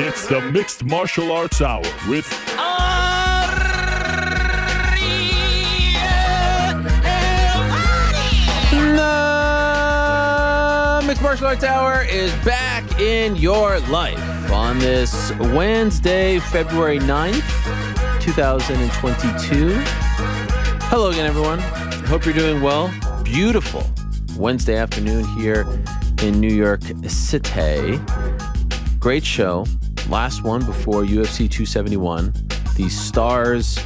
It's the Mixed Martial Arts Hour with The Mixed Martial Arts Hour is back in your life on this Wednesday, February 9th, 2022. Hello again, everyone. Hope you're doing well. Beautiful Wednesday afternoon here in New York City. Great show. Last one before UFC 271. The stars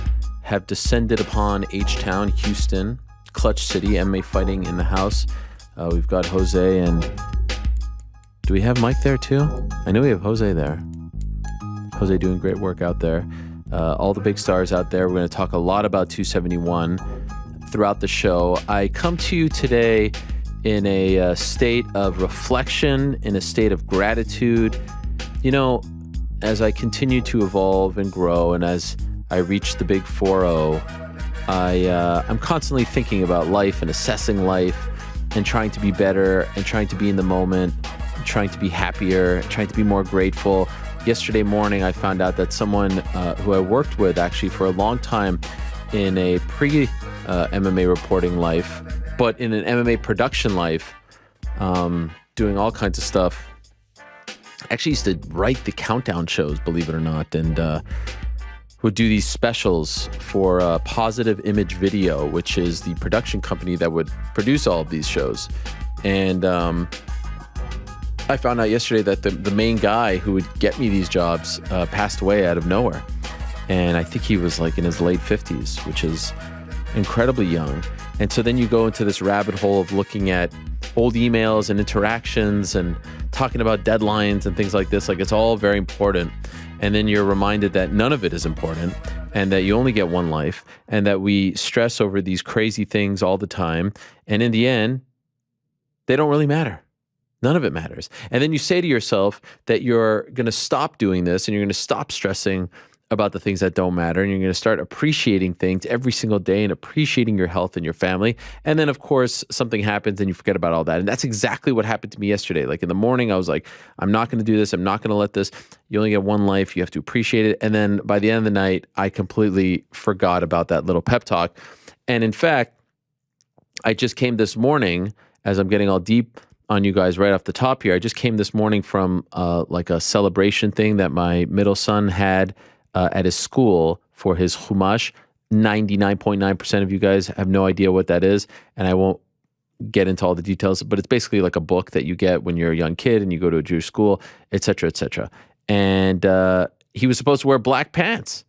have descended upon H-Town, Houston, Clutch City, MMA fighting in the house. We've got Jose and... Do we have Mike there too? I know we have Jose there. Jose doing great work out there. All the big stars out there. We're going to talk a lot about 271 throughout the show. I come to you today in a state of reflection, in a state of gratitude. You know, as I continue to evolve and grow, and as I reach the big 4-0, I'm constantly thinking about life and assessing life and trying to be better and trying to be in the moment, and trying to be happier, and trying to be more grateful. Yesterday morning, I found out that someone who I worked with actually for a long time in a pre-MMA reporting life, but in an MMA production life, doing all kinds of stuff, actually used to write the countdown shows, believe it or not, and would do these specials for Positive Image Video, which is the production company that would produce all of these shows. And I found out yesterday that the main guy who would get me these jobs passed away out of nowhere. And I think he was like in his late 50s, which is incredibly young. And so then you go into this rabbit hole of looking at old emails and interactions and talking about deadlines and things like this. Like, it's all very important. And then you're reminded that none of it is important and that you only get one life and that we stress over these crazy things all the time. And in the end, they don't really matter. None of it matters. And then you say to yourself that you're going to stop doing this and you're going to stop stressing about the things that don't matter, and you're going to start appreciating things every single day and appreciating your health and your family. And then, of course, something happens and you forget about all that. And that's exactly what happened to me yesterday. Like, in the morning, I was like, I'm not going to do this. I'm not going to let this. You only get one life. You have to appreciate it. And then by the end of the night, I completely forgot about that little pep talk. And in fact, I just came this morning, as I'm getting all deep on you guys right off the top here, I just came this morning from like a celebration thing that my middle son had at his school for his chumash. 99.9% of you guys have no idea what that is, and I won't get into all the details, but it's basically like a book that you get when you're a young kid and you go to a Jewish school, etc., etc. And he was supposed to wear black pants,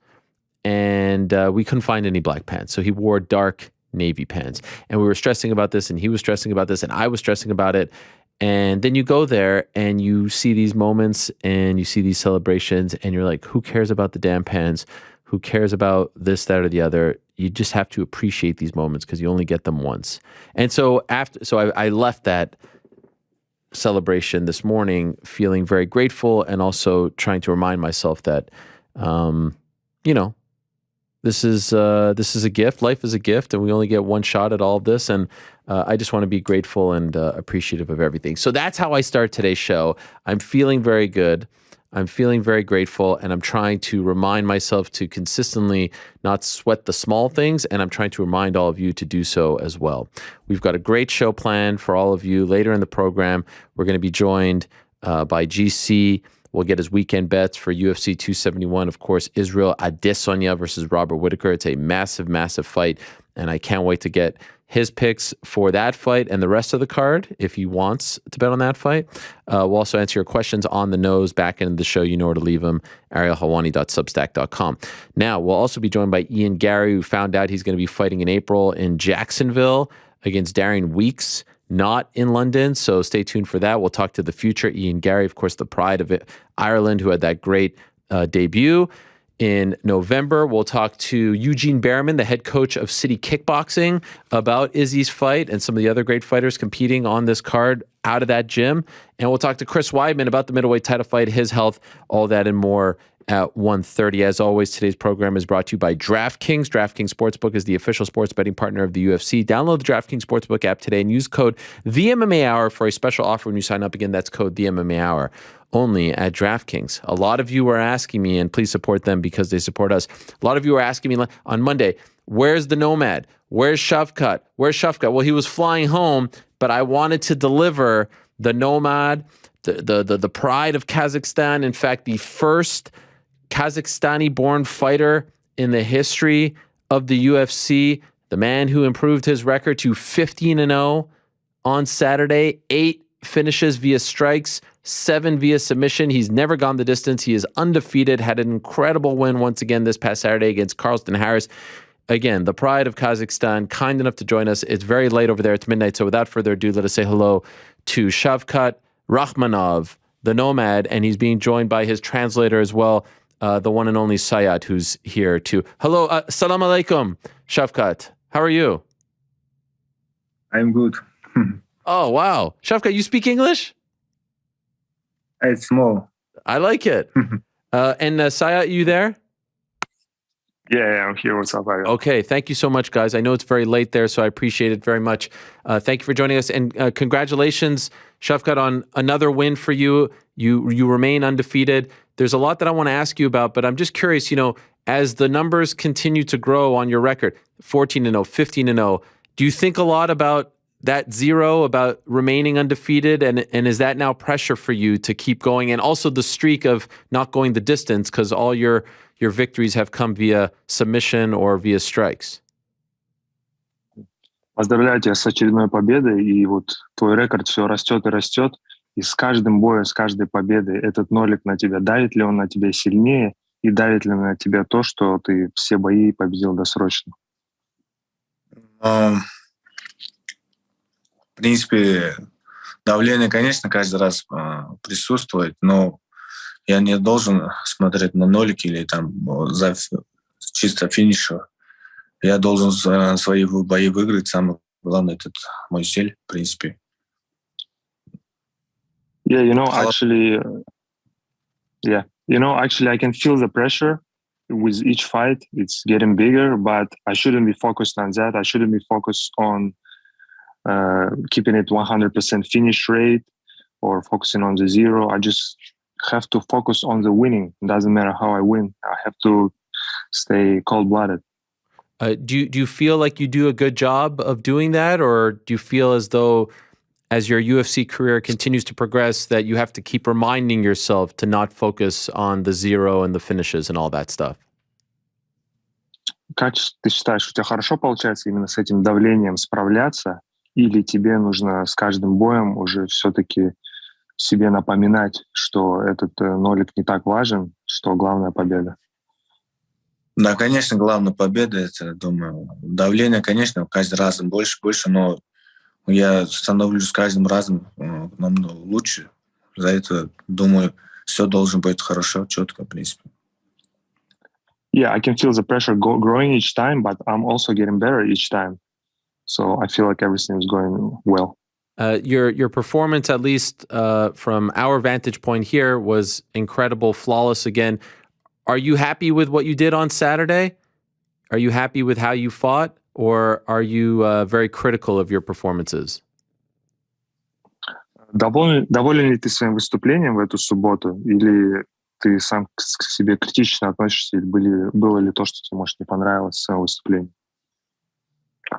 and we couldn't find any black pants, so he wore dark navy pants. And we were stressing about this, and he was stressing about this, and I was stressing about it. And then you go there and you see these moments and you see these celebrations and you're like, who cares about the damn pants? Who cares about this, that, or the other? You just have to appreciate these moments because you only get them once. And so I left that celebration this morning feeling very grateful and also trying to remind myself that, you know, this is a gift. Life is a gift, and we only get one shot at all of this. And I just want to be grateful and appreciative of everything. So that's how I start today's show. I'm feeling very good. I'm feeling very grateful, and I'm trying to remind myself to consistently not sweat the small things, and I'm trying to remind all of you to do so as well. We've got a great show planned for all of you. Later in the program, we're going to be joined by GC. We'll get his weekend bets for UFC 271. Of course, Israel Adesanya versus Robert Whittaker. It's a massive, massive fight, and I can't wait to get his picks for that fight and the rest of the card if he wants to bet on that fight. We'll also answer your questions on the nose back into the show. You know where to leave them, arielhelwani.substack.com. Now, we'll also be joined by Ian Garry, who found out he's going to be fighting in April in Jacksonville against Darian Weeks, not in London, so stay tuned for that. We'll talk to the future Ian Garry, of course, the pride of Ireland, who had that great debut. In November, we'll talk to Eugene Bareman, the head coach of City Kickboxing, about Izzy's fight and some of the other great fighters competing on this card out of that gym. And we'll talk to Chris Weidman about the middleweight title fight, his health, all that and more at 1:30. As always, today's program is brought to you by DraftKings. DraftKings Sportsbook is the official sports betting partner of the UFC. Download the DraftKings Sportsbook app today and use code THEMMAHour for a special offer when you sign up. Again, that's code THEMMAHour only at DraftKings. A lot of you are asking me, and please support them because they support us. A lot of you are asking me on Monday, where's the Nomad? Where's Shavkat? Where's Shavkat? Well, he was flying home, but I wanted to deliver the Nomad, the pride of Kazakhstan. In fact, the first Kazakhstani-born fighter in the history of the UFC, the man who improved his record to 15-0 on Saturday, 8 finishes via strikes, 7 via submission. He's never gone the distance. He is undefeated, had an incredible win once again this past Saturday against Carlston Harris. Again, the pride of Kazakhstan, kind enough to join us. It's very late over there. It's midnight. So without further ado, let us say hello to Shavkat Rakhmonov, the Nomad, and he's being joined by his translator as well, the one and only Sayat, who's here too. Hello, salam alaikum, Shavkat. How are you? I'm good. Oh, wow. Shavkat, you speak English? It's small. I like it. And Sayat, you there? Yeah, I'm here. What's up, Ariel? Okay, thank you so much, guys. I know it's very late there, so I appreciate it very much. Thank you for joining us, and congratulations, Shavkat, on another win for you. You remain undefeated. There's a lot that I want to ask you about, but I'm just curious, as the numbers continue to grow on your record, 14-0, 15-0, do you think a lot about that zero, about remaining undefeated, and is that now pressure for you to keep going, and also the streak of not going the distance because all your victories have come via submission or via strikes? Поздравляю тебя с очередной победой, и вот твой рекорд все растет и растет, и с каждым боем, с каждой победой этот нолик на тебя, давит ли он на тебя сильнее, и давит ли на тебя то, что ты все бои победил досрочно? В принципе, давление, конечно, каждый раз присутствует, но я не должен смотреть на нолики или там за чисто финиша. Я должен свои бои выиграть. Самое главное, это мой цель, в принципе. Yeah, actually, I can feel the pressure with each fight. It's getting bigger, but I shouldn't be focused on that. I shouldn't be focused on keeping it 100% finish rate or focusing on the zero. I just have to focus on the winning. It doesn't matter how I win. I have to stay cold-blooded. Do you feel like you do a good job of doing that, or do you feel as though as your UFC career continues to progress that you have to keep reminding yourself to not focus on the zero and the finishes and all that stuff? Как ты считаешь, у тебя хорошо получается именно с этим давлением справляться, или тебе нужно с каждым боем уже все-таки себе напоминать, что этот нолик не так важен, что главная победа? Да, конечно, главная победа, это, думаю, давление, конечно, каждый раз больше, но я становлюсь каждым разом намного лучше. За это, думаю, все должно быть хорошо, четко, в принципе. Yeah, I can feel the pressure growing each time, but I'm also getting better each time. So I feel like everything is going well. Your performance, at least from our vantage point here, was incredible, flawless again. Are you happy with what you did on Saturday? Are you happy with how you fought? Or are you very critical of your performances? Доволен ли ты своим выступлением в эту субботу? Или ты сам к себе критично относишься? Или было ли то, что тебе, может, не понравилось в своем выступлении?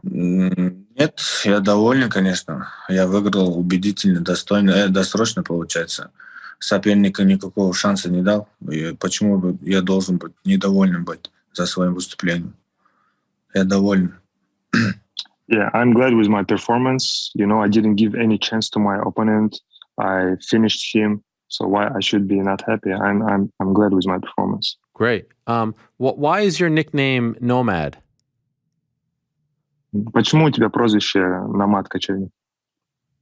Нет, я доволен, конечно. Я выиграл убедительно, достойно, досрочно, получается. Соперника никакого шанса не дал. И почему бы я должен быть недовольным быть за своим выступлением? Я доволен. Yeah, I'm glad with my performance. I didn't give any chance to my opponent. I finished him. So why I should be not happy? I'm glad with my performance. Great. Why is your nickname Nomad? Почему у тебя прозвище Номад кочевник?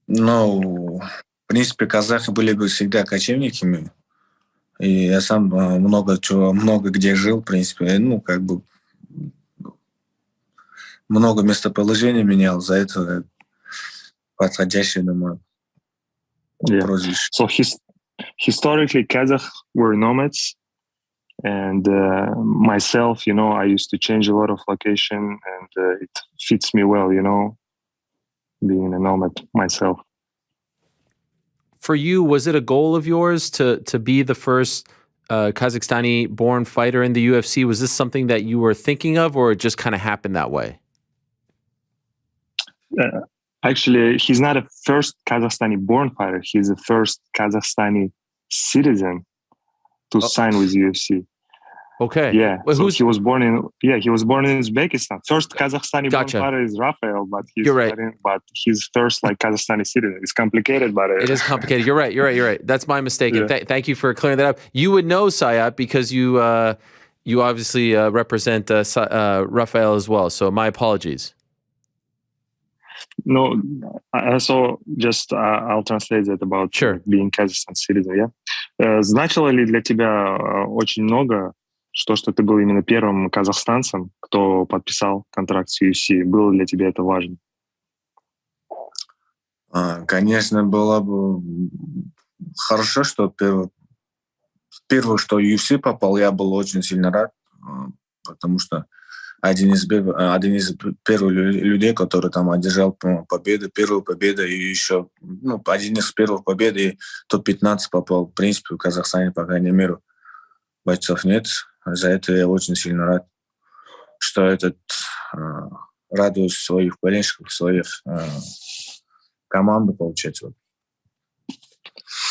В принципе, казахи были бы всегда кочевниками. И я сам много где жил, в принципе. Много местоположений менял. За это подходящее на мой прозвище. So historically, Kazakhs were nomads. And myself, I used to change a lot of location, and it fits me well, being a nomad myself. For you, was it a goal of yours to be the first Kazakhstani-born fighter in the UFC? Was this something that you were thinking of, or it just kind of happened that way? Actually, he's not a first Kazakhstani-born fighter. He's the first Kazakhstani citizen to sign with UFC. Okay. Yeah. Well, so he was born in Uzbekistan. First Kazakhstani-born fighter is Rafael, but You're right. He's first Kazakhstani citizen. It's complicated, but it is complicated. You're right. That's my mistake. Yeah. And thank you for clearing that up. You would know Sayat because you obviously represent Rafael as well. So my apologies. No, also just I'll translate that about being Kazakhstan citizen. Yeah. Значило ли для тебя очень много что ты был именно первым казахстанцем, кто подписал контракт с UFC? Было для тебя это важно? Конечно, было бы хорошо, что первое, что UFC попал, я был очень сильно рад, потому что один из первых людей, который там одержал первую победу, и еще один из первых побед, и топ-15 попал, в принципе, в Казахстане, по крайней мере, бойцов нет. За это я очень сильно рад, что радует своих болельщиков, своих команду, получается.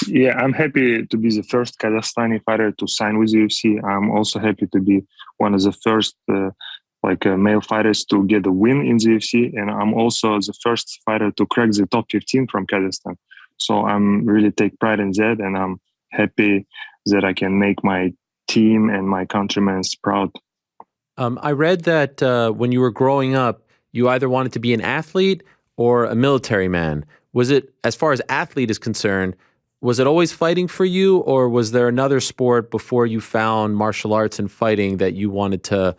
Yeah, I'm happy to be the first Kazakhstani fighter to sign with UFC. I'm also happy to be one of the first male fighters to get a win in the UFC, and I'm also the first fighter to crack the top 15 from Kazakhstan. So I'm really take pride in that, and I'm happy that I can make my team and my countrymen proud. I read that when you were growing up, you either wanted to be an athlete or a military man. Was it, as far as athlete is concerned, was it always fighting for you, or was there another sport before you found martial arts and fighting that you wanted to,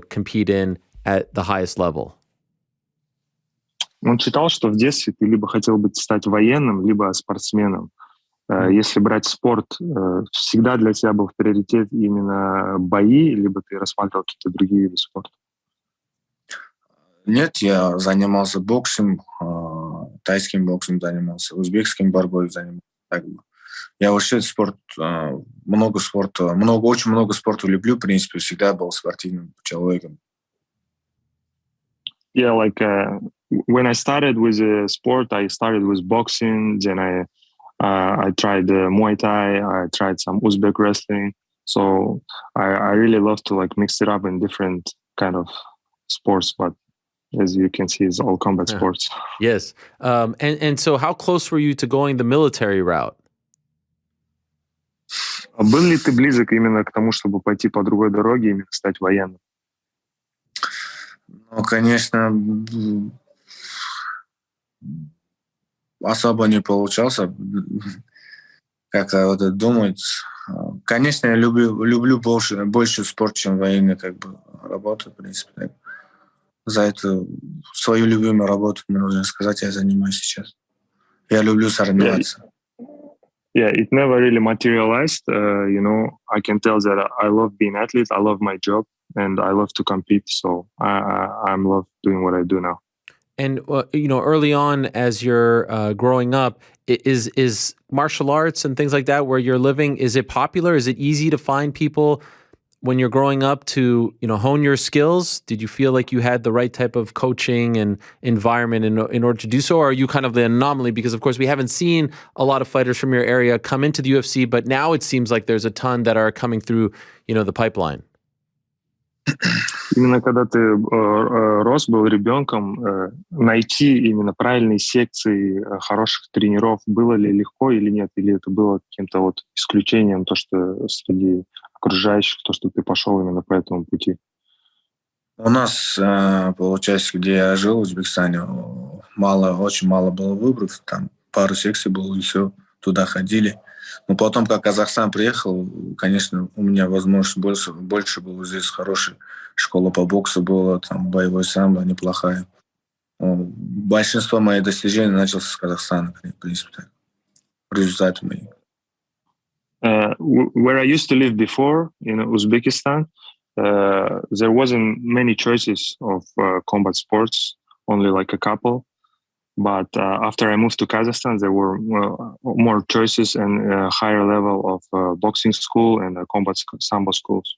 compete in at the highest level? Он читал, что в детстве ты либо хотел стать военным, либо спортсменом. Если брать спорт, всегда для тебя был в приоритет именно бои, либо ты рассматривал какие-то другие виды спорта? Нет, я занимался боксом, тайским боксом занимался, узбекским борьбой занимался. Я вообще очень много спорта люблю, в принципе, всегда был спортивным человеком. Yeah, when I started with sport, I started with boxing, then I tried Muay Thai, I tried some Uzbek wrestling. So I really love to mix it up in different kind of sports, but as you can see, it's all combat sports. Yes. And so how close were you to going the military route? Был ли ты близок именно к тому, чтобы пойти по другой дороге, именно стать военным? Ну, конечно, особо не получался, как думать. Конечно, я люблю больше спорт, чем военный работу, в принципе. За это свою любимую работу, можно сказать, я занимаюсь сейчас. Я люблю соревноваться. Yeah, it never really materialized. I can tell that I love being an athlete. I love my job, and I love to compete. So I love doing what I do now. And early on, as you're growing up, is martial arts and things like that where you're living? Is it popular? Is it easy to find people when you're growing up to hone your skills? Did you feel like you had the right type of coaching and environment in order to do so? Or are you kind of the anomaly? Because of course we haven't seen a lot of fighters from your area come into the UFC, but now it seems like there's a ton that are coming through the pipeline. Именно когда ты рос, был ребенком, найти именно правильные секции хороших тренеров было ли легко или нет? Или это было каким-то исключением, то, что среди окружающих, то, что ты пошел именно по этому пути? У нас, получается, где я жил, в Узбекистане, очень мало было выборов. Там пару секций было, и все, туда ходили. Но потом, как Казахстан приехал, конечно, у меня возможность больше было здесь. Хорошая школа по боксу была, там боевой самбо неплохая. Большинство моих достижений началось с Казахстана, в принципе, так. Результаты мои. Where I used to live before, in Uzbekistan, there wasn't many choices of combat sports, only like a couple. But after I moved to Kazakhstan, there were more choices and a higher level of boxing school and combat sambo schools.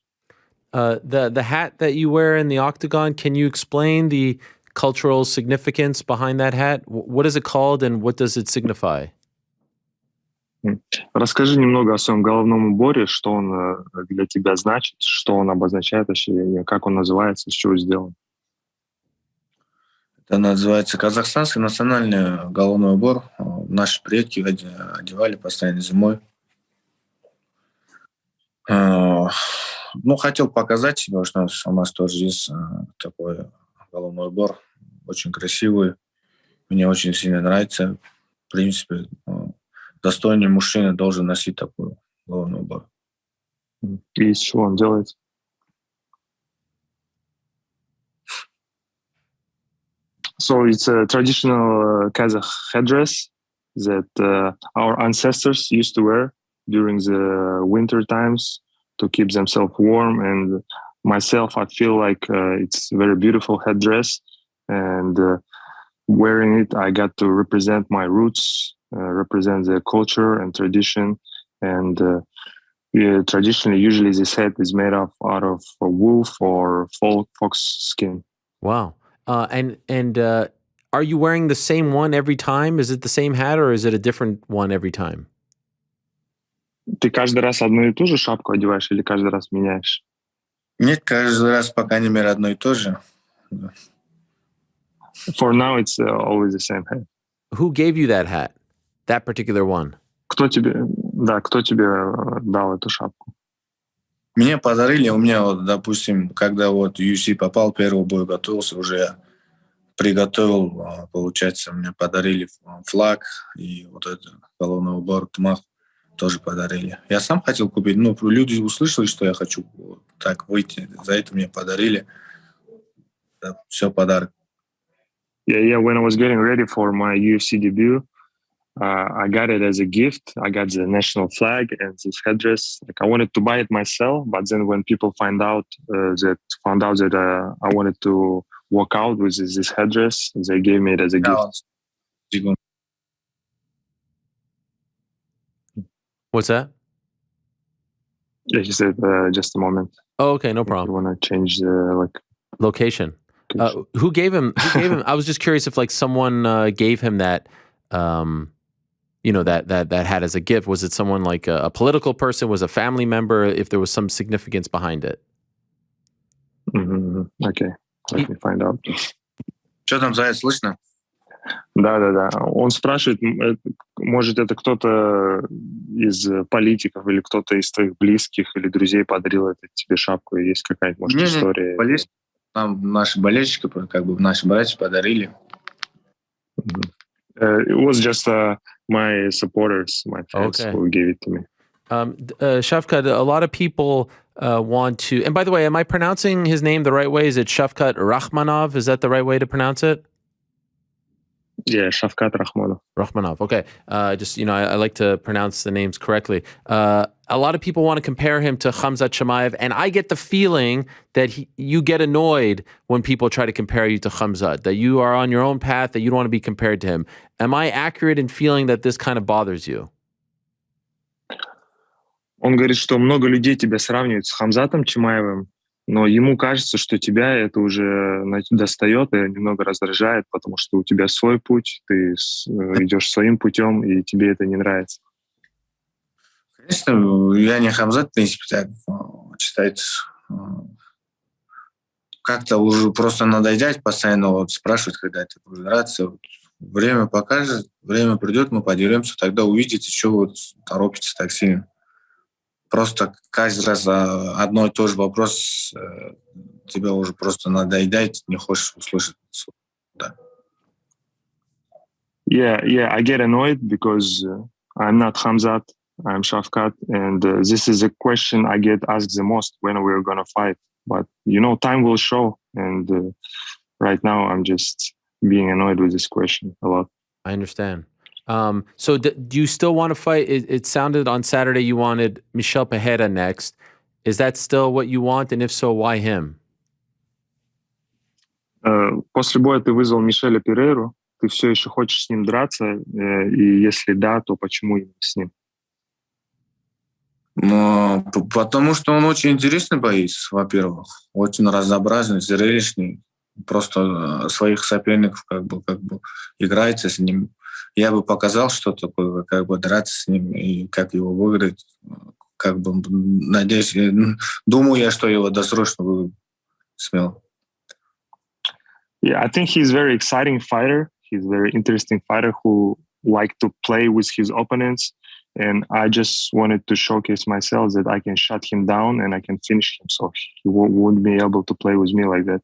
The hat that you wear in the octagon, can you explain the cultural significance behind that hat? What is it called and what does it signify? Расскажи немного о своем головном уборе, что он для тебя значит, что он обозначает, как он называется, из чего сделан. Это называется казахстанский национальный головной убор. Наши предки одевали постоянно зимой. Хотел показать себе, что у нас тоже есть такой головной убор, очень красивый. Мне очень сильно нравится. В принципе, достойный мужчина должен носить такой головной убор. И из чего он делается? So it's a traditional Kazakh headdress that our ancestors used to wear during the winter times to keep themselves warm. And myself, I feel like it's a very beautiful headdress. And wearing it, I got to represent my roots, represent the culture and tradition. And traditionally, usually this hat is made out of wolf or fox skin. Wow. And are you wearing the same one every time? Is it the same hat or is it a different one every time? Ты каждый раз одну и ту же шапку одеваешь или каждый раз меняешь? Нет, каждый раз, по крайней мере, одно и то же. For now, it's always the same hat. Who gave you that hat? That particular one? Кто тебе дал эту шапку? Мне подарили, у меня, допустим, когда UFC попал, первый бой готовился, уже я приготовил, получается, мне подарили флаг и этот головной убор, тмах тоже подарили. Я сам хотел купить, но люди услышали, что я хочу так выйти, за это мне подарили. Да, все подарок. Yeah, when I was getting ready for my UFC debut, I got it as a gift. I got the national flag and this headdress. Like I wanted to buy it myself, but then when people found out that I wanted to walk out with this headdress, they gave me it as a gift. What's that? Yeah, he said just a moment. Oh, okay, no problem. You want to change the location? Who gave him? I was just curious if someone gave him that. That hat as a gift. Was it someone like a political person? Was a family member? If there was some significance behind it? Mm-hmm. Okay, let me find out. Что там, Заяц, слышно? Да. Он спрашивает, может, это кто-то из политиков или кто-то из твоих близких или друзей подарил тебе шапку? Есть какая-нибудь, может, история? Нет, нам наши болельщики, наши братья подарили. It was just my supporters, my fans who gave it to me. Shavkat, a lot of people want to... And by the way, am I pronouncing his name the right way? Is it Shavkat Rakhmonov? Is that the right way to pronounce it? Yeah, Shavkat Rakhmonov. Rakhmonov, okay. I like to pronounce the names correctly. A lot of people want to compare him to Khamzat Chimaev, and I get the feeling that you get annoyed when people try to compare you to Khamzat, that you are on your own path, that you don't want to be compared to him. Am I accurate in feeling that this kind of bothers you? Он говорит, что много людей тебя сравнивают с Хамзатом Чимаевым, но ему кажется, что тебя это уже достает и немного раздражает, потому что у тебя свой путь, ты идешь своим путем, и тебе это не нравится. Конечно, я не Хамзат, в принципе, так считается. Как-то уже просто надоедать, постоянно спрашивать, когда это будет нравиться. Время покажет, время придет, мы подеремся, тогда увидите, что вы торопитесь так сильно. Просто каждый раз одно и то же вопрос, тебя уже просто надоедает, не хочешь услышать. Да. Yeah, I get annoyed because I'm not Khamzat, I'm Shavkat, and this is a question I get asked the most when we're going to fight. But, time will show, and right now I'm just being annoyed with this question a lot. I understand. So do you still want to fight? It sounded on Saturday you wanted Michel Pereira next. Is that still what you want? And if so, why him? После боя ты вызвал Мишеля Перейру. Ты все еще хочешь с ним драться? И если да, то почему именно с ним? Потому что он очень интересный боец, во-первых. Очень разнообразный, зрелищный. Просто своих соперников как бы играется с ним. Я бы показал, что такое, как бы драться с ним и как его выиграть. Как бы, надеюсь, думаю я, что его досрочно выиграю. Смело. Yeah, I think he's a very exciting fighter. He's a very interesting fighter who like to play with his opponents. And I just wanted to showcase myself that I can shut him down and I can finish him. So he wouldn't be able to play with me like that.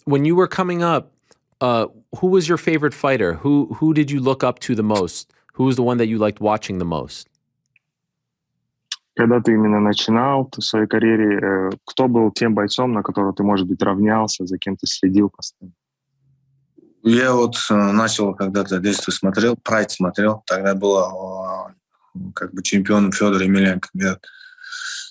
When you were coming up, who was your favorite fighter? Who did you look up to the most? Who was the one that you liked watching the most? Когда ты именно начинал в своей карьере, кто был тем бойцом, на которого ты, может быть, равнялся, за кем ты следил постоянно? Я вот начал когда-то детство смотрел, Прайд смотрел. Тогда был как бы чемпионом Федор Емельяненко. Я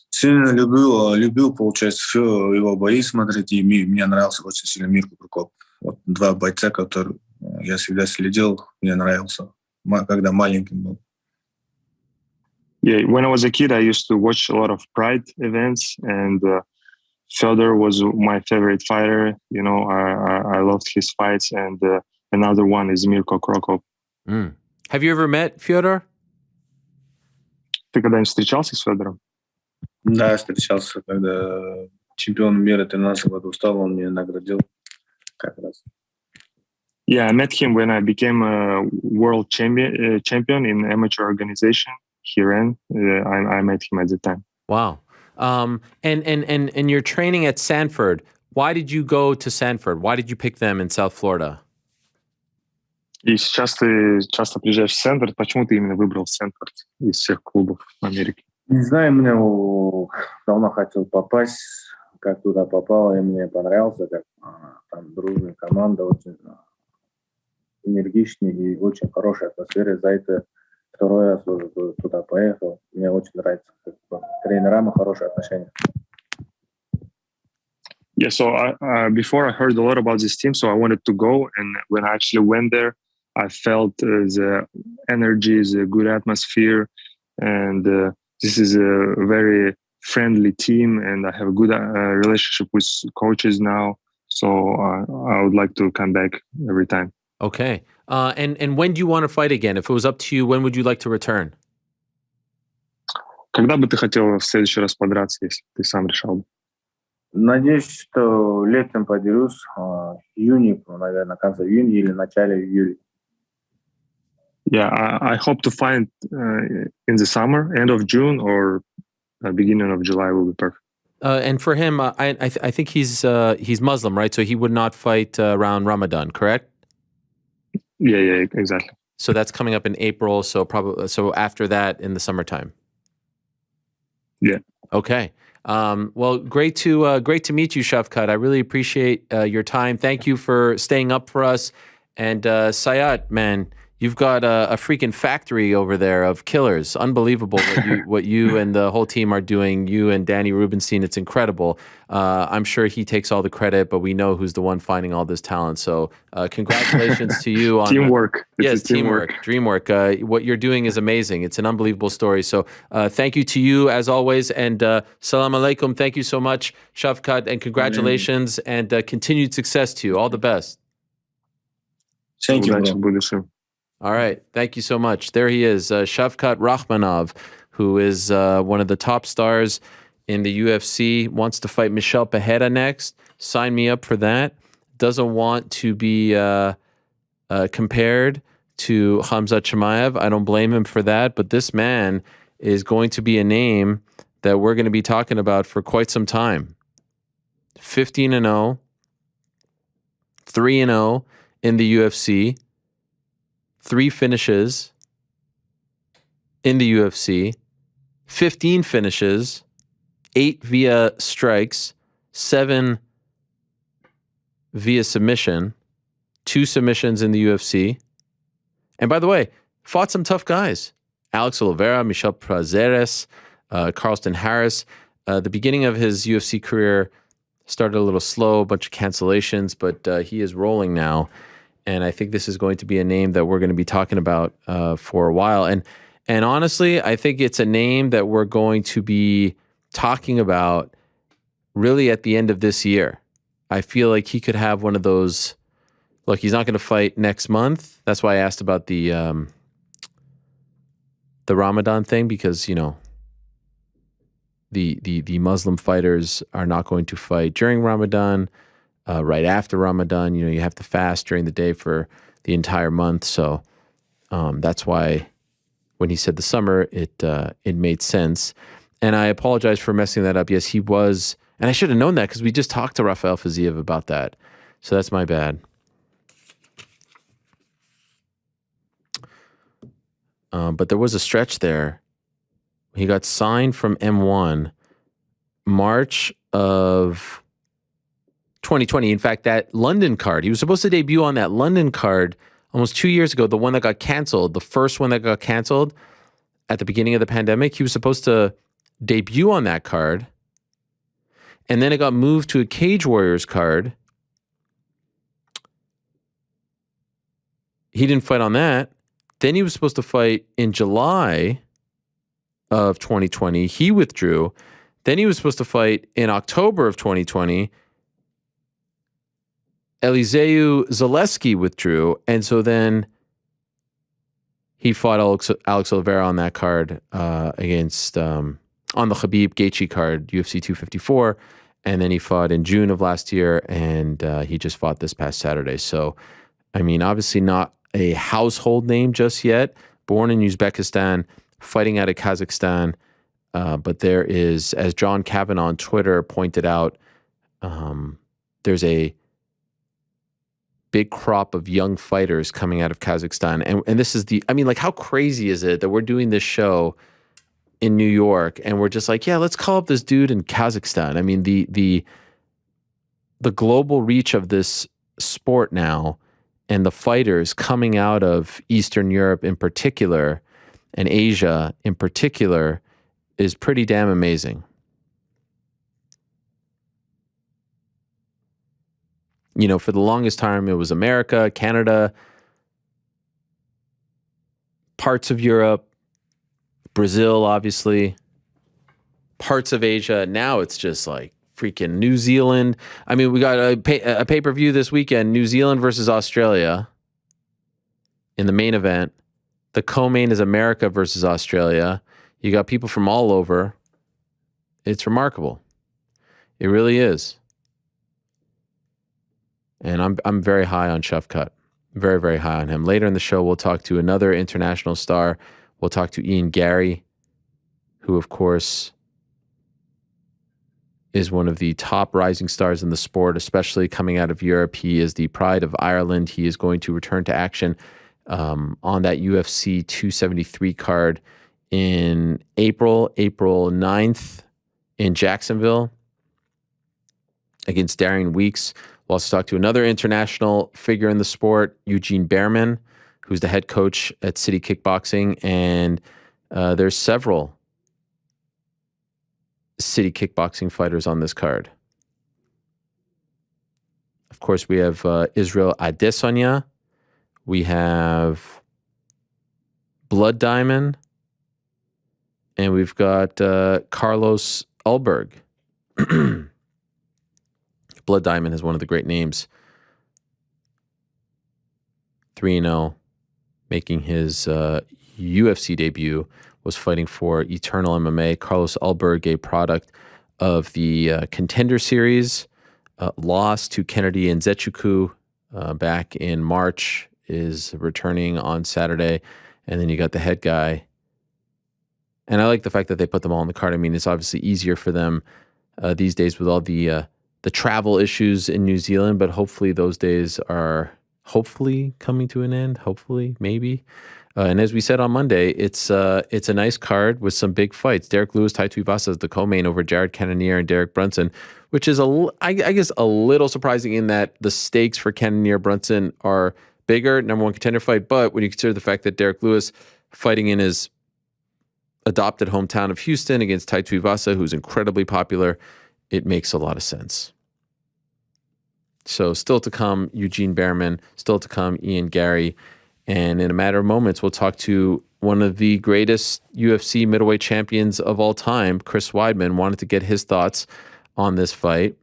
сильно любил, получается, его бои смотреть. И мне нравился очень сильно Мирко Прокоп. Вот два бойца, которые я всегда следил, мне нравился, когда маленьким был. Yeah, when I was a kid, I used to watch a lot of Pride events, and Fedor was my favorite fighter. You know, I loved his fights, and another one is Mirko Krokop. Have you ever met Fyodor? Ты когда-нибудь встречался с Федором? Да, встречался, когда чемпион мира 13 году стал, он меня наградил как раз. Yeah, I met him when I became a world champion in amateur organization. He ran. I met him at the time. Wow. And you're training at Sanford. Why did you go to Sanford? Why did you pick them in South Florida? И сейчас ты часто приезжаешь в Сэнфорд. Почему ты именно выбрал Сэнфорд из всех клубов в Америке? Не знаю, мне давно хотел попасть, как туда попал, и мне понравился, как там дружная команда, очень энергичная и очень хорошая атмосфера. За это второй раз уже туда поехал. Мне очень нравится. Тренерам хорошие отношения. Yeah, so before I heard a lot about this team, so I wanted to go. And when I actually went there, I felt the energy, the good atmosphere. And this is a very friendly team. And I have a good relationship with coaches now. So I would like to come back every time. Okay. And when do you want to fight again? If it was up to you, when would you like to return? Когда бы ты хотел в следующий раз подраться, если ты сам решал бы? Надеюсь, что летом подерусь, в июне, наверное, конце июня или начале июля. Yeah, I hope to find in the summer, end of June or beginning of July will be perfect. And for him, I think he's Muslim, right? So he would not fight around Ramadan, correct? Yeah, exactly. So that's coming up in April. So after that in the summertime. Yeah. Okay. Well, great to meet you, Shavkat. I really appreciate your time. Thank you for staying up for us. And Sayat, man, you've got a freaking factory over there of killers. Unbelievable what you and the whole team are doing. You and Danny Rubenstein, it's incredible. I'm sure he takes all the credit, but we know who's the one finding all this talent. So congratulations to you on teamwork. Yes, teamwork, dreamwork. What you're doing is amazing. It's an unbelievable story. So thank you to you as always. And salam alaikum. Thank you so much, Shavkat, and congratulations and continued success to you. All the best. Thank you. All right. Thank you so much. There he is, Shavkat Rakhmonov, who is one of the top stars in the UFC, wants to fight Michel Pereira next. Sign me up for that. Doesn't want to be compared to Khamzat Chimaev. I don't blame him for that, but this man is going to be a name that we're going to be talking about for quite some time. 15-0, 3-0 in the UFC. 3 finishes in the UFC, 15 finishes, 8 via strikes, 7 via submission, 2 submissions in the UFC. And by the way, fought some tough guys. Alex Oliveira, Michel Prazeres, Carlston Harris. The beginning of his UFC career started a little slow, a bunch of cancellations, but he is rolling now. And I think this is going to be a name that we're going to be talking about for a while. And honestly, I think it's a name that we're going to be talking about really at the end of this year. I feel like he could have one of those. Look, he's not going to fight next month. That's why I asked about the Ramadan thing, because, you know, the Muslim fighters are not going to fight during Ramadan, right after Ramadan. You know, you have to fast during the day for the entire month. So that's why when he said the summer, it made sense. And I apologize for messing that up. Yes, he was, and I should have known that because we just talked to Rafael Fiziev about that. So that's my bad. But there was a stretch there. He got signed from M1 March of 2020. In fact, that London card, he was supposed to debut on that London card almost 2 years ago, the one that got canceled, the first one that got canceled at the beginning of the pandemic. He was supposed to debut on that card. And then it got moved to a Cage Warriors card. He didn't fight on that. Then he was supposed to fight in July of 2020. He withdrew. Then he was supposed to fight in October of 2020. Eliseu Zaleski withdrew. And so then he fought Alex Oliveira on that card against, on the Khabib Gaethje card, UFC 254. And then he fought in June of last year, and he just fought this past Saturday. So, I mean, obviously not a household name just yet. Born in Uzbekistan, fighting out of Kazakhstan. But there is, as John Kavanaugh on Twitter pointed out, there's a big crop of young fighters coming out of Kazakhstan. And this is I mean, like, how crazy is it that we're doing this show in New York and we're just like, yeah, let's call up this dude in Kazakhstan. I mean, the global reach of this sport now, and the fighters coming out of Eastern Europe in particular, and Asia in particular, is pretty damn amazing. You know, for the longest time, it was America, Canada, parts of Europe, Brazil, obviously, parts of Asia. Now it's just like freaking New Zealand. I mean, we got a pay-per-view this weekend, New Zealand versus Australia in the main event. The co-main is America versus Australia. You got people from all over. It's remarkable. It really is. And I'm very high on Shavkat. Very, very high on him. Later in the show, we'll talk to another international star. We'll talk to Ian Garry, who, of course, is one of the top rising stars in the sport, especially coming out of Europe. He is the pride of Ireland. He is going to return to action on that UFC 273 card in April 9th in Jacksonville against Darian Weeks. We'll also talk to another international figure in the sport, Eugene Bareman, who's the head coach at City Kickboxing. And there's several City Kickboxing fighters on this card. Of course, we have Israel Adesanya. We have Blood Diamond. And we've got Carlos Ulberg. Blood Diamond is one of the great names. 3-0, making his UFC debut, was fighting for Eternal MMA. Carlos Ulberg, a product of the Contender Series, lost to Kennedy and Nzechukwu back in March, is returning on Saturday. And then you got the head guy. And I like the fact that they put them all on the card. I mean, it's obviously easier for them these days with all the travel issues in New Zealand, but hopefully those days are hopefully coming to an end. Hopefully, maybe. And as we said on Monday, it's a nice card with some big fights. Derek Lewis, Tai Tuivasa is the co-main over Jared Cannonier and Derek Brunson, which is I guess a little surprising in that the stakes for Cannonier Brunson are bigger, number one contender fight. But when you consider the fact that Derek Lewis fighting in his adopted hometown of Houston against Tai Tuivasa, who's incredibly popular, it makes a lot of sense. So still to come, Eugene Bareman, still to come, Ian Garry. And in a matter of moments, we'll talk to one of the greatest UFC middleweight champions of all time, Chris Weidman, wanted to get his thoughts on this fight.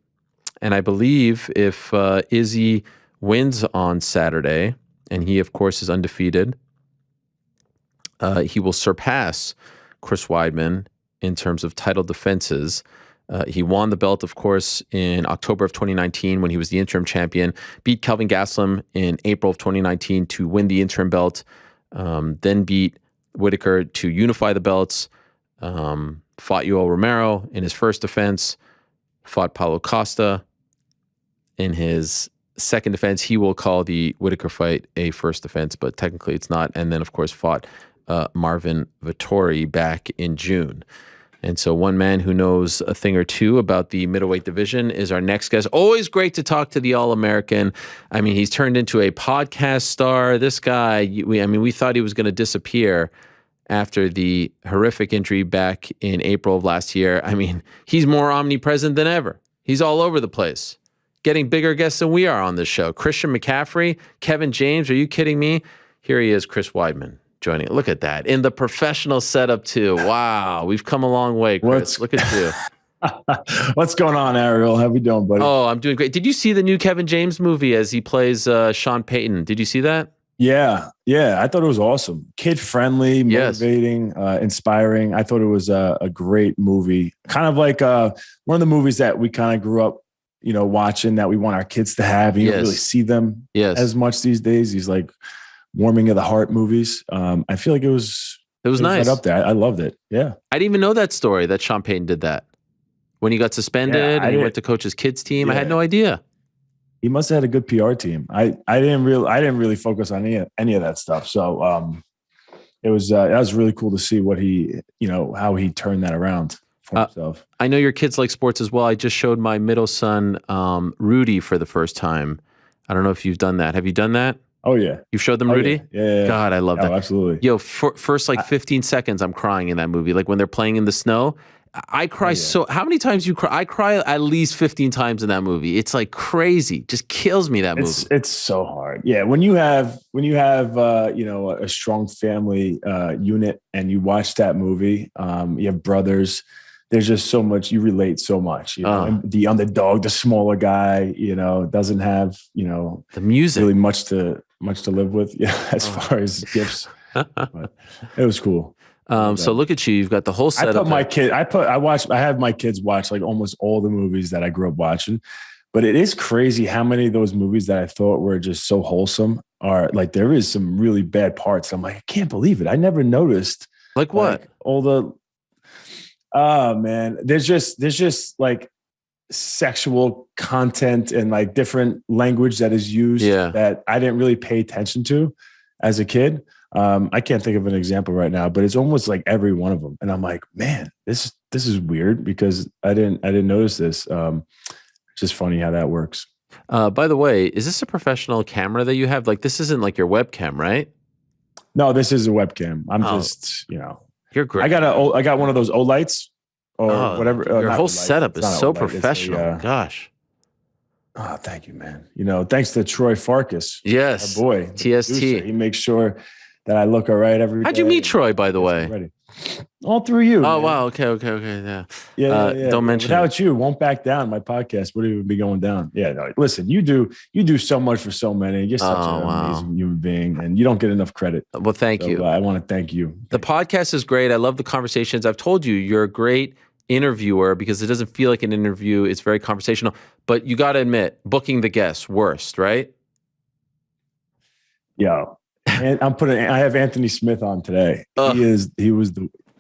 And I believe if Izzy wins on Saturday, and he, of course, is undefeated, he will surpass Chris Weidman in terms of title defenses. He won the belt, of course, in October of 2019 when he was the interim champion, beat Kelvin Gastelum in April of 2019 to win the interim belt, then beat Whittaker to unify the belts, fought Yoel Romero in his first defense, fought Paulo Costa in his second defense. He will call the Whittaker fight a first defense, but technically it's not. And then, of course, fought Marvin Vettori back in June. And so one man who knows a thing or two about the middleweight division is our next guest. Always great to talk to the All-American. I mean, he's turned into a podcast star. This guy, we thought he was going to disappear after the horrific injury back in April of last year. I mean, he's more omnipresent than ever. He's all over the place, getting bigger guests than we are on this show. Christian McCaffrey, Kevin James, are you kidding me? Here he is, Chris Weidman, joining. Look at that. In the professional setup, too. Wow. We've come a long way, Chris. Look at you. What's going on, Ariel? How we doing, buddy? Oh, I'm doing great. Did you see the new Kevin James movie as he plays Sean Payton? Did you see that? Yeah. I thought it was awesome. Kid-friendly, motivating, inspiring. I thought it was a great movie. Kind of like one of the movies that we kind of grew up, watching, that we want our kids to have. And you don't really see them as much these days. These like warming of the heart movies. I feel like it was nice. Right up there. I loved it. Yeah. I didn't even know that story, that Sean Payton did that. When he got suspended and he went to coach his kids team. Yeah. I had no idea. He must have had a good PR team. I didn't really focus on any of that stuff. So it was that was really cool to see what he, how he turned that around for himself. I know your kids like sports as well. I just showed my middle son Rudy for the first time. I don't know if you've done that. Have you done that? Oh yeah. You've showed them Rudy? Yeah. God, I love that. Absolutely. Yo, first 15 seconds, I'm crying in that movie. Like when they're playing in the snow. I cry so. How many times you cry? I cry at least 15 times in that movie. It's like crazy. Just kills me, that movie. It's so hard. Yeah, when you have a strong family unit and you watch that movie, you have brothers. There's just so much, you relate so much. And the underdog, the smaller guy, doesn't have the music really much to live with. Yeah, as far as gifts, but it was cool. So look at you. You've got the whole setup. I have my kids watch like almost all the movies that I grew up watching, but it is crazy how many of those movies that I thought were just so wholesome are like, there is some really bad parts. I'm like, I can't believe it. I never noticed. Like what? Man, there's just like sexual content and like different language that is used that I didn't really pay attention to as a kid. I can't think of an example right now, but it's almost like every one of them. And I'm like, man, this is weird because I didn't notice this. It's just funny how that works. By the way, is this a professional camera that you have? Like, this isn't like your webcam, right? No, this is a webcam. I'm just, You're great. I got one of those Olights or whatever. Your whole setup is so professional. Gosh. Oh, thank you, man. Thanks to Troy Farkas. Yes. Our boy. TST. Producer. He makes sure that I look all right every day. How'd you meet Troy, by the way? Ready. All through you. Oh, man. wow. Okay. Yeah. Don't mention Without you, won't back down. My podcast wouldn't even be going down. Yeah. No, listen, you do so much for so many. You're such an amazing human being, and you don't get enough credit. Well, thank you. I want to thank you. The podcast is great. I love the conversations. I've told you, you're a great interviewer because it doesn't feel like an interview. It's very conversational. But you got to admit, booking the guests, worst, right? Yeah. And I have Anthony Smith on today.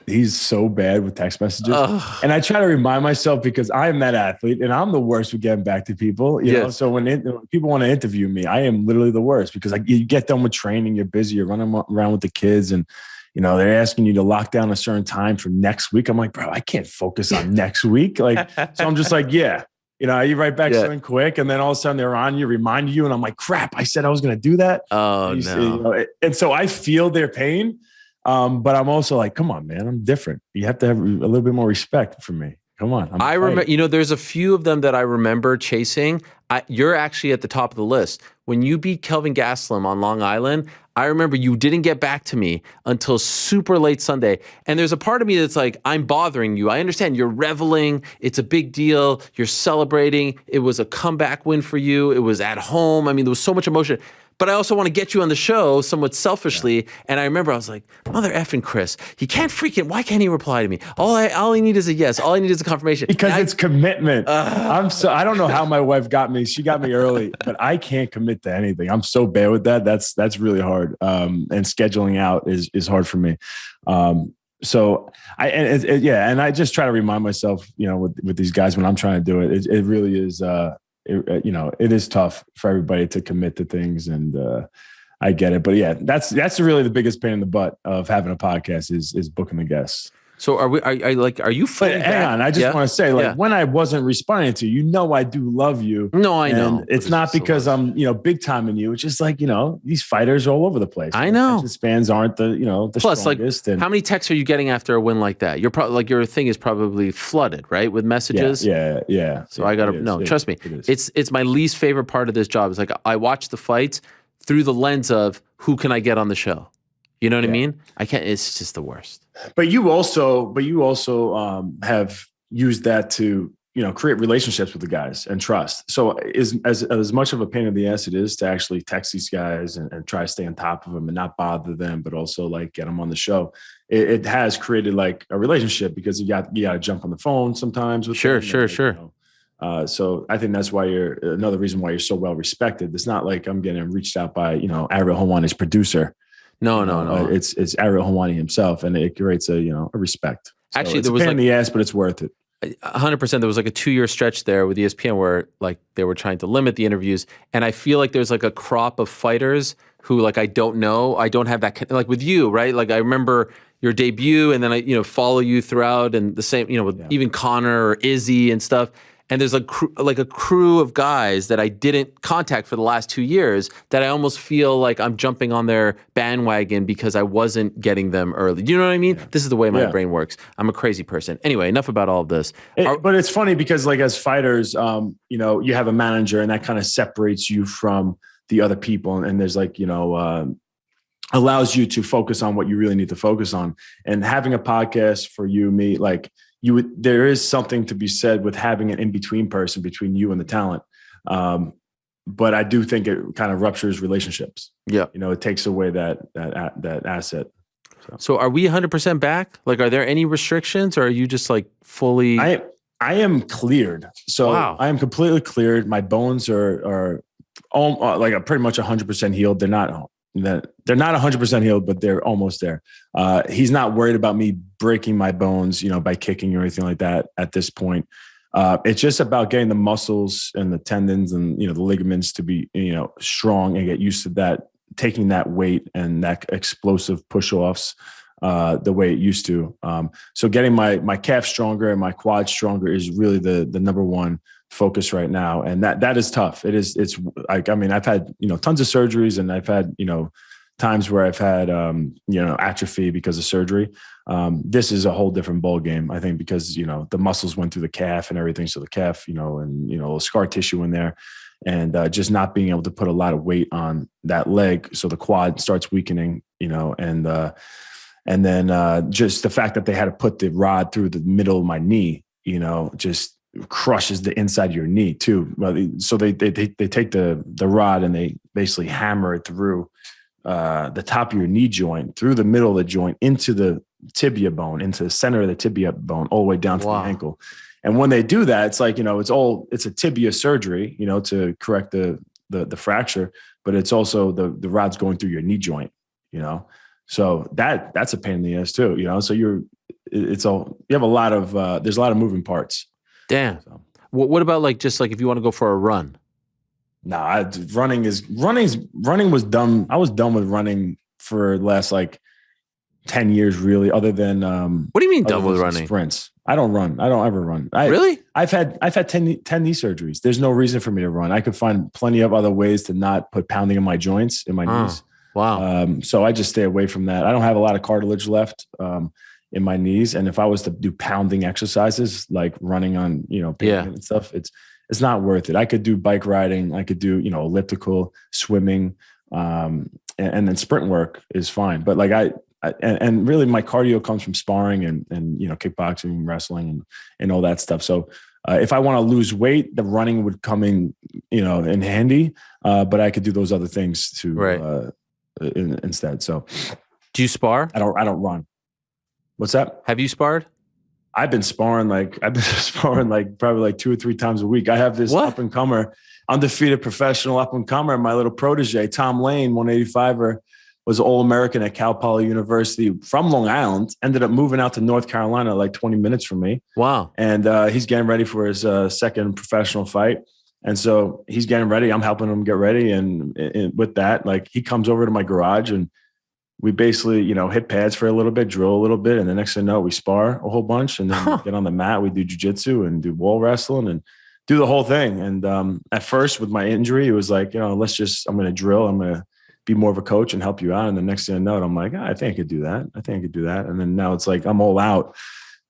He's so bad with text messages. And I try to remind myself because I'm that athlete and I'm the worst with getting back to people. You know? So when people want to interview me, I am literally the worst because you get done with training, you're busy, you're running around with the kids and they're asking you to lock down a certain time for next week. I'm like, bro, I can't focus on next week. Like, so I'm just like, yeah, you write back something quick, and then all of a sudden they're on you, remind you, and I'm like, crap, I said I was going to do that. Oh, and no. And so I feel their pain, but I'm also like, come on, man, I'm different. You have to have a little bit more respect for me. Come on. I remember, there's a few of them that I remember chasing. You're actually at the top of the list. When you beat Kelvin Gastelum on Long Island, I remember you didn't get back to me until super late Sunday. And there's a part of me that's like, I'm bothering you. I understand you're reveling. It's a big deal. You're celebrating. It was a comeback win for you. It was at home. I mean, there was so much emotion. But I also want to get you on the show somewhat selfishly. Yeah. And I remember I was like, mother effing Chris, why can't he reply to me? All I need is a yes. All I need is a confirmation. Because it's commitment. I don't know how my wife got me. She got me early, but I can't commit to anything. I'm so bad with that. That's really hard. And scheduling out is hard for me. So I just try to remind myself, with these guys when I'm trying to do it, it really is, it is tough for everybody to commit to things, and I get it. But yeah, that's really the biggest pain in the butt of having a podcast is booking the guests. So are you fully But hang on, I just want to say, when I wasn't responding to you, I do love you. No, I know. It's not because I'm, big time in you. It's just like, these fighters are all over the place. I know. Spans aren't the Plus, strongest. How many texts are you getting after a win like that? You're probably your thing is probably flooded, right? With messages. Yeah. So I gotta trust me. It's my least favorite part of this job. It's like I watch the fights through the lens of who can I get on the show. You know what I mean? I can't. It's just the worst. But you also have used that to create relationships with the guys and trust. So as much of a pain in the ass it is to actually text these guys and try to stay on top of them and not bother them, but also get them on the show. It has created a relationship because you got to jump on the phone sometimes. With Sure. So I think that's why another reason why you're so well respected. It's not like I'm getting reached out by Ariel Helwani's producer. No. It's Ariel Helwani himself, and it creates a respect. So actually, there was a pain in the ass, but it's worth it. 100%. There was a 2-year stretch there with ESPN where they were trying to limit the interviews, and I feel like there's a crop of fighters who I don't know. I don't have that with you, right? I remember your debut, and then I follow you throughout, and the same with even Connor or Izzy and stuff. And there's a crew of guys that I didn't contact for the last 2 years that I almost feel like I'm jumping on their bandwagon because I wasn't getting them early. Do you know what I mean? Yeah. This is the way my brain works. I'm a crazy person. Anyway, enough about all of this. But it's funny because as fighters, you have a manager, and that kind of separates you from the other people. And there's allows you to focus on what you really need to focus on. And having a podcast for me, there is something to be said with having an in-between person between you and the talent. But I do think it kind of ruptures relationships. Yeah. It takes away that asset. So are we 100% back? Are there any restrictions, or are you just fully? I am cleared. So wow. I am completely cleared. My bones are pretty much 100% healed. They're not 100% healed, but they're almost there. He's not worried about me breaking my bones, by kicking or anything like that at this point. It's just about getting the muscles and the tendons and, the ligaments to be, strong and get used to that, taking that weight and that explosive push-offs the way it used to. So getting my calf stronger and my quad stronger is really the number one focus right now. And that is tough. I've had, tons of surgeries, and I've had, times where I've had, atrophy because of surgery. This is a whole different ball game, I think, because, the muscles went through the calf and everything. So the calf, and, scar tissue in there, and just not being able to put a lot of weight on that leg. So the quad starts weakening, and then just the fact that they had to put the rod through the middle of my knee, just crushes the inside of your knee too. So they take the rod and they basically hammer it through the top of your knee joint, through the middle of the joint, into the tibia bone, into the center of the tibia bone, all the way down to the ankle. And when they do that, it's it's a tibia surgery, to correct the fracture, but it's also the rod's going through your knee joint, so that's a pain in the ass too, so you have a lot of there's a lot of moving parts. Damn. So. What about just if you want to go for a run? No, running was dumb. I was done with running for the last 10 years, really, other than what do you mean done with running? Sprints. I don't run. I don't ever run. Really? I've had 10 knee surgeries. There's no reason for me to run. I could find plenty of other ways to not put pounding in my joints, in my knees. Wow. So I just stay away from that. I don't have a lot of cartilage left in my knees. And if I was to do pounding exercises like running on, pavement and stuff, it's not worth it. I could do bike riding. I could do, elliptical, swimming, and then sprint work is fine. But like and really my cardio comes from sparring and kickboxing, wrestling and all that stuff. So if I want to lose weight, the running would come in handy. But I could do those other things too instead. So do you spar? I don't run. What's that? Have you sparred? I've been sparring probably like 2 or 3 times a week. I have this up and comer, undefeated professional up and comer, my little protege, Tom Lane, 185er, was All-American at Cal Poly University from Long Island, ended up moving out to North Carolina, like 20 minutes from me. Wow. And he's getting ready for his second professional fight. And so he's getting ready. I'm helping him get ready. And with that, like he comes over to my garage and we basically, hit pads for a little bit, drill a little bit. And the next thing you know, we spar a whole bunch and then get on the mat. We do jiu-jitsu and do wall wrestling and do the whole thing. And at first with my injury, it was like, I'm going to drill. I'm going to be more of a coach and help you out. And the next thing I know, I'm like, I think I could do that. And then now it's like, I'm all out.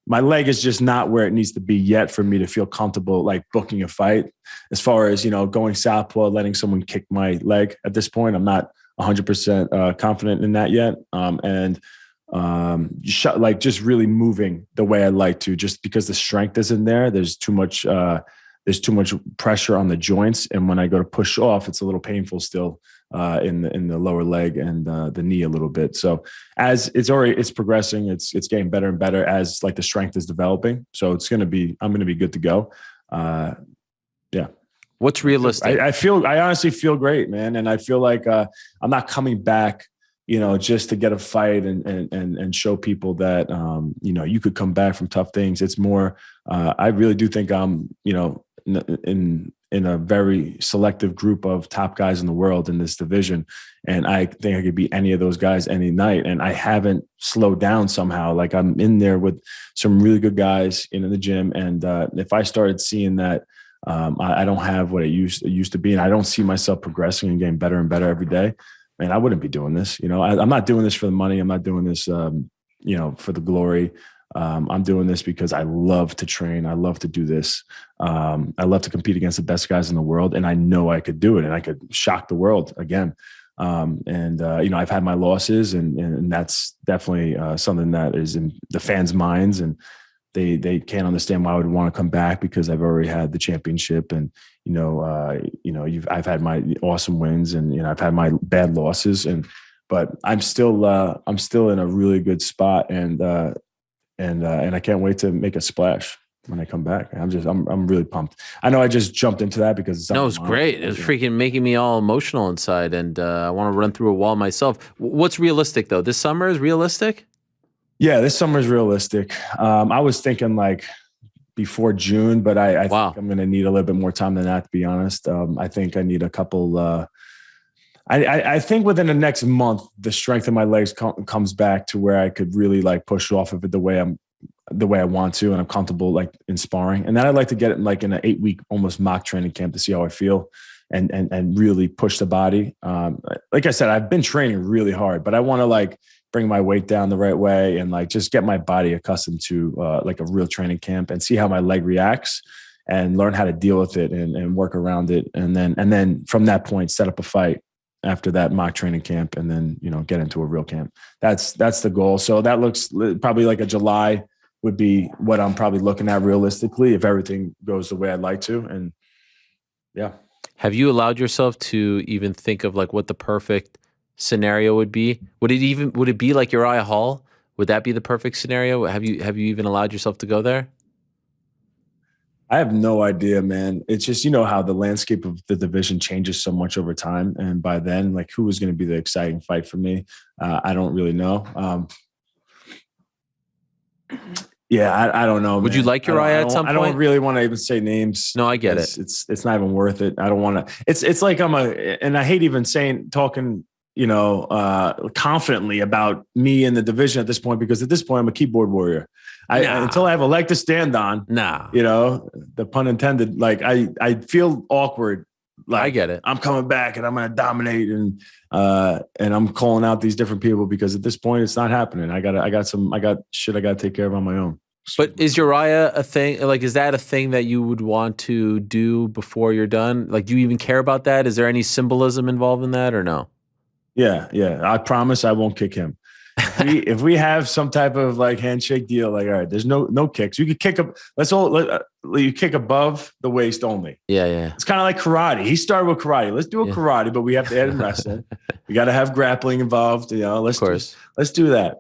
My leg is just not where it needs to be yet for me to feel comfortable, like booking a fight. As far as, going southpaw, letting someone kick my leg at this point, I'm not 100% confident in that yet. Just really moving the way I like to, just because the strength isn't there. There's too much pressure on the joints. And when I go to push off, it's a little painful still in the lower leg and the knee a little bit. So as it's progressing, it's getting better and better as like the strength is developing. So I'm going to be good to go. Yeah. What's realistic? I honestly feel great, man. And I feel like I'm not coming back, just to get a fight and show people that, you could come back from tough things. It's more, I really do think I'm, in a very selective group of top guys in the world in this division. And I think I could beat any of those guys any night. And I haven't slowed down somehow. Like I'm in there with some really good guys in the gym. And if I started seeing that, I don't have what it used to be, and I don't see myself progressing and getting better and better every day, man, I wouldn't be doing this. I'm not doing this for the money. I'm not doing this, for the glory. I'm doing this because I love to train. I love to do this. I love to compete against the best guys in the world, and I know I could do it, and I could shock the world again. I've had my losses, and that's definitely something that is in the fans' minds, and they can't understand why I would want to come back because I've already had the championship, and I've had my awesome wins, and I've had my bad losses, but I'm still in a really good spot, and I can't wait to make a splash when I come back. I'm really pumped. I know I just jumped into that because it's great. It's freaking making me all emotional inside, and I want to run through a wall myself. What's realistic though? This summer is realistic? Yeah, this summer is realistic. I was thinking like before June, but I think I'm going to need a little bit more time than that, to be honest. I think I need a couple. I think within the next month, the strength of my legs comes back to where I could really like push off of it the way I want to, and I'm comfortable like in sparring. And then I'd like to get it like in an 8-week almost mock training camp to see how I feel and really push the body. Like I said, I've been training really hard, but I want to like bring my weight down the right way and like just get my body accustomed to like a real training camp and see how my leg reacts and learn how to deal with it and work around it. And then from that point, set up a fight after that mock training camp, and then, get into a real camp. That's the goal. So that looks probably like a July would be what I'm probably looking at realistically if everything goes the way I'd like to. And yeah. Have you allowed yourself to even think of like what the perfect scenario would be? Would it be like Uriah Hall? Would that be the perfect scenario? Have you even allowed yourself to go there? I have no idea, man. It's just, how the landscape of the division changes so much over time. And by then, like, who was going to be the exciting fight for me? I don't really know. I don't know. Would you like Uriah at some point? I don't really want to even say names. No, I get it. It's not even worth it. I don't want to. It's like and I hate even talking, confidently about me in the division at this point, because at this point I'm a keyboard warrior. Until I have a leg to stand on, the pun intended, like I feel awkward. Like, I get it. I'm coming back and I'm going to dominate, and I'm calling out these different people, because at this point it's not happening. I got shit I got to take care of on my own. But is Uriah a thing? Like, is that a thing that you would want to do before you're done? Like, do you even care about that? Is there any symbolism involved in that or no? Yeah. I promise I won't kick him. If we have some type of like handshake deal, like, all right, there's no kicks. You could kick up. You kick above the waist only. Yeah. It's kind of like karate. He started with karate. Let's do a karate, but we have to add in wrestling. We got to have grappling involved. Let's do that.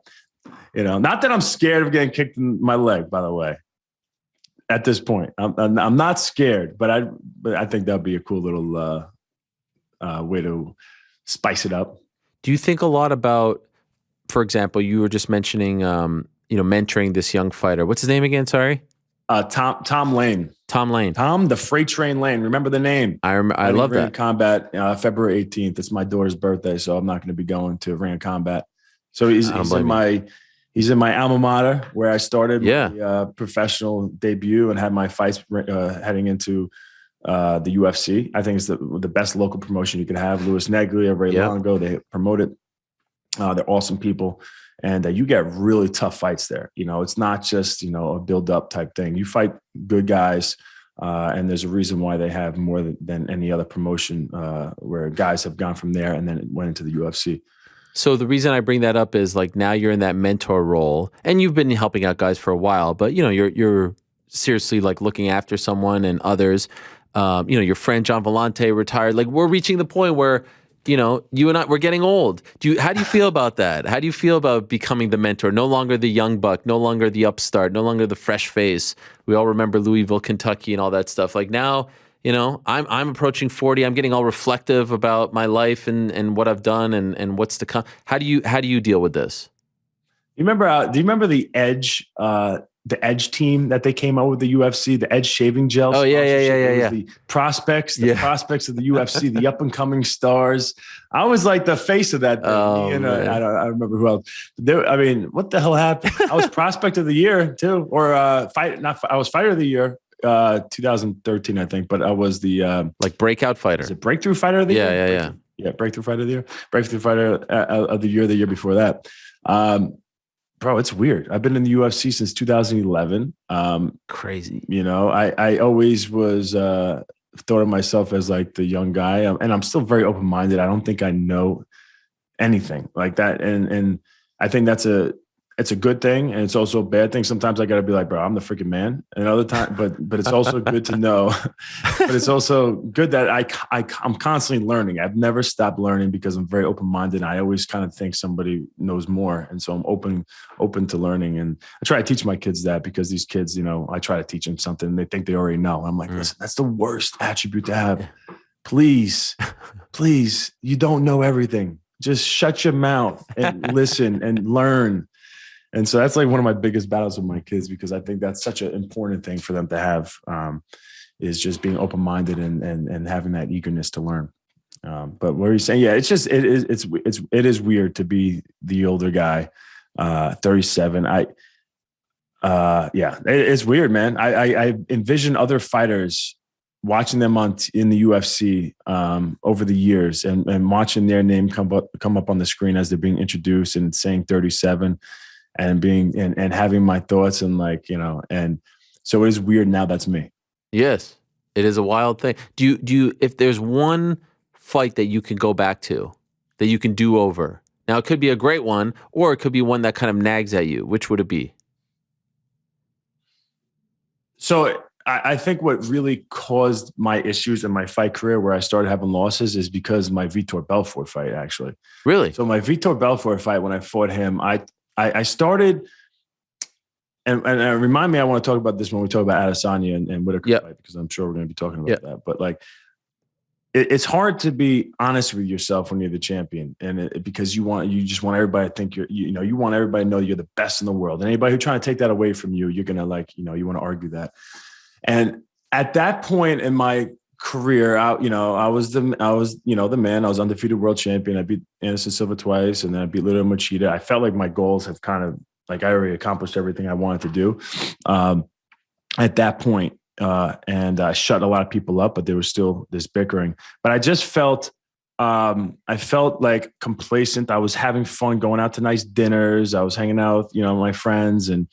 Not that I'm scared of getting kicked in my leg, by the way. At this point, I'm not scared, but I think that'd be a cool little way to spice it up. Do you think a lot about, for example, you were just mentioning, mentoring this young fighter. What's his name again? Sorry. Tom Lane. Tom Lane. Tom, the Freight Train Lane. Remember the name? I remember. I love that. Combat, February 18th. It's my daughter's birthday, so I'm not going to be going to Ring of Combat. So he's in my alma mater, where I started my professional debut and had my fights heading into the UFC. I think it's the best local promotion you could have. Louis Neglia, Ray Longo, they promote it. They're awesome people. And you get really tough fights there. It's not just, a build up type thing. You fight good guys. And there's a reason why they have more than any other promotion where guys have gone from there and then went into the UFC. So the reason I bring that up is, like, now you're in that mentor role, and you've been helping out guys for a while, but you're seriously like looking after someone and others. Your friend John Vellante retired. Like, we're reaching the point where, you and I, we're getting old. How do you feel about that? How do you feel about becoming the mentor? No longer the young buck, no longer the upstart, no longer the fresh face. We all remember Louisville, Kentucky, and all that stuff. Like, now, I'm approaching 40. I'm getting all reflective about my life and what I've done and what's to come. How do you deal with this? Do you remember the Edge team that they came out with, the UFC, the Edge shaving gel? Oh yeah. The prospects of the UFC, the up and coming stars. I was like the face of that thing. I remember who else. What the hell happened? I was prospect of the year too, or I was fighter of the year. 2013, I think, but I was the breakout fighter. Is it breakthrough fighter of the year? Yeah. Breakthrough fighter of the year. Breakthrough fighter of the year before that. Bro, it's weird. I've been in the UFC since 2011. Crazy. I always was thought of myself as like the young guy, and I'm still very open minded. I don't think I know anything like that, and I think it's a good thing, and it's also a bad thing. Sometimes I got to be like, bro, I'm the freaking man. And other time, but it's also good to know. But it's also good that I'm constantly learning. I've never stopped learning because I'm very open-minded. I always kind of think somebody knows more, and so I'm open to learning. And I try to teach my kids that, because these kids, I try to teach them something they think they already know. I'm like, listen, that's the worst attribute to have. Please, you don't know everything. Just shut your mouth and listen and learn. And so that's like one of my biggest battles with my kids, because I think that's such an important thing for them to have, is just being open-minded and having that eagerness to learn. But what are you saying? Yeah, it's just, it is weird to be the older guy, 37. It's weird, man. I envision other fighters, watching them in the UFC over the years, and watching their name come up on the screen as they're being introduced and saying 37. And and having my thoughts and and so it is weird now. That's me. Yes, it is a wild thing. Do you if there's one fight that you can go back to, that you can do over? Now, it could be a great one, or it could be one that kind of nags at you. Which would it be? So I think what really caused my issues in my fight career, where I started having losses, is because my Vitor Belfort fight, actually. Really? So my Vitor Belfort fight, when I fought him, I started, and remind me, I want to talk about this when we talk about Adesanya and Whittaker fight, because I'm sure we're going to be talking about that. But it's hard to be honest with yourself when you're the champion, and because you just want everybody to think you want everybody to know you're the best in the world. And anybody who's trying to take that away from you, you're going to you want to argue that. And at that point in my career out, I was the man. I was undefeated world champion. I beat Anderson Silva twice, and then I beat Lyoto Machida. I felt like my goals have kind of like I already accomplished everything I wanted to do at that point. And I shut a lot of people up, but there was still this bickering. But I just felt, I felt like complacent. I was having fun going out to nice dinners. I was hanging out with, my friends and,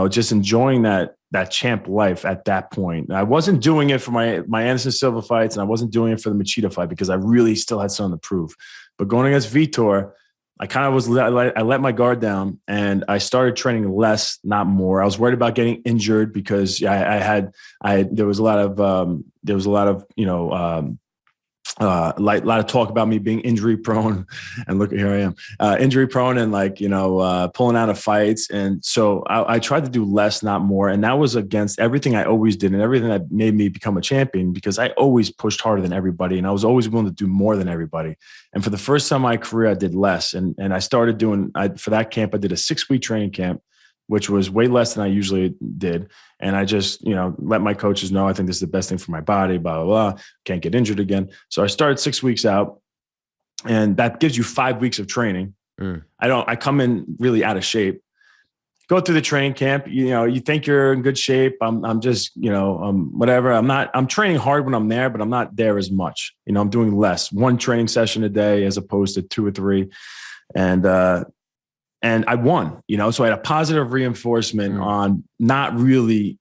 just enjoying that champ life at that point. I wasn't doing it for my Anderson Silva fights, and I wasn't doing it for the Machida fight because I really still had something to prove. But going against Vitor, I kind of was, I let my guard down and I started training less, not more. I was worried about getting injured because there was a lot of a lot of talk about me being injury prone, and look, here I am, injury prone and pulling out of fights. And so I tried to do less, not more. And that was against everything I always did and everything that made me become a champion, because I always pushed harder than everybody. And I was always willing to do more than everybody. And for the first time in my career, I did less. And I started for that camp, I did a 6-week training camp, which was way less than I usually did. And I just, let my coaches know, I think this is the best thing for my body, blah, blah, blah, can't get injured again. So I started 6 weeks out, and that gives you 5 weeks of training. I come in really out of shape, go through the training camp. You think you're in good shape. I'm just, whatever. I'm training hard when I'm there, but I'm not there as much. I'm doing less, 1 training session a day as opposed to 2 or 3. And I won, so I had a positive reinforcement on not really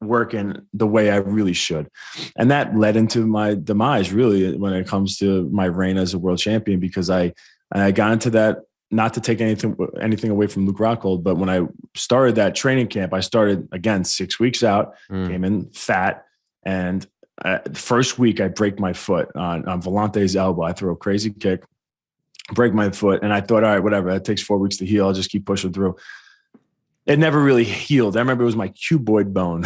working the way I really should. And that led into my demise, really, when it comes to my reign as a world champion, because I got into that, not to take anything away from Luke Rockhold, but when I started that training camp, I started, again, 6 weeks out, came in fat, and the first week I break my foot on Volante's elbow. I throw a crazy kick, break my foot. And I thought, all right, whatever, that takes 4 weeks to heal. I'll just keep pushing through. It never really healed. I remember it was my cuboid bone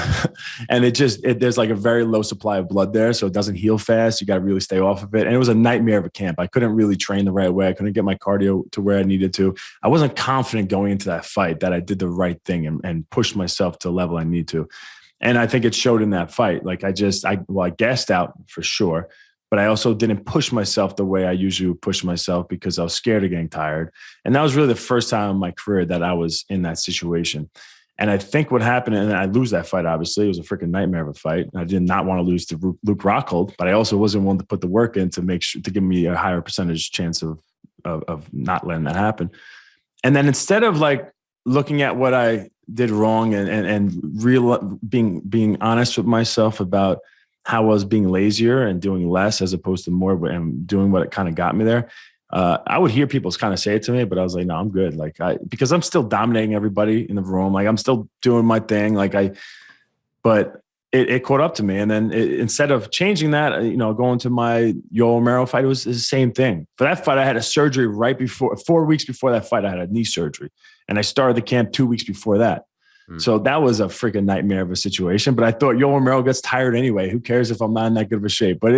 and there's like a very low supply of blood there. So it doesn't heal fast. You got to really stay off of it. And it was a nightmare of a camp. I couldn't really train the right way. I couldn't get my cardio to where I needed to. I wasn't confident going into that fight that I did the right thing and pushed myself to a level I need to. And I think it showed in that fight. Like I gassed out for sure. But I also didn't push myself the way I usually would push myself because I was scared of getting tired. And that was really the first time in my career that I was in that situation. And I think what happened, and I lose that fight, obviously, it was a freaking nightmare of a fight. I did not want to lose to Luke Rockhold, but I also wasn't willing to put the work in to make sure to give me a higher percentage chance of not letting that happen. And then instead of like looking at what I did wrong and being honest with myself about how I was being lazier and doing less as opposed to more and doing what it kind of got me there. I would hear people kind of say it to me, but I was like, no, I'm good. Because I'm still dominating everybody in the room. Like I'm still doing my thing. But it caught up to me. And then instead of changing that, going to my Yoel Romero fight, it was the same thing. For that fight, I had a surgery right before, 4 weeks before that fight, I had a knee surgery. And I started the camp 2 weeks before that. So that was a freaking nightmare of a situation. But I thought Yoel Romero gets tired anyway. Who cares if I'm not in that good of a shape? But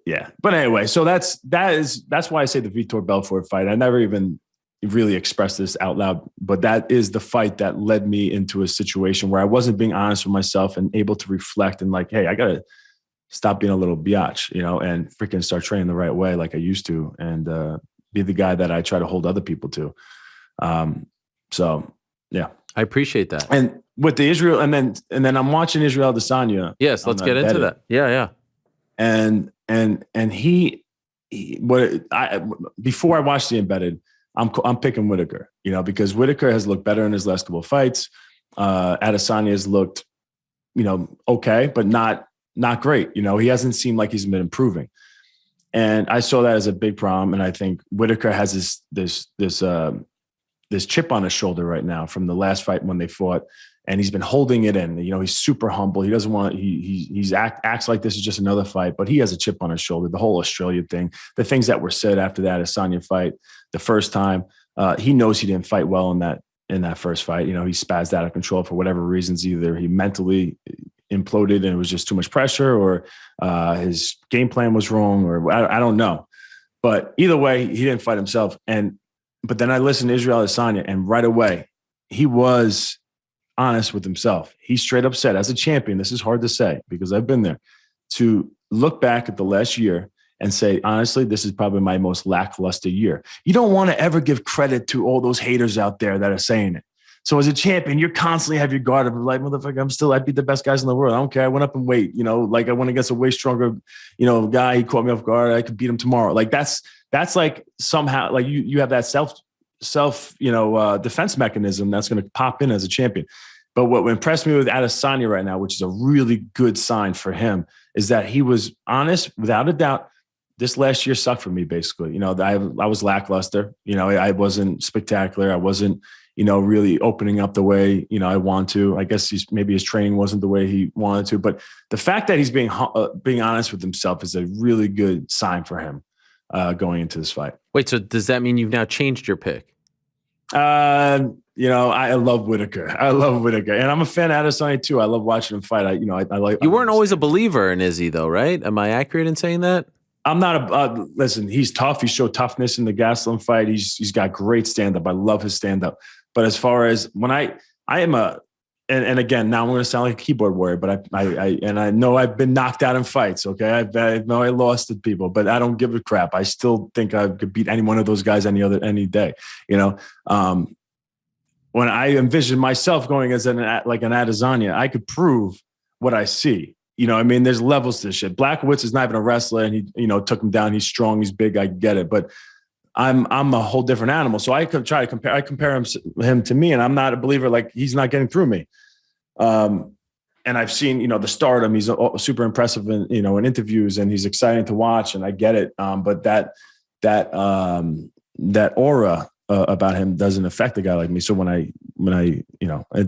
yeah. But anyway, so that's why I say the Vitor Belfort fight. I never even really expressed this out loud, but that is the fight that led me into a situation where I wasn't being honest with myself and able to reflect and like, hey, I gotta stop being a little biatch, and freaking start training the right way like I used to, and be the guy that I try to hold other people to. So yeah. I appreciate that. And with the Israel, and then I'm watching Israel Adesanya. Yes, let's get into that. Yeah. And before I watched the embedded, I'm picking Whittaker, because Whittaker has looked better in his last couple of fights. Adesanya has looked, okay, but not great. He hasn't seemed like he's been improving. And I saw that as a big problem. And I think Whittaker has this chip on his shoulder right now from the last fight when they fought, and he's been holding it in. He's super humble. He doesn't want, he's acts like this is just another fight, but he has a chip on his shoulder. The whole Australia thing, the things that were said after that Adesanya fight, the first time, he knows he didn't fight well in that first fight. He spazzed out of control for whatever reasons. Either he mentally imploded and it was just too much pressure, or his game plan was wrong, or I don't know. But either way, he didn't fight himself. But then I listened to Israel Adesanya, and right away, he was honest with himself. He straight up said, as a champion, this is hard to say because I've been there. to look back at the last year and say, honestly, this is probably my most lackluster year. You don't want to ever give credit to all those haters out there that are saying it. So as a champion, you're constantly have your guard up, like, motherfucker, I beat the best guys in the world. I don't care. I went up in weight, like I went against a way stronger, guy. He caught me off guard. I could beat him tomorrow. Like that's like somehow like you have that self, defense mechanism that's going to pop in as a champion. But what impressed me with Adesanya right now, which is a really good sign for him, is that he was honest, without a doubt. This last year sucked for me, basically. I was lackluster. I wasn't spectacular. I wasn't, really opening up the way, I want to. I guess maybe his training wasn't the way he wanted to. But the fact that he's being honest with himself is a really good sign for him going into this fight. Wait, so does that mean you've now changed your pick? I love Whittaker. And I'm a fan of Adesanya too. I love watching him fight. I like. You weren't always a believer in Izzy, though, right? Am I accurate in saying that? I'm not listen, he's tough. He showed toughness in the Gastelum fight. He's got great stand-up. I love his stand-up. But as far as when I am and again, now I'm going to sound like a keyboard warrior, but I know I've been knocked out in fights. Okay. I know I lost to people, but I don't give a crap. I still think I could beat any one of those guys any day, when I envision myself going as like an Adesanya, I could prove what I see. There's levels to this shit. Blachowicz is not even a wrestler, and he, took him down. He's strong, he's big. I get it, but I'm a whole different animal. So I could try to compare. I compare him to me, and I'm not a believer. Like he's not getting through me. And I've seen, the stardom. He's super impressive in interviews, and he's exciting to watch. And I get it. But that aura about him doesn't affect a guy like me. So when I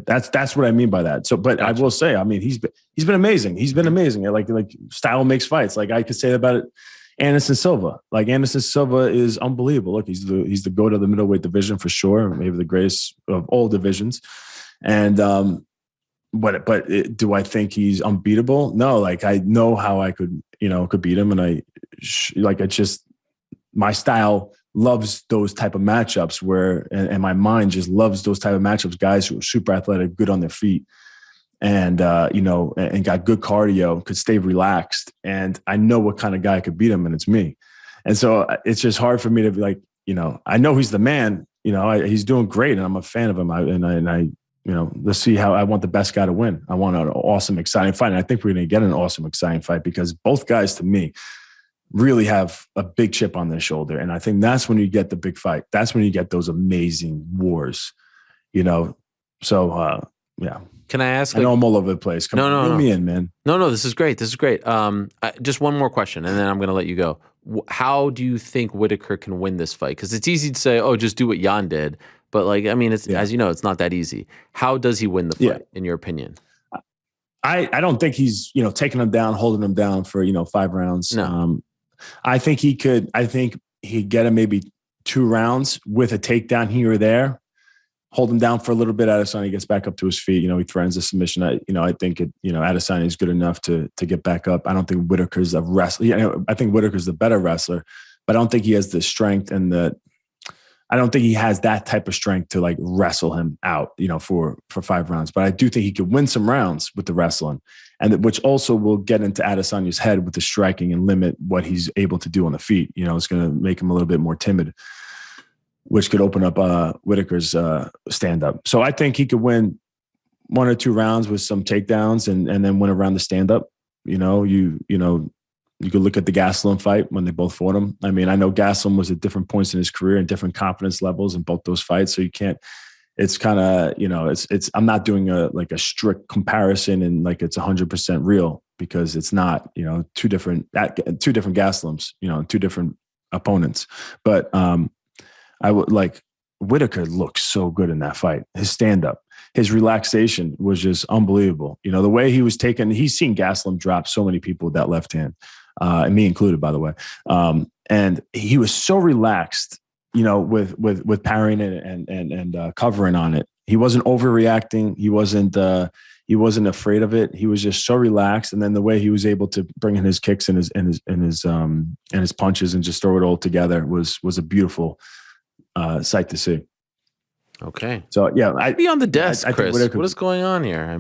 that's what I mean by that. So, but gotcha. I will say, he's been amazing. He's been amazing. Like style makes fights. Like I could say about it. Anderson Silva. Like Anderson Silva is unbelievable. Look, he's the GOAT of the middleweight division for sure. Maybe the greatest of all divisions. And, do I think he's unbeatable? No, like I know how I could beat him. And my style loves those type of matchups and my mind just loves those type of matchups, guys who are super athletic, good on their feet and got good cardio, could stay relaxed. And I know what kind of guy could beat him, and it's me. And so it's just hard for me to be like, I know he's the man, he's doing great and I'm a fan of him. Let's see how I want the best guy to win. I want an awesome, exciting fight. And I think we're going to get an awesome, exciting fight because both guys to me really have a big chip on their shoulder. And I think that's when you get the big fight. That's when you get those amazing wars, So, yeah. Can I ask? I know I'm all over the place. Come on, bring me in, man. No, this is great. Just one more question, and then I'm going to let you go. How do you think Whittaker can win this fight? Because it's easy to say, oh, just do what Jan did. But as you know, it's not that easy. How does he win the fight, in your opinion? I don't think he's, taking him down, holding him down for, 5 rounds. No. I think he could. I think he'd get him maybe 2 rounds with a takedown here or there, hold him down for a little bit. Adesanya gets back up to his feet. He threatens a submission. I think Adesanya is good enough to get back up. I don't think Whittaker's a wrestler. I think Whittaker's the better wrestler, but I don't think he has the strength I don't think he has that type of strength to like wrestle him out, for 5 rounds. But I do think he could win some rounds with the wrestling, and which also will get into Adesanya's head with the striking and limit what he's able to do on the feet. It's going to make him a little bit more timid, which could open up Whittaker's stand-up. So I think he could win 1 or 2 rounds with some takedowns and then win around the stand-up. You could look at the Gastelum fight when they both fought him. I know Gastelum was at different points in his career and different confidence levels in both those fights. So you can't, it's kind of, I'm not doing a strict comparison and like it's 100% real because it's not, 2 different Gastelums, 2 different opponents. But I would like Whittaker looked so good in that fight. His stand-up, his relaxation was just unbelievable. The way he was taken, he's seen Gastelum drop so many people with that left hand. And me included, by the way. And he was so relaxed, with parrying it and covering on it. He wasn't overreacting. He wasn't afraid of it. He was just so relaxed. And then the way he was able to bring in his kicks and his punches and just throw it all together was a beautiful sight to see. Okay. So yeah, I'd be on the desk, Chris. What is going on here?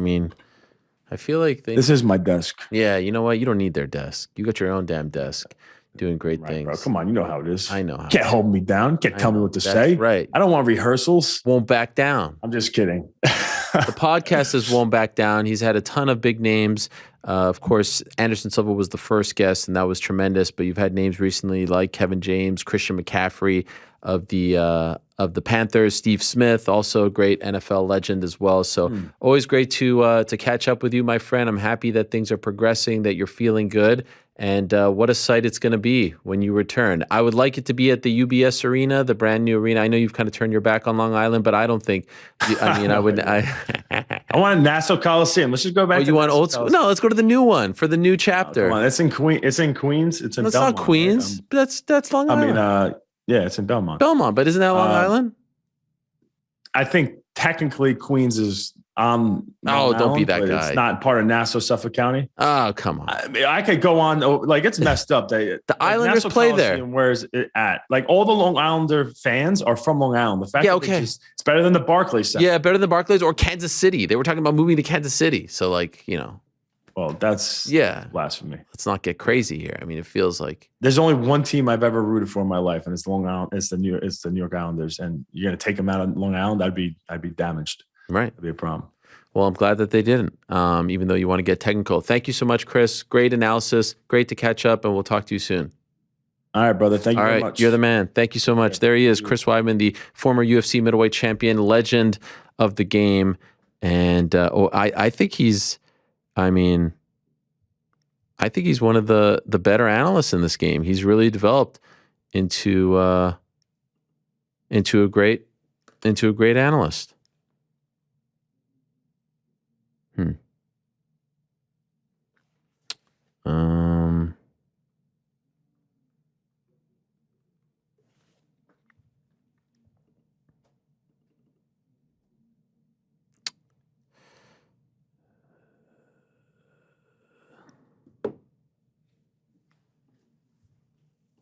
I feel like this is my desk. Yeah, you know what? You don't need their desk. You got your own damn desk, doing great things. Bro, come on, you know how it is. I know how. Can't hold me down. Can't tell me what to say. Right. I don't want rehearsals. Won't back down. I'm just kidding. The podcast is Won't Back Down. He's had a ton of big names. Of course, Anderson Silva was the first guest, and that was tremendous. But you've had names recently like Kevin James, Christian McCaffrey of the Panthers, Steve Smith, also a great NFL legend as well. So always great to catch up with you, my friend. I'm happy that things are progressing, that you're feeling good. And what a sight it's going to be when you return. I would like it to be at the UBS Arena, the brand new arena. I know you've kind of turned your back on Long Island, but I don't think. I would. I want Nassau Coliseum. Let's just go back. Oh, you want old school? No, let's go to the new one for the new chapter. Oh, come on, it's in Queens. It's in Queens. It's in. That's Belmont, not Queens. Right? That's Long Island. I mean, yeah, it's in Belmont. Belmont, but isn't that Long Island? I think technically Queens is on. Don't be that guy. It's not part of Nassau, Suffolk County. Oh, come on. I mean, I could go on. Like, it's messed up. The Islanders Nassau play Coliseum, there. Where's it at? Like, all the Long Islander fans are from Long Island. The fact that it's better than the Barclays Center. Yeah, better than Barclays or Kansas City. They were talking about moving to Kansas City. So, like, Well, that's blasphemy. Let's not get crazy here. I mean, it feels like there's only one team I've ever rooted for in my life, and it's Long Island. It's the New York Islanders, and you're gonna take them out on Long Island. I'd be damaged. Right, that'd be a problem. Well, I'm glad that they didn't. Even though you want to get technical. Thank you so much, Chris. Great analysis. Great to catch up, and we'll talk to you soon. All right, brother. Thank you very much. You're the man. Thank you so much. There he is, Chris Weidman, the former UFC middleweight champion, legend of the game, and I think he's. I think he's one of the better analysts in this game. He's really developed into a great analyst.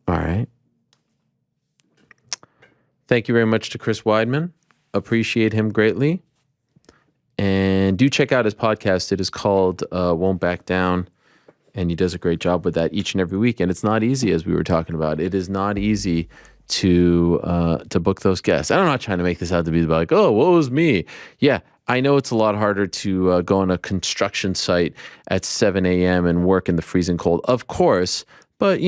All right. Thank you very much to Chris Weidman. Appreciate him greatly. And do check out his podcast. It is called Won't Back Down. And he does a great job with that each and every week. And it's not easy, as we were talking about. It is not easy to book those guests. I'm not trying to make this out to be like, oh, what was me? Yeah, I know it's a lot harder to go on a construction site at 7 a.m. and work in the freezing cold. Of course. But,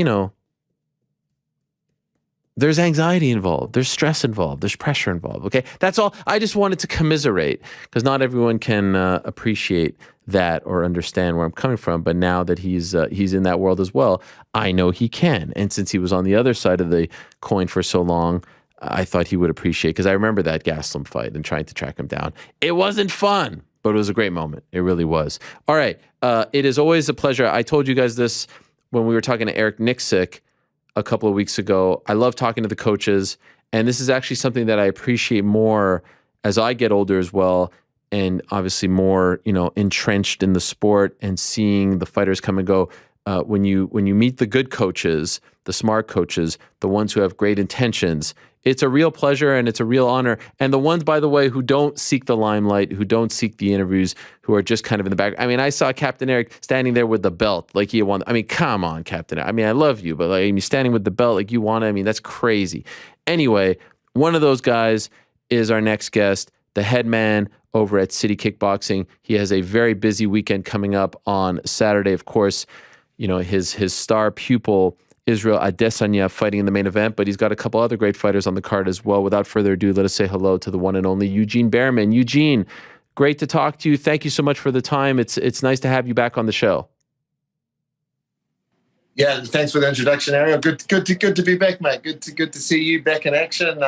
there's anxiety involved. There's stress involved. There's pressure involved. Okay, that's all. I just wanted to commiserate because not everyone can appreciate that or understand where I'm coming from. But now that he's in that world as well, I know he can. And since he was on the other side of the coin for so long, I thought he would appreciate, because I remember that Gaslam fight and trying to track him down. It wasn't fun, but it was a great moment. It really was. All right, it is always a pleasure. I told you guys this when we were talking to Eric Nixick a couple of weeks ago. I love talking to the coaches, and this is actually something that I appreciate more as I get older as well, and obviously more, entrenched in the sport and seeing the fighters come and go. When you meet the good coaches, the smart coaches, the ones who have great intentions, it's a real pleasure and it's a real honor. And the ones, by the way, who don't seek the limelight, who don't seek the interviews, who are just kind of in the back. I mean, I saw Captain Eric standing there with the belt like he won. I mean, come on, Captain Eric. I mean, I love you, but like, you're standing with the belt like you won. I mean, that's crazy. Anyway, one of those guys is our next guest, the head man over at City Kickboxing. He has a very busy weekend coming up on Saturday. Of course, his star pupil, Israel Adesanya, fighting in the main event, but he's got a couple other great fighters on the card as well. Without further ado, let us say hello to the one and only Eugene Bareman. Eugene, great to talk to you. Thank you so much for the time. It's nice to have you back on the show. Yeah, thanks for the introduction, Ariel. Good to be back, mate. Good to see you back in action.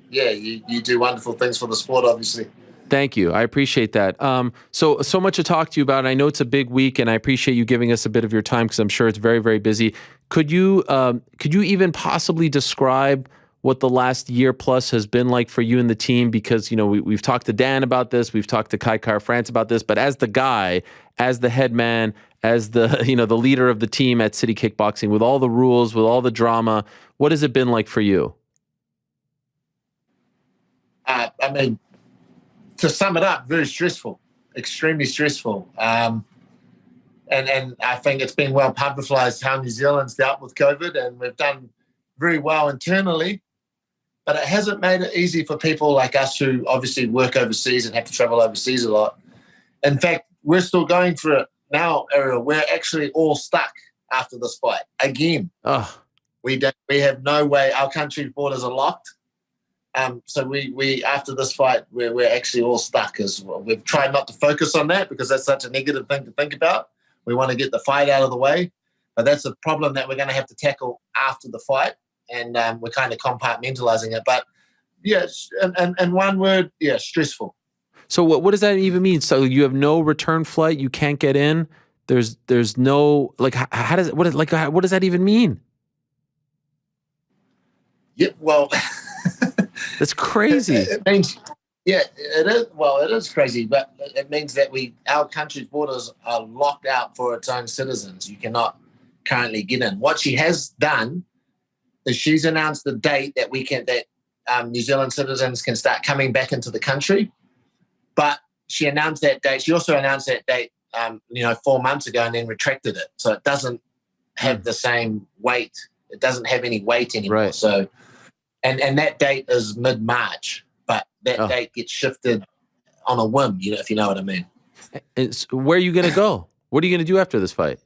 You do wonderful things for the sport, obviously. Thank you. I appreciate that. So much to talk to you about. I know it's a big week, and I appreciate you giving us a bit of your time because I'm sure it's very, very busy. Could you even possibly describe what the last year plus has been like for you and the team? Because we've talked to Dan about this, we've talked to Kai Kara-France about this, but as the guy, as the head man, as the the leader of the team at City Kickboxing, with all the rules, with all the drama, what has it been like for you? To sum it up, very stressful, extremely stressful. and I think it's been well publicised how New Zealand's dealt with COVID, and we've done very well internally. But it hasn't made it easy for people like us who obviously work overseas and have to travel overseas a lot. In fact, we're still going through it now, Ariel. We're actually all stuck after this fight again. Oh. We have no way. Our country's borders are locked. So we after this fight, we're actually all stuck. As well. We've tried not to focus on that because that's such a negative thing to think about. We want to get the fight out of the way, but that's a problem that we're going to have to tackle after the fight, and we're kind of compartmentalizing it. But yes, and one word, yeah, stressful. So what does that even mean? So you have no return flight, you can't get in. There's no like what does that even mean? Yeah, well. That's crazy. It means, yeah, it is. Well, it is crazy, but it means that our country's borders are locked out for its own citizens. You cannot currently get in. What she has done is she's announced the date that New Zealand citizens can start coming back into the country. But she announced that date. She also announced that date, 4 months ago, and then retracted it. So it doesn't have the same weight. It doesn't have any weight anymore. Right. So. And that date is mid-March, but that date gets shifted on a whim, if you know what I mean. Where are you going to go? What are you going to do after this fight?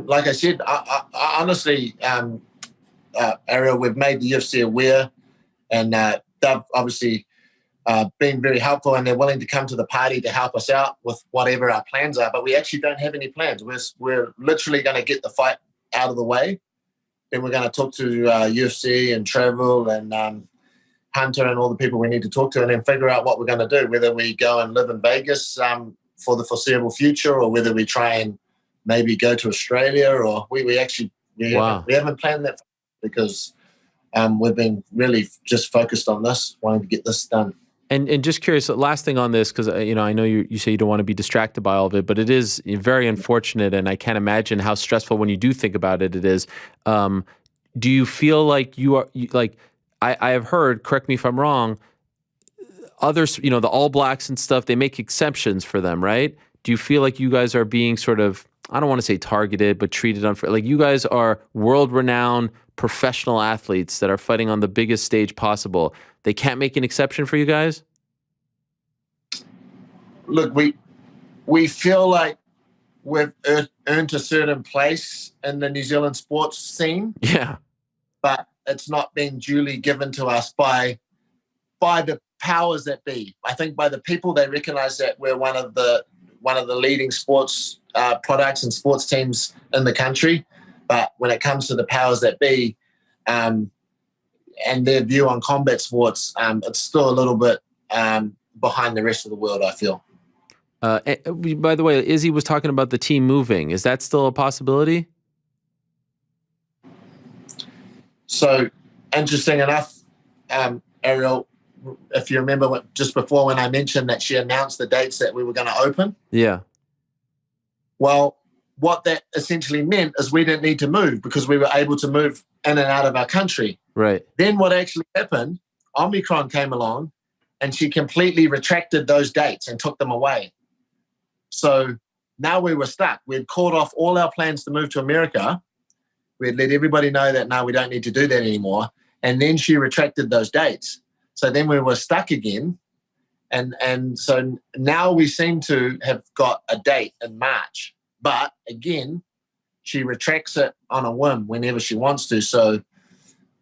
Like I said, I honestly, Ariel, we've made the UFC aware, and they've obviously been very helpful, and they're willing to come to the party to help us out with whatever our plans are. But we actually don't have any plans. We're literally going to get the fight out of the way. Then we're going to talk to UFC and travel and Hunter and all the people we need to talk to, and then figure out what we're going to do, whether we go and live in Vegas for the foreseeable future, or whether we try and maybe go to Australia, or we haven't planned that because we've been really just focused on this, wanting to get this done. And just curious, last thing on this, because I know you say you don't want to be distracted by all of it, but it is very unfortunate, and I can't imagine how stressful when you do think about it. It is. Do you feel like I have heard? Correct me if I'm wrong. Others, the All Blacks and stuff, they make exceptions for them, right? Do you feel like you guys are being sort of, I don't want to say targeted, but treated unfair? Like you guys are world-renowned professional athletes that are fighting on the biggest stage possible. They can't make an exception for you guys? Look, we feel like we've earned a certain place in the New Zealand sports scene. Yeah. But it's not been duly given to us by the powers that be. I think by the people, they recognize that we're one of the leading sports products and sports teams in the country. But when it comes to the powers that be, and their view on combat sports, it's still a little bit behind the rest of the world, I feel. By the way, Izzy was talking about the team moving. Is that still a possibility? So, interesting enough, Ariel, if you remember just before when I mentioned that she announced the dates that we were going to open. Yeah. Well, what that essentially meant is we didn't need to move because we were able to move in and out of our country. Right. Then what actually happened, Omicron came along and she completely retracted those dates and took them away. So now we were stuck. We'd called off all our plans to move to America. We'd let everybody know that, no, we don't need to do that anymore. And then she retracted those dates. So then we were stuck again. And so now we seem to have got a date in March. But again, she retracts it on a whim whenever she wants to. So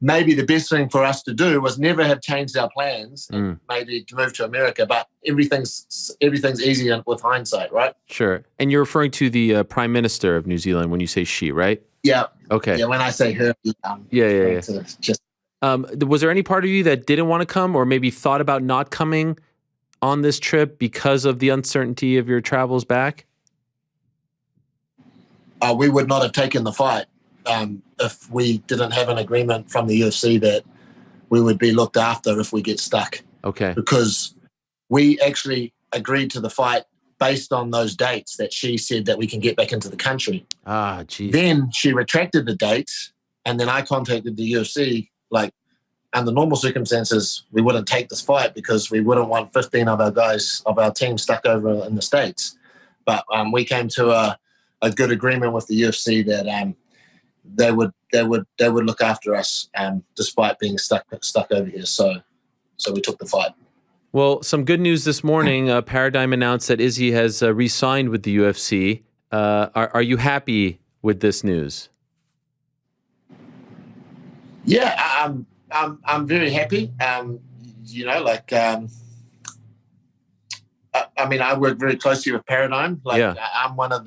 maybe the best thing for us to do was never have changed our plans, and maybe to move to America. But everything's easy with hindsight, right? Sure. And you're referring to the Prime Minister of New Zealand when you say she, right? Yeah. Okay. Yeah. When I say her, yeah. Just was there any part of you that didn't want to come, or maybe thought about not coming on this trip because of the uncertainty of your travels back? We would not have taken the fight if we didn't have an agreement from the UFC that we would be looked after if we get stuck. Okay. Because we actually agreed to the fight based on those dates that she said that we can get back into the country. Ah, geez. Then she retracted the dates, and then I contacted the UFC. Like, under normal circumstances, we wouldn't take this fight because we wouldn't want 15 of our guys of our team stuck over in the States. But we came to a good agreement with the UFC that they would look after us despite being stuck over here. So we took the fight. Well, some good news this morning. Paradigm announced that Izzy has re-signed with the UFC. Are you happy with this news? Yeah, I'm very happy. I work very closely with Paradigm. I'm one of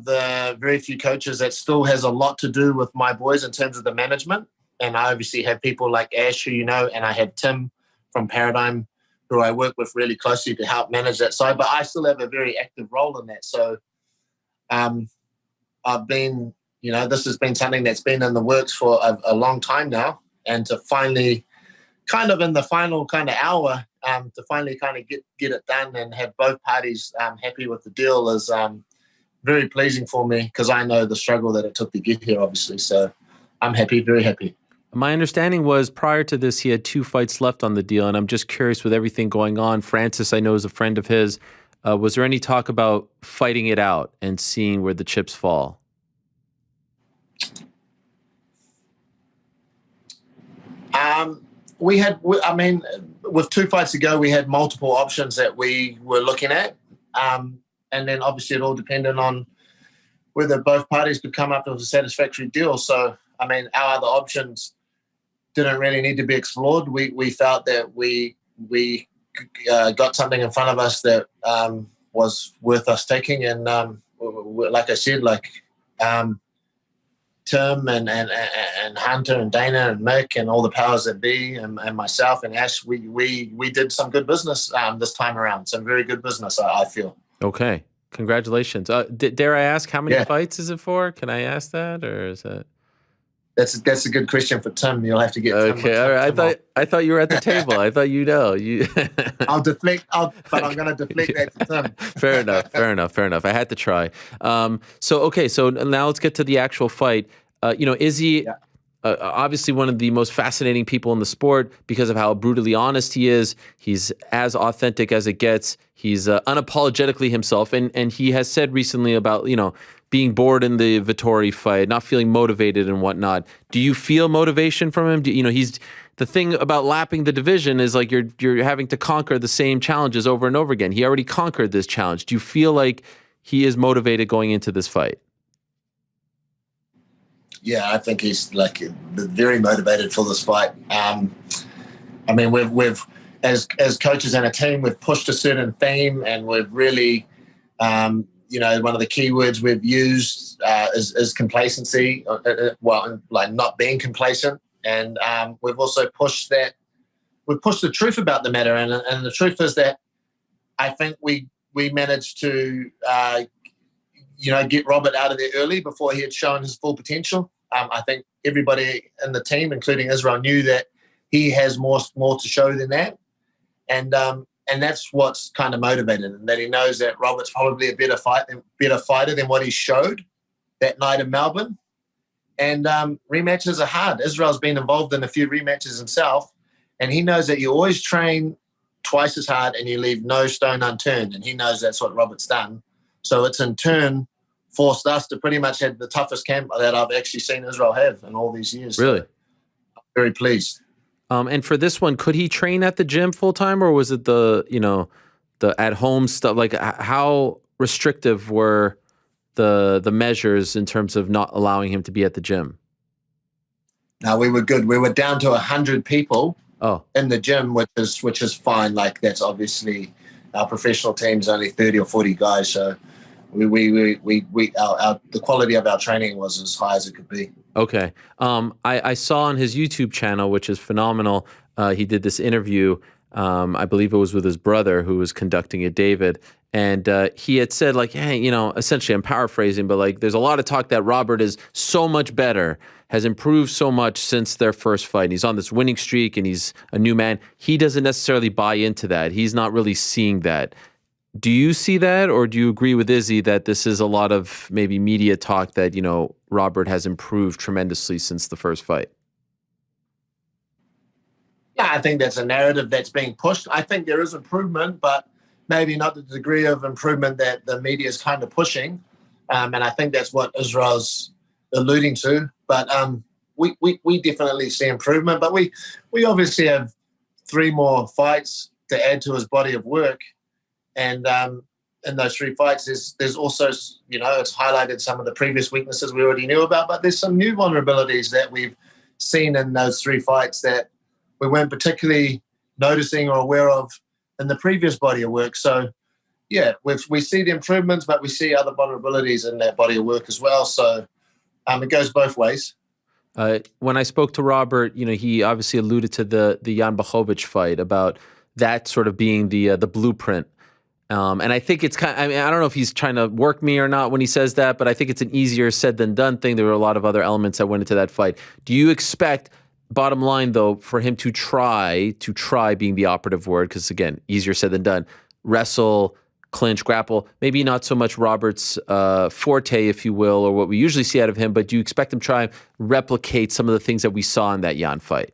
the very few coaches that still has a lot to do with my boys in terms of the management. And I obviously have people like Ash, who and I have Tim from Paradigm, who I work with really closely to help manage that side. But I still have a very active role in that. So I've been, this has been something that's been in the works for a long time now. And to finally, kind of in the final kind of hour, to finally kind of get it done and have both parties happy with the deal is very pleasing for me, because I know the struggle that it took to get here, obviously. So I'm happy, very happy. My understanding was prior to this, he had 2 fights left on the deal. And I'm just curious, with everything going on, Francis, I know, is a friend of his. Was there any talk about fighting it out and seeing where the chips fall? With 2 fights ago, we had multiple options that we were looking at. And then obviously it all depended on whether both parties could come up with a satisfactory deal. So, our other options didn't really need to be explored. We felt that we got something in front of us that was worth us taking. And like I said, Tim and Hunter and Dana and Mick and all the powers that be and myself and Ash, we did some good business this time around. Some very good business, I feel. Okay. Congratulations. Dare I ask, how many fights is it for? Can I ask that, or is it? That's a good question for Tim. You'll have to get Tim. Okay, all right. I thought you were at the table. I thought you. I'll deflect. But I'm going to deflect that to Tim. Fair enough. I had to try. So now let's get to the actual fight. Izzy, obviously one of the most fascinating people in the sport because of how brutally honest he is. He's as authentic as it gets. He's unapologetically himself, and he has said recently about being bored in the Vettori fight, not feeling motivated and whatnot. Do you feel motivation from him? He's the thing about lapping the division is like you're having to conquer the same challenges over and over again. He already conquered this challenge. Do you feel like he is motivated going into this fight? Yeah, I think he's very motivated for this fight. We've as coaches and a team, we've pushed a certain theme, and we've really. One of the key words we've used is complacency, not being complacent. And we've also pushed that. We've pushed the truth about the matter. And the truth is that I think we managed to, get Robert out of there early before he had shown his full potential. I think everybody in the team, including Israel, knew that he has more to show than that. And that's what's kind of motivated him, that he knows that Robert's probably a better fighter than what he showed that night in Melbourne. And rematches are hard. Israel's been involved in a few rematches himself, and he knows that you always train twice as hard and you leave no stone unturned, and he knows that's what Robert's done. So it's in turn forced us to pretty much have the toughest camp that I've actually seen Israel have in all these years. Really? So I'm very pleased. And for this one, could he train at the gym full time, or was it the at home stuff? Like, how restrictive were the measures in terms of not allowing him to be at the gym? No, we were good. We were down to 100 people in the gym, which is fine. Like, that's obviously our professional team's only 30 or 40 guys, so the quality of our training was as high as it could be. Okay. I saw on his YouTube channel, which is phenomenal, he did this interview. I believe it was with his brother who was conducting it, David. And he had said, hey, essentially I'm paraphrasing, but there's a lot of talk that Robert is so much better, has improved so much since their first fight. And he's on this winning streak and he's a new man. He doesn't necessarily buy into that. He's not really seeing that. Do you see that, or do you agree with Izzy that this is a lot of maybe media talk that, Robert has improved tremendously since the first fight? Yeah, I think that's a narrative that's being pushed. I think there is improvement, but maybe not the degree of improvement that the media is kind of pushing. And I think that's what Israel's alluding to. But we definitely see improvement. But we obviously have 3 more fights to add to his body of work. And in those 3 fights, there's also, it's highlighted some of the previous weaknesses we already knew about, but there's some new vulnerabilities that we've seen in those 3 fights that we weren't particularly noticing or aware of in the previous body of work. So, yeah, we see the improvements, but we see other vulnerabilities in that body of work as well. So it goes both ways. When I spoke to Robert, he obviously alluded to the Jan Blachowicz fight, about that sort of being the blueprint. And I think it's I don't know if he's trying to work me or not when he says that, but I think it's an easier said than done thing. There were a lot of other elements that went into that fight. Do you expect, bottom line though, for him to try being the operative word, because again, easier said than done, wrestle, clinch, grapple, maybe not so much Robert's forte, if you will, or what we usually see out of him, but do you expect him to try and replicate some of the things that we saw in that Jan fight?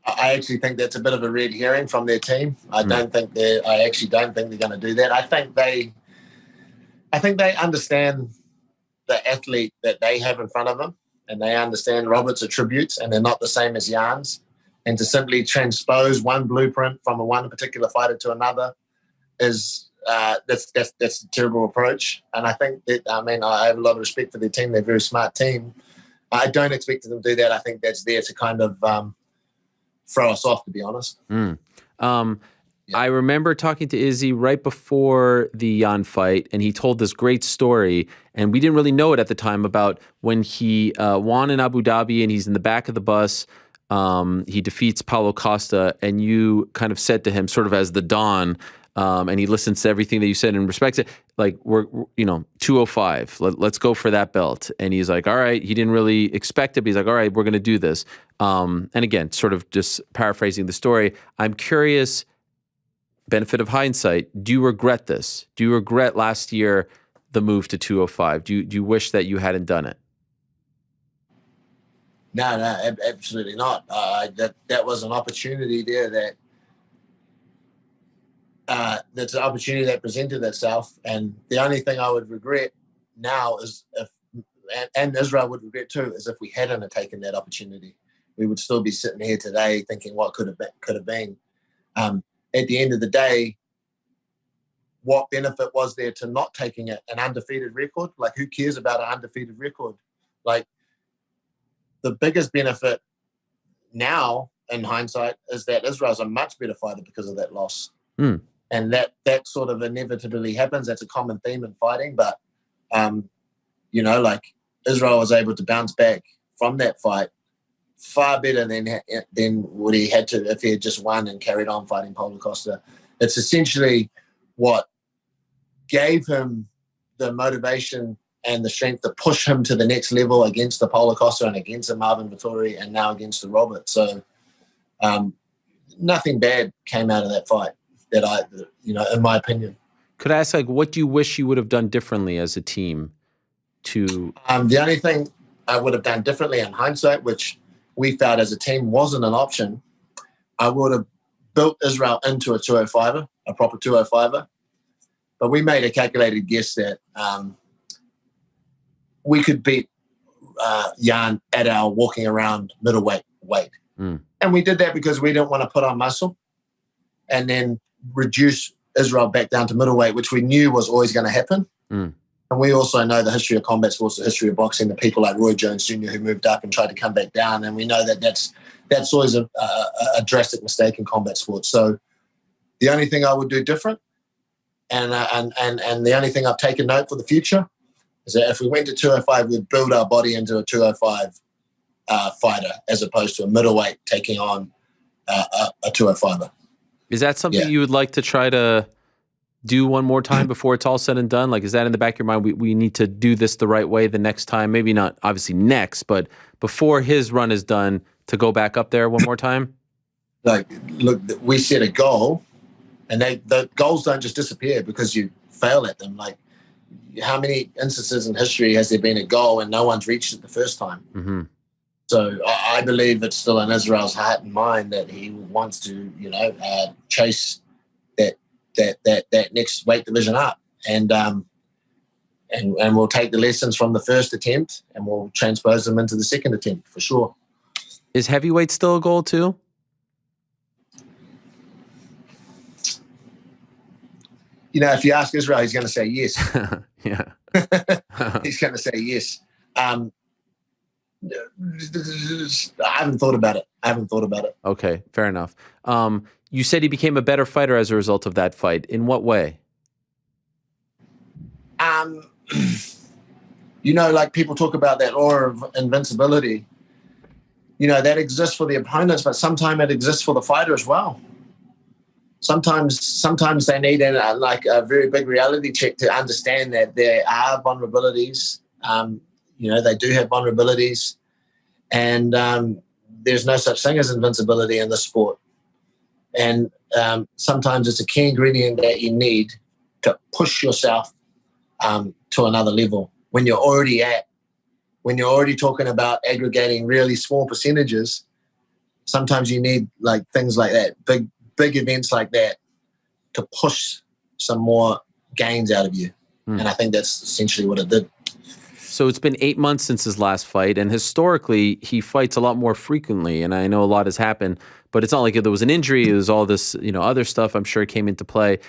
I actually think that's a bit of a red herring from their team. I actually don't think they're going to do that. I think they understand the athlete that they have in front of them, and they understand Robert's attributes, and they're not the same as Jan's. And to simply transpose one blueprint from one particular fighter to another is that's a terrible approach. And I think that, I have a lot of respect for their team. They're a very smart team. I don't expect them to do that. I think that's there to kind of throw us off, to be honest. I remember talking to Izzy right before the Jan fight, and he told this great story, and we didn't really know it at the time, about when he won in Abu Dhabi and he's in the back of the bus. He defeats Paulo Costa, and you kind of said to him, sort of as the Don, and he listens to everything that you said and respects it, like, we're 205, let's go for that belt. And he's like, all right, he didn't really expect it, but he's like, all right, we're going to do this. And again, sort of just paraphrasing the story, I'm curious, benefit of hindsight, do you regret this? Do you regret last year the move to 205? Do you wish that you hadn't done it? No, absolutely not. That was an opportunity there that's an opportunity that presented itself. And the only thing I would regret now is and Israel would regret too, is if we hadn't taken that opportunity. We would still be sitting here today thinking what could have been. At the end of the day, what benefit was there to not taking an undefeated record? Like, who cares about an undefeated record? Like, the biggest benefit now, in hindsight, is that Israel's a much better fighter because of that loss. And that sort of inevitably happens. That's a common theme in fighting. But, like, Israel was able to bounce back from that fight far better than what he had to if he had just won and carried on fighting Paulo Costa. It's essentially what gave him the motivation and the strength to push him to the next level against the Paulo Costa and against the Marvin Vettori and now against the Robert. So nothing bad came out of that fight that in my opinion. Could I ask, like, what do you wish you would have done differently as a team to... the only thing I would have done differently in hindsight, which we felt as a team wasn't an option, I would have built Israel into a 205er, a proper 205er. But we made a calculated guess that we could beat Jan at our walking around middleweight weight. And we did that because we didn't want to put on muscle and then reduce Israel back down to middleweight, which we knew was always going to happen. And we also know the history of combat sports, the history of boxing, the people like Roy Jones Jr. who moved up and tried to come back down. And we know that that's always a drastic mistake in combat sports. So the only thing I would do different, and the only thing I've taken note for the future, is that if we went to 205, we'd build our body into a 205 fighter as opposed to a middleweight taking on a 205er. Is that something you would like to try to do one more time before it's all said and done? Like, is that in the back of your mind? We need to do this the right way the next time. Maybe not obviously next, but before his run is done, to go back up there one more time? Like, look, we set a goal, and the goals don't just disappear because you fail at them. Like, how many instances in history has there been a goal and no one's reached it the first time? So I believe it's still in Israel's heart and mind that he wants to, chase that next weight division up, and we'll take the lessons from the first attempt and we'll transpose them into the second attempt for sure. Is heavyweight still a goal too? If you ask Israel, he's going to say yes. Yeah. He's going to say yes. I haven't thought about it. Okay, fair enough. You said he became a better fighter as a result of that fight. In what way? Like people talk about that aura of invincibility. That exists for the opponents, but sometimes it exists for the fighter as well. Sometimes they need a very big reality check to understand that there are vulnerabilities. They do have vulnerabilities, and there's no such thing as invincibility in the sport. And sometimes it's a key ingredient that you need to push yourself to another level. When you're already talking about aggregating really small percentages, sometimes you need like things like that, big events like that, to push some more gains out of you. And I think that's essentially what it did. So it's been 8 months since his last fight, and historically he fights a lot more frequently, and I know a lot has happened, but it's not like there was an injury, it was all this, other stuff I'm sure came into play.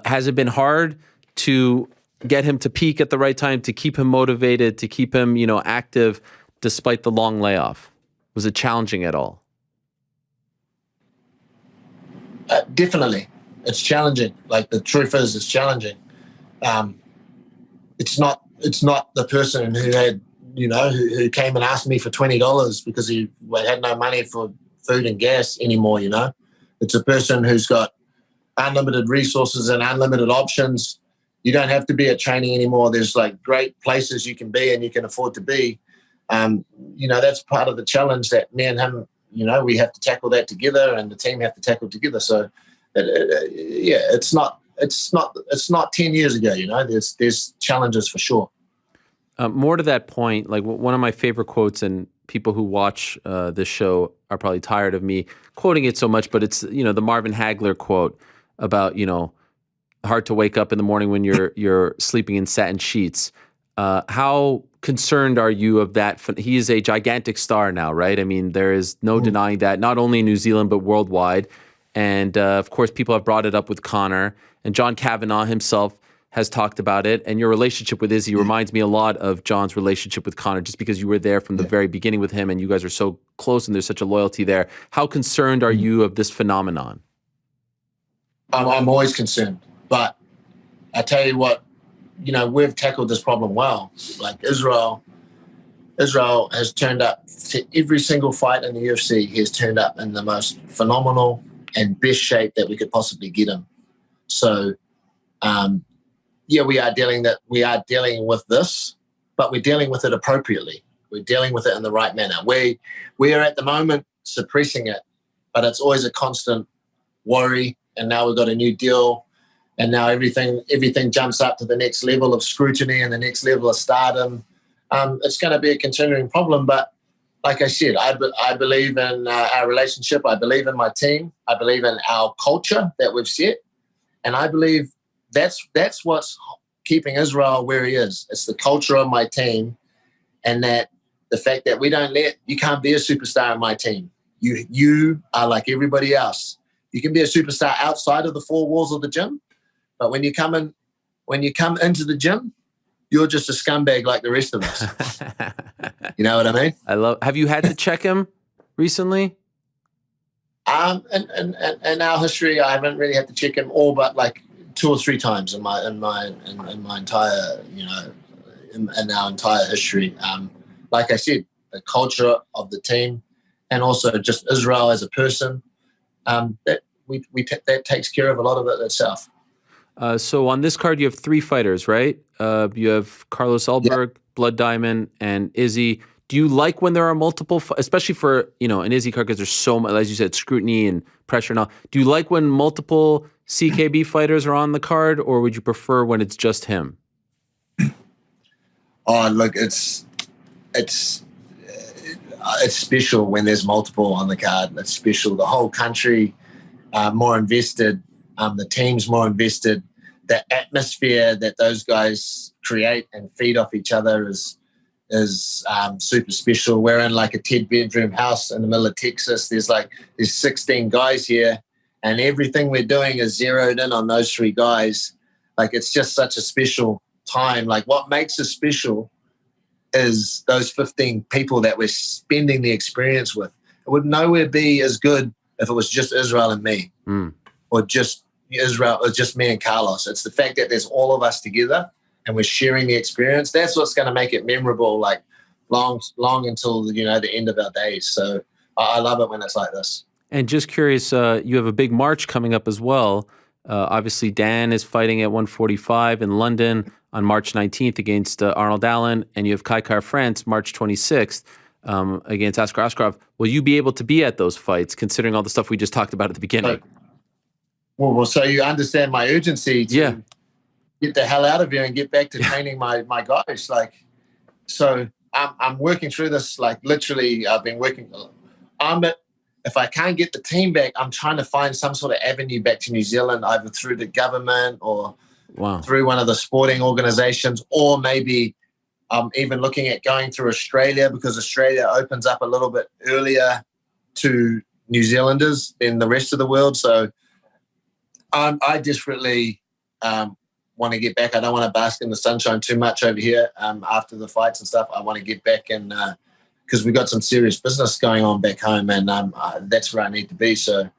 Has it been hard to get him to peak at the right time, to keep him motivated, to keep him, active despite the long layoff? Was it challenging at all? Definitely. It's challenging. Like, the truth is, it's challenging. It's not the person who had, who came and asked me for $20 because he had no money for food and gas anymore, It's a person who's got unlimited resources and unlimited options. You don't have to be at training anymore. There's like great places you can be and you can afford to be. That's part of the challenge that me and him, we have to tackle that together, and the team have to tackle together. So, it's not 10 years ago. There's challenges for sure. More to that point, like one of my favorite quotes, and people who watch this show are probably tired of me quoting it so much, but it's the Marvin Hagler quote about hard to wake up in the morning when you're sleeping in satin sheets. How concerned are you of that? He is a gigantic star now, right? I mean, there is no denying that, not only in New Zealand, but worldwide. And of course, people have brought it up with Conor, and John Kavanagh himself has talked about it. And your relationship with Izzy reminds me a lot of John's relationship with Conor, just because you were there from the very beginning with him and you guys are so close and there's such a loyalty there. How concerned are you of this phenomenon? I'm always concerned, but I tell you what, we've tackled this problem well. Like Israel has turned up to every single fight in the UFC. He has turned up in the most phenomenal and best shape that we could possibly get him. So, we are dealing with this, but we're dealing with it appropriately. We're dealing with it in the right manner. We are at the moment suppressing it, but it's always a constant worry. And now we've got a new deal, and now everything jumps up to the next level of scrutiny and the next level of stardom. It's going to be a continuing problem, but like I said, I believe in our relationship. I believe in my team. I believe in our culture that we've set, and I believe that's what's keeping Israel where he is. It's the culture of my team, and that the fact that you can't be a superstar in my team. You are like everybody else. You can be a superstar outside of the four walls of the gym, but when you come into the gym, you're just a scumbag like the rest of us. You know what I mean? Have you had to check him recently? In our history, I haven't really had to check him all but like 2 or 3 times in my entire, in our entire history. Like I said, the culture of the team, and also just Israel as a person, that takes care of a lot of it itself. So on this card, you have 3 fighters, right? You have Carlos Elberg, Blood Diamond, and Izzy. Do you like when there are multiple, especially for, an Izzy card, because there's so much, as you said, scrutiny and pressure and all. Do you like when multiple CKB fighters are on the card, or would you prefer when it's just him? it's special when there's multiple on the card. It's special. The whole country more invested. The team's more invested. The atmosphere that those guys create and feed off each other is super special. We're in like a 10-bedroom house in the middle of Texas. There's 16 guys here, and everything we're doing is zeroed in on those 3 guys. Like, it's just such a special time. Like, what makes it special is those 15 people that we're spending the experience with. It would nowhere be as good if it was just Israel and me, or just Israel, or just me and Carlos. It's the fact that there's all of us together and we're sharing the experience. That's what's going to make it memorable, like long until the end of our days. So I love it when it's like this. And just curious, you have a big March coming up as well. Obviously, Dan is fighting at 145 in London on March 19th against Arnold Allen, and you have Kai France March 26th against Askar Askarov. Will you be able to be at those fights, considering all the stuff we just talked about at the beginning? So you understand my urgency to get the hell out of here and get back to training my guys. So I'm working through this. Like, literally, I've been working. If I can't get the team back, I'm trying to find some sort of avenue back to New Zealand, either through the government or through one of the sporting organizations, or maybe I'm even looking at going through Australia, because Australia opens up a little bit earlier to New Zealanders than the rest of the world. So I desperately want to get back. I don't want to bask in the sunshine too much over here after the fights and stuff. I want to get back and because we've got some serious business going on back home, and that's where I need to be. So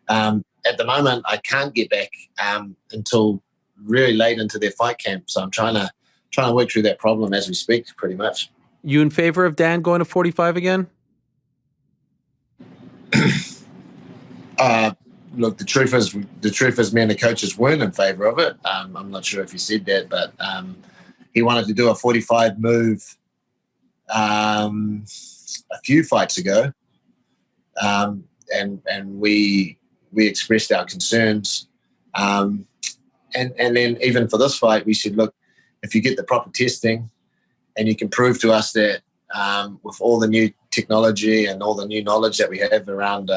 at the moment, I can't get back until really late into their fight camp. So I'm trying to work through that problem as we speak, pretty much. You in favor of Dan going to 45 again? Look, the truth is, me and the coaches weren't in favor of it. I'm not sure if he said that, but he wanted to do a 45 move a few fights ago, and we expressed our concerns, and then even for this fight, we said, look, if you get the proper testing and you can prove to us that with all the new technology and all the new knowledge that we have around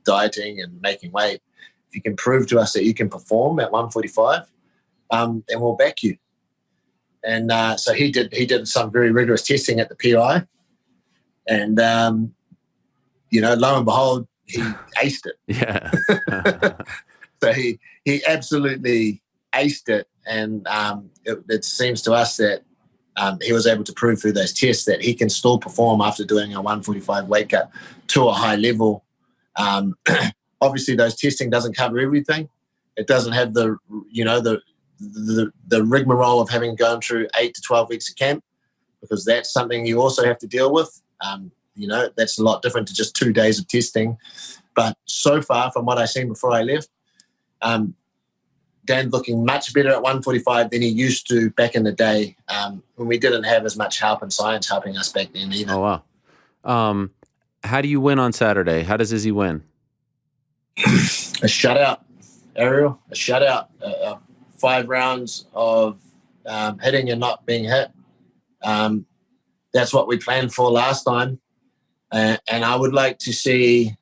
dieting and making weight, if you can prove to us that you can perform at 145, then we'll back you. And so he did some very rigorous testing at the PI, and lo and behold, he aced it. Yeah. So he absolutely aced it, and it seems to us that he was able to prove through those tests that he can still perform after doing a 145 weight cut to a high level. Obviously, those testing doesn't cover everything. It doesn't have the rigmarole of having gone through 8 to 12 weeks of camp, because that's something you also have to deal with. That's a lot different to just 2 days of testing. But so far, from what I've seen before I left, Dan's looking much better at 145 than he used to back in the day, when we didn't have as much help and science helping us back then either. Oh, wow. How do you win on Saturday? How does Izzy win? A shutout, Ariel. A shutout. 5 rounds of hitting and not being hit. That's what we planned for last time. And I would like to see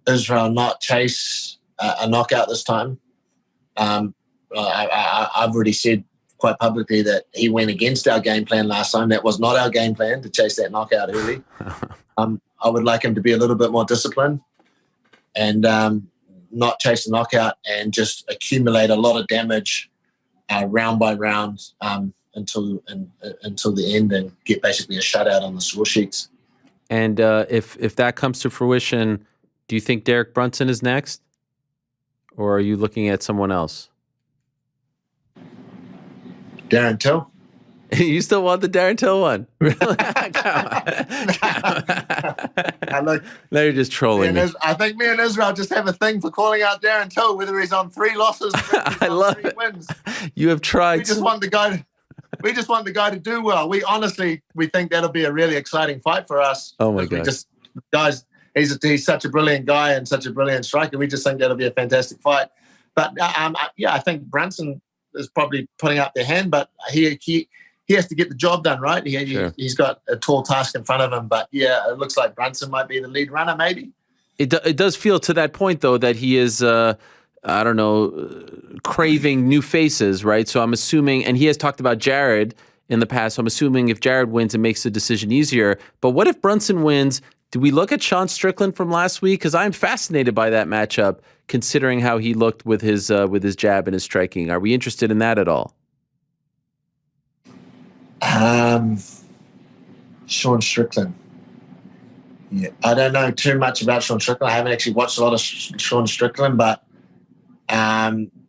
Israel not chase a knockout this time. I've already said quite publicly that he went against our game plan last time. That was not our game plan, to chase that knockout early. I would like him to be a little bit more disciplined and not chase the knockout and just accumulate a lot of damage round by round until the end, and get basically a shutout on the score sheets. And if that comes to fruition, do you think Derek Brunson is next? Or are you looking at someone else? Darren Till? You still want the Darren Till one? Really? Come on. Now you're just trolling me. I think me and Israel just have a thing for calling out Darren Till, whether he's on 3 losses or I love 3 wins. You have tried. We just want the guy to do well. We think that'll be a really exciting fight for us. Oh my God. He's such a brilliant guy and such a brilliant striker. We just think that'll be a fantastic fight. But I think Brunson is probably putting up their hand, but he he has to get the job done, right? He's got a tall task in front of him. But yeah, it looks like Brunson might be the lead runner, maybe. It does feel to that point, though, that he is, I don't know, craving new faces, right? So I'm assuming, and he has talked about Jared in the past, so I'm assuming if Jared wins, it makes the decision easier. But what if Brunson wins? Do we look at Sean Strickland from last week? Because I'm fascinated by that matchup, considering how he looked with his jab and his striking. Are we interested in that at all? Sean Strickland. Yeah, I don't know too much about Sean Strickland. I haven't actually watched a lot of Sean Strickland, but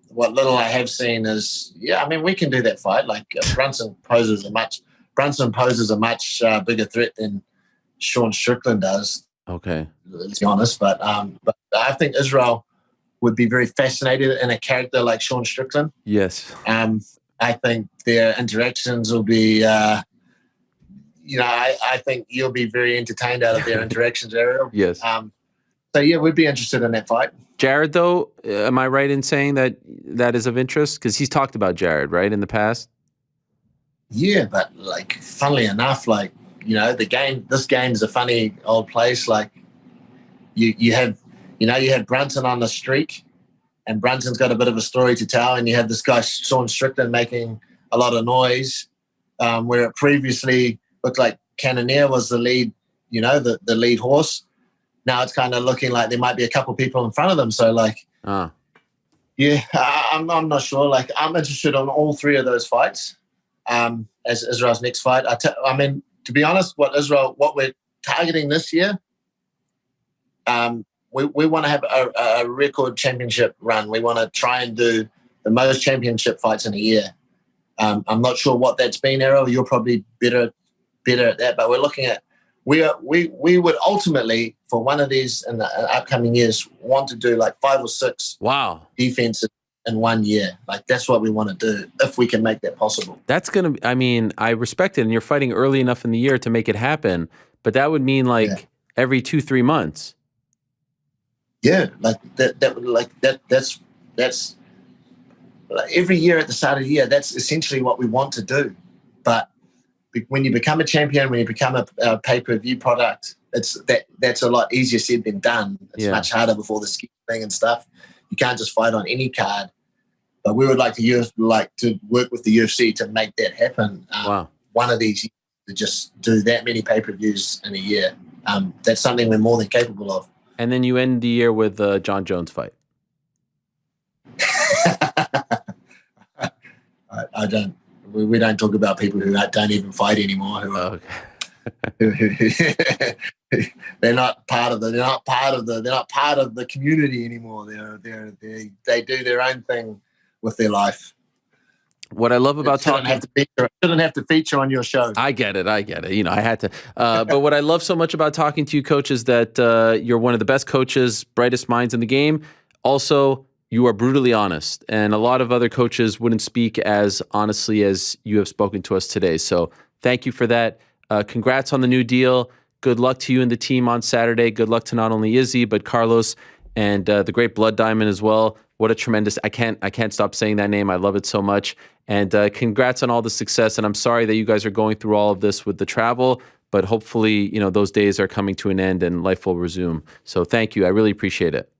what little I have seen is, I mean, we can do that fight. Like Brunson poses a much bigger threat than Sean Strickland does. Okay, let's be honest. But I think Israel would be very fascinated in a character like Sean Strickland. Yes. I think their interactions will be. I think you'll be very entertained out of their interactions, Ariel. Yes. So, we'd be interested in that fight. Jared, though, am I right in saying that is of interest? Because he's talked about Jared, right, in the past? Yeah, but, like, funnily enough, like, this game's a funny old place. Like, you have Brunson on the streak, and Brunson's got a bit of a story to tell, and you have this guy, Sean Strickland, making a lot of noise, where it previously looked like Cannonier was the lead, the lead horse. Now it's kind of looking like there might be a couple people in front of them. So, like, I'm not sure. Like, I'm interested in all three of those fights as Israel's next fight. I mean, to be honest, what we're targeting this year, we want to have a record championship run. We want to try and do the most championship fights in a year. I'm not sure what that's been, Errol. You're probably better at that, but we're looking at we would ultimately, for one of these in the upcoming years, want to do like 5 or 6 defenses in 1 year. Like, that's what we want to do if we can make that possible. That's going to, I mean, I respect it, and you're fighting early enough in the year to make it happen, but that would mean every 2-3 months. Yeah, like that's like every year at the start of the year, that's essentially what we want to do. But when you become a champion, when you become a pay-per-view product, that's a lot easier said than done. It's much harder before the scheduling and stuff. You can't just fight on any card. But we would like to work with the UFC to make that happen. One of these years, to just do that many pay-per-views in a year. That's something we're more than capable of. And then you end the year with the John Jones fight. I don't. We don't talk about people who don't even fight anymore. They're not part of the community anymore. They do their own thing with their life. What I love about shouldn't have to feature on your show. I get it. I had to. But what I love so much about talking to you, Coach, is that you're one of the best coaches, brightest minds in the game. Also, you are brutally honest, and a lot of other coaches wouldn't speak as honestly as you have spoken to us today. So thank you for that. Congrats on the new deal. Good luck to you and the team on Saturday. Good luck to not only Izzy, but Carlos and the great Blood Diamond as well. What a tremendous, I can't stop saying that name. I love it so much. And congrats on all the success. And I'm sorry that you guys are going through all of this with the travel, but hopefully, those days are coming to an end and life will resume. So thank you. I really appreciate it.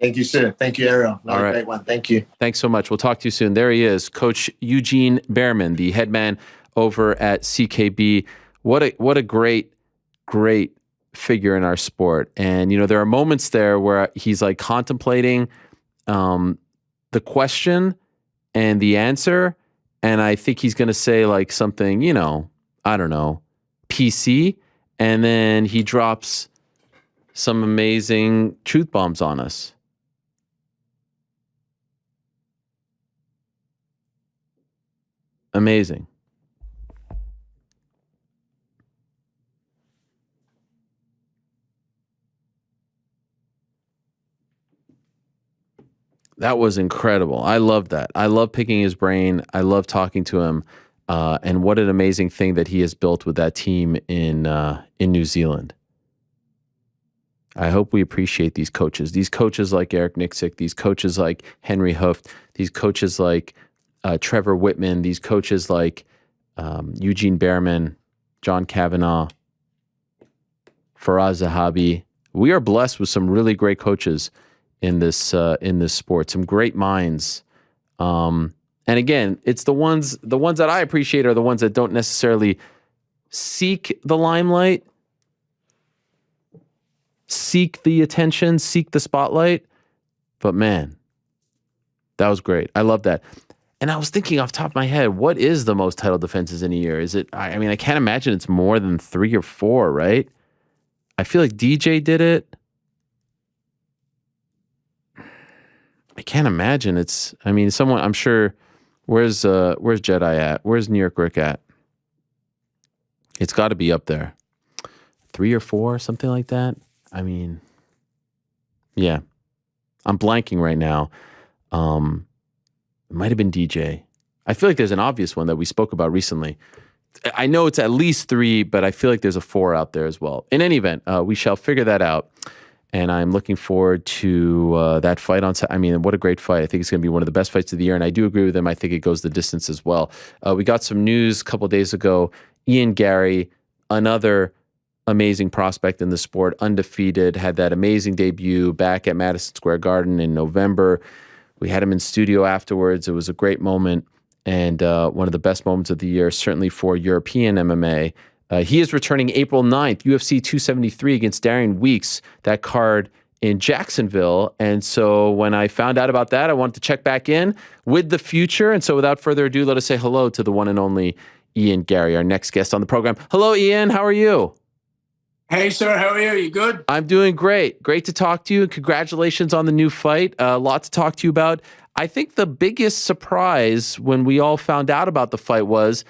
Thank you, sir. Thank you, Ariel. All right. Great one. Thank you. Thanks so much. We'll talk to you soon. There he is, Coach Eugene Bareman, the head man over at CKB. What a great figure in our sport. And, there are moments there where he's like contemplating the question and the answer. And I think he's going to say like something, I don't know, PC. And then he drops some amazing truth bombs on us. Amazing. That was incredible. I love that. I love picking his brain. I love talking to him. And what an amazing thing that he has built with that team in New Zealand. I hope we appreciate these coaches like Eric Nixick, these coaches like Henry Hooft, these coaches like Trevor Whitman, these coaches like Eugene Bareman, John Kavanaugh, Faraz Zahabi. We are blessed with some really great coaches in this sport, some great minds. And again, it's the ones that I appreciate are the ones that don't necessarily seek the limelight, seek the attention, seek the spotlight. But man, that was great. I love that. And I was thinking off the top of my head, what is the most title defenses in a year? Is it, I mean, I can't imagine it's more than 3 or 4, right? I feel like DJ did it. I can't imagine it's, I mean, someone, I'm sure, where's Jedi at? Where's New York Rick at? It's got to be up there. 3 or 4, something like that. I mean, yeah. I'm blanking right now. It might have been DJ. I feel like there's an obvious one that we spoke about recently. I know it's at least 3, but I feel like there's a 4 out there as well. In any event, we shall figure that out. And I'm looking forward to that fight on. I mean, what a great fight. I think it's going to be one of the best fights of the year. And I do agree with him. I think it goes the distance as well. We got some news a couple of days ago. Ian Garry, another amazing prospect in the sport, undefeated, had that amazing debut back at Madison Square Garden in November. We had him in studio afterwards. It was a great moment and one of the best moments of the year, certainly for European MMA. He is returning April 9th, UFC 273 against Darian Weeks, that card in Jacksonville. And so when I found out about that, I wanted to check back in with the future. And so without further ado, let us say hello to the one and only Ian Garry, our next guest on the program. Hello, Ian. How are you? Hey, sir. How are you? You good? I'm doing great. Great to talk to you. Congratulations on the new fight. A lot to talk to you about. I think the biggest surprise when we all found out about the fight was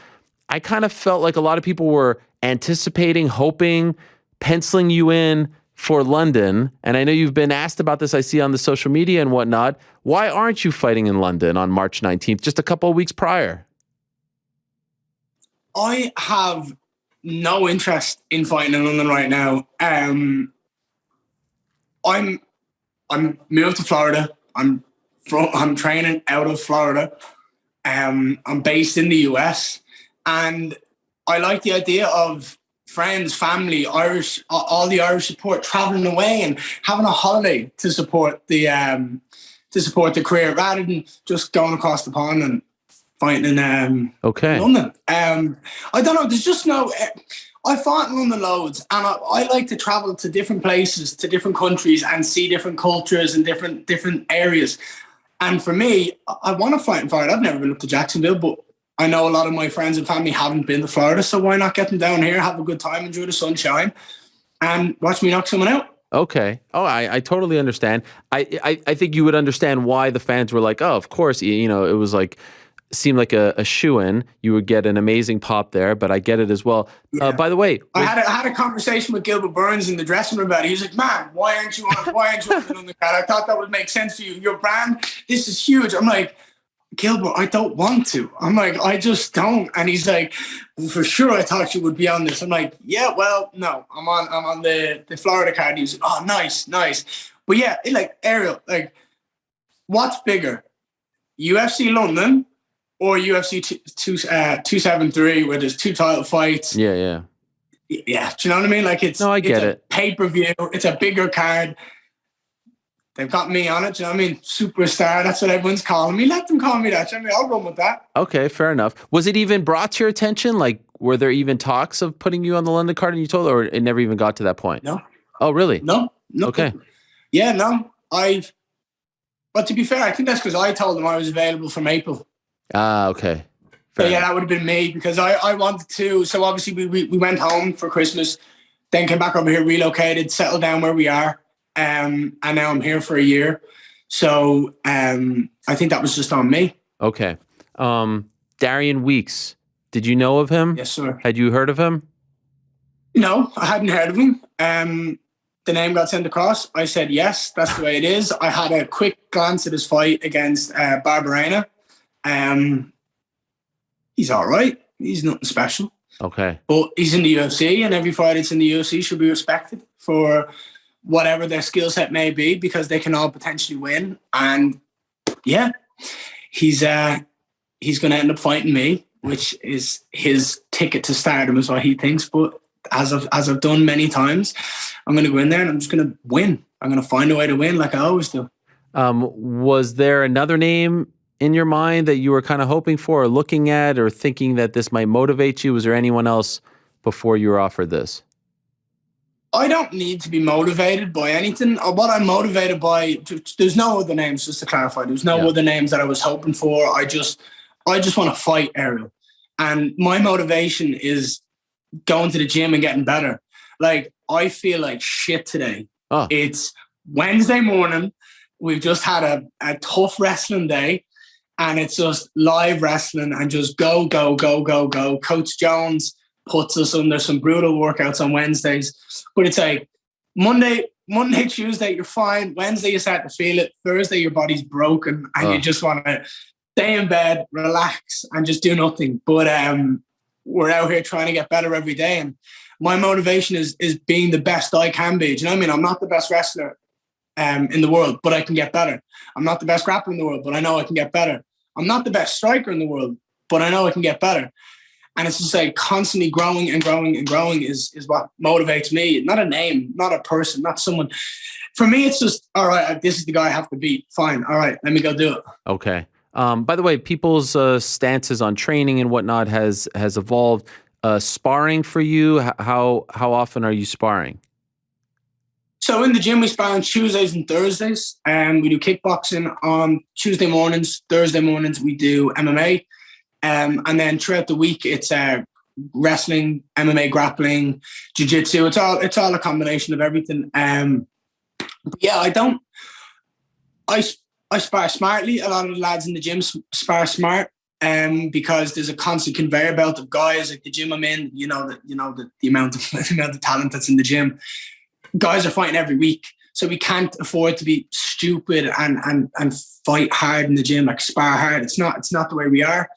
I kind of felt like a lot of people were anticipating, hoping, penciling you in for London. And I know you've been asked about this, I see on the social media and whatnot. Why aren't you fighting in London on March 19th, just a couple of weeks prior? I have no interest in fighting in London right now. I'm moved to Florida. I'm training out of Florida. I'm based in the US, and I like the idea of friends, family, Irish, all the Irish support, traveling away and having a holiday to support the career, rather than just going across the pond and fighting in London. I don't know. There's just no. I fought in London loads, and I like to travel to different places, to different countries, and see different cultures and different areas. And for me, I want to fight in Florida. I've never been up to Jacksonville, but I know a lot of my friends and family haven't been to Florida, so why not get them down here, have a good time, enjoy the sunshine, and watch me knock someone out? Okay. Oh, I totally understand. I think you would understand why the fans were like, oh, of course, you know, it was like, seemed like a shoo-in. You would get an amazing pop there, but I get it as well. Yeah. By the way, I had a conversation with Gilbert Burns in the dressing room about it. He was like, man, why aren't you on the card? I thought that would make sense for you. Your brand, this is huge. I'm like, Gilbert, I don't want to. I'm like, I just don't. And he's like, well, for sure, I thought you would be on this. I'm like, yeah, well, no, I'm on the Florida card. He was like, oh, nice. But yeah, Ariel, what's bigger, UFC London or UFC 273, where there's 2 title fights? Yeah. Yeah, do you know what I mean? It's I get it. Pay-per-view. It's a bigger card. They've got me on it. Do you know what I mean? Superstar. That's what everyone's calling me. Let them call me that. I mean, I'll run with that. Okay, fair enough. Was it even brought to your attention? Were there even talks of putting you on the London card and you told, or it never even got to that point? No. Oh, really? No. Okay. Yeah, no. But to be fair, I think that's because I told them I was available from April. Okay. So yeah, that would have been me, because I wanted to. So obviously we went home for Christmas, then came back over here, relocated, settled down where we are. And now I'm here for a year. So I think that was just on me. Okay. Darian Weeks, did you know of him? Yes, sir. Had you heard of him? No, I hadn't heard of him. The name got sent across. I said, yes, that's the way it is. I had a quick glance at his fight against Barberena. He's all right. He's nothing special. Okay. But he's in the UFC, and every fight that's in the UFC should be respected for whatever their skill set may be, because they can all potentially win. And yeah, he's he's going to end up fighting me, which is his ticket to stardom, is what he thinks. But as I've done many times, I'm going to go in there and I'm just going to win. I'm going to find a way to win like I always do. Was there another name in your mind that you were kind of hoping for or looking at or thinking that this might motivate you? Was there anyone else before you were offered this? I don't need to be motivated by anything. What I'm motivated by, there's no other names, just to clarify. There's no other names that I was hoping for. I just want to fight, Ariel. And my motivation is going to the gym and getting better. Like, I feel like shit today. It's Wednesday morning. We've just had a tough wrestling day, and it's just live wrestling and just go, go, go, go, go. Coach Jones puts us under some brutal workouts on Wednesdays. But it's like Monday, Tuesday, you're fine. Wednesday, you start to feel it. Thursday, your body's broken and you just want to stay in bed, relax, and just do nothing. But we're out here trying to get better every day. And my motivation is being the best I can be. Do you know what I mean? I'm not the best wrestler in the world, but I can get better. I'm not the best grappler in the world, but I know I can get better. I'm not the best striker in the world, but I know I can get better. And it's just like constantly growing and growing and growing is what motivates me. Not a name, not a person, not someone. For me, it's just, all right, this is the guy I have to beat. Fine. All right, let me go do it. Okay. By the way, people's stances on training and whatnot has evolved. Sparring for you, how often are you sparring? So in the gym, we spar on Tuesdays and Thursdays. We do kickboxing on Tuesday mornings. Thursday mornings, we do MMA. And then throughout the week, it's wrestling, MMA, grappling, jiu-jitsu. It's all a combination of everything. Yeah, I spar smartly. A lot of the lads in the gym spar smart. Because there's a constant conveyor belt of guys. Like the gym I'm in, the amount of talent that's in the gym. Guys are fighting every week, so we can't afford to be stupid and fight hard in the gym, like spar hard. It's not the way we are.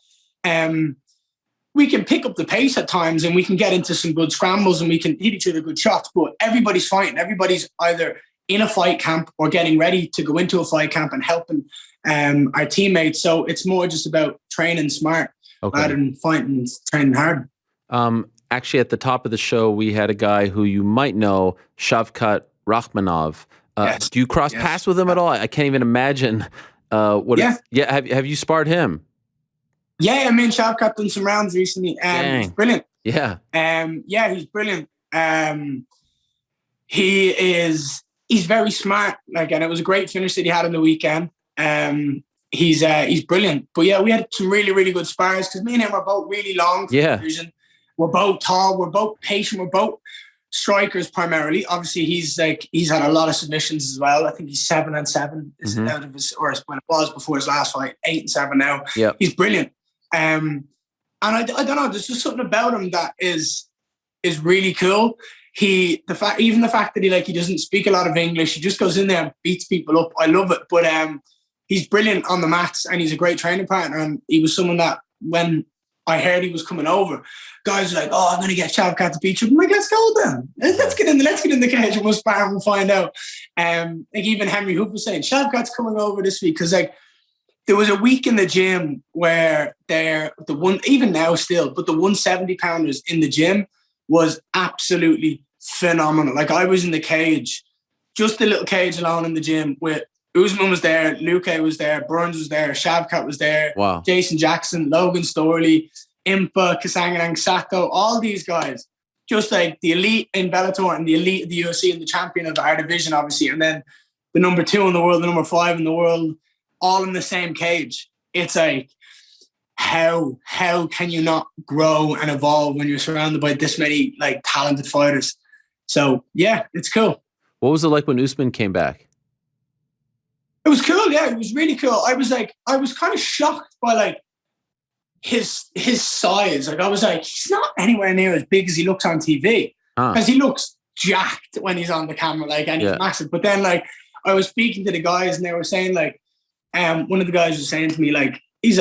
We can pick up the pace at times and we can get into some good scrambles and we can hit each other good shots, but everybody's fighting. Everybody's either in a fight camp or getting ready to go into a fight camp and helping our teammates. So it's more just about training smart rather than fighting, training hard. Actually, at the top of the show, we had a guy who you might know, Shavkat Rakhmonov. Yes. Do you cross paths with him at all? I can't even imagine what. Yeah. Have you sparred him? Yeah, I mean, Shavkat done some rounds recently. He's brilliant. Yeah. He's brilliant. He's very smart. Like, and it was a great finish that he had on the weekend. He's brilliant. But yeah, we had some really, really good spars because me and him are both really long for the division. We're both tall. We're both patient. We're both strikers primarily. Obviously, he's had a lot of submissions as well. I think he's 7-7 is out of his, or when it was before his last fight, 8-7 now. Yeah, he's brilliant. And I don't know. There's just something about him that is really cool. The fact that he doesn't speak a lot of English. He just goes in there and beats people up. I love it. But he's brilliant on the mats and he's a great training partner. And he was someone that when I heard he was coming over, guys were like, "Oh, I'm going to get Shavkat to beat you." I'm like, "Let's go then. Let's get in the cage and we'll spar and we'll find out." Like even Henry Hoop was saying, Shavkat's coming over this week because there was a week in the gym where the 170 pounders in the gym was absolutely phenomenal. Like I was in the cage, just the little cage alone in the gym with Usman was there, Luque was there, Burns was there, Shavkat was there, wow. Jason Jackson, Logan Storley, Impa, Kasanganang Sato, all these guys, just like the elite in Bellator and the elite of the UFC and the champion of our division, obviously, and then the number 2 in the world, the number 5 in the world, all in the same cage. It's like, how can you not grow and evolve when you're surrounded by this many like talented fighters? So yeah, it's cool. What was it like when Usman came back? It was cool. Yeah, it was really cool. I was kind of shocked by like his size. Like I was like, he's not anywhere near as big as he looks on TV because he looks jacked when he's on the camera, like, and he's massive. But then like I was speaking to the guys and they were saying like, one of the guys was saying to me like, he's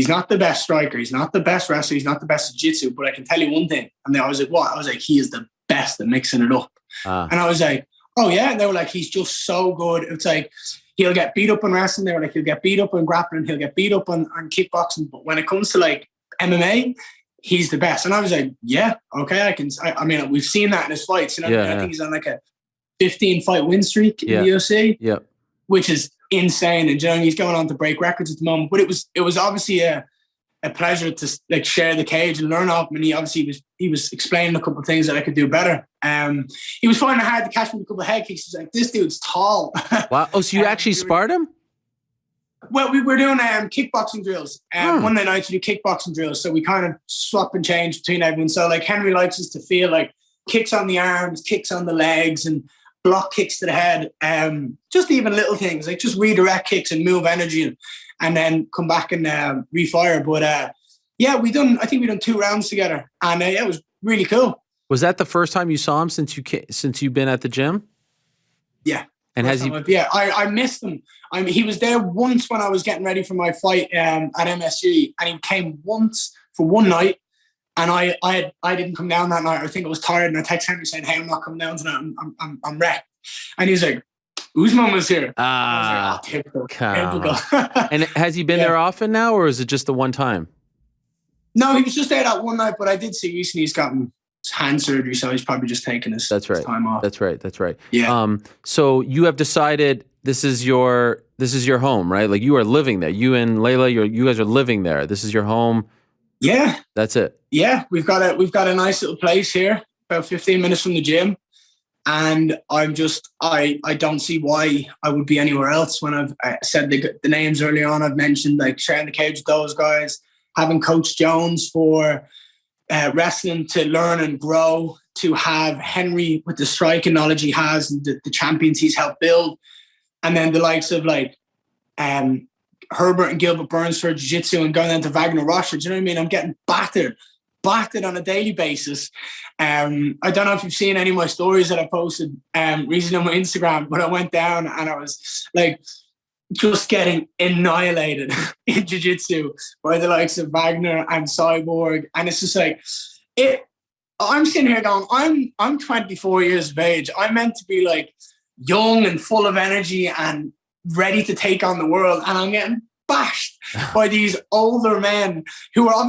not the best striker, he's not the best wrestler, he's not the best jiu-jitsu, but I can tell you one thing. And then I was like, what? I was like, he is the best at mixing it up. And I was like, oh yeah. And they were like, he's just so good. It's like, he'll get beat up on wrestling. They were like, he'll get beat up on grappling, he'll get beat up on kickboxing. But when it comes to like MMA, he's the best. And I was like, yeah, okay, I mean, we've seen that in his fights. You know, I think he's on like a 15 fight win streak in the UFC, which is insane. And he's going on to break records at the moment. But it was obviously a pleasure to like share the cage and learn off him. And he was explaining a couple of things that I could do better. He was finding it hard to catch me with a couple of head kicks. He's like, this dude's tall. Wow. Oh, so you actually sparred him? Well, we were doing kickboxing Drills. Monday nights we do kickboxing drills. So we kind of swap and change between everyone. So like Henry likes us to feel like kicks on the arms, kicks on the legs, and block kicks to the head. Just even little things like just redirect kicks and move energy and then come back and refire. But I think we done 2 rounds together, and it was really cool. Was that the first time you saw him since you've been at the gym? Yeah. And has he? Yeah, I missed him. He was there once when I was getting ready for my fight at MSG, and he came once for one night, and I didn't come down that night. I think I was tired, and I texted Henry saying, "Hey, I'm not coming down tonight. I'm wrecked." And he's like, "Usman was here." Typical. And has he been there often now, or is it just the one time? No, he was just there that one night. But I did see recently he's gotten hand surgery, so he's probably just taking his time off. That's right. Yeah. So you have decided this is your home, right? Like you are living there. You and Layla, you guys are living there. This is your home. Yeah. That's it. Yeah, we've got a nice little place here, about 15 minutes from the gym, and I don't see why I would be anywhere else. When I've said the names early on, I've mentioned like sharing the cage with those guys, having Coach Jones for wrestling to learn and grow, to have Henry with the striking knowledge he has and the champions he's helped build, and then the likes of like Herbert and Gilbert Burns for jiu-jitsu, and going into Wagner Rocha. Do you know what I mean? I'm getting battered on a daily basis. I don't know if you've seen any of my stories that I posted recently on my Instagram, but I went down and I was like just getting annihilated in jiu-jitsu by the likes of Wagner and Cyborg. And it's just like, I'm sitting here going, I'm 24 years of age. I'm meant to be like young and full of energy and ready to take on the world. And I'm getting bashed by these older men who are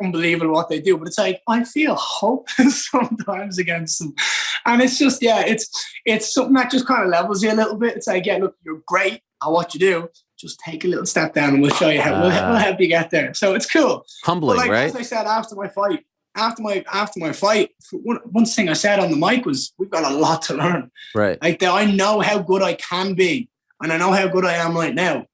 unbelievable what they do. But it's like, I feel hopeless sometimes against them. And it's just, it's something that just kind of levels you a little bit. It's like, yeah, look, you're great at what you do. Just take a little step down and we'll show you how we'll help you get there. So it's cool. Humbling, right? As I said after my fight, one thing I said on the mic was, we've got a lot to learn. Right. Like, I know how good I can be, and I know how good I am right now.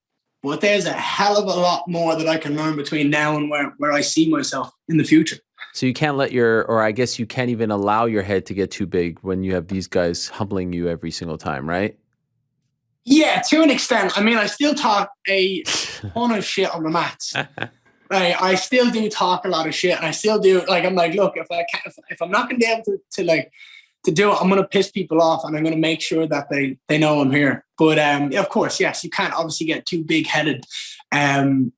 But there's a hell of a lot more that I can learn between now and where I see myself in the future. So you can't I guess you can't even allow your head to get too big when you have these guys humbling you every single time, right? Yeah, to an extent. I mean, I still talk a ton of shit on the mats. I still do talk a lot of shit, and I still do. Like, I'm like, look, if I'm not going to be able to do it, I'm going to piss people off, and I'm going to make sure that they know I'm here. But of course, yes, you can't obviously get too big-headed. You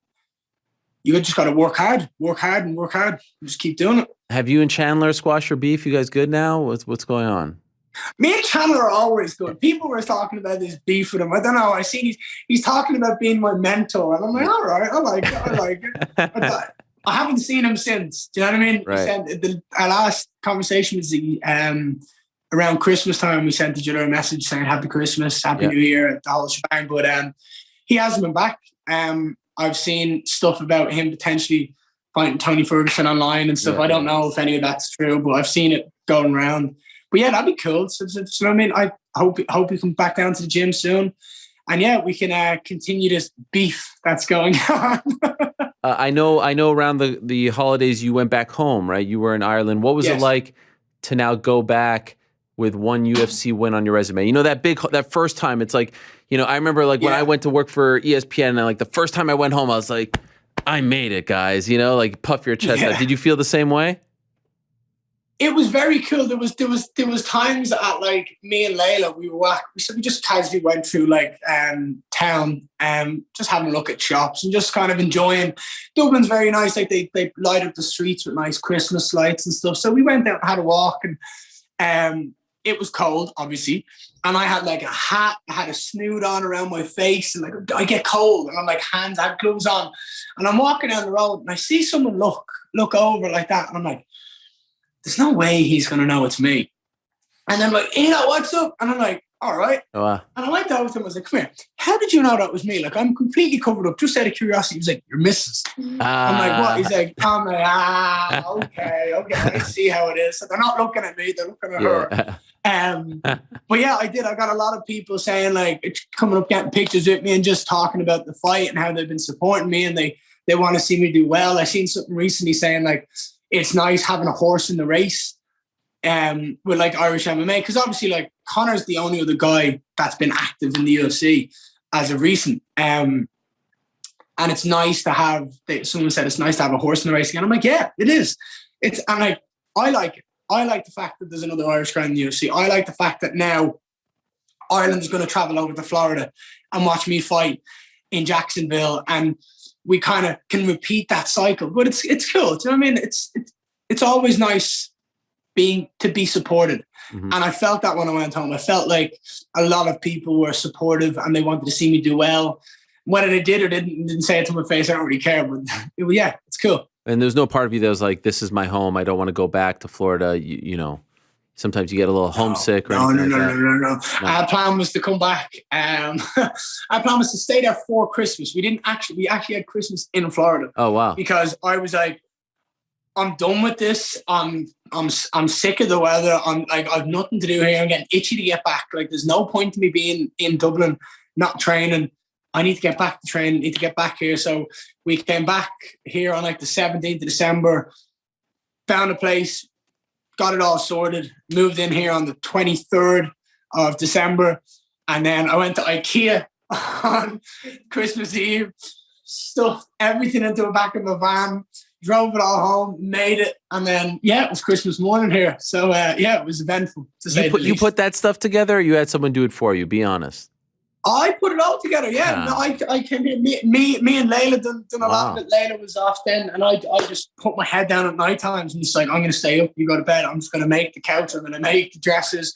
just got to work hard, and just keep doing it. Have you and Chandler squashed your beef? You guys good now? What's going on? Me and Chandler are always good. People were talking about this beef with him. I don't know. I see he's talking about being my mentor, and I'm like, all right, I like it. I haven't seen him since. Do you know what I mean? Right. Our last conversation was around Christmas time. We sent each other a message saying Happy Christmas, Happy New Year, the whole shebang. But he hasn't been back. I've seen stuff about him potentially fighting Tony Ferguson online and stuff. I don't know if any of that's true, but I've seen it going around. But yeah, that'd be cool. So I mean, I hope he comes back down to the gym soon, and we can continue this beef that's going on. I know. Around the holidays, you went back home, right? You were in Ireland. What was it like to now go back with one UFC win on your resume? You know, that first time. It's like, you know, I remember like when I went to work for ESPN, and like the first time I went home, I was like, I made it, guys. You know, like puff your chest out. Did you feel the same way? It was very cool. There was times at like me and Layla, we just casually went through like town, just having a look at shops and just kind of enjoying. Dublin's very nice. Like they light up the streets with nice Christmas lights and stuff. So we went out and had a walk, and it was cold, obviously. And I had like a hat, I had a snood on around my face, and like I get cold. And I'm like, I had gloves on. And I'm walking down the road and I see someone look over like that. And I'm like, there's no way he's going to know it's me. And I'm like, what's up? And I'm like, all right. Oh, wow. And I went over to him. I was like, come here. How did you know that was me? Like, I'm completely covered up. Just out of curiosity. He was like, you're missus. I'm like, what? He's like, I'm like, okay. I see how it is. So they're not looking at me. They're looking at her. But yeah, I did. I got a lot of people saying, like, coming up, getting pictures with me and just talking about the fight and how they've been supporting me and they want to see me do well. I seen something recently saying, like, it's nice having a horse in the race. With like Irish MMA, because obviously like Conor's the only other guy that's been active in the UFC as of recent. And it's nice to have, someone said it's nice to have a horse in the race again. I'm like, yeah, it is. And like, I like it. I like the fact that there's another Irish guy in the UFC. I like the fact that now Ireland's going to travel over to Florida and watch me fight in Jacksonville, and we kind of can repeat that cycle. But it's cool. Do you know what I mean? It's always nice to be supported. Mm-hmm. And I felt that when I went home. I felt like a lot of people were supportive and they wanted to see me do well. Whether they did or didn't say it to my face, I don't really care. But yeah, it's cool. And there's no part of you that was like, this is my home. I don't want to go back to Florida. You know, sometimes you get a little homesick. No. Our plan was to come back. Our plan was to stay there for Christmas. We actually had Christmas in Florida. Oh, wow. Because I was like, I'm done with this. I'm sick of the weather. I'm like, I've nothing to do here. I'm getting itchy to get back. Like, there's no point to me being in Dublin, not training. I need to get back to training. Need to get back here. So we came back here on like the 17th of December, found a place, got it all sorted, moved in here on the 23rd of December. And then I went to IKEA on Christmas Eve, stuffed everything into the back of the van, drove it all home, made it, and then it was Christmas morning here. So it was eventful to say the least. You put that stuff together, or you had someone do it for you? Be honest. I put it all together. Yeah, no, I came here. Me and Layla done a lot of it. Layla was off then, and I just put my head down at night times and just like, I'm going to stay up. You go to bed. I'm just going to make the couch. I'm going to make the dresses.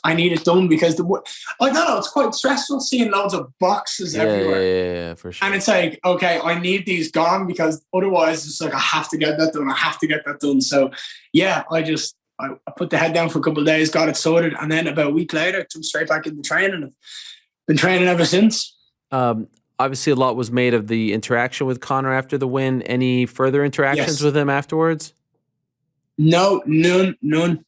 I need it done because I don't know, it's quite stressful seeing loads of boxes everywhere. Yeah, for sure. And it's like, okay, I need these gone because otherwise it's like I have to get that done. So yeah, I put the head down for a couple of days, got it sorted, and then about a week later, jumped straight back into training. I've been training ever since. Obviously, a lot was made of the interaction with Conor after the win. Any further interactions with him afterwards? No, none.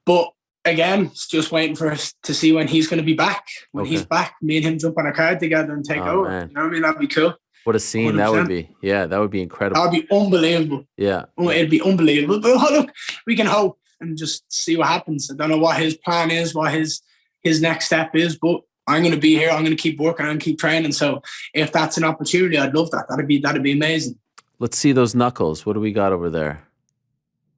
But again, it's just waiting for us to see when he's going to be back. When he's back, me and him jump on a card together and take over. Man. You know what I mean? That'd be cool. What a scene 100%. That would be. Yeah, that would be incredible. That would be unbelievable. Yeah. It'd be unbelievable. But look, we can hope and just see what happens. I don't know what his plan is, what his next step is, but I'm going to be here. I'm going to keep working. I'm going to keep training. So if that's an opportunity, I'd love that. That'd be amazing. Let's see those knuckles. What do we got over there?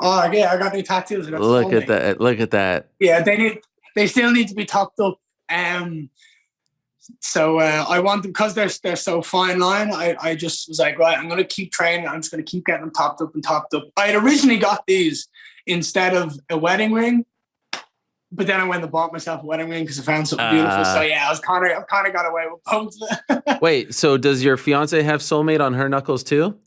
Oh yeah, I got new tattoos. Look at that! Look at that! Yeah, they still need to be topped up. So I want them because they're so fine line. I just was like, right, I'm going to keep training. I'm just going to keep getting them topped up. I had originally got these instead of a wedding ring, but then I went and bought myself a wedding ring because I found something beautiful. So yeah, I've kind of got away with both. Wait, so does your fiance have soulmate on her knuckles too?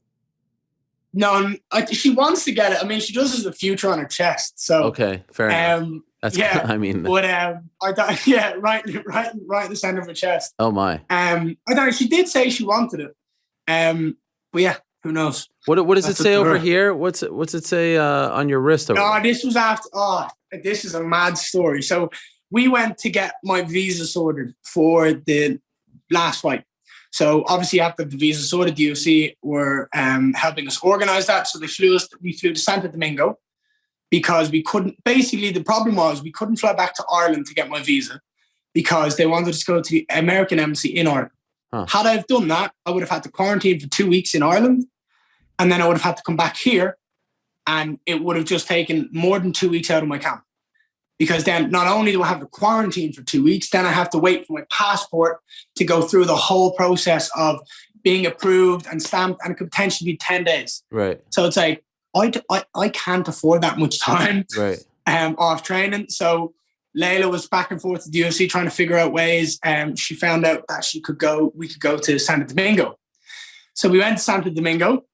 No, she wants to get it. I mean, she does as the future on her chest. So okay, fair enough. That's I mean, but I thought, right in the center of her chest. Oh my. I thought she did say she wanted it. But yeah, who knows? What does it say over here? What's it say on your wrist? This was after. This is a mad story. So we went to get my visa sorted for the last fight. So obviously after the visa sorted, the UFC were helping us organize that. So we flew to Santo Domingo because we couldn't, basically the problem was we couldn't fly back to Ireland to get my visa because they wanted us to go to the American embassy in Ireland. Huh. Had I have done that, I would have had to quarantine for 2 weeks in Ireland, and then I would have had to come back here, and it would have just taken more than 2 weeks out of my camp. Because then not only do I have to quarantine for 2 weeks, then I have to wait for my passport to go through the whole process of being approved and stamped, and it could potentially be 10 days. Right. So it's like, I can't afford that much time. Right. off training. So Layla was back and forth to the UFC trying to figure out ways. She found out that we could go to Santo Domingo. So we went to Santo Domingo,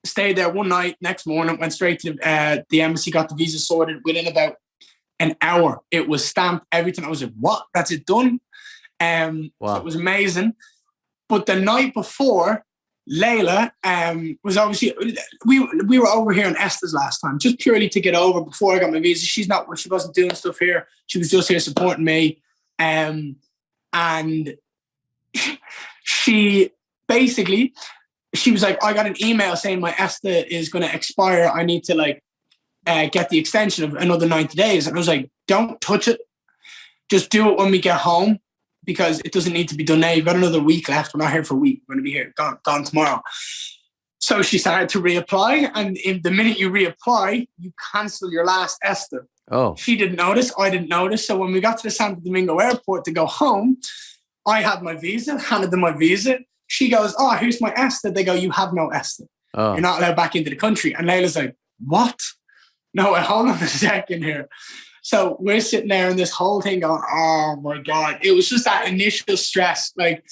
stayed there one night. Next morning, went straight to the embassy, got the visa sorted. Within about an hour, it was stamped, everything. I was like, what? That's it done? Wow. So it was amazing. But the night before, Layla was obviously, we were over here in Estes last time, just purely to get over before I got my visa. She wasn't doing stuff here. She was just here supporting me. And she was like, I got an email saying my ESTA is going to expire. I need to get the extension of another 90 days. And I was like, don't touch it. Just do it when we get home, because it doesn't need to be done now. You've got another week left. We're not here for a week. We're going to be here, gone tomorrow. So she started to reapply. And the minute you reapply, you cancel your last ESTA. Oh. She didn't notice. I didn't notice. So when we got to the Santo Domingo airport to go home, I had my visa, handed them my visa. She goes, oh, here's my ESTA. They go, you have no ESTA. Oh. You're not allowed back into the country. And Layla's like, what? No, hold on a second here. So we're sitting there in this whole thing going, oh my God. It was just that initial stress. Like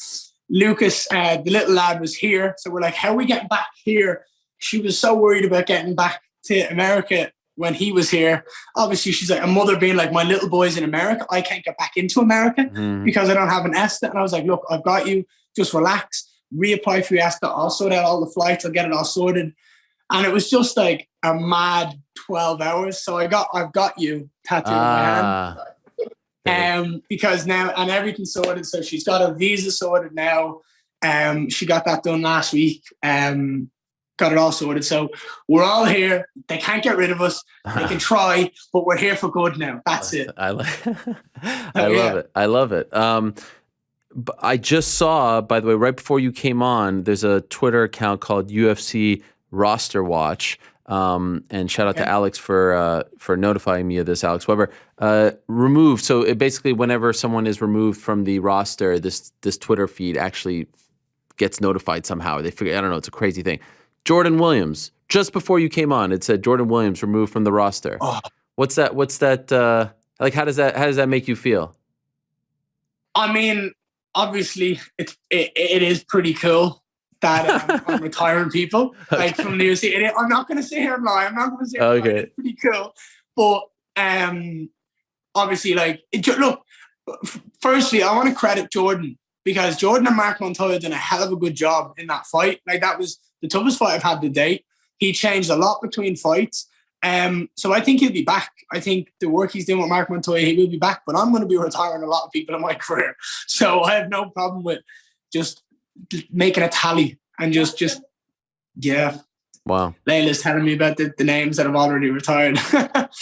Lucas, the little lad, was here. So we're like, how are we getting back here? She was so worried about getting back to America when he was here. Obviously, she's like, a mother being like, my little boy's in America. I can't get back into America because I don't have an ESTA. And I was like, look, I've got you. Just relax. Reapply for your ESTA. I'll sort out all the flights. I'll get it all sorted. And it was just like a mad 12 hours. So I've got you tattooed on my hand. Because now, and everything's sorted. So she's got a visa sorted now. She got that done last week. Got it all sorted. So we're all here. They can't get rid of us. They can try, but we're here for good now. That's it. I love it. I love it. I just saw, by the way, right before you came on, there's a Twitter account called UFC Roster Watch. And shout out to Alex for notifying me of this, Alex Weber. Removed. So it basically, whenever someone is removed from the roster, this Twitter feed actually gets notified somehow. They figure, I don't know, it's a crazy thing. Jordan Williams, just before you came on, it said Jordan Williams removed from the roster. Oh. What's that? Like, how does that make you feel? I mean, obviously it is pretty cool that I'm retiring people like from the UFC. I'm not going to say here and lie. I'm not going to say it's pretty cool. But obviously, look, firstly, I want to credit Jordan, because Jordan and Mark Montoya did a hell of a good job in that fight. Like, that was the toughest fight I've had to date. He changed a lot between fights. So I think he'll be back. I think the work he's doing with Mark Montoya, he will be back. But I'm going to be retiring a lot of people in my career. So I have no problem with just making a tally and just yeah. Wow. Layla's telling me about the names that have already retired.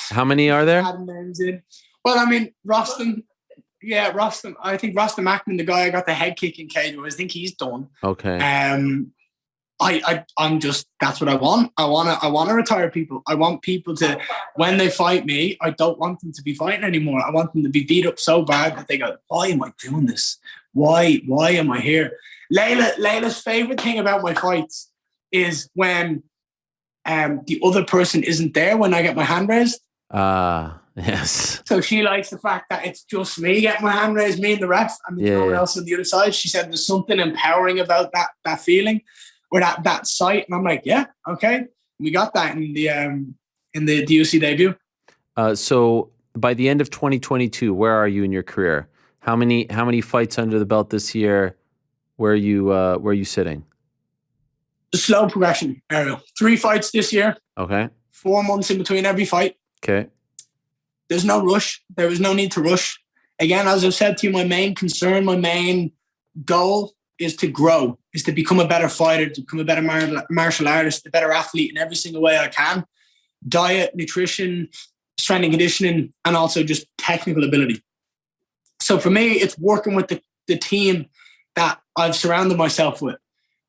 How many are there? Adding names in. Well, I mean, Rostam. Yeah, Rostam. I think Rostam Ackman, the guy I got the head kick in cage with, I think he's done. Okay. I'm just, that's what I want. I want to retire people. I want people to, when they fight me, I don't want them to be fighting anymore. I want them to be beat up so bad that they go, why am I doing this? Why am I here? Layla's favorite thing about my fights is when the other person isn't there when I get my hand raised. Yes. So she likes the fact that it's just me getting my hand raised, me and the ref, and there's no one else on the other side. She said there's something empowering about that feeling or that sight. And I'm like, yeah, okay. We got that in the UFC debut. So by the end of 2022, where are you in your career? How many fights under the belt this year? Where are you sitting? The slow progression, Ariel. 3 fights this year. Okay. 4 months in between every fight. Okay. There's no rush. There was no need to rush. Again, as I've said to you, my main concern, my main goal is to grow, is to become a better fighter, to become a better martial artist, a better athlete in every single way I can. Diet, nutrition, strength and conditioning, and also just technical ability. So for me, it's working with the team that I've surrounded myself with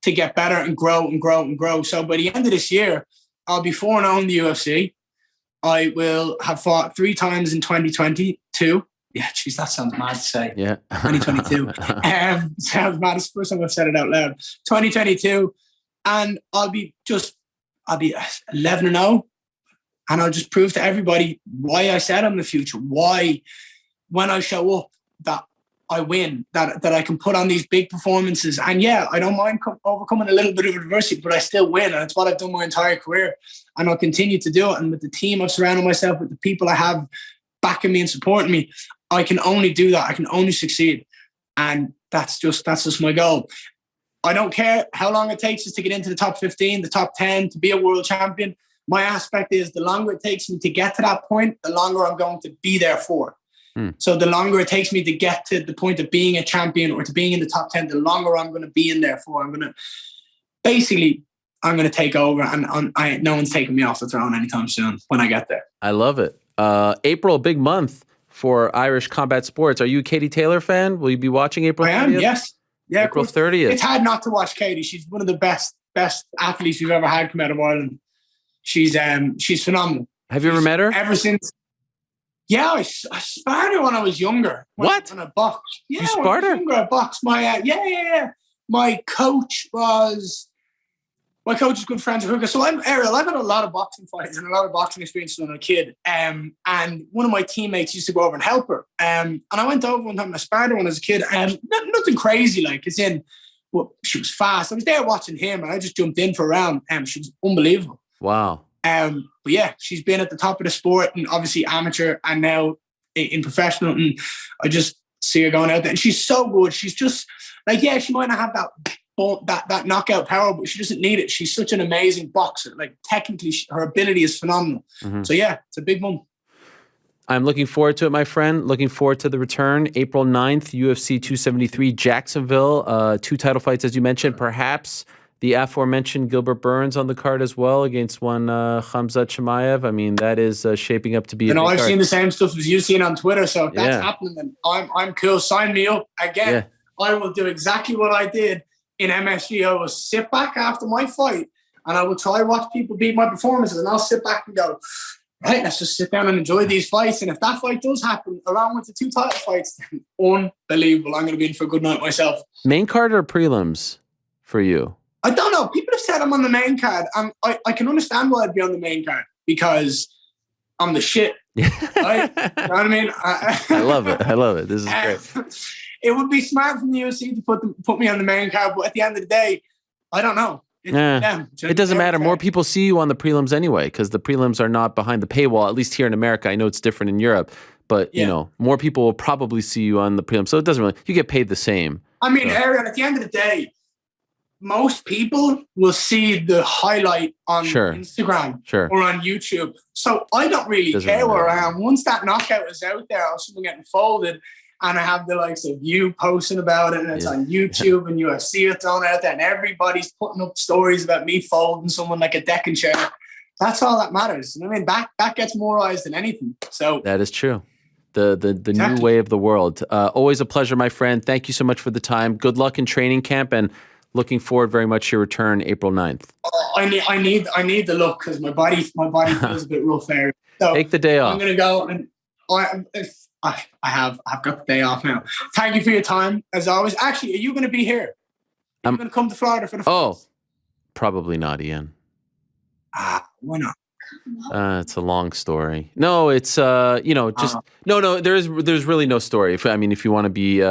to get better and grow and grow and grow. So by the end of this year, I'll be 4-0 in the UFC. I will have fought 3 times in 2022. Yeah, geez, that sounds mad to say. Yeah. 2022. Sounds mad. It's the first time I've said it out loud. 2022. And I'll be 11-0. And I'll just prove to everybody why I said I'm the future, why when I show up that I win, that I can put on these big performances. And yeah, I don't mind overcoming a little bit of adversity, but I still win. And it's what I've done my entire career. And I'll continue to do it. And with the team I've surrounded myself with, the people I have backing me and supporting me, I can only do that. I can only succeed. And that's just my goal. I don't care how long it takes us to get into the top 15, the top 10, to be a world champion. My aspect is the longer it takes me to get to that point, the longer I'm going to be there for. So the longer it takes me to get to the point of being a champion or to being in the top 10, the longer I'm going to be in there for. I'm going to take over, and no one's taking me off the throne anytime soon when I get there. I love it. April, big month for Irish combat sports. Are you a Katie Taylor fan? Will you be watching April 30th? I am, yes. Yeah, April 30th. It's hard not to watch Katie. She's one of the best athletes we've ever had come out of Ireland. She's phenomenal. Have you ever met her? Ever since. Yeah, I sparred her when I was younger. What? When I boxed. Yeah, you sparred her? Younger, I boxed. My coach was good friends with her. So I've had a lot of boxing fights and a lot of boxing experience when I was a kid. And one of my teammates used to go over and help her. And I went over one time and I sparred her when I was a kid. Nothing crazy, like, it's in. Well, she was fast. I was there watching him, and I just jumped in for a round. She was unbelievable. Wow. But yeah, she's been at the top of the sport, and obviously amateur, and now in professional. And I just see her going out there, and she's so good. She's just like, yeah, she might not have that knockout power, but she doesn't need it. She's such an amazing boxer. Like, technically, her ability is phenomenal. So yeah, it's a big month. I'm looking forward to it, my friend. Looking forward to the return. April 9th, UFC 273, Jacksonville. 2 title fights, as you mentioned. Perhaps the aforementioned Gilbert Burns on the card as well against one Khamzat Chimaev. I mean, that is shaping up to be a big I've card. seen the same stuff as you've seen on Twitter, so if that's happening, then I'm cool. Sign me up. Again, I will do exactly what I did in MSG. I will sit back after my fight, and I will try watch people beat my performances, and I'll sit back and go, right, let's just sit down and enjoy these fights. And if that fight does happen, along with the 2 title fights, then unbelievable. I'm going to be in for a good night myself. Main card or prelims for you? I don't know. People have said I'm on the main card. I can understand why I'd be on the main card, because I'm the shit. Right? You know what I mean? I love it. This is great. It would be smart from the UFC to put me on the main card, but at the end of the day, I don't know. It doesn't matter. More people see you on the prelims anyway, because the prelims are not behind the paywall, at least here in America. I know it's different in Europe, but you know, more people will probably see you on the prelims. So it doesn't really, you get paid the same. I mean, Aaron, at the end of the day, most people will see the highlight on Instagram or on YouTube. So I don't really care where I am. Once that knockout is out there, or something getting folded, and I have the likes of you posting about it, and it's on YouTube and UFC it's on out there, and everybody's putting up stories about me folding someone like a deck and chair. That's all that matters. I mean, that gets more eyes than anything. So that is true. The new way of the world. Always a pleasure, my friend. Thank you so much for the time. Good luck in training camp, and looking forward very much to your return April 9th. I need the look, because my body feels a bit rough there. So take the day off. I'm gonna go, and I've got the day off now. Thank you for your time, as always. Actually, are you going to be here? Are you going to come to Florida for the fights? Probably not, Ian. Why not? It's a long story. No, it's no. There's really no story. If you want to be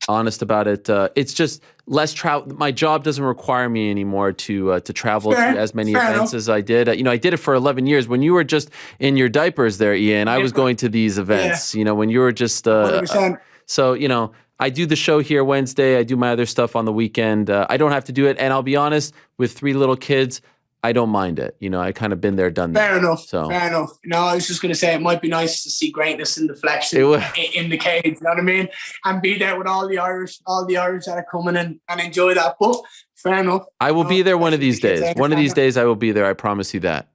honest about it, it's just less travel. My job doesn't require me anymore to travel to as many events as I did. I did it for 11 years. When you were just in your diapers there, Ian, I was going to these events. When you were just 100%. So I do the show here Wednesday. I do my other stuff on the weekend. I don't have to do it, and I'll be honest, with 3 little kids, I don't mind it. I kind of been there, done that. Fair enough. No, I was just going to say, it might be nice to see greatness in the flesh in the cage, you know what I mean? And be there with all the Irish that are coming in and enjoy that. But fair enough. I will be there one of these days. One of these days I will be there. I promise you that.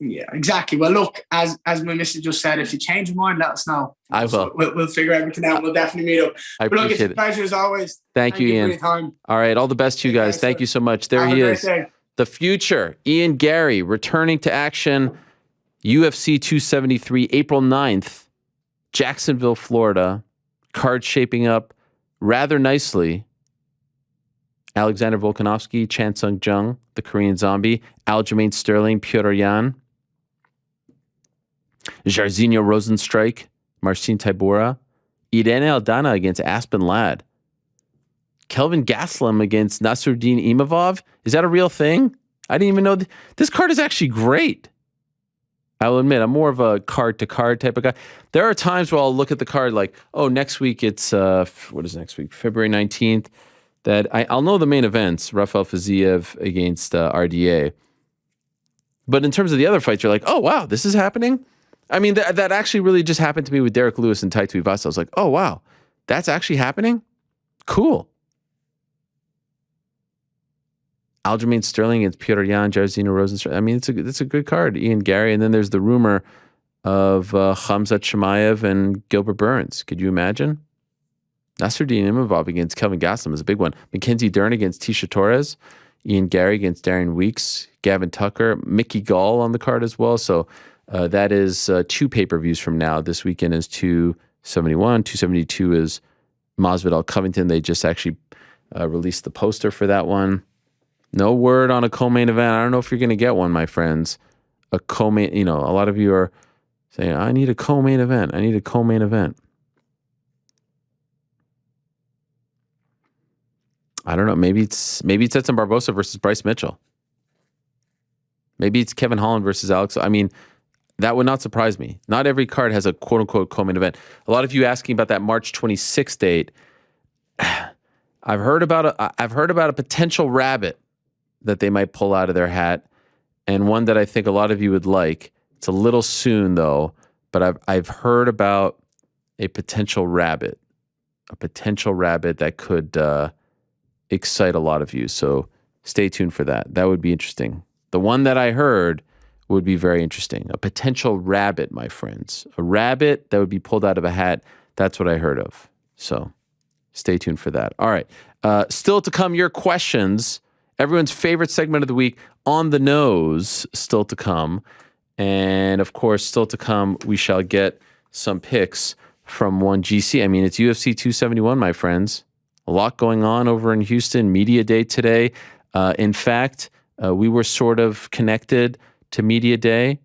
Yeah, exactly. Well, look, as my missus just said, if you change your mind, let us know. I will. We'll figure everything out. We'll definitely meet up. But look, it's a pleasure as always. Thank you, Ian. For your time. All right, all the best to you guys. Thank you so much. There he is. The future, Ian Garry, returning to action, UFC 273, April 9th, Jacksonville, Florida. Card shaping up rather nicely. Alexander Volkanovski, Chan Sung Jung, the Korean Zombie, Aljamain Sterling, Pyotr Yan. Jairzinho Rosenstrike, Marcin Tybura. Irene Aldana against Aspen Ladd. Kelvin Gastelum against Nasruddin Imavov. Is that a real thing? I didn't even know. This card is actually great. I will admit, I'm more of a card-to-card type of guy. There are times where I'll look at the card like, oh, next week it's, what is next week? February 19th. That I'll know the main events, Rafael Fiziev against RDA. But in terms of the other fights, you're like, oh, wow, this is happening? I mean, that actually really just happened to me with Derek Lewis and Tai Tuivasa. I was like, oh, wow, that's actually happening? Cool. Aljamain Sterling against Petr Yan, Jairzinho Rosenstrike. I mean, it's a good card. Ian Garry. And then there's the rumor of Khamzat Chimaev and Gilbert Burns. Could you imagine? Nasruddin Imavov against Kelvin Gastelum is a big one. Mackenzie Dern against Tisha Torres. Ian Garry against Darian Weeks. Gavin Tucker. Mickey Gall on the card as well. So that is 2 pay-per-views from now. This weekend is 271. 272 is Masvidal Covington. They just actually released the poster for that one. No word on a co-main event. I don't know if you're going to get one, my friends. A co-main, a lot of you are saying, I need a co-main event. I need a co-main event. I don't know. Maybe it's Edson Barbosa versus Bryce Mitchell. Maybe it's Kevin Holland versus Alex. I mean, that would not surprise me. Not every card has a quote-unquote co-main event. A lot of you asking about that March 26th date. I've heard about a potential rabbit that they might pull out of their hat, and one that I think a lot of you would like. It's a little soon though, but I've heard about a potential rabbit that could excite a lot of you. So stay tuned for that. That would be interesting. The one that I heard would be very interesting. A potential rabbit, my friends. A rabbit that would be pulled out of a hat. That's what I heard of. So stay tuned for that. All right. Still to come, your questions. Everyone's favorite segment of the week, On the Nose, still to come. And, of course, still to come, we shall get some picks from one GC. I mean, it's UFC 271, my friends. A lot going on over in Houston. Media Day today. In fact, we were sort of connected to Media Day.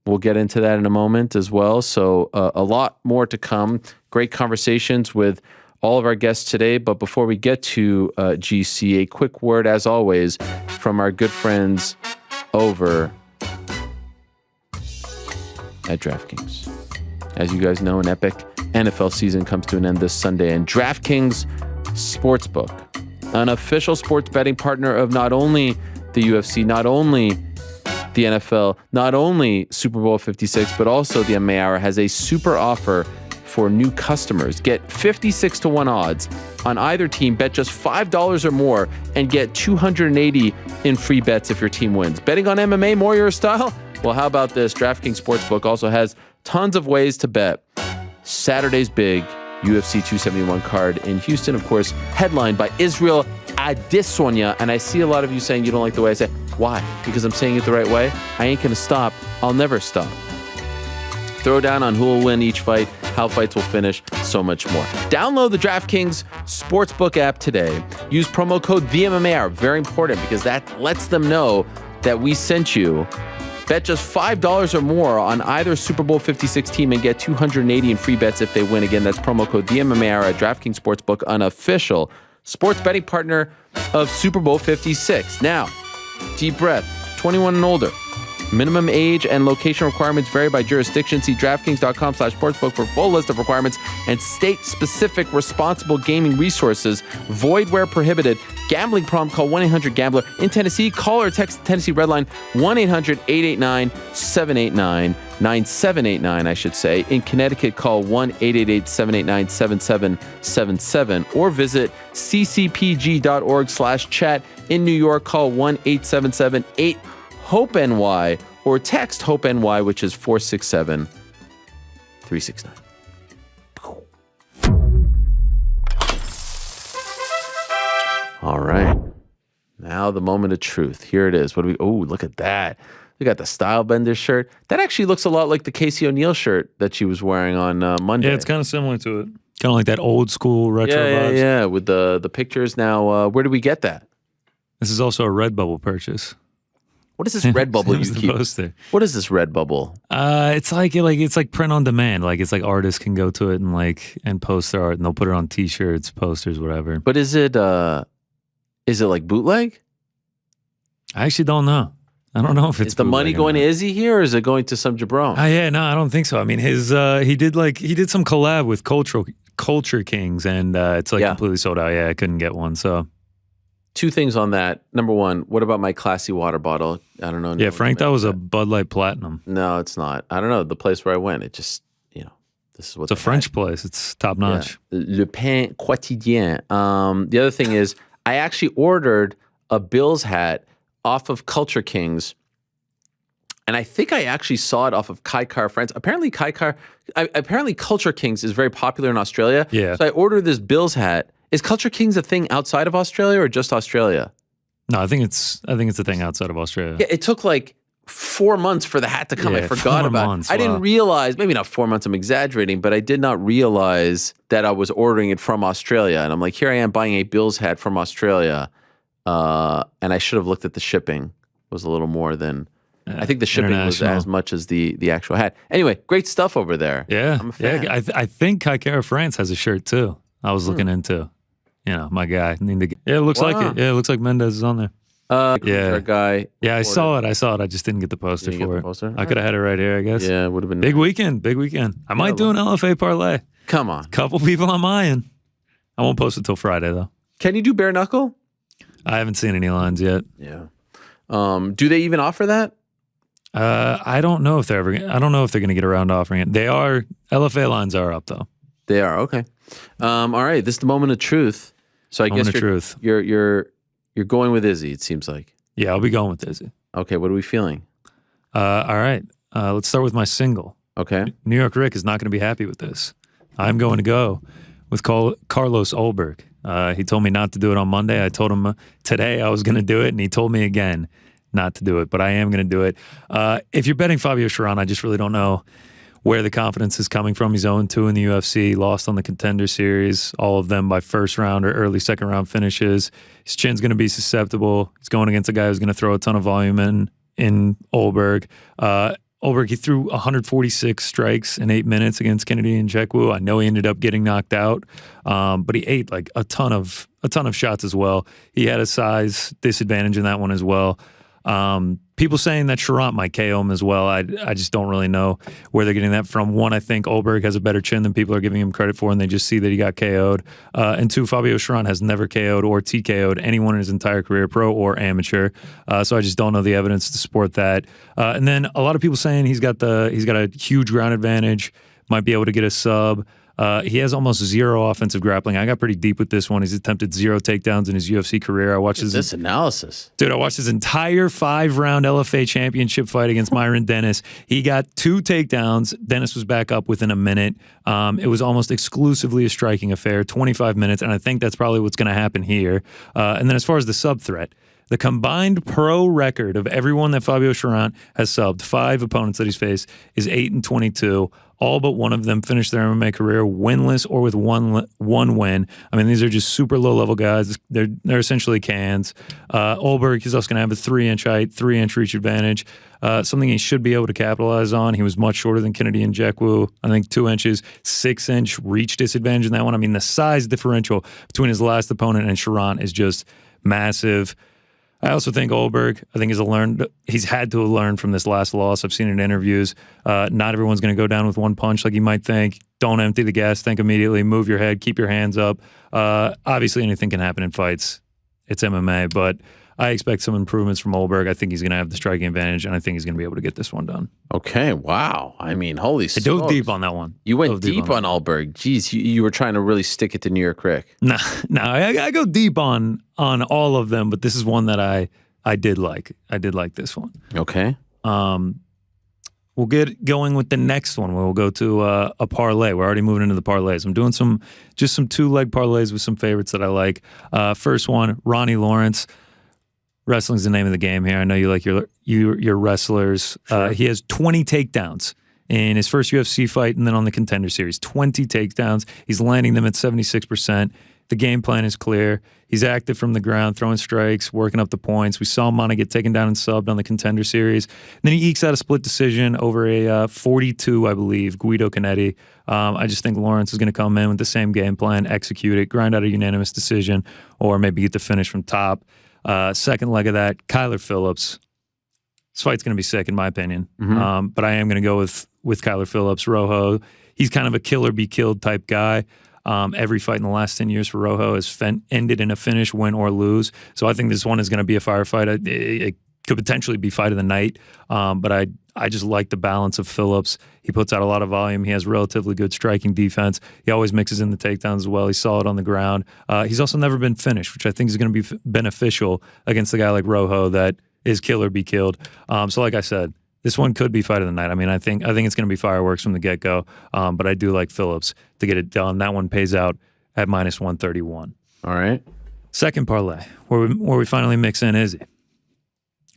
We'll get into that in a moment as well. So a lot more to come. Great conversations with all of our guests today. But before we get to GC, a quick word, as always, from our good friends over at DraftKings. As you guys know, an epic NFL season comes to an end this Sunday, and DraftKings Sportsbook, an official sports betting partner of not only the UFC, not only the NFL, not only Super Bowl 56, but also the MMA Hour, has a super offer for new customers. Get 56-1 odds on either team. Bet just $5 or more and get $280 in free bets if your team wins. Betting on MMA more your style? Well, how about this? DraftKings Sportsbook also has tons of ways to bet. Saturday's big UFC 271 card in Houston, of course, headlined by Israel Adesanya. And I see a lot of you saying you don't like the way I say it. Why? Because I'm saying it the right way? I ain't going to stop. I'll never stop. Throw down on who will win each fight, how fights will finish, so much more. Download the DraftKings Sportsbook app today. Use promo code VMMAR. Very important because that lets them know that we sent you. Bet just $5 or more on either Super Bowl 56 team and get $280 in free bets if they win. Again, that's promo code VMMAR at DraftKings Sportsbook, an official sports betting partner of Super Bowl 56. Now, deep breath, 21 and older. Minimum age and location requirements vary by jurisdiction. See DraftKings.com/sportsbook for full list of requirements and state-specific responsible gaming resources. Void where prohibited. Gambling problem? Call 1-800-GAMBLER. In Tennessee, call or text the Tennessee Red Line 1-800-889-789-9789, I should say. In Connecticut, call 1-888-789-7777 or visit ccpg.org/chat. In New York, call 1-877-8-HOPE-NY or text HOPE-NY, which is 467-369. All right. Now the moment of truth. Here it is. What do we... Oh, look at that. We got the Style Bender shirt. That actually looks a lot like the Casey O'Neill shirt that she was wearing on Monday. Yeah, it's kind of similar to it. Kind of like that old school retro vibes. Yeah, with the pictures. Now, where do we get that? This is also a Redbubble purchase. What is this red bubble you keep? Poster. What is this red bubble? It's like print on demand. Like it's like artists can go to it and post their art, and they'll put it on T-shirts, posters, whatever. But is it like bootleg? I actually don't know. I don't know if it's is the money going to Izzy here, or is it going to some jabron? Yeah, no, I don't think so. I mean, he did some collab with Culture Kings, and it's like completely sold out. Yeah, I couldn't get one. So, two things on that. Number one, what about my classy water bottle? I don't know. Yeah, Frank, that was a Bud Light Platinum. No, it's not. I don't know. The place where I went, it just, this is what it's a French place. It's top notch. Yeah. Le Pain Quotidien. The other thing is, I actually ordered a Bills hat off of Culture Kings, and I think I actually saw it off of Kaikar France. Apparently Culture Kings is very popular in Australia. Yeah. So I ordered this Bills hat. Is Culture Kings a thing outside of Australia or just Australia? No, I think it's a thing outside of Australia. Yeah, it took like 4 months for the hat to come. I forgot about it. I didn't realize, maybe not 4 months, I'm exaggerating, but I did not realize that I was ordering it from Australia. And I'm like, here I am buying a Bills hat from Australia. And I should have looked at the shipping. It was a little more than, I think the shipping was as much as the actual hat. Anyway, great stuff over there. Yeah. I'm a fan. Yeah, I think Kaikara France has a shirt too. I was looking into, my guy. It looks like it. Yeah, it looks like Mendez is on there. Our guy. Yeah, I saw it. I just didn't get the poster for it. I could have had it right here, I guess. Yeah, it would have been big weekend. I might do an LFA parlay. Come on. Couple people I'm eyeing. I won't post it till Friday though. Can you do bare knuckle? I haven't seen any lines yet. Yeah. Do they even offer that? I don't know if they're going to get around to offering it. LFA lines are up though. They are, okay. All right, this is the moment of truth. So I guess you're going with Izzy, it seems like. Yeah, I'll be going with Izzy. Okay, what are we feeling? All right. Let's start with my single. Okay. New York Rick is not going to be happy with this. I'm going to go with Carlos Ulberg. He told me not to do it on Monday. I told him today I was going to do it, and he told me again not to do it, but I am going to do it. If you're betting Fabio Cherant, I just really don't know where the confidence is coming from. He's 0-2 in the UFC, lost on the Contender Series, all of them by first round or early second round finishes. His chin's going to be susceptible. He's going against a guy who's going to throw a ton of volume in Ulberg. Ulberg, he threw 146 strikes in 8 minutes against Kennedy Nzechukwu. I know he ended up getting knocked out, but he ate like a ton of shots as well. He had a size disadvantage in that one as well. People saying that Cherant might KO him as well. I just don't really know where they're getting that from. One, I think Ulberg has a better chin than people are giving him credit for, and they just see that he got KO'd. And two, Fabio Cherant has never KO'd or TKO'd anyone in his entire career, pro or amateur. So I just don't know the evidence to support that. And then a lot of people saying he's got a huge ground advantage, might be able to get a sub. He has almost zero offensive grappling. I got pretty deep with this one. He's attempted 0 takedowns in his UFC career. I watched this analysis. Dude, I watched his entire 5-round LFA championship fight against Myron Dennis. He got 2 takedowns. Dennis was back up within a minute. It was almost exclusively a striking affair, 25 minutes, and I think that's probably what's going to happen here. And then as far as the sub threat, the combined pro record of everyone that Fabio Cherant has subbed, 5 opponents that he's faced, is 8-22. All but one of them finished their MMA career winless or with one win. I mean, these are just super low-level guys. They're essentially cans. Ulberg, he's also going to have a 3-inch height, 3-inch reach advantage, something he should be able to capitalize on. He was much shorter than Kennedy Nzechukwu. I think 2 inches, 6-inch reach disadvantage in that one. I mean, the size differential between his last opponent and Cherant is just massive. I also think Ulberg, he's had to have learned from this last loss. I've seen it in interviews. Not everyone's going to go down with one punch like you might think. Don't empty the gas. Think immediately. Move your head. Keep your hands up. Obviously, anything can happen in fights. It's MMA, but I expect some improvements from Ulberg. I think he's going to have the striking advantage, and I think he's going to be able to get this one done. Okay, wow. I mean, holy smokes. I dove deep on that one. You went deep on Ulberg. Jeez, you were trying to really stick it to New York Rick. No, I go deep on all of them, but this is one that I did like. I did like this one. Okay. We'll get going with the next one. We'll go to a parlay. We're already moving into the parlays. I'm doing some 2-leg parlays with some favorites that I like. First one, Ronnie Lawrence. Wrestling's the name of the game here. I know you like your wrestlers. Sure. He has 20 takedowns in his first UFC fight and then on the Contender Series. 20 takedowns. He's landing them at 76%. The game plan is clear. He's active from the ground, throwing strikes, working up the points. We saw Mana get taken down and subbed on the Contender Series. And then he ekes out a split decision over a 42, I believe, Guido Canetti. I just think Lawrence is going to come in with the same game plan, execute it, grind out a unanimous decision, or maybe get the finish from top. Second leg of that, Kyler Phillips. This fight's going to be sick, in my opinion. But I am going to go with Kyler Phillips. Rojo, he's kind of a kill-or-be-killed type guy. Every fight in the last 10 years for Rojo has ended in a finish, win or lose. So I think this one is going to be a firefight. It could potentially be fight of the night. But I just like the balance of Phillips. He puts out a lot of volume. He has relatively good striking defense. He always mixes in the takedowns as well. He's solid on the ground. He's also never been finished, which I think is going to be beneficial against a guy like Rojo that is kill or be killed. So like I said, this one could be fight of the night. I mean, I think it's going to be fireworks from the get-go, but I do like Phillips to get it done. That one pays out at -131. All right. Second parlay, where we finally mix in Izzy.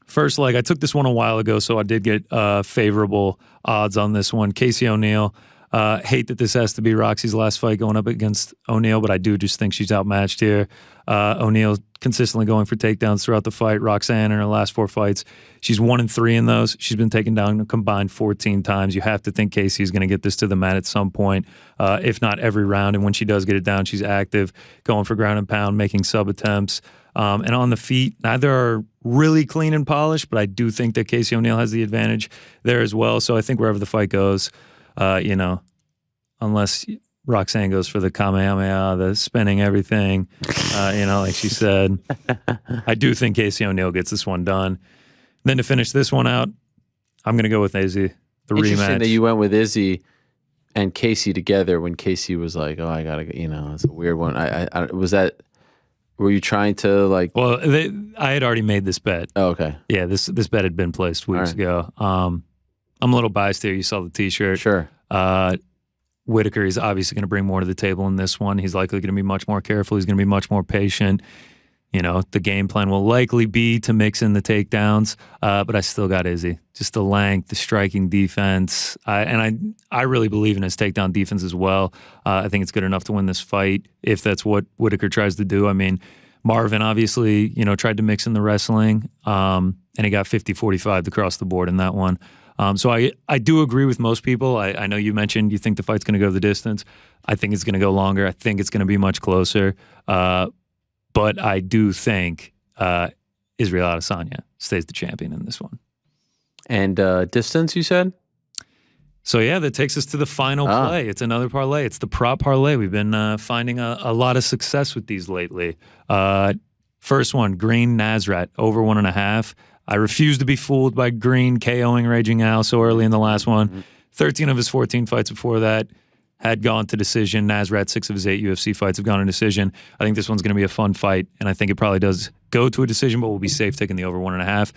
First leg, I took this one a while ago, so I did get favorable odds on this one. Casey O'Neill. Hate that this has to be Roxy's last fight going up against O'Neill, but I do just think she's outmatched here. O'Neill consistently going for takedowns throughout the fight. Roxanne in her last 4 fights, she's 1-3 in those. She's been taken down a combined 14 times. You have to think Casey is going to get this to the mat at some point, if not every round. And when she does get it down, she's active, going for ground and pound, making sub attempts. And on the feet, neither are really clean and polished, but I do think that Casey O'Neill has the advantage there as well. So I think wherever the fight goes, unless Roxanne goes for the Kamehameha, the spinning everything, like she said, I do think Casey O'Neill gets this one done. Then to finish this one out, I'm going to go with Izzy, the Interesting rematch. that you went with Izzy and Casey together when Casey was like, "Oh, I gotta," it's a weird one. I was that. Were you trying to like? Well, I had already made this bet. Oh, okay. Yeah, this bet had been placed weeks ago. I'm a little biased here. You saw the T-shirt. Sure. Whittaker is obviously going to bring more to the table in this one. He's likely going to be much more careful. He's going to be much more patient. The game plan will likely be to mix in the takedowns, but I still got Izzy. Just the length, the striking defense, and I really believe in his takedown defense as well. I think it's good enough to win this fight if that's what Whittaker tries to do. I mean, Marvin obviously, tried to mix in the wrestling, and he got 50-45 across the board in that one. So I do agree with most people. I know you mentioned you think the fight's going to go the distance. I think it's going to go longer. I think it's going to be much closer. But I do think Israel Adesanya stays the champion in this one. And distance, you said? So, yeah, that takes us to the final play. It's another parlay. It's the prop parlay. We've been finding a lot of success with these lately. First one, Green Nasrat, over 1.5. I refuse to be fooled by Green KOing Raging Al so early in the last one. 13 of his 14 fights before that had gone to decision. Nasrat, 6 of his 8 UFC fights have gone to decision. I think this one's going to be a fun fight, and I think it probably does go to a decision, but we'll be safe taking the over 1.5.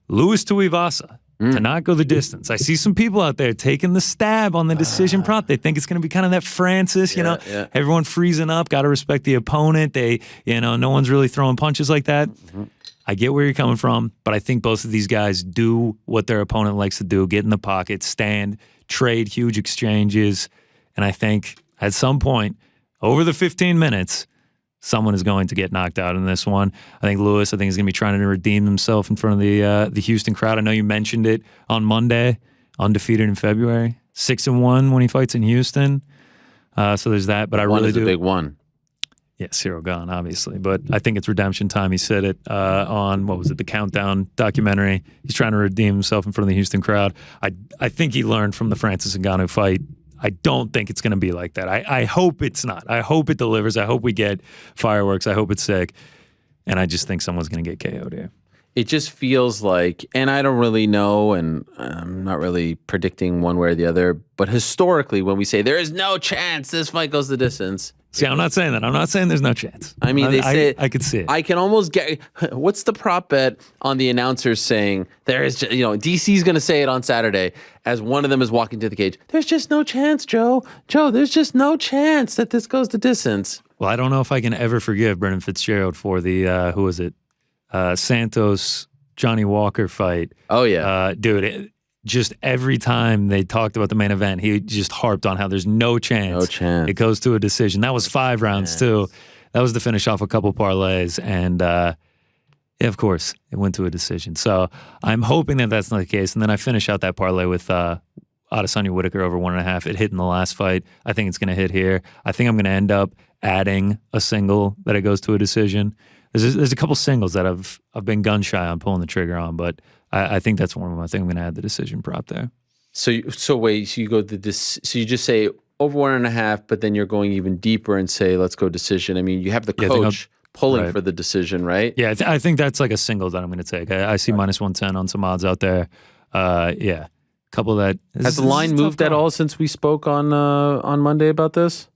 Luis Tuivasa to not go the distance. I see some people out there taking the stab on the decision prop. They think it's going to be kind of that Francis, everyone freezing up, got to respect the opponent. No one's really throwing punches like that. I get where you're coming from, but I think both of these guys do what their opponent likes to do, get in the pocket, stand, trade huge exchanges. And I think at some point, over the 15 minutes, someone is going to get knocked out in this one. I think Lewis, is going to be trying to redeem himself in front of the Houston crowd. I know you mentioned it on Monday, undefeated in February, 6-1 when he fights in Houston. So there's that, but I really do. One is a big one. Yeah, Cyril Gane, obviously. But I think it's redemption time. He said it on, the Countdown documentary. He's trying to redeem himself in front of the Houston crowd. I think he learned from the Francis Ngannou fight. I don't think it's going to be like that. I hope it's not. I hope it delivers. I hope we get fireworks. I hope it's sick. And I just think someone's going to get KO'd here. It just feels like, and I don't really know, and I'm not really predicting one way or the other, but historically, when we say there is no chance this fight goes the distance. See, I'm not saying that. I'm not saying there's no chance. I mean, they say I could see it. I can almost get. What's the prop bet on the announcers saying there is? DC's going to say it on Saturday as one of them is walking to the cage. There's just no chance, Joe. Joe, there's just no chance that this goes the distance. Well, I don't know if I can ever forgive Brendan Fitzgerald for the who was it? Santos Johnny Walker fight. Oh yeah, dude. Just every time they talked about the main event, he just harped on how there's no chance. No chance. It goes to a decision. That was 5 rounds too. that was to finish off a couple parlays, and yeah, of course, it went to a decision. So I'm hoping that that's not the case. And then I finish out that parlay with Adesanya Whittaker over 1.5. It hit in the last fight. I think it's going to hit here. I think I'm going to end up adding a single that it goes to a decision. There's a couple singles that I've been gun shy on pulling the trigger on, but I think that's one of them. I think I'm going to add the decision prop there. So wait, so you go so you just say over 1.5, but then you're going even deeper and say let's go decision. I mean, you have the coach pulling for the decision, right? Yeah, I think that's like a single that I'm going to take. I see minus 110 on some odds out there. Yeah, couple that. Has the line moved at all since we spoke on Monday about this?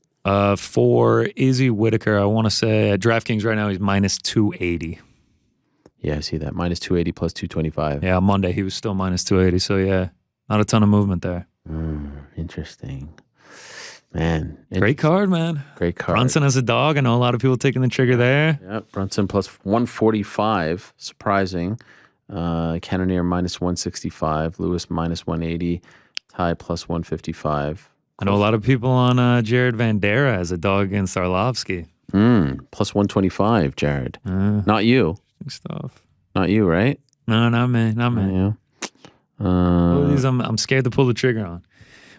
For Izzy Whittaker, I want to say at DraftKings right now he's minus 280. Yeah, I see that. Minus 280 plus 225. Yeah, on Monday he was still minus 280. So yeah, not a ton of movement there. Interesting. Man. Great card, man. Great card. Brunson as a dog. I know a lot of people taking the trigger there. Yeah, Brunson plus 145. Surprising. Cannonier minus 165. Lewis minus 180. Ty plus 155. I know a lot of people on Jared Vandera as a dog against Arlovsky. Plus 125, Jared. Not you. Big stuff. Not you, right? No, not me. Not me. You. I'm scared to pull the trigger on.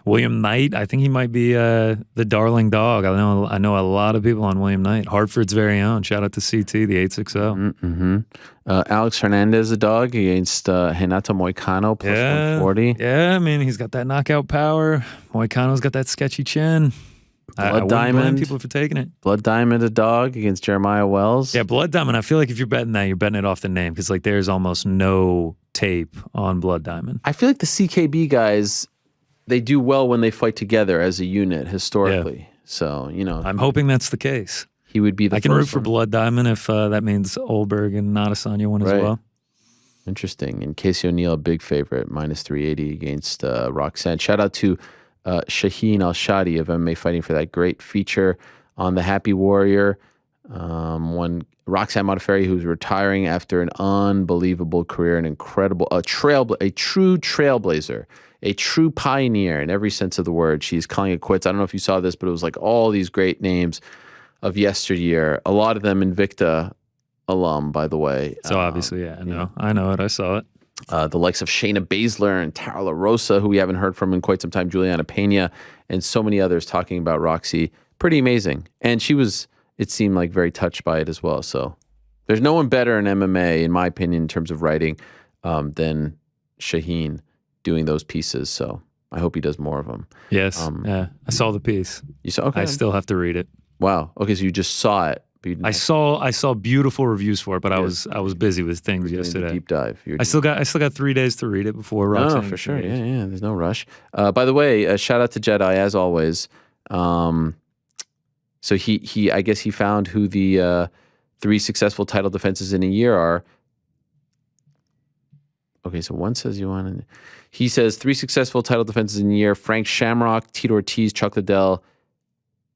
William Knight, I think he might be the darling dog. I know a lot of people on William Knight. Hartford's very own. Shout out to CT, the 860. Alex Hernandez, a dog against Renato Moicano, plus 140. Yeah, I mean, he's got that knockout power. Moicano's got that sketcy chin. I wouldn't blame people for taking it. Blood Diamond, a dog against Jeremiah Wells. Yeah, Blood Diamond. I feel like if you're betting that, you're betting it off the name because like there's almost no tape on Blood Diamond. I feel like the CKB guys, they do well when they fight together as a unit historically. Yeah. So, you know. I'm hoping that's the case. He would be the I can root for Blood Diamond if that means Olberg and Adesanya win as well. Interesting. And Casey O'Neill, a big favorite, minus 380 against Roxanne. Shout out to Shaheen Al-Shadi of MMA Fighting for that great feature on the Happy Warrior. One Roxanne Modafferi, who's retiring after an unbelievable career, a true trailblazer, a true pioneer in every sense of the word. She's calling it quits. I don't know if you saw this, but it was like all these great names of yesteryear. A lot of them Invicta alum, by the way. So obviously, I know it. I saw it. The likes of Shayna Baszler and Tara La Rosa, who we haven't heard from in quite some time, Juliana Pena, and so many others talking about Roxy. Pretty amazing. And she was, it seemed like, very touched by it as well. So there's no one better in MMA, in my opinion, in terms of writing than Shaheen doing those pieces. So I hope he does more of them. Yes. I saw the piece. You saw? Okay. I still have to read it. Wow. Okay, so you just saw it. I saw beautiful reviews for it, but I was busy with things yesterday. Deep dive. I still got 3 days to read it before Roxanne. No, for sure. Yeah. There's no rush. By the way, shout out to Jedi as always. So he I guess he found who the 3 successful title defenses in a year are. Okay, so one says he says 3 successful title defenses in a year: Frank Shamrock, Tito Ortiz, Chuck Liddell,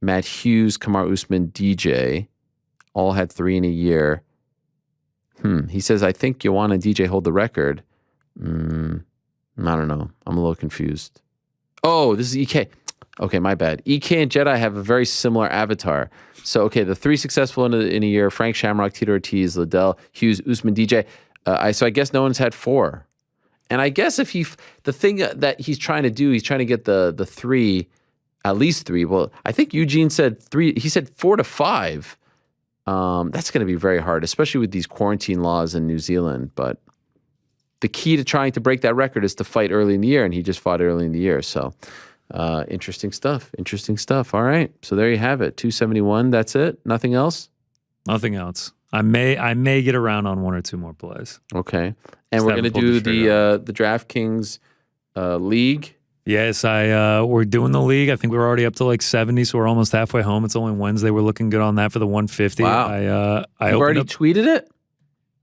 Matt Hughes, Kamaru Usman, DJ. All had 3 in a year. He says, I think Joanna and DJ hold the record. I don't know. I'm a little confused. Oh, this is EK. Okay, my bad. EK and Jedi have a very similar avatar. So, okay, the 3 successful in a year: Frank Shamrock, Tito Ortiz, Liddell, Hughes, Usman, DJ. So I guess no one's had 4. And I guess if the thing that he's trying to do, he's trying to get the 3, at least 3. Well, I think Eugene said 3. He said 4 to 5. That's going to be very hard, especially with these quarantine laws in New Zealand. But the key to trying to break that record is to fight early in the year, and he just fought early in the year. So interesting stuff. All right. So there you have it. 271. That's it. Nothing else? Nothing else. I may get around on 1 or 2 more plays. Okay. And we're going to do the DraftKings league. Yes, we're doing the league. I think we're already up to like 70, so we're almost halfway home. It's only Wednesday. We're looking good on that for the 150. Wow. You've already tweeted it?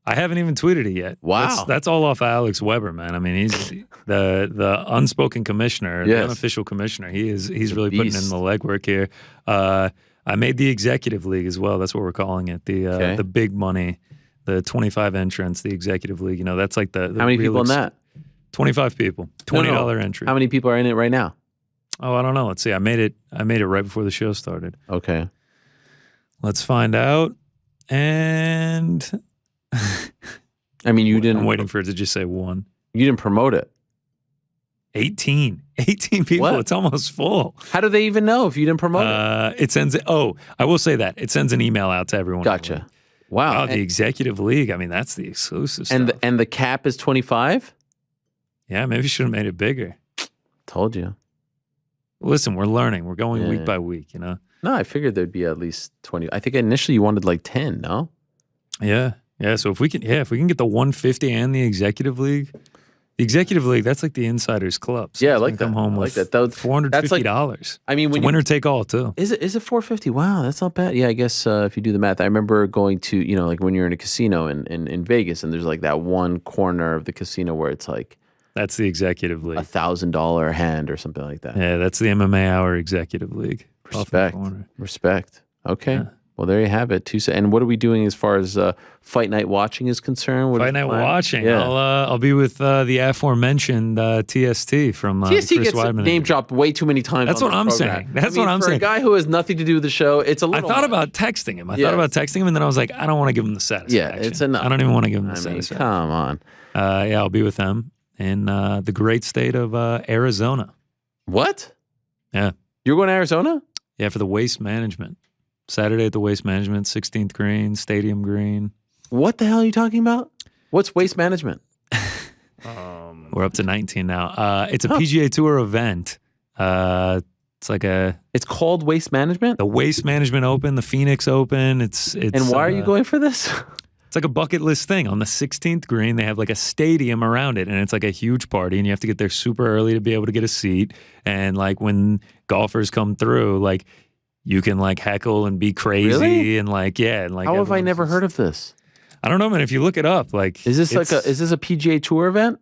I haven't even tweeted it yet. Wow. That's all off Alex Weber, man. I mean, he's the unspoken commissioner, the unofficial commissioner. He's really putting in the legwork here. I made the executive league as well. That's what we're calling it. The big money, the 25 entrants, the executive league. You know, that's like the how many people in that? 25 people. $20 entry. How many people are in it right now? Oh, I don't know. Let's see. I made it right before the show started. Okay. Let's find out. And I mean, you didn't. I'm waiting for it to just say 1. You didn't promote it. 18 people. What? It's almost full. How do they even know if you didn't promote it? It sends. Oh, I will say that it sends an email out to everyone. Gotcha. Wow. The executive league. I mean, that's the exclusive And stuff. and the cap is 25. Yeah, maybe you should have made it bigger. Told you. Listen, we're learning. We're going week by week. You know. No, I figured there'd be at least 20. I think initially you wanted like 10. No. Yeah. So if we can get the 150 and the executive league. The executive league, that's like the insiders club. So yeah, I like that. Come home I with like that. $450. That's like, I mean, when winner take all too. Is it 450? Wow, that's not bad. Yeah, I guess if you do the math, I remember going to like when you're in a casino in Vegas, and there's like that one corner of the casino where it's like that's the executive league, $1,000 hand or something like that. Yeah, that's the MMA Hour executive league. Respect. Okay. Yeah. Well, there you have it. And what are we doing as far as fight night watching is concerned? Fight night watching. Yeah. I'll be with the aforementioned TST from TST Chris gets Weidman. Name dropped way too many times. That's what I'm saying. That's what I'm saying. For a guy who has nothing to do with the show, it's a little. I thought about texting him. And then I was like, I don't want to give him the satisfaction. Yeah, it's enough. I don't even want to give him the satisfaction. Come on. Yeah, I'll be with them in the great state of Arizona. What? Yeah. You're going to Arizona? Yeah, for the waste management. Saturday at the Waste Management, 16th Green, Stadium Green. What the hell are you talking about? What's Waste Management? We're up to 19 now. It's a PGA Tour event. It's called Waste Management? The Waste Management Open, the Phoenix Open. It's. And why are you going for this? It's like a bucket list thing. On the 16th green, they have like a stadium around it, and it's like a huge party, and you have to get there super early to be able to get a seat. And like when golfers come through, like you can like heckle and be crazy. Really? And like, yeah. And like, how have I never heard of this? I don't know, man. If you look it up, like, is this a PGA Tour event?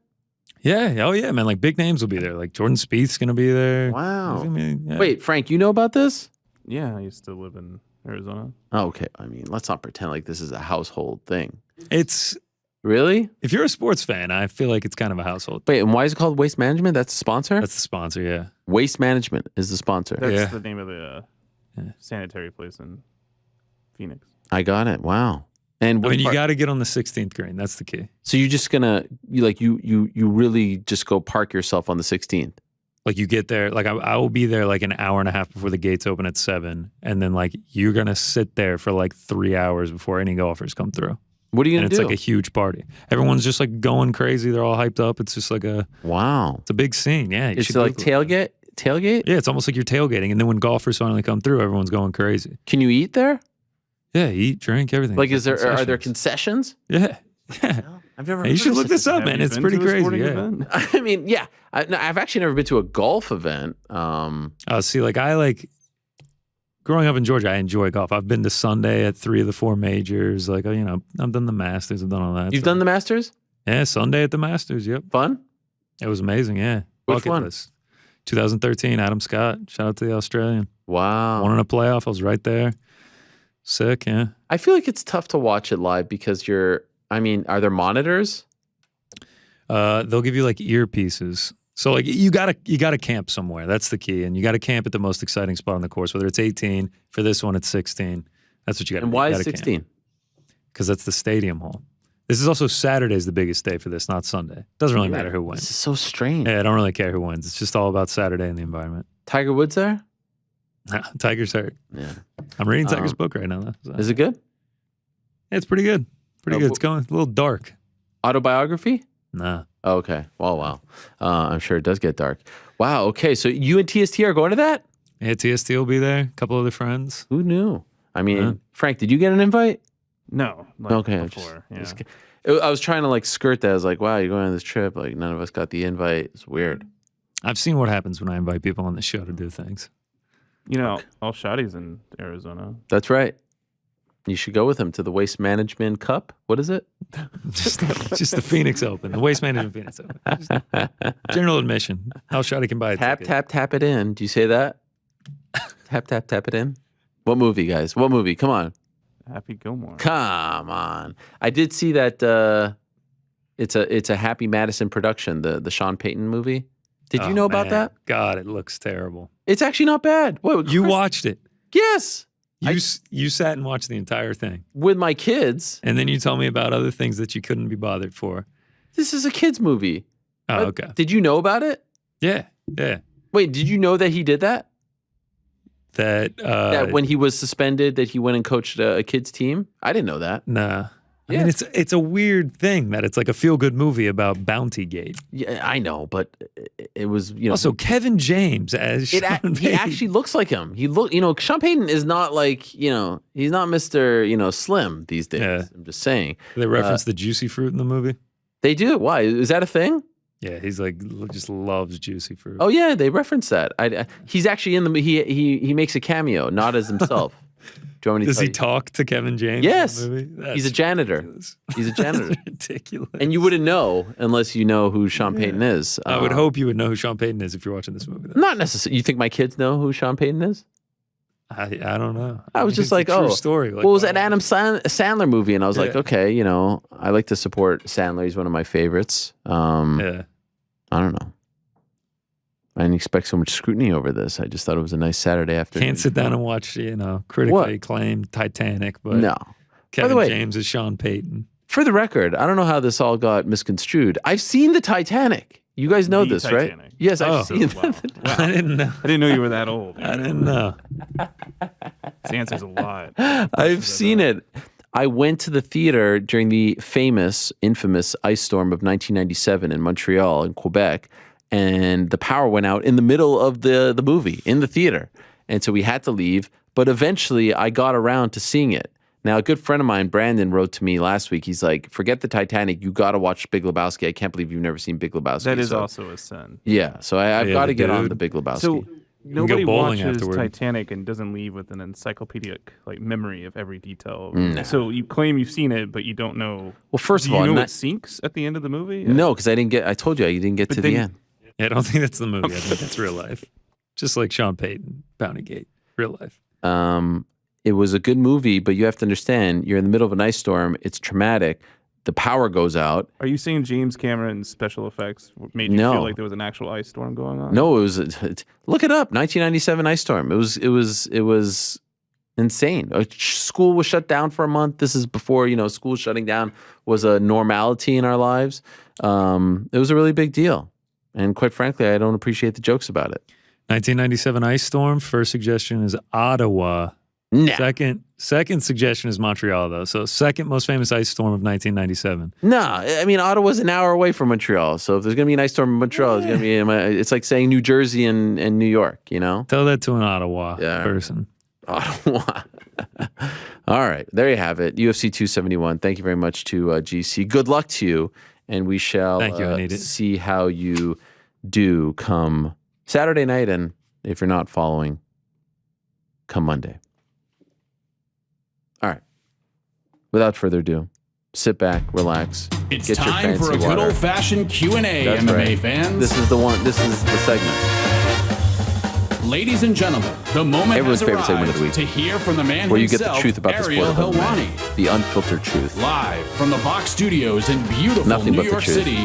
Yeah. Oh yeah, man. Like big names will be there. Like Jordan Spieth's going to be there. Wow. Yeah. Wait, Frank, you know about this? Yeah, I used to live in Arizona. Oh, okay. I mean, let's not pretend like this is a household thing. It's really? If you're a sports fan, I feel like it's kind of a household. Wait, and why is it called Waste Management? That's the sponsor? That's the sponsor, yeah. Waste Management is the sponsor. That's the name of the sanitary place in Phoenix. I got it. Wow. And I mean, you got to get on the 16th green. That's the key. So you're just gonna you really just go park yourself on the 16th. Like you get there, like I will be there like an hour and a half before the gates open at 7, and then like you're gonna sit there for like 3 hours before any golfers come through. What are you gonna do? It's like a huge party. Everyone's just like going crazy. They're all hyped up. It's just like a wow. It's a big scene. Yeah, it's like tailgate. Yeah, it's almost like you're tailgating, and then when golfers finally come through, everyone's going crazy. Can you eat there? Yeah, eat, drink, everything. Like, are there concessions? Yeah. I've never. Hey, you should look this up, man. It's pretty crazy. Yeah. I mean, yeah. I've actually never been to a golf event. See, like growing up in Georgia, I enjoy golf. I've been to Sunday at 3 of the 4 majors. Like, I've done the Masters. I've done all that. You've done the Masters? Yeah, Sunday at the Masters. Yep. Fun? It was amazing. Yeah. Which one? List. 2013, Adam Scott. Shout out to the Australian. Wow. Won in a playoff. I was right there. Sick, yeah. I feel like it's tough to watch it live because are there monitors? They'll give you like earpieces. So like you gotta camp somewhere. That's the key. And you gotta camp at the most exciting spot on the course, whether it's 18. For this one, it's 16. That's what you gotta do. And why is 16? Because that's the stadium hall. This is also Saturday's the biggest day for this, not Sunday. Doesn't really matter who wins. This is so strange. Yeah, I don't really care who wins. It's just all about Saturday and the environment. Tiger Woods there? Nah, Tiger's hurt. Yeah. I'm reading Tiger's book right now, though. So. Is it good? Yeah, it's pretty good. Pretty good. It's going a little dark. Autobiography? Nah. Oh, okay. Well, wow. I'm sure it does get dark. Wow. Okay. So you and TST are going to that? Yeah, TST will be there. A couple other friends. Who knew? I mean, Frank, did you get an invite? No. Okay. I was trying to like skirt that. I was like, wow, you're going on this trip. Like none of us got the invite. It's weird. I've seen what happens when I invite people on the show to do things. All Shotty's in Arizona. That's right. You should go with him to the Waste Management Cup. What is it? just the Phoenix Open, the Waste Management Phoenix Open. Just general admission. How Shotty can buy a ticket. Tap it in. Do you say that? Tap it in. What movie, guys? What movie? Come on. Happy Gilmore. Come on. I did see that. It's a Happy Madison production. The Sean Payton movie. Did you know about that? God, it looks terrible. It's actually not bad. What, you watched it? Yes. You sat and watched the entire thing with my kids. And then you told me about other things that you couldn't be bothered for. This is a kid's movie. Oh, okay. Did you know about it? Yeah. Wait, did you know that he did that? That when he was suspended, that he went and coached a kids team? I didn't know that. Nah. I mean, it's a weird thing that it's like a feel-good movie about Bountygate. Yeah, I know, but it was, Also, Kevin James as Sean Payton. He actually looks like him. Sean Payton is not like, he's not Mr. Slim these days. Yeah. I'm just saying. They reference the juicy fruit in the movie. They do. Why? Is that a thing? Yeah, he's like just loves juicy fruit. Oh yeah, they reference that. He's actually in the he makes a cameo, not as himself. Do you want me to Does tell he you? talk to Kevin James? Yes, in the movie? he's a janitor. Ridiculous. He's a janitor. That's ridiculous. And you wouldn't know unless you know who Sean Payton is. I would hope you would know who Sean Payton is if you're watching this movie. Not necessarily. You think my kids know who Sean Payton is? I don't know. I was just like, it's a true oh, story. Like, well, it was an Adam Sandler movie, and I was like, Yeah. okay, I like to support Sandler. He's one of my favorites. Yeah. I don't know. I didn't expect so much scrutiny over this. I just thought it was a nice Saturday afternoon. Can't sit down and watch, critically acclaimed Titanic, but No. Kevin way- James is Sean Payton. For the record, I don't know how this all got misconstrued. I've seen the Titanic. You guys know The this, right? Titanic. Yes, I've Oh. seen Wow. I didn't know. I didn't know you were that old. I didn't know. This answer's a lot. I've seen it. I went to the theater during the infamous ice storm of 1997 in Montreal and Quebec, and the power went out in the middle of the movie in the theater. And so we had to leave, but eventually I got around to seeing it. Now, a good friend of mine, Brandon, wrote to me last week. He's like, forget the Titanic. You got to watch Big Lebowski. I can't believe you've never seen Big Lebowski. That is So, also a sin. yeah. So I've Yeah, got to the get on dude. the Big Lebowski. So nobody bowling watches afterward. Titanic and doesn't leave with an encyclopedic memory of every detail. No. So you claim you've seen it, but you don't know. Well, first Do of all, you know not- it sinks at the end of the movie? no, because I told you, you didn't get But to the then- end. Yeah, I don't think that's the movie. I think that's real life. Just like Sean Payton, Bountygate, real life. It was a good movie, but you have to understand, you're in the middle of an ice storm. It's traumatic. The power goes out. Are you saying James Cameron's special effects made you No. feel like there was an actual ice storm going on? No, look it up. 1997 ice storm. It was insane. School was shut down for a month. This is before, school shutting down was a normality in our lives. It was a really big deal. And quite frankly, I don't appreciate the jokes about it. 1997 ice storm. First suggestion is Ottawa. Nah. Second suggestion is Montreal, though. So second most famous ice storm of 1997. Nah, I mean, Ottawa's an hour away from Montreal. So if there's going to be an ice storm in Montreal, it's going to be, it's like saying New Jersey and New York, Tell that to an Ottawa Yeah. person. Ottawa. All right, there you have it. UFC 271. Thank you very much to GC. Good luck to you, and we shall Thank you, I need it. see how you do come Saturday night, and if you're not following, come Monday. All right. Without further ado, sit back, relax. It's get your time for a fancy good water. old-fashioned Q&A, That's MMA right. fans. This is the one. This is the segment Ladies and gentlemen, the moment Everyone's has favorite arrived segment of the week. to hear from the man where you get himself, the truth about the Ariel sport of Helwani. MMA, the unfiltered truth. Live from the Box Studios in beautiful Nothing New but the York truth. City,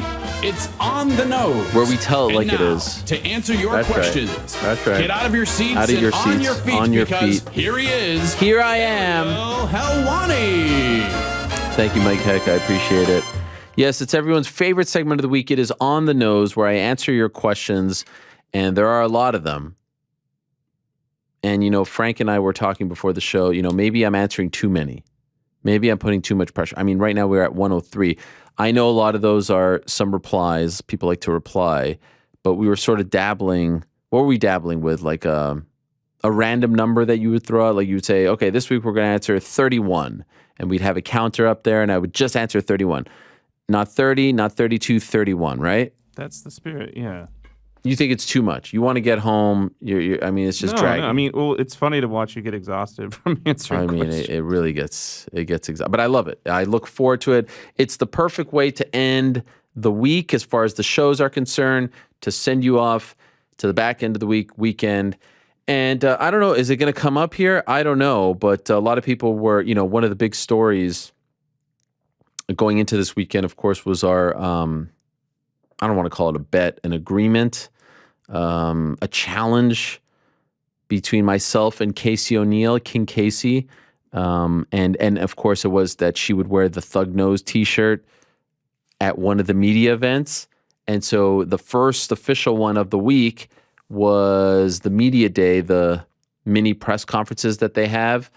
it's On the Nose. Where we tell it And like it now, is. To answer your That's right. questions, That's right. get out of your seats Out of and your on seats, your feet, on your because feet. here he is, Here I am. Ariel Helwani. Thank you, Mike Heck. I appreciate it. Yes, it's everyone's favorite segment of the week. It is On the Nose, where I answer your questions, and there are a lot of them. And, Frank and I were talking before the show, maybe I'm answering too many. Maybe I'm putting too much pressure. I mean, right now we're at 103. I know a lot of those are some replies. People like to reply. But we were sort of dabbling. What were we dabbling with? Like a random number that you would throw out? Like you would say, okay, this week we're going to answer 31. And we'd have a counter up there, and I would just answer 31. Not 30, not 32, 31, right? That's the spirit, yeah. You think it's too much. You want to get home. It's just dragging. No, I mean, well, it's funny to watch you get exhausted from answering questions. It really gets exhausting. But I love it. I look forward to it. It's the perfect way to end the week as far as the shows are concerned, to send you off to the back end of the weekend. And I don't know, is it going to come up here? I don't know. But a lot of people were, one of the big stories going into this weekend, of course, was our, I don't want to call it a bet, an agreement, a challenge between myself and Casey O'Neill, King Casey. And of course, it was that she would wear the Thug Nose t-shirt at one of the media events. And so the first official one of the week was the media day, the mini press conferences that they have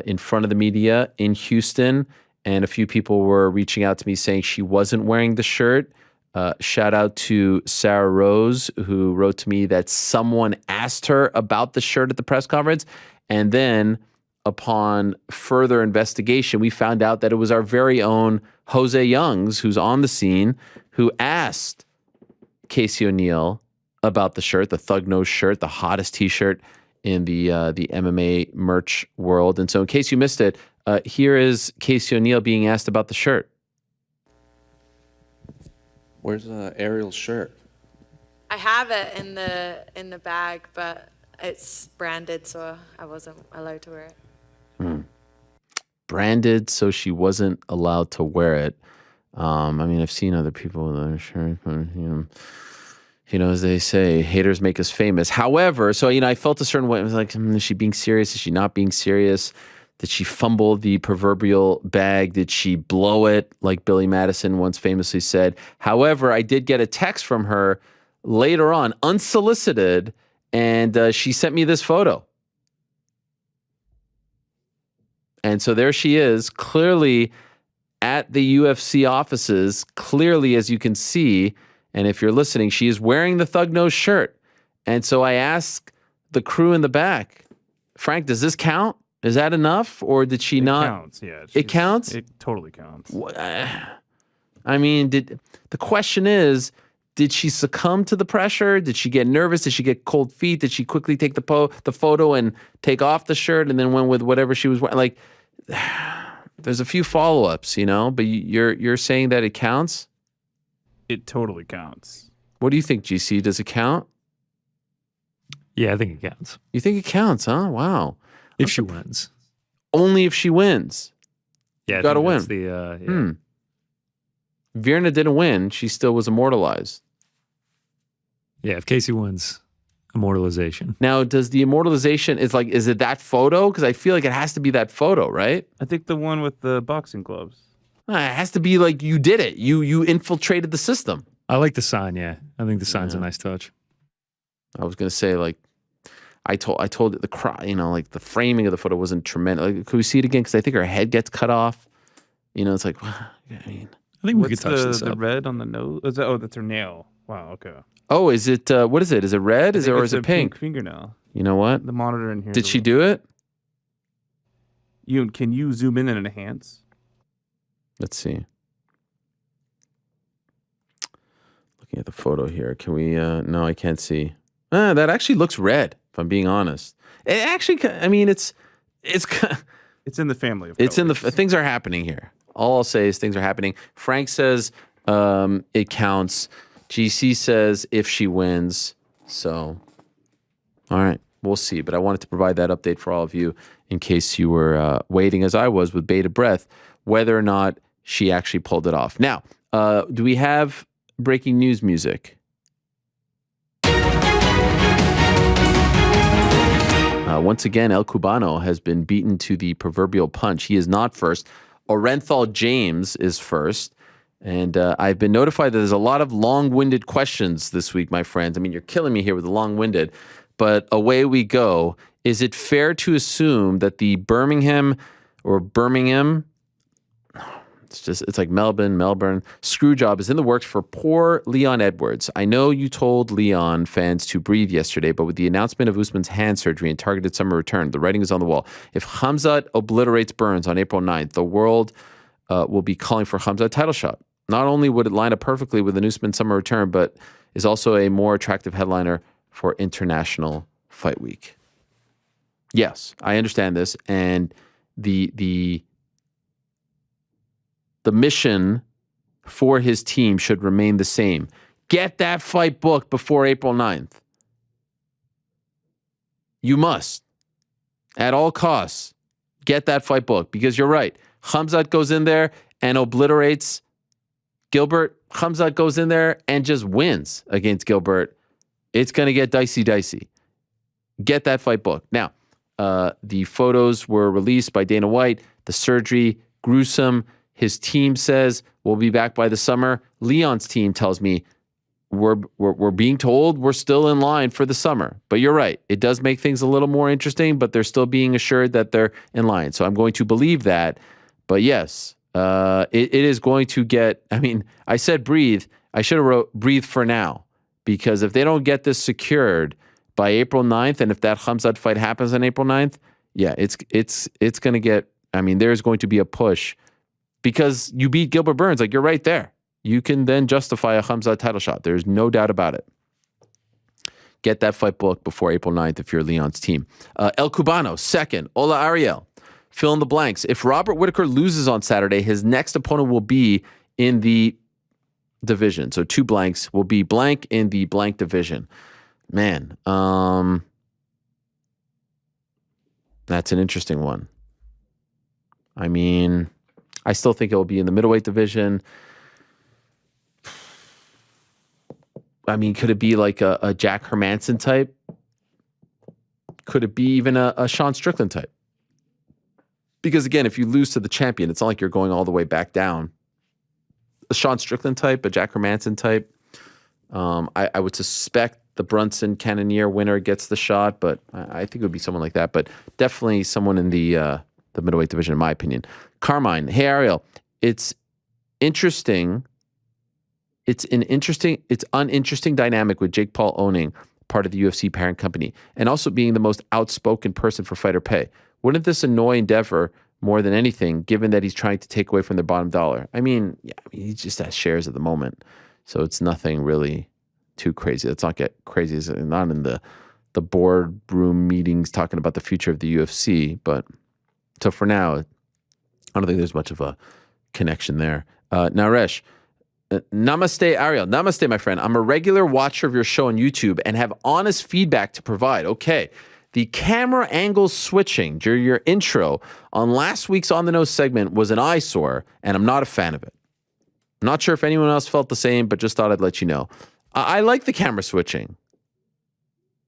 in front of the media in Houston. And a few people were reaching out to me saying she wasn't wearing the shirt. Shout out to Sarah Rose, who wrote to me that someone asked her about the shirt at the press conference. And then upon further investigation, we found out that it was our very own Jose Youngs, who's on the scene, who asked Casey O'Neill about the shirt, the Thug Nose shirt, the hottest t-shirt in the MMA merch world. And so in case you missed it, here is Casey O'Neill being asked about the shirt. Where's Ariel's shirt? I have it in the bag, but it's branded, so I wasn't allowed to wear it. Branded, so she wasn't allowed to wear it. I mean, I've seen other people with their shirt, but as they say, haters make us famous. However, so I felt a certain way. I was like, is she being serious? Is she not being serious? Did she fumble the proverbial bag? Did she blow it, like Billy Madison once famously said? However, I did get a text from her later on, unsolicited, and she sent me this photo. And so there she is, clearly at the UFC offices, clearly as you can see, and if you're listening, she is wearing the Thug Nose shirt. And so I asked the crew in the back, Frank, does this count? Is that enough, or did she not? It counts, yeah. It counts? It totally counts. I mean, the question is, did she succumb to the pressure? Did she get nervous? Did she get cold feet? Did she quickly take the photo and take off the shirt and then went with whatever she was wearing? Like, there's a few follow-ups, but you're saying that it counts? It totally counts. What do you think, GC? Does it count? Yeah, I think it counts. You think it counts, huh? Wow. If she wins. Only if she wins. Yeah, got to win. Virna didn't win. She still was immortalized. Yeah, if Casey wins, immortalization. Now, does the immortalization, is it that photo? Because I feel like it has to be that photo, right? I think the one with the boxing gloves. It has to be like you did it. You infiltrated the system. I like the sign, yeah. I think the sign's a nice touch. I was going to say, I told it the the framing of the photo wasn't tremendous. Could we see it again? Because I think her head gets cut off. It's like, I mean, I think we could touch this up. The red on the nose? That's her nail. Wow, okay. Oh, is it, what is it? Is it red? Or is it pink? Fingernail. You know what? The monitor in here. Did she do it? Can you zoom in and enhance? Let's see. Looking at the photo here. Can we, no, I can't see. That actually looks red, if I'm being honest. It actually, I mean, it's in the family of it's colors. Things are happening here. All I'll say is things are happening. Frank says it counts. GC says if she wins. So, all right, we'll see. But I wanted to provide that update for all of you in case you were waiting, as I was, with bated breath, whether or not she actually pulled it off. Now, do we have breaking news music? Once again, El Cubano has been beaten to the proverbial punch. He is not first. Orenthal James is first. And I've been notified that there's a lot of long-winded questions this week, my friends. I mean, you're killing me here with the long-winded. But away we go. Is it fair to assume that the Birmingham, it's like Melbourne, screw job is in the works for poor Leon Edwards? I know you told Leon fans to breathe yesterday, but with the announcement of Usman's hand surgery and targeted summer return, the writing is on the wall. If Khamzat obliterates Burns on April 9th, the world will be calling for Khamzat title shot. Not only would it line up perfectly with an Usman summer return, but is also a more attractive headliner for International Fight Week. Yes, I understand this, and the mission for his team should remain the same. Get that fight booked before April 9th. You must, at all costs, get that fight booked, because you're right. Khamzat goes in there and obliterates Gilbert. Khamzat goes in there and just wins against Gilbert. It's going to get dicey. get that fight booked. Now, the photos were released by Dana White. The surgery, gruesome. His team says we'll be back by the summer. Leon's team tells me we're being told we're still in line for the summer. But you're right. It does make things a little more interesting, but they're still being assured that they're in line. So I'm going to believe that. But yes, it is going to get, I mean, I said breathe. I should have wrote breathe for now, because if they don't get this secured by April 9th, and if that Khamzat fight happens on April 9th, yeah, it's going to get, I mean, there's going to be a push because you beat Gilbert Burns. Like, you're right there. You can then justify a Khamzat title shot. There's no doubt about it. Get that fight booked before April 9th if you're Leon's team. El Cubano, second. Ola Ariel, fill in the blanks. If Robert Whittaker loses on Saturday, his next opponent will be in the division. So 2 blanks will be blank in the blank division. Man, that's an interesting one. I mean, I still think it will be in the middleweight division. I mean, could it be like a Jack Hermanson type? Could it be even a Sean Strickland type? Because again, if you lose to the champion, it's not like you're going all the way back down. A Sean Strickland type, a Jack Hermanson type. I would suspect the Brunson Cannonier winner gets the shot, but I think it would be someone like that. But definitely someone in the middleweight division, in my opinion. Carmine, hey Ariel, it's interesting. It's uninteresting dynamic with Jake Paul owning part of the UFC parent company and also being the most outspoken person for fighter pay. Wouldn't this annoy Endeavor more than anything, given that he's trying to take away from their bottom dollar? I mean, he just has shares at the moment, so it's nothing really too crazy. Let's not get crazy. It's not in the boardroom meetings talking about the future of the UFC, but so for now, I don't think there's much of a connection there. Naresh, namaste, Ariel. Namaste, my friend. I'm a regular watcher of your show on YouTube and have honest feedback to provide. Okay. The camera angle switching during your intro on last week's On the Nose segment was an eyesore, and I'm not a fan of it. I'm not sure if anyone else felt the same, but just thought I'd let you know. I like the camera switching.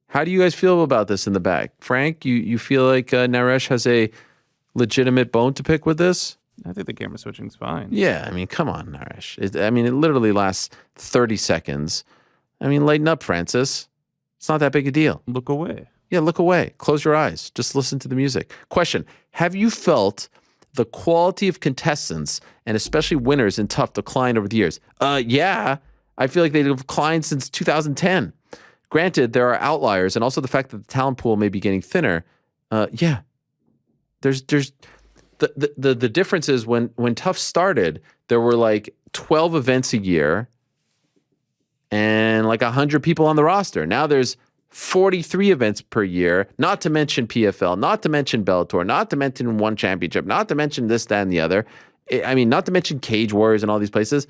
How do you guys feel about this in the back? Frank, you feel like Naresh has a legitimate bone to pick with this? I think the camera switching's fine. Yeah, I mean, come on, Naresh. It literally lasts 30 seconds. I mean, lighten up, Francis. It's not that big a deal. Look away. Yeah, look away. Close your eyes. Just listen to the music. Question, have you felt the quality of contestants and especially winners in Tough decline over the years? Yeah. I feel like they've declined since 2010. Granted, there are outliers and also the fact that the talent pool may be getting thinner. Yeah. There's the difference is when Tough started, there were like 12 events a year and like 100 people on the roster. Now there's 43 events per year, not to mention PFL, not to mention Bellator, not to mention one championship, not to mention this, that, and the other. I mean, not to mention Cage Warriors and all these places.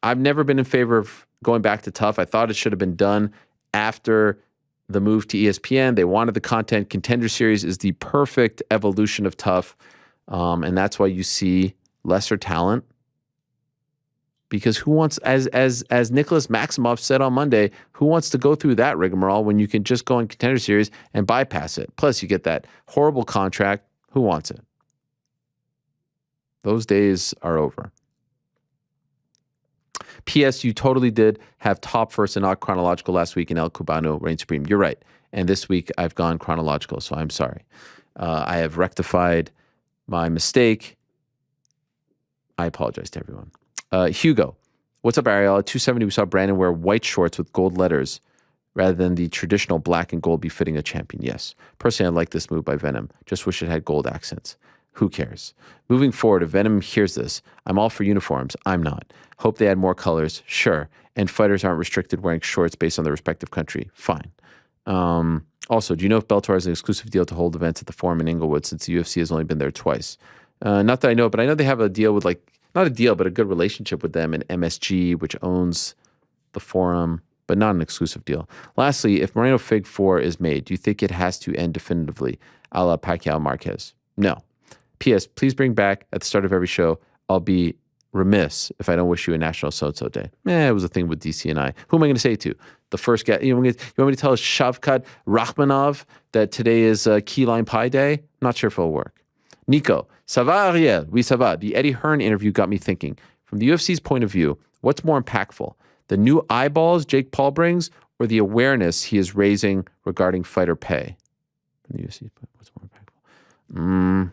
I've never been in favor of going back to Tough. I thought it should have been done after the move to ESPN. They wanted the content. Contender Series is the perfect evolution of Tough. And that's why you see lesser talent. Because who wants, as Nicholas Maximov said on Monday, who wants to go through that rigmarole when you can just go in Contender Series and bypass it? Plus, you get that horrible contract. Who wants it? Those days are over. P.S. You totally did have top first and not chronological last week in El Cubano Reign Supreme. You're right. And this week I've gone chronological, so I'm sorry. I have rectified my mistake. I apologize to everyone. Hugo, what's up, Ariel? At 270, we saw Brandon wear white shorts with gold letters rather than the traditional black and gold befitting a champion. Yes. Personally, I like this move by Venom. Just wish it had gold accents. Who cares? Moving forward, if Venom hears this, I'm all for uniforms. I'm not. Hope they add more colors. Sure. And fighters aren't restricted wearing shorts based on their respective country. Fine. Also, do you know if Bellator has an exclusive deal to hold events at the Forum in Inglewood since the UFC has only been there twice? Not that I know, but I know they have a deal with not a deal, but a good relationship with them and MSG, which owns the Forum, but not an exclusive deal. Lastly, if Moreno Fig 4 is made, do you think it has to end definitively, a la Pacquiao Marquez? No. P.S. Please bring back at the start of every show, I'll be remiss if I don't wish you a National So-So Day. It was a thing with DC and I. Who am I going to say it to? the first guy. You want me to tell Shavkat Rakhmonov that today is key lime pie day? Not sure if it'll work. Nico, ça va, Ariel? Oui, ça va. The Eddie Hearn interview got me thinking. From the UFC's point of view, what's more impactful? The new eyeballs Jake Paul brings or the awareness he is raising regarding fighter pay? From the UFC's point, what's more impactful?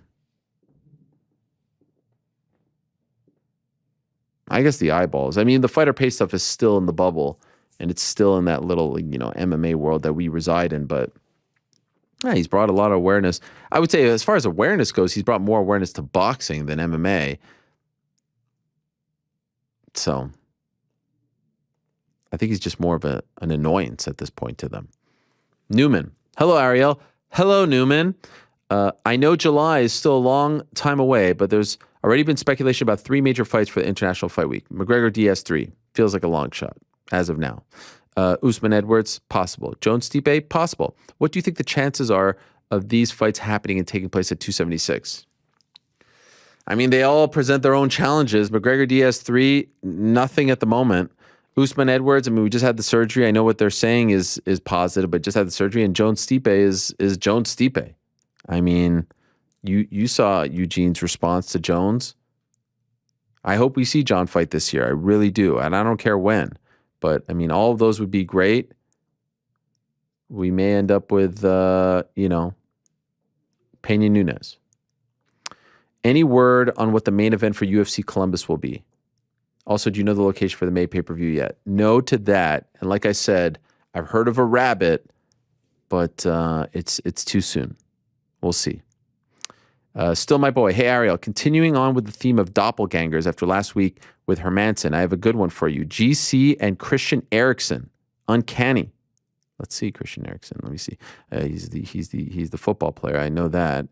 I guess the eyeballs. I mean, the fighter pay stuff is still in the bubble, and it's still in that little, MMA world that we reside in. But he's brought a lot of awareness. I would say, as far as awareness goes, he's brought more awareness to boxing than MMA. So, I think he's just more of an annoyance at this point to them. Newman. Hello, Ariel. Hello, Newman. I know July is still a long time away, but there's already been speculation about 3 major fights for the International Fight Week. McGregor DS3 feels like a long shot as of now. Usman Edwards, possible. Jones-Stipe, possible. What do you think the chances are of these fights happening and taking place at 276? I mean, they all present their own challenges. McGregor DS3, nothing at the moment. Usman Edwards, I mean, we just had the surgery. I know what they're saying is positive, but just had the surgery. And Jones-Stipe is Jones-Stipe. I mean, you saw Eugene's response to Jones. I hope we see John fight this year. I really do. And I don't care when. But, I mean, all of those would be great. We may end up with, Peña Nunes. Any word on what the main event for UFC Columbus will be? Also, do you know the location for the May pay-per-view yet? No to that. And like I said, I've heard of a rabbit, but it's too soon. We'll see. Still my boy. Hey, Ariel, continuing on with the theme of doppelgangers after last week with Hermanson, I have a good one for you. GC and Christian Eriksen. Uncanny. Let's see Christian Eriksen. Let me see. He's the football player. I know that.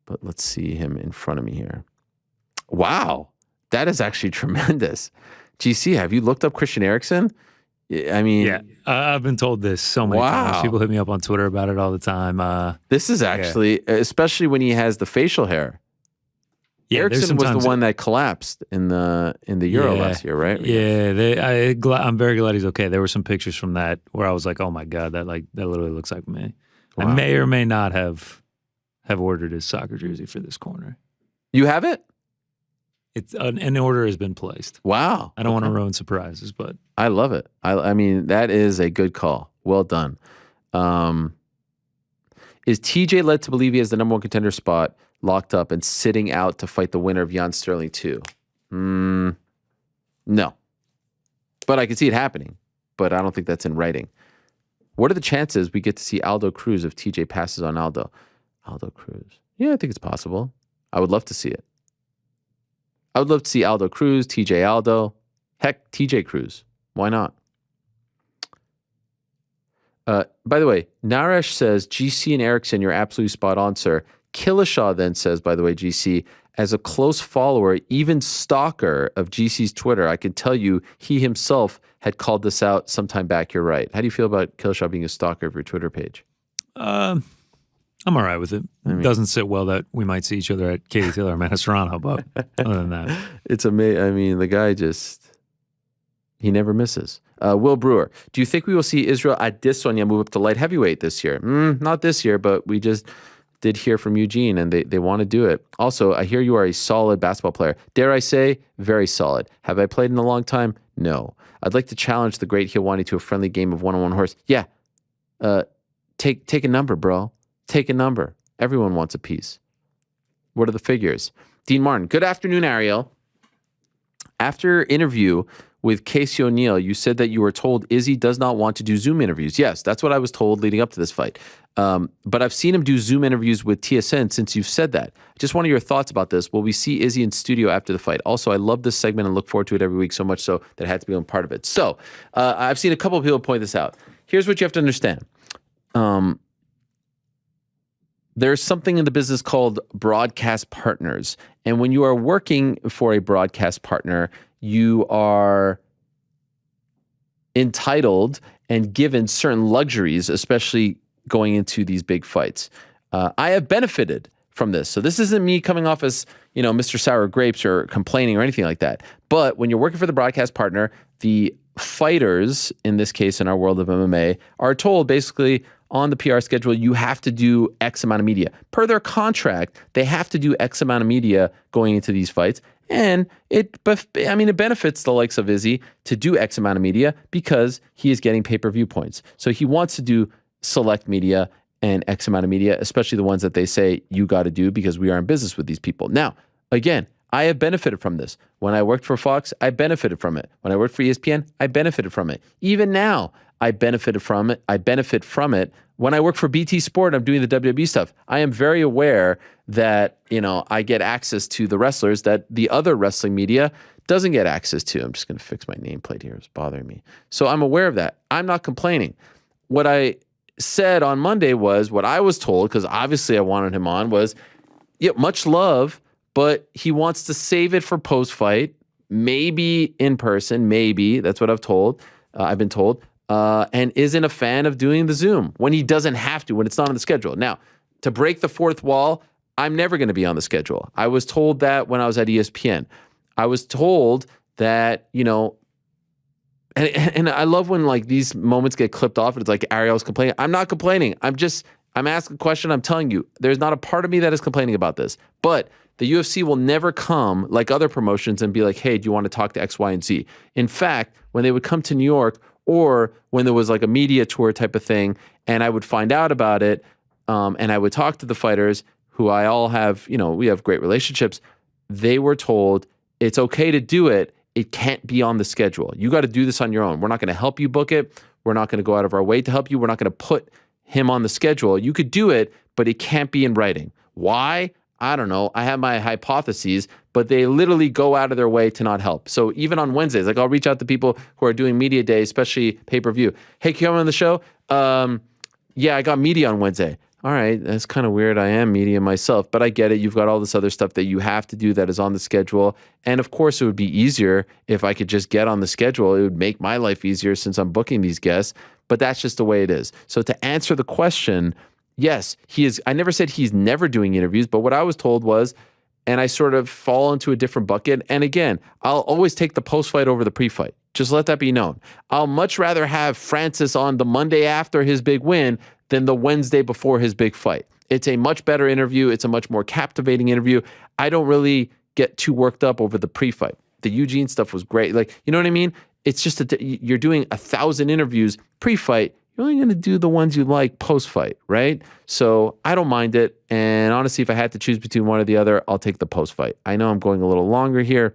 But let's see him in front of me here. Wow. That is actually tremendous. GC, have you looked up Christian Eriksen? I mean... Yeah, I've been told this so many times. People hit me up on Twitter about it all the time. This is actually, especially when he has the facial hair. Yeah, Eriksen was the one that collapsed in the Euro last year, right? Yeah, I'm very glad he's okay. There were some pictures from that where I was like, oh my God, that literally looks like me. Wow. I may or may not have ordered his soccer jersey for this corner. You have it? It's an order has been placed. Wow. I don't want to ruin surprises, but I love it. I mean, that is a good call. Well done. Is TJ led to believe he has the number 1 contender spot locked up and sitting out to fight the winner of Jan Sterling 2? No. But I can see it happening, but I don't think that's in writing. What are the chances we get to see Aldo Cruz if TJ passes on Aldo? Aldo Cruz. Yeah, I think it's possible. I would love to see it. I would love to see Aldo Cruz, TJ Aldo. Heck, TJ Cruz. Why not? By the way, Naresh says, GC and Eriksen, you're absolutely spot on, sir. Killishaw then says, by the way, GC, as a close follower, even stalker of GC's Twitter, I can tell you he himself had called this out sometime back. You're right. How do you feel about Killishaw being a stalker of your Twitter page? I'm all right with it. It doesn't sit well that we might see each other at Katie Taylor or Manus Serrano, but other than that. It's amazing. I mean, the guy he never misses. Will Brewer, do you think we will see Israel Adesanya move up to light heavyweight this year? Not this year, but we just did hear from Eugene and they want to do it. Also, I hear you are a solid basketball player. Dare I say, very solid. Have I played in a long time? No. I'd like to challenge the great Helwani to a friendly game of one-on-one horse. Yeah. Take a number, bro. Take a number. Everyone wants a piece. What are the figures? Dean Martin. Good afternoon, Ariel. After interview with Casey O'Neill, you said that you were told Izzy does not want to do Zoom interviews. Yes, that's what I was told leading up to this fight. But I've seen him do Zoom interviews with TSN since you've said that. Just wanted your thoughts about this. Will we see Izzy in studio after the fight? Also, I love this segment and look forward to it every week so much so that I had to be a part of it. So I've seen a couple of people point this out. Here's what you have to understand. There's something in the business called broadcast partners. And when you are working for a broadcast partner, you are entitled and given certain luxuries, especially going into these big fights. I have benefited from this. So this isn't me coming off as, Mr. Sour Grapes or complaining or anything like that. But when you're working for the broadcast partner, the fighters, in this case, in our world of MMA, are told basically on the PR schedule, you have to do X amount of media. Per their contract, they have to do X amount of media going into these fights. And it benefits the likes of Izzy to do X amount of media because he is getting pay-per-view points. So he wants to do select media and X amount of media, especially the ones that they say you got to do because we are in business with these people. Now, again, I have benefited from this. When I worked for Fox, I benefited from it. When I worked for ESPN, I benefited from it. Even now, I benefited from it. I benefit from it. When I work for BT Sport, I'm doing the WWE stuff. I am very aware that, I get access to the wrestlers that the other wrestling media doesn't get access to. I'm just going to fix my nameplate here. It's bothering me. So I'm aware of that. I'm not complaining. What I said on Monday was what I was told, because obviously I wanted him on, was, much love, but he wants to save it for post-fight, maybe in person, maybe. That's what I've been told. And isn't a fan of doing the Zoom when he doesn't have to, when it's not on the schedule. Now, to break the fourth wall, I'm never going to be on the schedule. I was told that when I was at ESPN. I was told that, and I love when like these moments get clipped off and it's like Ariel's complaining. I'm not complaining. I'm asking a question. I'm telling you, there's not a part of me that is complaining about this. But the UFC will never come like other promotions and be like, hey, do you want to talk to X, Y, and Z? In fact, when they would come to New York or when there was like a media tour type of thing and I would find out about it and I would talk to the fighters who I all have, we have great relationships, they were told it's okay to do it. It can't be on the schedule. You got to do this on your own. We're not going to help you book it. We're not going to go out of our way to help you. We're not going to put him on the schedule. You could do it, but it can't be in writing. Why? I don't know. I have my hypotheses, but they literally go out of their way to not help. So even on Wednesdays, like I'll reach out to people who are doing media day, especially pay-per-view. Hey, can you come on the show? Yeah, I got media on Wednesday. All right, that's kind of weird. I am media myself, but I get it. You've got all this other stuff that you have to do that is on the schedule. And of course, it would be easier if I could just get on the schedule. It would make my life easier since I'm booking these guests, but that's just the way it is. So to answer the question, yes, he is. I never said he's never doing interviews, but what I was told was, and I sort of fall into a different bucket. And again, I'll always take the post-fight over the pre-fight. Just let that be known. I'll much rather have Francis on the Monday after his big win than the Wednesday before his big fight. It's a much better interview. It's a much more captivating interview. I don't really get too worked up over the pre-fight. The Eugene stuff was great. Like, you know what I mean? It's just you're doing 1,000 interviews pre-fight. You're only going to do the ones you like post-fight, right? So I don't mind it. And honestly, if I had to choose between one or the other, I'll take the post-fight. I know I'm going a little longer here,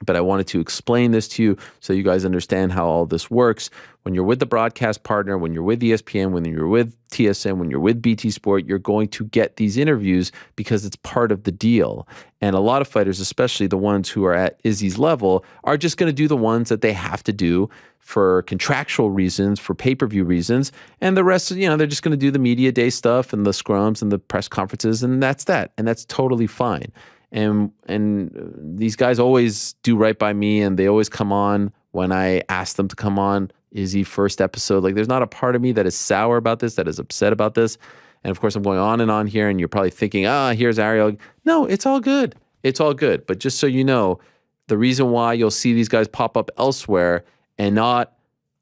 but I wanted to explain this to you so you guys understand how all this works. When you're with the broadcast partner, when you're with ESPN, when you're with TSN, when you're with BT Sport, you're going to get these interviews because it's part of the deal. And a lot of fighters, especially the ones who are at Izzy's level, are just going to do the ones that they have to do for contractual reasons, for pay-per-view reasons. And the rest, they're just going to do the media day stuff and the scrums and the press conferences, and that's that. And that's totally fine. And these guys always do right by me, and they always come on when I ask them to come on. Izzy first episode. Like, there's not a part of me that is sour about this, that is upset about this. And of course, I'm going on and on here, and you're probably thinking, here's Ariel. No, it's all good. It's all good. But just so you know, the reason why you'll see these guys pop up elsewhere and not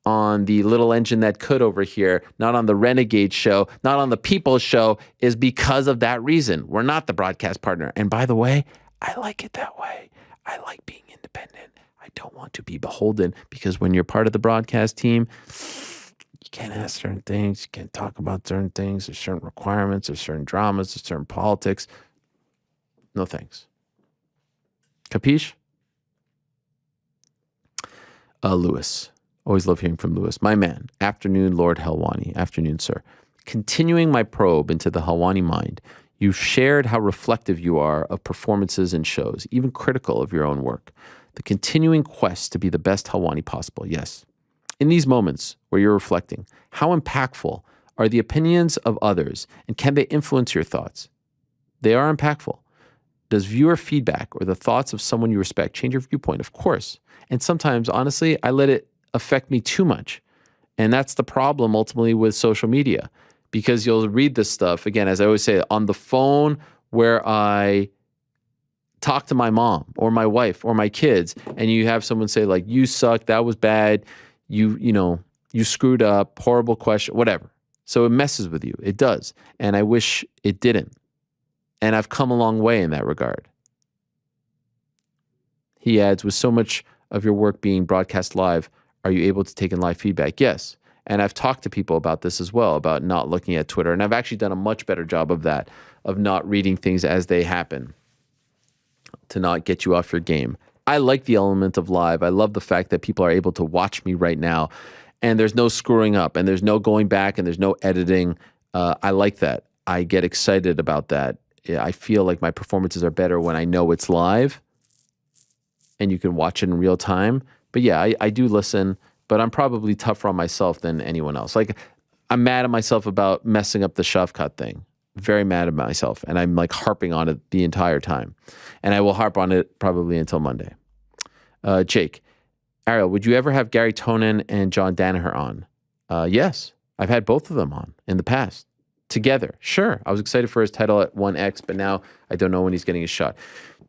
on the Little Engine That Could over here, not on the Renegade show, not on the People's show, is because of that reason. We're not the broadcast partner. And by the way, I like it that way. I like being independent. I don't want to be beholden, because when you're part of the broadcast team, you can't ask certain things. You can't talk about certain things. There's certain requirements. There's certain dramas. There's certain politics. No thanks. Capiche? Lewis. Always love hearing from Lewis. My man. Afternoon, Lord Helwani. Afternoon, sir. Continuing my probe into the Helwani mind, you shared how reflective you are of performances and shows, even critical of your own work. The continuing quest to be the best Helwani possible. Yes. In these moments where you're reflecting, how impactful are the opinions of others, and can they influence your thoughts? They are impactful. Does viewer feedback or the thoughts of someone you respect change your viewpoint? Of course. And sometimes, honestly, I let it affect me too much. And that's the problem ultimately with social media, because you'll read this stuff, again, as I always say, on the phone where I talk to my mom or my wife or my kids, and you have someone say like, you suck, that was bad, you screwed up, horrible question, whatever. So it messes with you. It does. And I wish it didn't. And I've come a long way in that regard. He adds, with so much of your work being broadcast live, are you able to take in live feedback? Yes. And I've talked to people about this as well, about not looking at Twitter. And I've actually done a much better job of that, of not reading things as they happen, to not get you off your game. I like the element of live. I love the fact that people are able to watch me right now, and there's no screwing up, and there's no going back, and there's no editing. I like that. I get excited about that. I feel like my performances are better when I know it's live and you can watch it in real time. But yeah, I do listen, but I'm probably tougher on myself than anyone else. Like, I'm mad at myself about messing up the Shavkat thing. Very mad at myself. And I'm like harping on it the entire time. And I will harp on it probably until Monday. Jake, Ariel, would you ever have Gary Tonin and John Danaher on? Yes, I've had both of them on in the past. Together, sure. I was excited for his title at 1X, but now I don't know when he's getting his shot.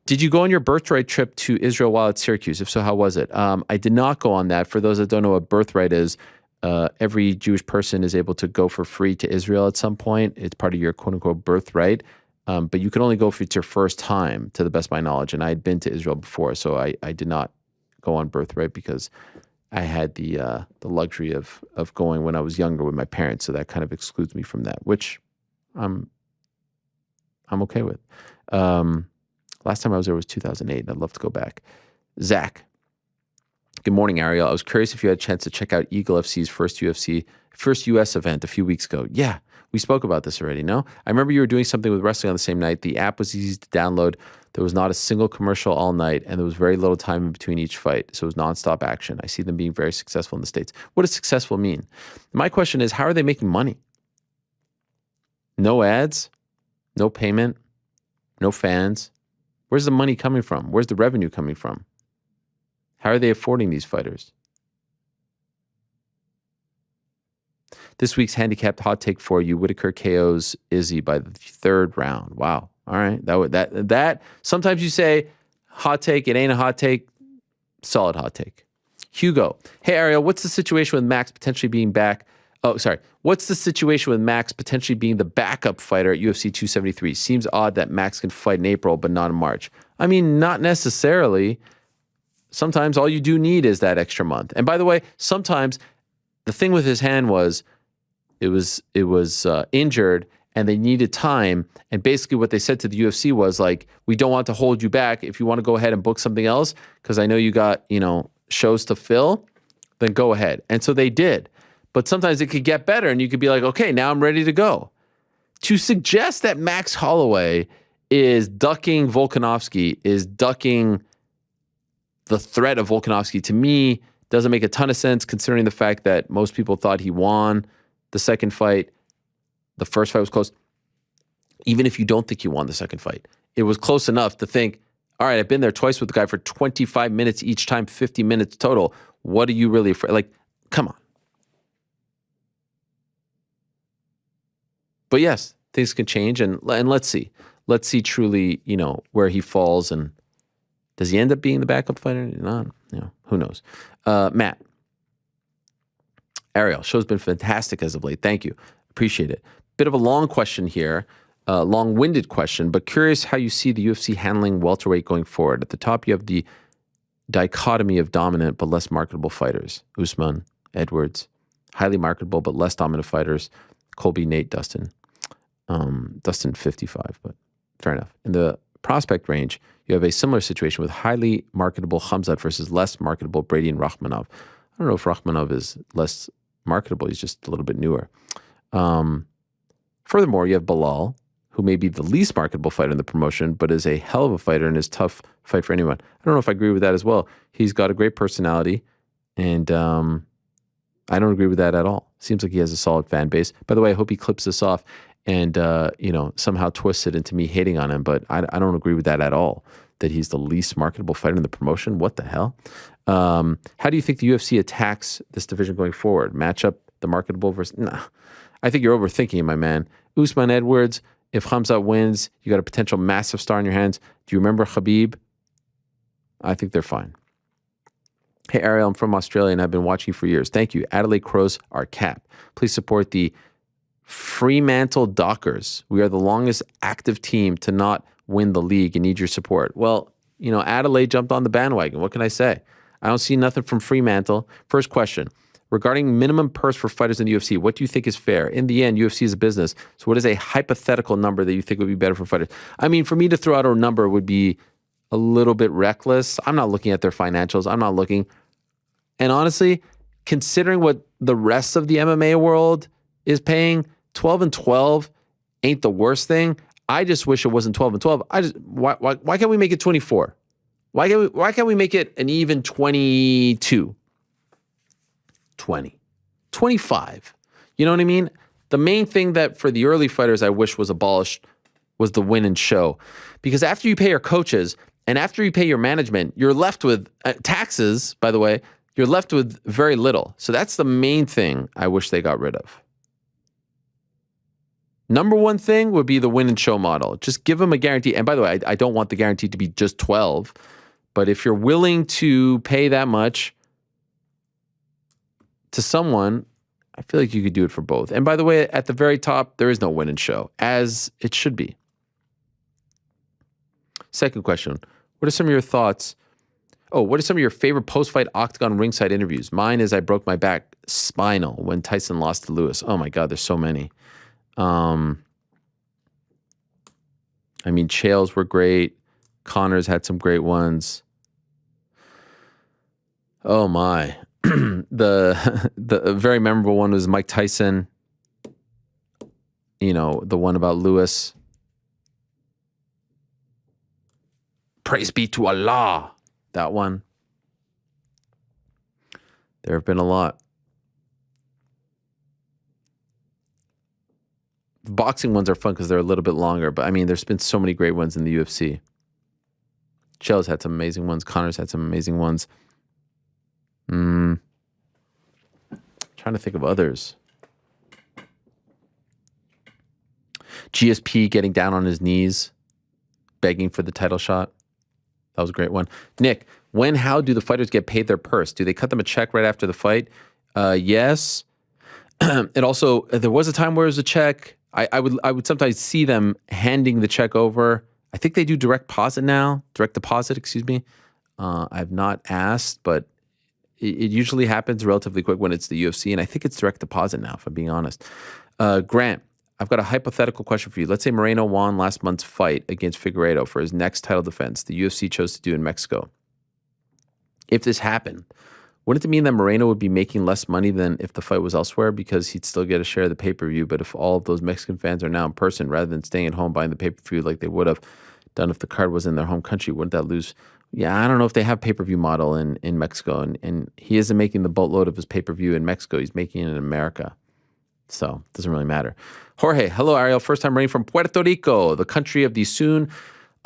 Did you go on your birthright trip to Israel while at Syracuse? If so, how was it? I did not go on that. For those that don't know what birthright is, every Jewish person is able to go for free to Israel at some point. It's part of your quote-unquote birthright. But you can only go if it's your first time, to the best of my knowledge. And I had been to Israel before, so I did not go on birthright because I had the luxury of going when I was younger with my parents, so that kind of excludes me from that, which I'm okay with. Last time I was there was 2008, and I'd love to go back. Zach, good morning, Ariel. I was curious if you had a chance to check out Eagle FC's first US event a few weeks ago. Yeah, we spoke about this already, no? I remember you were doing something with wrestling on the same night. The app was easy to download. There was not a single commercial all night, and there was very little time in between each fight, so it was nonstop action. I see them being very successful in the States. What does successful mean? My question is, how are they making money? No ads, no payment, no fans. Where's the money coming from? Where's the revenue coming from? How are they affording these fighters? This week's handicapped hot take for you: Whittaker KOs Izzy by the third round. Wow. All right. That sometimes you say hot take, it ain't a hot take. Solid hot take. Hugo. Hey Ariel, what's the situation with Max potentially being back? What's the situation with Max potentially being the backup fighter at UFC 273? Seems odd that Max can fight in April, but not in March. I mean, not necessarily. Sometimes all you do need is that extra month. And by the way, sometimes the thing with his hand was it was injured and they needed time. And basically what they said to the UFC was like, we don't want to hold you back. If you want to go ahead and book something else, because I know you got, shows to fill, then go ahead. And so they did. But sometimes it could get better and you could be like, okay, now I'm ready to go. To suggest that Max Holloway is ducking Volkanovski, is ducking the threat of Volkanovski, to me, doesn't make a ton of sense considering the fact that most people thought he won the second fight. The first fight was close. Even if you don't think he won the second fight, it was close enough to think, all right, I've been there twice with the guy for 25 minutes each time, 50 minutes total. What are you really afraid? Like, come on. But yes, things can change, and let's see. Let's see truly, where he falls, and does he end up being the backup fighter? No, who knows? Matt. Ariel, show's been fantastic as of late. Thank you. Appreciate it. Bit of a long question here, long-winded question, but curious how you see the UFC handling welterweight going forward. At the top, you have the dichotomy of dominant but less marketable fighters. Usman, Edwards, highly marketable but less dominant fighters. Colby, Nate, Dustin. Dustin 55, but fair enough. In the prospect range, you have a similar situation with highly marketable Khamzat versus less marketable Brady and Rakhmonov. I don't know if Rakhmonov is less marketable. He's just a little bit newer. Furthermore, you have Bilal, who may be the least marketable fighter in the promotion, but is a hell of a fighter and is tough fight for anyone. I don't know if I agree with that as well. He's got a great personality, and I don't agree with that at all. Seems like he has a solid fan base. By the way, I hope he clips this off and somehow twists it into me hating on him, but I don't agree with that at all, that he's the least marketable fighter in the promotion. What the hell? How do you think the UFC attacks this division going forward? Match up the marketable versus... Nah. I think you're overthinking it, my man. Usman Edwards If Khamzat wins, you got a potential massive star in your hands. Do you remember Khabib? I think they're fine. Hey, Ariel, I'm from Australia and I've been watching you for years. Thank you. Adelaide Crows are cap. Please support the Fremantle Dockers. We are the longest active team to not win the league and need your support. Well, you know, Adelaide jumped on the bandwagon. What can I say? I don't see nothing from Fremantle. First question. Regarding minimum purse for fighters in the UFC, what do you think is fair? In the end, UFC is a business. So what is a hypothetical number that you think would be better for fighters? I mean, for me to throw out a number would be a little bit reckless. I'm not looking at their financials. I'm not looking. And honestly, considering what the rest of the MMA world is paying, 12 and 12 ain't the worst thing. I just wish it wasn't 12 and 12. Why can't we make it 24? Why can't we make it an even 22? 20, 25. You know what I mean? The main thing that for the early fighters I wish was abolished was the win and show. Because after you pay your coaches and after you pay your management, you're left with taxes, by the way, you're left with very little. So that's the main thing I wish they got rid of. Number one thing would be the win and show model. Just give them a guarantee. And by the way, I don't want the guarantee to be just 12. But if you're willing to pay that much to someone, I feel like you could do it for both. And by the way, at the very top, there is no win and show, as it should be. Second question. What are some of your thoughts? Oh, what are some of your favorite post-fight octagon ringside interviews? Mine is I broke my back spinal when Tyson lost to Lewis. Oh my God, there's so many. I mean, Chaels were great. Connors had some great ones. Oh my. The very memorable one was Mike Tyson. You know, the one about Lewis. Praise be to Allah. That one. There have been a lot. The boxing ones are fun because they're a little bit longer, but I mean, there's been so many great ones in the UFC. Chaels had some amazing ones. Connors had some amazing ones. Trying to think of others. GSP getting down on his knees, begging for the title shot. That was a great one. Nick, how do the fighters get paid their purse? Do they cut them a check right after the fight? Yes. It also, there was a time where it was a check. I would sometimes see them handing the check over. I think they do direct deposit, excuse me. I've not asked, but it usually happens relatively quick when it's the UFC, and I think it's direct deposit now, if I'm being honest. Grant, I've got a hypothetical question for you. Let's say Moreno won last month's fight against Figueiredo for his next title defense. The UFC chose to do in Mexico. If this happened, wouldn't it mean that Moreno would be making less money than if the fight was elsewhere because he'd still get a share of the pay-per-view? But if all of those Mexican fans are now in person rather than staying at home buying the pay-per-view like they would have done if the card was in their home country, wouldn't that lose? Yeah, I don't know if they have pay-per-view model in Mexico. And he isn't making the boatload of his pay-per-view in Mexico. He's making it in America. So it doesn't really matter. Jorge, hello, Ariel. First time writing from Puerto Rico, the country of the soon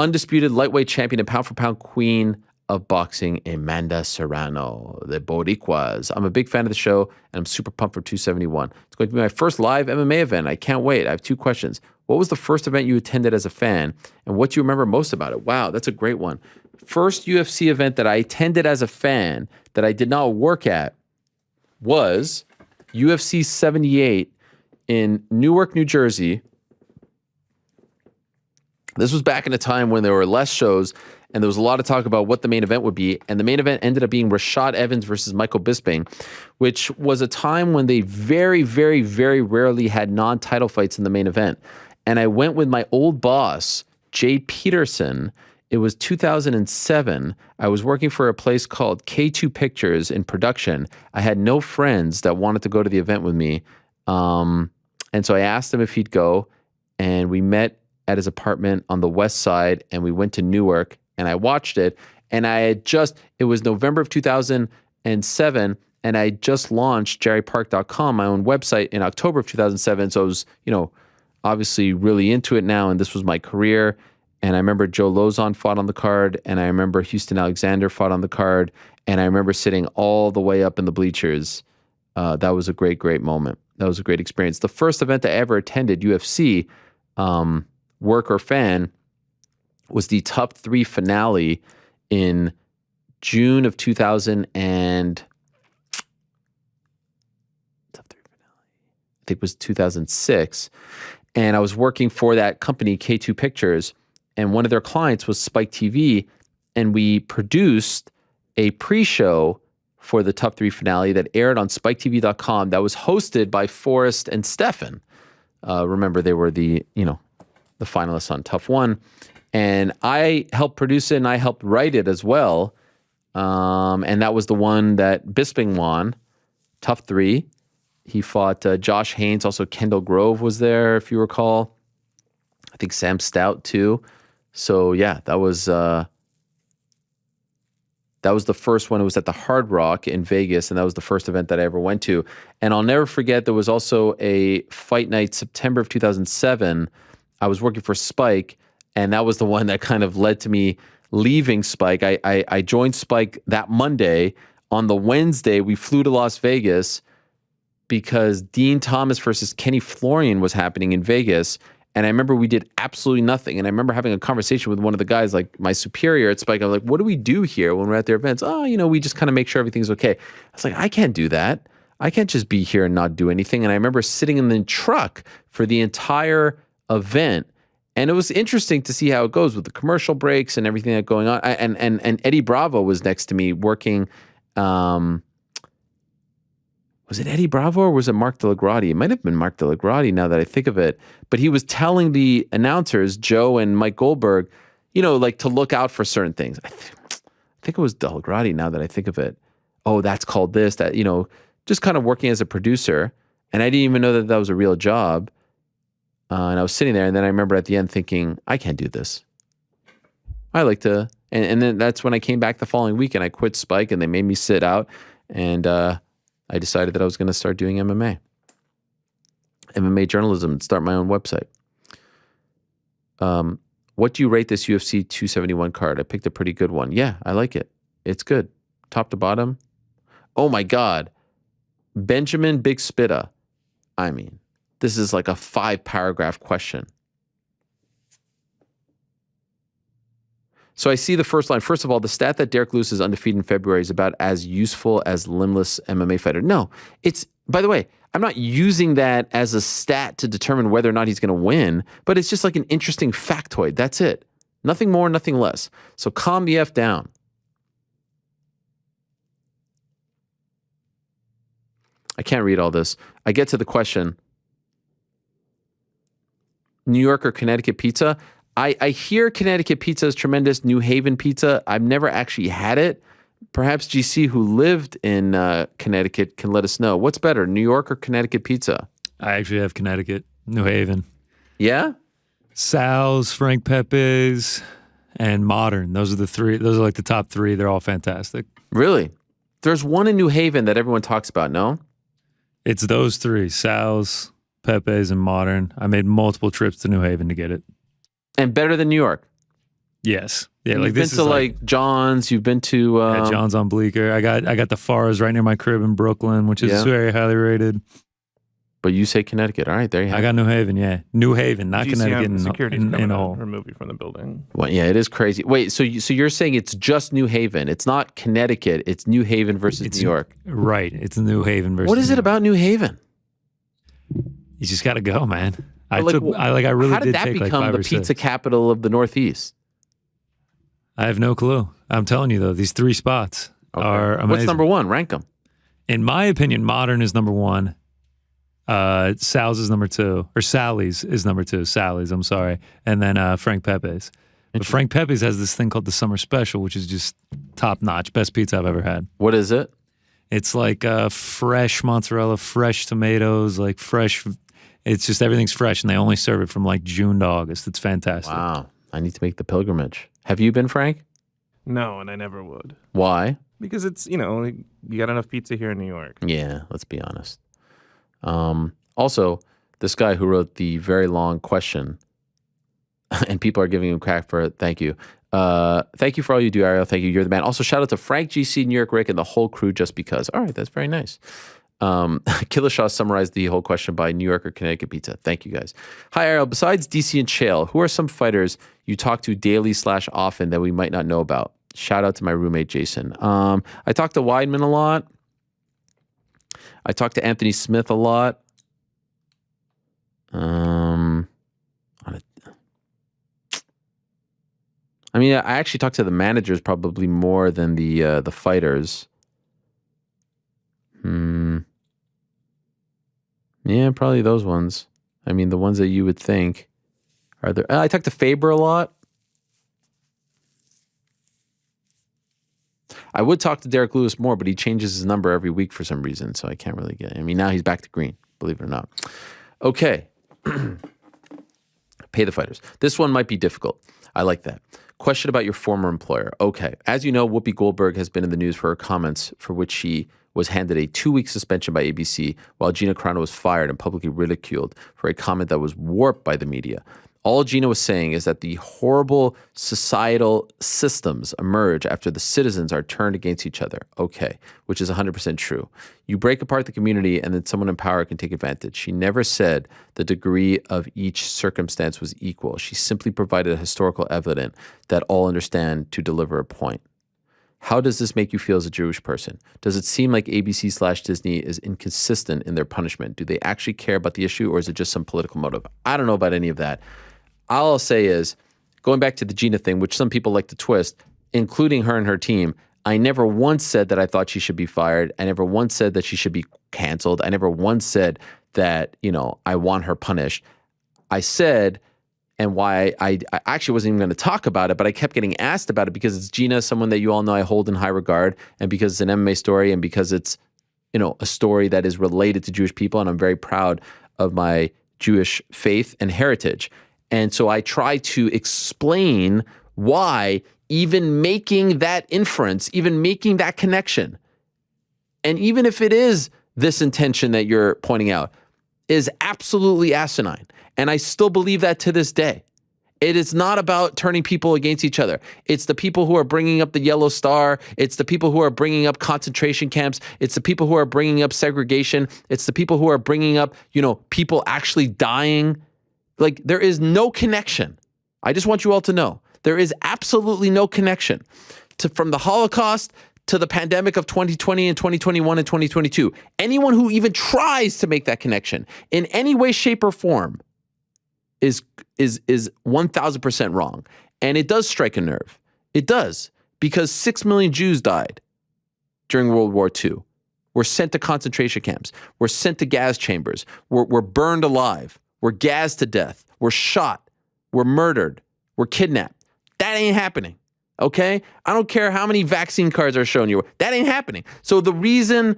undisputed lightweight champion and pound-for-pound queen of boxing, Amanda Serrano, the Boricuas. I'm a big fan of the show, and I'm super pumped for 271. It's going to be my first live MMA event. I can't wait. I have two questions. What was the first event you attended as a fan, and what do you remember most about it? Wow, that's a great one. First UFC event that I attended as a fan that I did not work at was UFC 78 in Newark, New Jersey. This was back in a time when there were less shows and there was a lot of talk about what the main event would be. And the main event ended up being Rashad Evans versus Michael Bisping, which was a time when they very, very, very rarely had non-title fights in the main event. And I went with my old boss, Jay Peterson. It was 2007. I was working for a place called K2 Pictures in production. I had no friends that wanted to go to the event with me. And so I asked him if he'd go, and we met at his apartment on the west side, and we went to Newark, and I watched it. And it was November of 2007, and I just launched jerrypark.com, my own website, in October of 2007. So I was, obviously really into it now, and this was my career. And I remember Joe Lozon fought on the card, and I remember Houston Alexander fought on the card, and I remember sitting all the way up in the bleachers. That was a great, great moment. That was a great experience. The first event I ever attended, UFC, worker fan was the Top 3 finale in June of 2000 and Top 3 finale. I think it was 2006. And I was working for that company, K2 Pictures, and one of their clients was Spike TV, and we produced a pre-show for the Top 3 finale that aired on spiketv.com that was hosted by Forrest and Stefan. Remember, they were the finalists on Tough One. And I helped produce it and I helped write it as well. And that was the one that Bisping won, Tough 3. He fought Josh Haynes. Also, Kendall Grove was there, if you recall. I think Sam Stout, too. So, yeah, that was the first one. It was at the Hard Rock in Vegas, and that was the first event that I ever went to. And I'll never forget, there was also a fight night, September of 2007. I was working for Spike, and that was the one that kind of led to me leaving Spike. I joined Spike that Monday. On the Wednesday, we flew to Las Vegas because Dean Thomas versus Kenny Florian was happening in Vegas. And I remember we did absolutely nothing. And I remember having a conversation with one of the guys, like my superior at Spike. I was like, what do we do here when we're at their events? Oh, we just kind of make sure everything's okay. I was like, I can't do that. I can't just be here and not do anything. And I remember sitting in the truck for the entire event. And it was interesting to see how it goes with the commercial breaks and everything that's going on. And Eddie Bravo was next to me working. Was it Eddie Bravo or was it Mark Delagrati? It might have been Mark Delagrati now that I think of it. But he was telling the announcers, Joe and Mike Goldberg, like to look out for certain things. I think it was Delagrati now that I think of it. Oh, that's called this, that, just kind of working as a producer. And I didn't even know that that was a real job. And I was sitting there, and then I remember at the end thinking, I can't do this. I like to, and then that's when I came back the following week and I quit Spike and they made me sit out, and I decided that I was going to start doing MMA journalism, and start my own website. What do you rate this UFC 271 card? I picked a pretty good one. Yeah, I like it. It's good. Top to bottom. Oh my God. Benjamin Big Spitta. I mean, this is like a 5-paragraph question. So I see the first line. First of all, the stat that Derek Lewis is undefeated in February is about as useful as limbless MMA fighter. No, it's, by the way, I'm not using that as a stat to determine whether or not he's going to win, but it's just like an interesting factoid. That's it. Nothing more, nothing less. So calm the F down. I can't read all this. I get to the question. New York or Connecticut pizza? I hear Connecticut pizza is tremendous. New Haven pizza, I've never actually had it. Perhaps GC, who lived in Connecticut, can let us know. What's better, New York or Connecticut pizza? I actually have Connecticut, New Haven. Yeah? Sal's, Frank Pepe's, and Modern. Those are the three. Those are like the top 3. They're all fantastic. Really? There's one in New Haven that everyone talks about, no? It's those 3, Sal's, Pepe's, and Modern. I made multiple trips to New Haven to get it. And better than New York? Yes. Yeah, you've been to like John's, you've been to... John's on Bleecker. I got the Farr's right near my crib in Brooklyn, which is very highly rated. But you say Connecticut. All right, there you have it. I got New Haven, yeah. New Haven, not Connecticut. Security's in all. Remove you from the building. Well, yeah, it is crazy. Wait, so you're saying it's just New Haven. It's not Connecticut. It's New Haven versus New York. Right. It's New Haven versus What is it about New Haven? You just got to go, man. I really How did that take become like 5 the or pizza 6. capital of the Northeast? I have no clue. I'm telling you, though, these 3 spots are amazing. What's number 1? Rank them. In my opinion, Modern is number 1. Sal's is number 2. Or Sally's is number 2. Sally's, I'm sorry. And then Frank Pepe's. But Frank Pepe's has this thing called the Summer Special, which is just top-notch. Best pizza I've ever had. What is it? It's like fresh mozzarella, fresh tomatoes, like fresh... It's just everything's fresh, and they only serve it from like June to August. It's fantastic. Wow. I need to make the pilgrimage. Have you been, Frank? No, and I never would. Why? Because it's, you got enough pizza here in New York. Yeah, let's be honest. Also, this guy who wrote the very long question, and people are giving him crack for it. Thank you. Thank you for all you do, Ariel. Thank you. You're the man. Also, shout out to Frank, GC, New York Rick, and the whole crew just because. All right, that's very nice. Killer Shaw summarized the whole question by New York or Connecticut pizza. Thank you guys. Hi, Ariel. Besides DC and Chael, who are some fighters you talk to daily / often that we might not know about? Shout out to my roommate, Jason. I talk to Weidman a lot. I talk to Anthony Smith a lot. I mean, I actually talk to the managers probably more than the fighters. Yeah, probably those ones. I mean, the ones that you would think are there. I talk to Faber a lot. I would talk to Derek Lewis more, but he changes his number every week for some reason, so I can't really get it. I mean, now he's back to green, believe it or not. Okay. Pay the fighters. This one might be difficult. I like that. Question about your former employer. Okay. As you know, Whoopi Goldberg has been in the news for her comments for which she was handed a 2-week suspension by ABC, while Gina Carano was fired and publicly ridiculed for a comment that was warped by the media. All Gina was saying is that the horrible societal systems emerge after the citizens are turned against each other. Okay, which is 100% true. You break apart the community and then someone in power can take advantage. She never said the degree of each circumstance was equal. She simply provided a historical evidence that all understand to deliver a point. How does this make you feel as a Jewish person? Does it seem like ABC/Disney is inconsistent in their punishment? Do they actually care about the issue, or is it just some political motive? I don't know about any of that. All I'll say is, going back to the Gina thing, which some people like to twist, including her and her team, I never once said that I thought she should be fired. I never once said that she should be canceled. I never once said that, I want her punished. I said, and why I actually wasn't even going to talk about it, but I kept getting asked about it because it's Gina, someone that you all know I hold in high regard, and because it's an MMA story, and because it's, a story that is related to Jewish people, and I'm very proud of my Jewish faith and heritage. And so I try to explain why even making that inference, even making that connection, and even if it is this intention that you're pointing out, is absolutely asinine. And I still believe that to this day. It is not about turning people against each other. It's the people who are bringing up the yellow star. It's the people who are bringing up concentration camps. It's the people who are bringing up segregation. It's the people who are bringing up, people actually dying. Like, there is no connection. I just want you all to know. There is absolutely no connection from the Holocaust to the pandemic of 2020 and 2021 and 2022. Anyone who even tries to make that connection in any way, shape, or form is 1,000% wrong. And it does strike a nerve. It does, because 6 million Jews died during World War II. Were sent to concentration camps. Were sent to gas chambers. Were burned alive. Were gassed to death. Were shot. Were murdered. Were kidnapped. That ain't happening. Okay? I don't care how many vaccine cards are shown you. That ain't happening. So the reason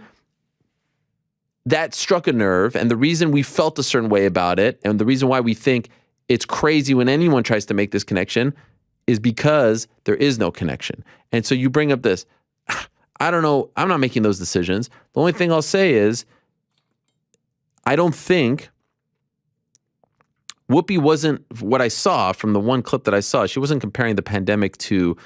that struck a nerve, and the reason we felt a certain way about it, and the reason why we think it's crazy when anyone tries to make this connection, is because there is no connection. And so you bring up this. I don't know. I'm not making those decisions. The only thing I'll say is, I don't think Whoopi wasn't, what I saw from the one clip that I saw, she wasn't comparing the pandemic to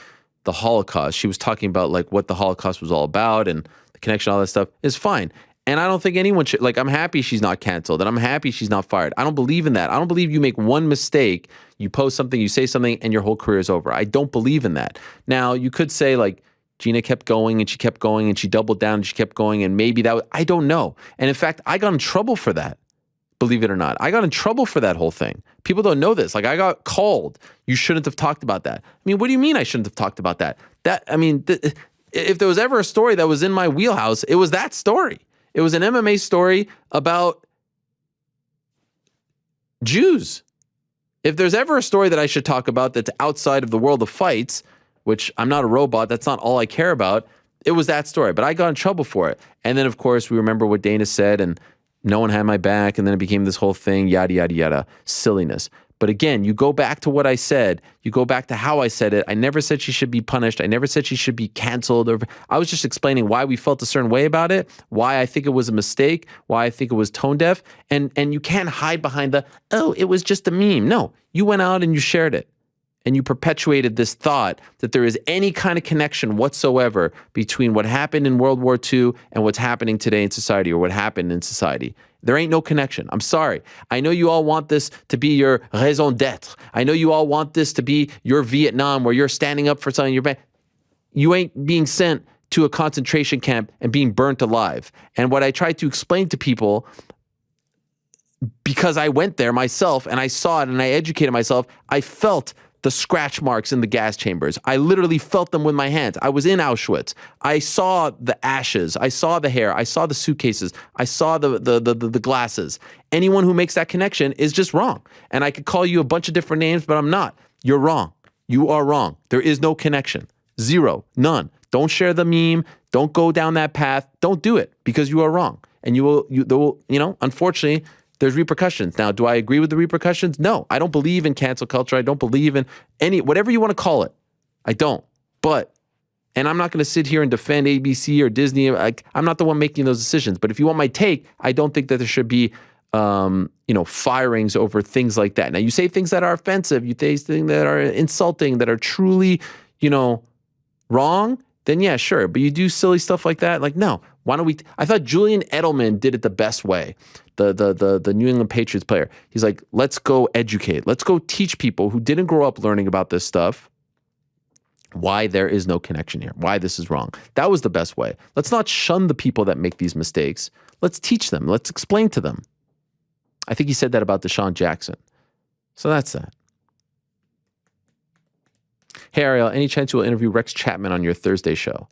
the Holocaust. She was talking about like what the Holocaust was all about, and the connection, all that stuff is fine. And I don't think anyone should, I'm happy she's not canceled, and I'm happy she's not fired. I don't believe in that. I don't believe you make one mistake, you post something, you say something, and your whole career is over. I don't believe in that. Now, you could say Gina kept going and she kept going and she doubled down and she kept going, and maybe I don't know. And in fact, I got in trouble for that. Believe it or not. I got in trouble for that whole thing. People don't know this. I got called. You shouldn't have talked about that. I mean, what do you mean I shouldn't have talked about that? If there was ever a story that was in my wheelhouse, it was that story. It was an MMA story about Jews. If there's ever a story that I should talk about that's outside of the world of fights, which I'm not a robot, that's not all I care about, it was that story. But I got in trouble for it. And then, of course, we remember what Dana said, and no one had my back, and then it became this whole thing, yada, yada, yada, silliness. But again, you go back to what I said. You go back to how I said it. I never said she should be punished. I never said she should be canceled. I was just explaining why we felt a certain way about it, why I think it was a mistake, why I think it was tone deaf. And you can't hide behind it was just a meme. No, you went out and you shared it. and you perpetuated this thought that there is any kind of connection whatsoever between what happened in World War II and what's happening today in society, or what happened in society. There ain't no connection. I'm sorry. I know you all want this to be your raison d'être. I know you all want this to be your Vietnam, where you're standing up for something. You ain't being sent to a concentration camp and being burnt alive. And what I try to explain to people, because I went there myself and I saw it and I educated myself, I felt the scratch marks in the gas chambers. I literally felt them with my hands. I was in Auschwitz. I saw the ashes. I saw the hair. I saw the suitcases. I saw the glasses. Anyone who makes that connection is just wrong. And I could call you a bunch of different names, but I'm not. You're wrong. You are wrong. There is no connection. Zero. None. Don't share the meme. Don't go down that path. Don't do it, because you are wrong. And unfortunately, there's repercussions. Now, do I agree with the repercussions? No. I don't believe in cancel culture. I don't believe in whatever you want to call it. I don't. And I'm not going to sit here and defend ABC or Disney. I'm not the one making those decisions. But if you want my take, I don't think that there should be, firings over things like that. Now, you say things that are offensive, you say things that are insulting, that are truly, wrong, then yeah, sure. But you do silly stuff like that? Like, no. Why don't we? I thought Julian Edelman did it the best way. The New England Patriots player. He's like, let's go educate. Let's go teach people who didn't grow up learning about this stuff why there is no connection here, why this is wrong. That was the best way. Let's not shun the people that make these mistakes. Let's teach them. Let's explain to them. I think he said that about Deshaun Jackson. So that's that. Hey, Ariel, any chance you will interview Rex Chapman on your Thursday show?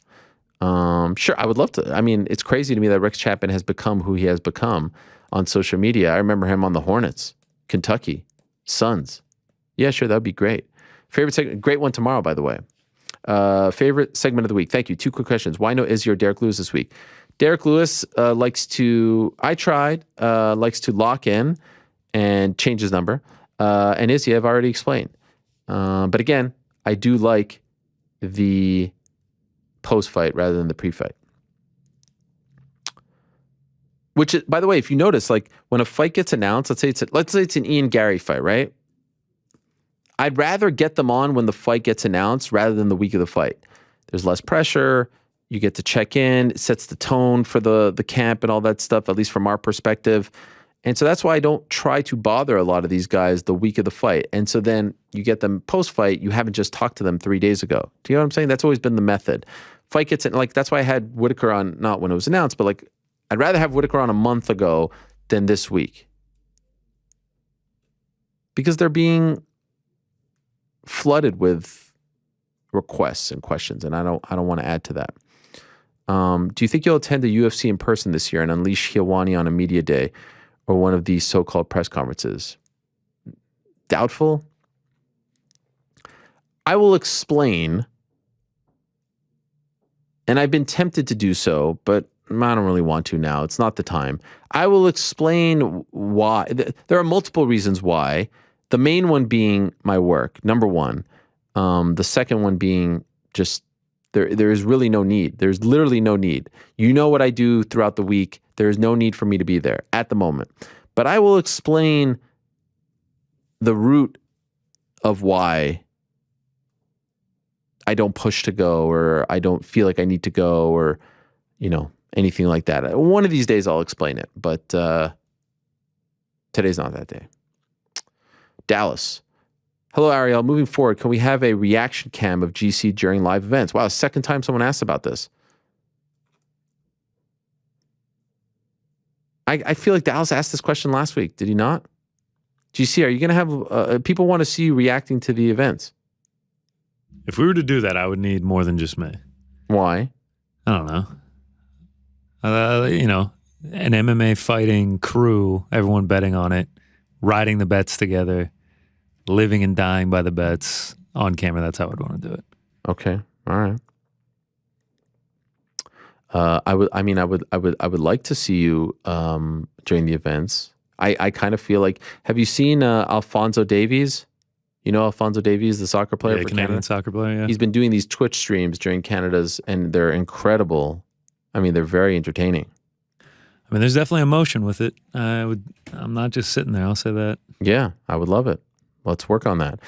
Sure, I would love to. I mean, it's crazy to me that Rex Chapman has become who he has become on social media. I remember him on the Hornets, Kentucky, Suns. Yeah, sure, that would be great. Favorite segment, great one tomorrow, by the way. Favorite segment of the week. Thank you. 2 quick questions. Why no Izzy or Derek Lewis this week? Derek Lewis likes to lock in and change his number. And Izzy, I've already explained. But again, I do like the post-fight rather than the pre-fight. Which, by the way, if you notice, like when a fight gets announced, let's say it's an Ian Garry fight, right? I'd rather get them on when the fight gets announced rather than the week of the fight. There's less pressure. You get to check in. It sets the tone for the camp and all that stuff, at least from our perspective. And so that's why I don't try to bother a lot of these guys the week of the fight. And so then you get them post-fight, you haven't just talked to them 3 days ago. Do you know what I'm saying? That's always been the method. Fight gets in, like, that's why I had Whittaker on, not when it was announced, but like, I'd rather have Whittaker on a month ago than this week. Because they're being flooded with requests and questions, and I don't want to add to that. Do you think you'll attend the UFC in person this year and unleash Helwani on a media day or one of these so-called press conferences? Doubtful. I will explain, and I've been tempted to do so, but I don't really want to now. It's not the time. I will explain why. There are multiple reasons why. The main one being my work, number one. The second one being just there is really no need. There's literally no need. You know what I do throughout the week. There is no need for me to be there at the moment. But I will explain the root of why I don't push to go, or I don't feel like I need to go, or, anything like that. One of these days I'll explain it, but today's not that day. Dallas. Hello, Ariel. Moving forward, can we have a reaction cam of GC during live events? Wow, second time someone asked about this. I feel like Dallas asked this question last week. Did he not? GC, are you going to have... people want to see you reacting to the events. If we were to do that, I would need more than just me. Why? I don't know. An MMA fighting crew, everyone betting on it, riding the bets together, living and dying by the bets on camera. That's how I'd want to do it. Okay. All right. I would like to see you during the events. I kind of feel like, have you seen Alphonso Davies? You know Alphonso Davies, the soccer player for Canadian Canada? Soccer player, yeah. He's been doing these Twitch streams during Canada's, and they're incredible. I mean, they're very entertaining. I mean, there's definitely emotion with it. I'm not just sitting there, I'll say that. Yeah, I would love it. Let's work on that.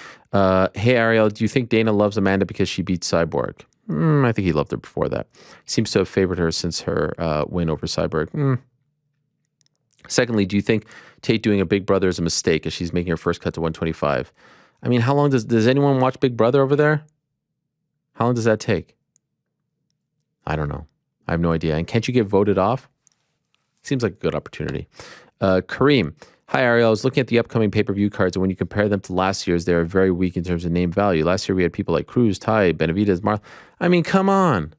Hey, Ariel, do you think Dana loves Amanda because she beat Cyborg? I think he loved her before that. He seems to have favored her since her win over Cyborg. Secondly, do you think Tate doing a Big Brother is a mistake as she's making her first cut to 125? I mean, how long does anyone watch Big Brother over there? How long does that take? I don't know. I have no idea. And can't you get voted off? Seems like a good opportunity. Kareem, hi Ariel. I was looking at the upcoming pay-per-view cards, and when you compare them to last year's, they are very weak in terms of name value. Last year we had people like Cruz, Ty, Benavidez, Marl. I mean, come on.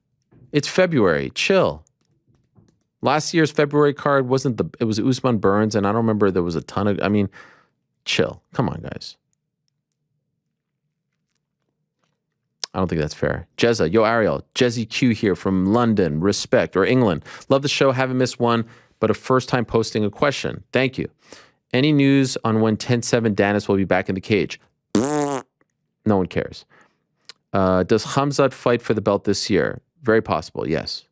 It's February. Chill. Last year's February card it was Usman Burns, and I don't remember there was a ton of, chill. Come on, guys. I don't think that's fair. Jezza, yo, Ariel, Jezzy Q here from London, respect, or England. Love the show, haven't missed one, but a first time posting a question. Thank you. Any news on when 10-7 Danis will be back in the cage? No one cares. Does Khamzat fight for the belt this year? Very possible, yes.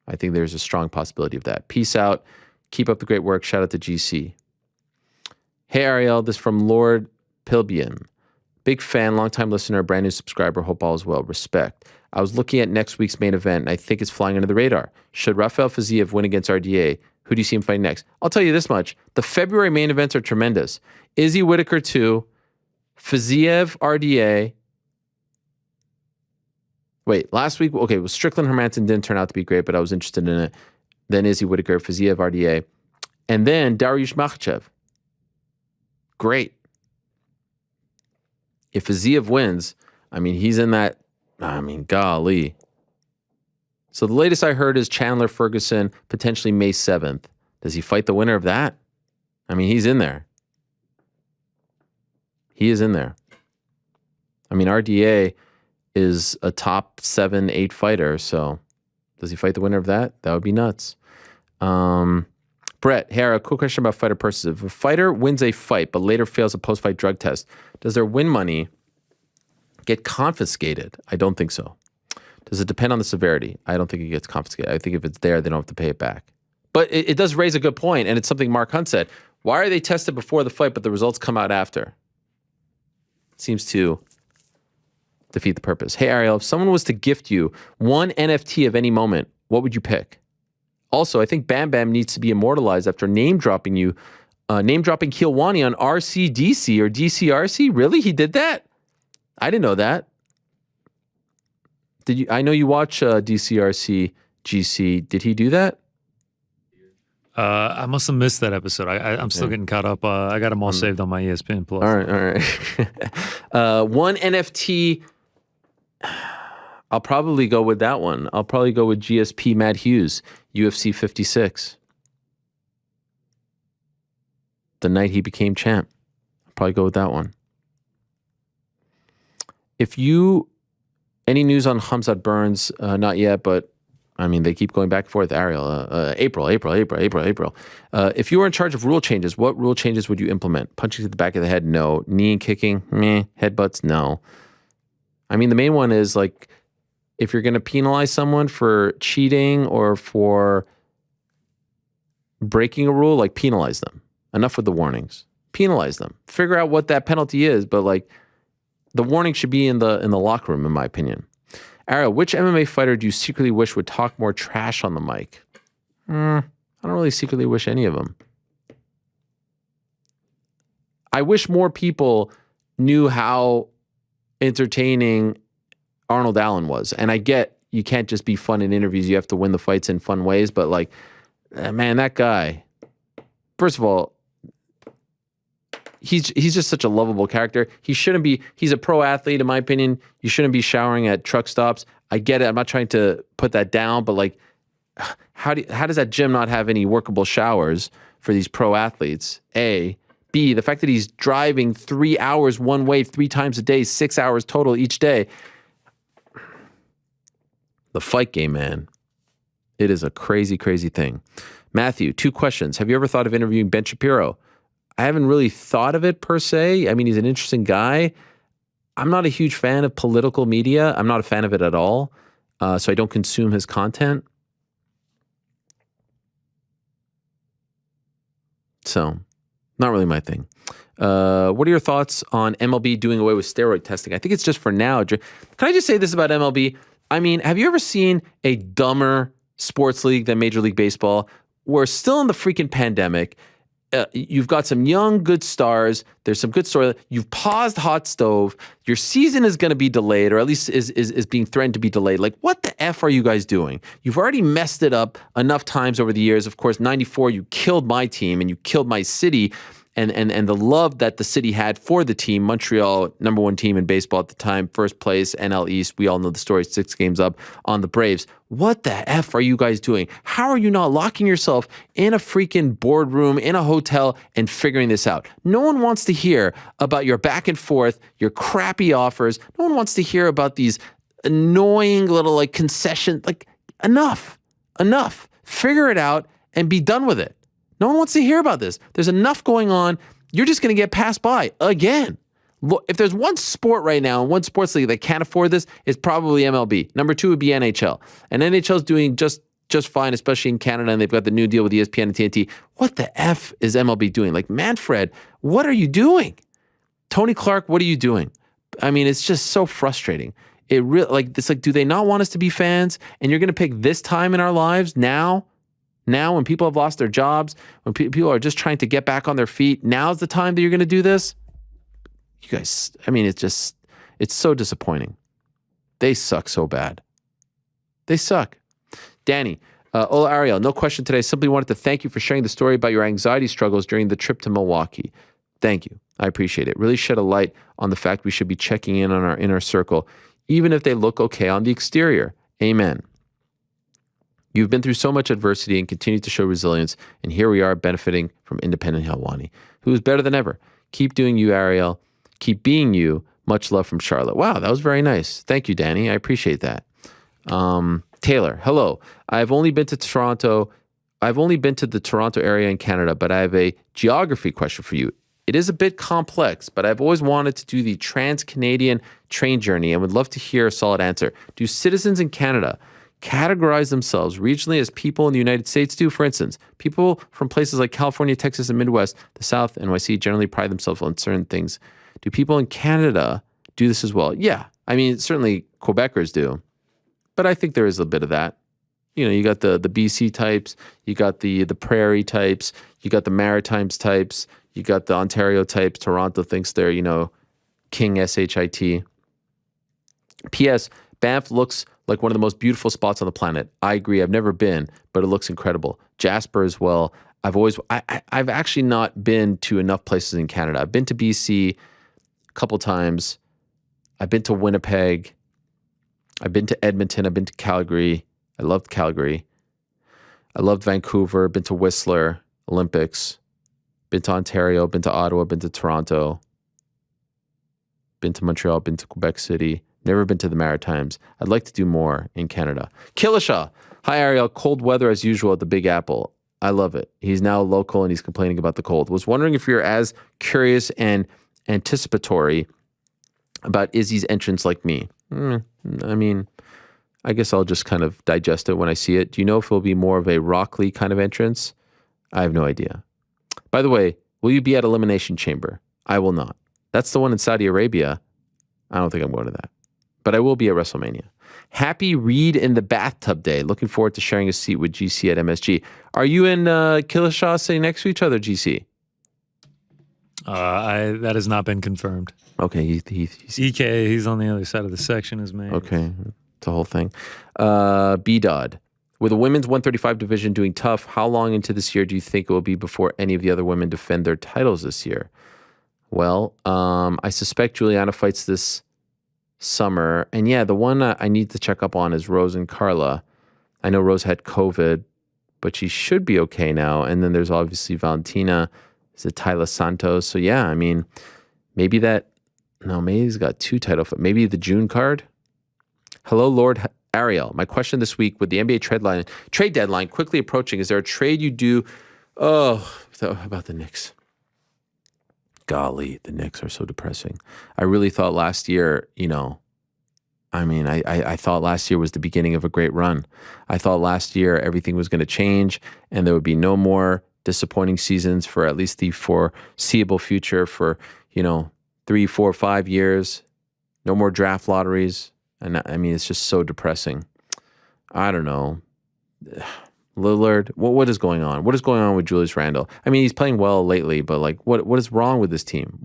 I think there's a strong possibility of that. Peace out. Keep up the great work. Shout out to GC. Hey, Ariel, this is from Lord Pilbian. Big fan, longtime listener, brand new subscriber. Hope all is well. Respect. I was looking at next week's main event, and I think it's flying under the radar. Should Rafael Fiziev win against RDA? Who do you see him fighting next? I'll tell you this much. The February main events are tremendous. Izzy Whittaker 2, Fiziev, RDA. Wait, last week, okay, it was Strickland Hermanson, didn't turn out to be great, but I was interested in it. Then Izzy Whittaker, Fiziev, RDA. And then Dariush Makhachev. Great. If Fiziev wins, he's in that, golly. So the latest I heard is Chandler Ferguson, potentially May 7th. Does he fight the winner of that? He's in there. He is in there. RDA is a top 7-8 fighter, so does he fight the winner of that? That would be nuts. Brett, here, a quick question about fighter purses. If a fighter wins a fight but later fails a post-fight drug test, does their win money get confiscated? I don't think so. Does it depend on the severity? I don't think it gets confiscated. I think if it's there, they don't have to pay it back. But it does raise a good point, and it's something Mark Hunt said. Why are they tested before the fight, but the results come out after? Seems to defeat the purpose. Hey, Ariel, if someone was to gift you one NFT of any moment, what would you pick? Also, I think Bam Bam needs to be immortalized after name-dropping Kielwani on RCDC or DCRC. Really? He did that? I didn't know that. Did you? I know you watch DCRC, GC. Did he do that? I must have missed that episode. I'm still getting caught up. I got them all saved on my ESPN Plus. All right. One NFT. I'll probably go with that one. I'll probably go with GSP Matt Hughes, UFC 56. The night he became champ. I'll probably go with that one. Any news on Khamzat Burns? Not yet, but they keep going back and forth. Ariel, April. If you were in charge of rule changes, what rule changes would you implement? Punching to the back of the head? No. Knee kicking? Meh. Headbutts? No. The main one is if you're going to penalize someone for cheating or for breaking a rule, penalize them. Enough with the warnings. Penalize them. Figure out what that penalty is, but the warning should be in the locker room, in my opinion. Ariel, which MMA fighter do you secretly wish would talk more trash on the mic? I don't really secretly wish any of them. I wish more people knew how entertaining Arnold Allen was. And I get you can't just be fun in interviews. You have to win the fights in fun ways. But man, that guy, first of all, he's just such a lovable character. He's a pro athlete, in my opinion. You shouldn't be showering at truck stops. I get it. I'm not trying to put that down, but how does that gym not have any workable showers for these pro athletes? A. B, the fact that he's driving 3 hours one way 3 times a day, 6 hours total each day. The fight game, man. It is a crazy, crazy thing. Matthew, 2 questions. Have you ever thought of interviewing Ben Shapiro? I haven't really thought of it per se. He's an interesting guy. I'm not a huge fan of political media. I'm not a fan of it at all. So I don't consume his content. So, not really my thing. What are your thoughts on MLB doing away with steroid testing? I think it's just for now. Can I just say this about MLB? I mean, have you ever seen a dumber sports league than Major League Baseball? We're still in the freaking pandemic. You've got some young, good stars. There's some good story. You've paused Hot Stove. Your season is going to be delayed, or at least is being threatened to be delayed. Like, what the F are you guys doing? You've already messed it up enough times over the years. Of course, 94, you killed my team and you killed my city. And the love that the city had for the team, Montreal, #1 team in baseball at the time, first place, NL East. We all know the story, 6 games up on the Braves. What the F are you guys doing? How are you not locking yourself in a freaking boardroom, in a hotel, and figuring this out? No one wants to hear about your back and forth, your crappy offers. No one wants to hear about these annoying little like concessions. Like, enough. Figure it out and be done with it. No one wants to hear about this. There's enough going on. You're just going to get passed by again. Look, if there's one sport right now, one sports league that can't afford this, it's probably MLB. Number 2 would be NHL. And NHL is doing just fine, especially in Canada, and they've got the new deal with ESPN and TNT. What the F is MLB doing? Like, Manfred, what are you doing? Tony Clark, what are you doing? I mean, it's just so frustrating. It's like, do they not want us to be fans? And you're going to pick this time in our lives now? Now, when people have lost their jobs, when people are just trying to get back on their feet, now's the time that you're going to do this? You guys, I mean, it's so disappointing. They suck so bad. They suck. Danny, Ola Ariel, no question today. Simply wanted to thank you for sharing the story about your anxiety struggles during the trip to Milwaukee. Thank you. I appreciate it. Really shed a light on the fact we should be checking in on our inner circle, even if they look okay on the exterior. Amen. You've been through so much adversity and continue to show resilience, and here we are benefiting from independent Helwani, who is better than ever. Keep doing you, Ariel. Keep being you. Much love from Charlotte. Wow, that was very nice. Thank you, Danny. I appreciate that. Taylor, hello. I've only been to the Toronto area in Canada, but I have a geography question for you. It is a bit complex, but I've always wanted to do the Trans-Canadian train journey and would love to hear a solid answer. Do citizens in Canada categorize themselves regionally as people in the United States do? For instance, people from places like California, Texas, and Midwest, the South, NYC, generally pride themselves on certain things. Do people in Canada do this as well? Yeah. I mean, certainly Quebecers do. But I think there is a bit of that. You know, you got the BC types, you got the Prairie types, you got the Maritimes types, you got the Ontario types. Toronto thinks they're, King SHIT. P.S. Banff looks like one of the most beautiful spots on the planet. I agree. I've never been, but it looks incredible. Jasper as well. I've actually not been to enough places in Canada. I've been to BC a couple times. I've been to Winnipeg. I've been to Edmonton. I've been to Calgary. I loved Calgary. I loved Vancouver. Been to Whistler, Olympics. Been to Ontario. Been to Ottawa. Been to Toronto. Been to Montreal. Been to Quebec City. Never been to the Maritimes. I'd like to do more in Canada. Killishaw. Hi, Ariel. Cold weather as usual at the Big Apple. I love it. He's now local and he's complaining about the cold. Was wondering if you're as curious and anticipatory about Izzy's entrance like me. I mean, I guess I'll just kind of digest it when I see it. Do you know if it'll be more of a Rock Lee kind of entrance? I have no idea. By the way, will you be at Elimination Chamber? I will not. That's the one in Saudi Arabia. I don't think I'm going to that. But I will be at WrestleMania. Happy Read in the Bathtub Day. Looking forward to sharing a seat with GC at MSG. Are you and Killishaw sitting next to each other, GC? That has not been confirmed. Okay. EK, he's on the other side of the section as me. Okay. It's a whole thing. B-Dodd. With the women's 135 division doing tough, how long into this year do you think it will be before any of the other women defend their titles this year? Well, I suspect Juliana fights this summer. And yeah, the one I need to check up on is Rose and Carla. I know Rose had COVID, but she should be okay now. And then there's obviously Valentina. Is it Tyla Santos? So yeah, I mean, maybe he's got 2 title fights. Maybe the June card. Hello, Lord Ariel. My question this week with the NBA trade deadline quickly approaching, is there a trade you do? Oh, about the Knicks. Golly, the Knicks are so depressing. I really thought last year, I thought last year was the beginning of a great run. I thought last year everything was going to change and there would be no more disappointing seasons for at least the foreseeable future for, 3, 4, 5 years. No more draft lotteries. And I mean, it's just so depressing. I don't know. Lillard, what is going on? What is going on with Julius Randle? I mean, he's playing well lately, but like, what is wrong with this team?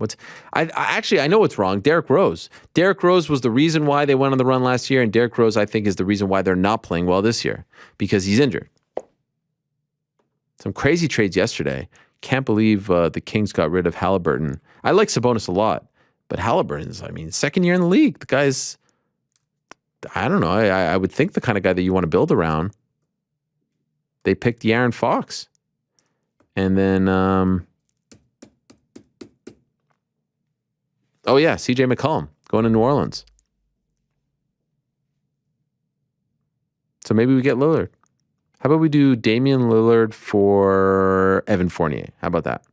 I know what's wrong. Derrick Rose. Derrick Rose was the reason why they went on the run last year, and Derrick Rose, I think, is the reason why they're not playing well this year, because he's injured. Some crazy trades yesterday. Can't believe the Kings got rid of Halliburton. I like Sabonis a lot, but Halliburton's, second year in the league. The guy's, I don't know. I would think the kind of guy that you want to build around. They picked De'Aaron Fox. And then, CJ McCollum going to New Orleans. So maybe we get Lillard. How about we do Damian Lillard for Evan Fournier? How about that?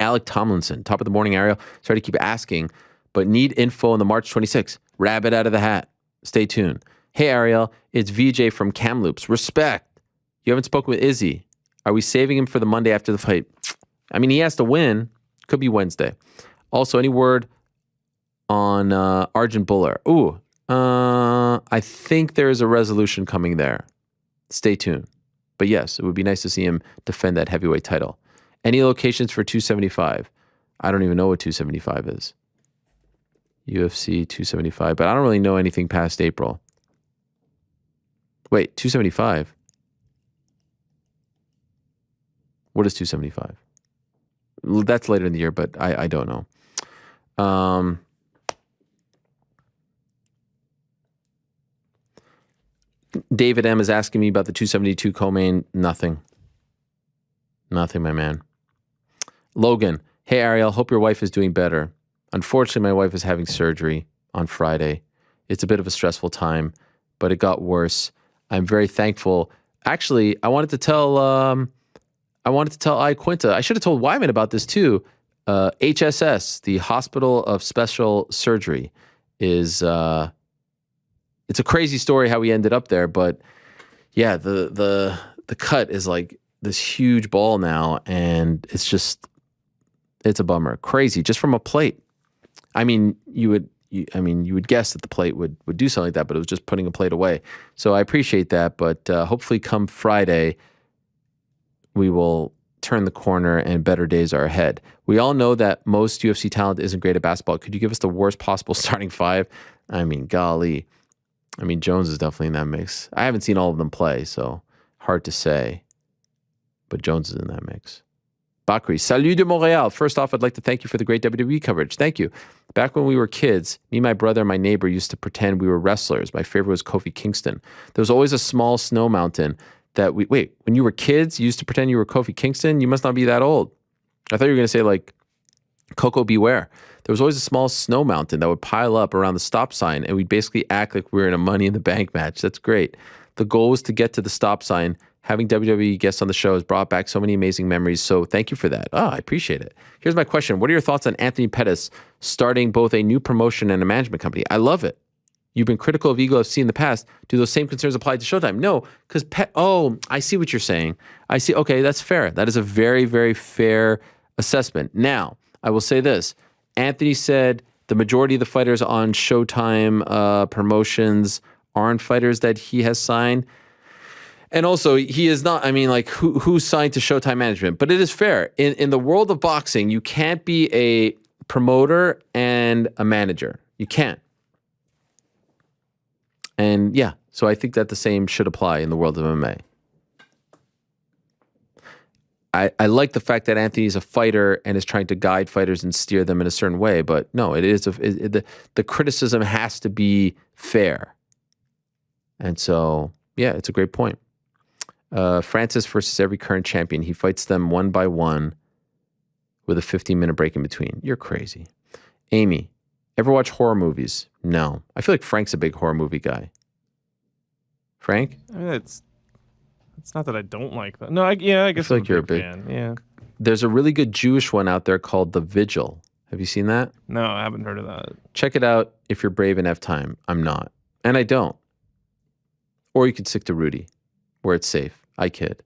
Alec Tomlinson, top of the morning, Ariel. Sorry to keep asking, but need info on the March 26th. Rabbit out of the hat. Stay tuned. Hey, Ariel, it's VJ from Kamloops. Respect. You haven't spoken with Izzy. Are we saving him for the Monday after the fight? I mean, he has to win. Could be Wednesday. Also, any word on Arjun Buller? Ooh, I think there is a resolution coming there. Stay tuned. But yes, it would be nice to see him defend that heavyweight title. Any locations for 275? I don't even know what 275 is. UFC 275, but I don't really know anything past April. Wait, 275? What is 275? That's later in the year, but I don't know. David M is asking me about the 272 co-main. Nothing, my man. Logan, hey Ariel, hope your wife is doing better. Unfortunately, my wife is having surgery on Friday. It's a bit of a stressful time, but it got worse. I'm very thankful. Actually, I wanted to tell Iaquinta. I should have told Weidman about this too. HSS, the Hospital of Special Surgery, is it's a crazy story how we ended up there, but yeah, the cut is like this huge ball now, and it's a bummer. Crazy, just from a plate. I mean, you would guess that the plate would do something like that, but it was just putting a plate away. So I appreciate that, but hopefully come Friday, we will turn the corner and better days are ahead. We all know that most UFC talent isn't great at basketball. Could you give us the worst possible starting five? I mean, golly. I mean, Jones is definitely in that mix. I haven't seen all of them play, so hard to say. But Jones is in that mix. Bakri, salut de Montréal. First off, I'd like to thank you for the great WWE coverage. Thank you. Back when we were kids, me, my brother, and my neighbor used to pretend we were wrestlers. My favorite was Kofi Kingston. There was always a small snow mountain that when you were kids, you used to pretend you were Kofi Kingston? You must not be that old. I thought you were going to say like Coco Beware. There was always a small snow mountain that would pile up around the stop sign, and we'd basically act like we were in a Money in the Bank match. That's great. The goal was to get to the stop sign. Having WWE guests on the show has brought back so many amazing memories, so thank you for that. I appreciate it. Here's my question. What are your thoughts on Anthony Pettis starting both a new promotion and a management company? I love it. You've been critical of Eagle FC in the past. Do those same concerns apply to Showtime? No, because I see what you're saying. I see. Okay, that's fair. That is a very, very fair assessment. Now, I will say this. Anthony said the majority of the fighters on Showtime promotions aren't fighters that he has signed. And also, he is not, who signed to Showtime Management? But it is fair. In the world of boxing, you can't be a promoter and a manager. You can't. And yeah, so I think that the same should apply in the world of MMA. I like the fact that Anthony's a fighter and is trying to guide fighters and steer them in a certain way, but no, the criticism has to be fair. And so, yeah, it's a great point. Francis versus every current champion. He fights them one by one with a 15-minute break in between. You're crazy. Amy, ever watch horror movies? No. I feel like Frank's a big horror movie guy. Frank? I mean, it's not that I don't like that. No, I guess feel like you're a big fan. Yeah. There's a really good Jewish one out there called The Vigil. Have you seen that? No, I haven't heard of that. Check it out if you're brave and have time. I'm not. And I don't. Or you could stick to Rudy, where it's safe. I kid.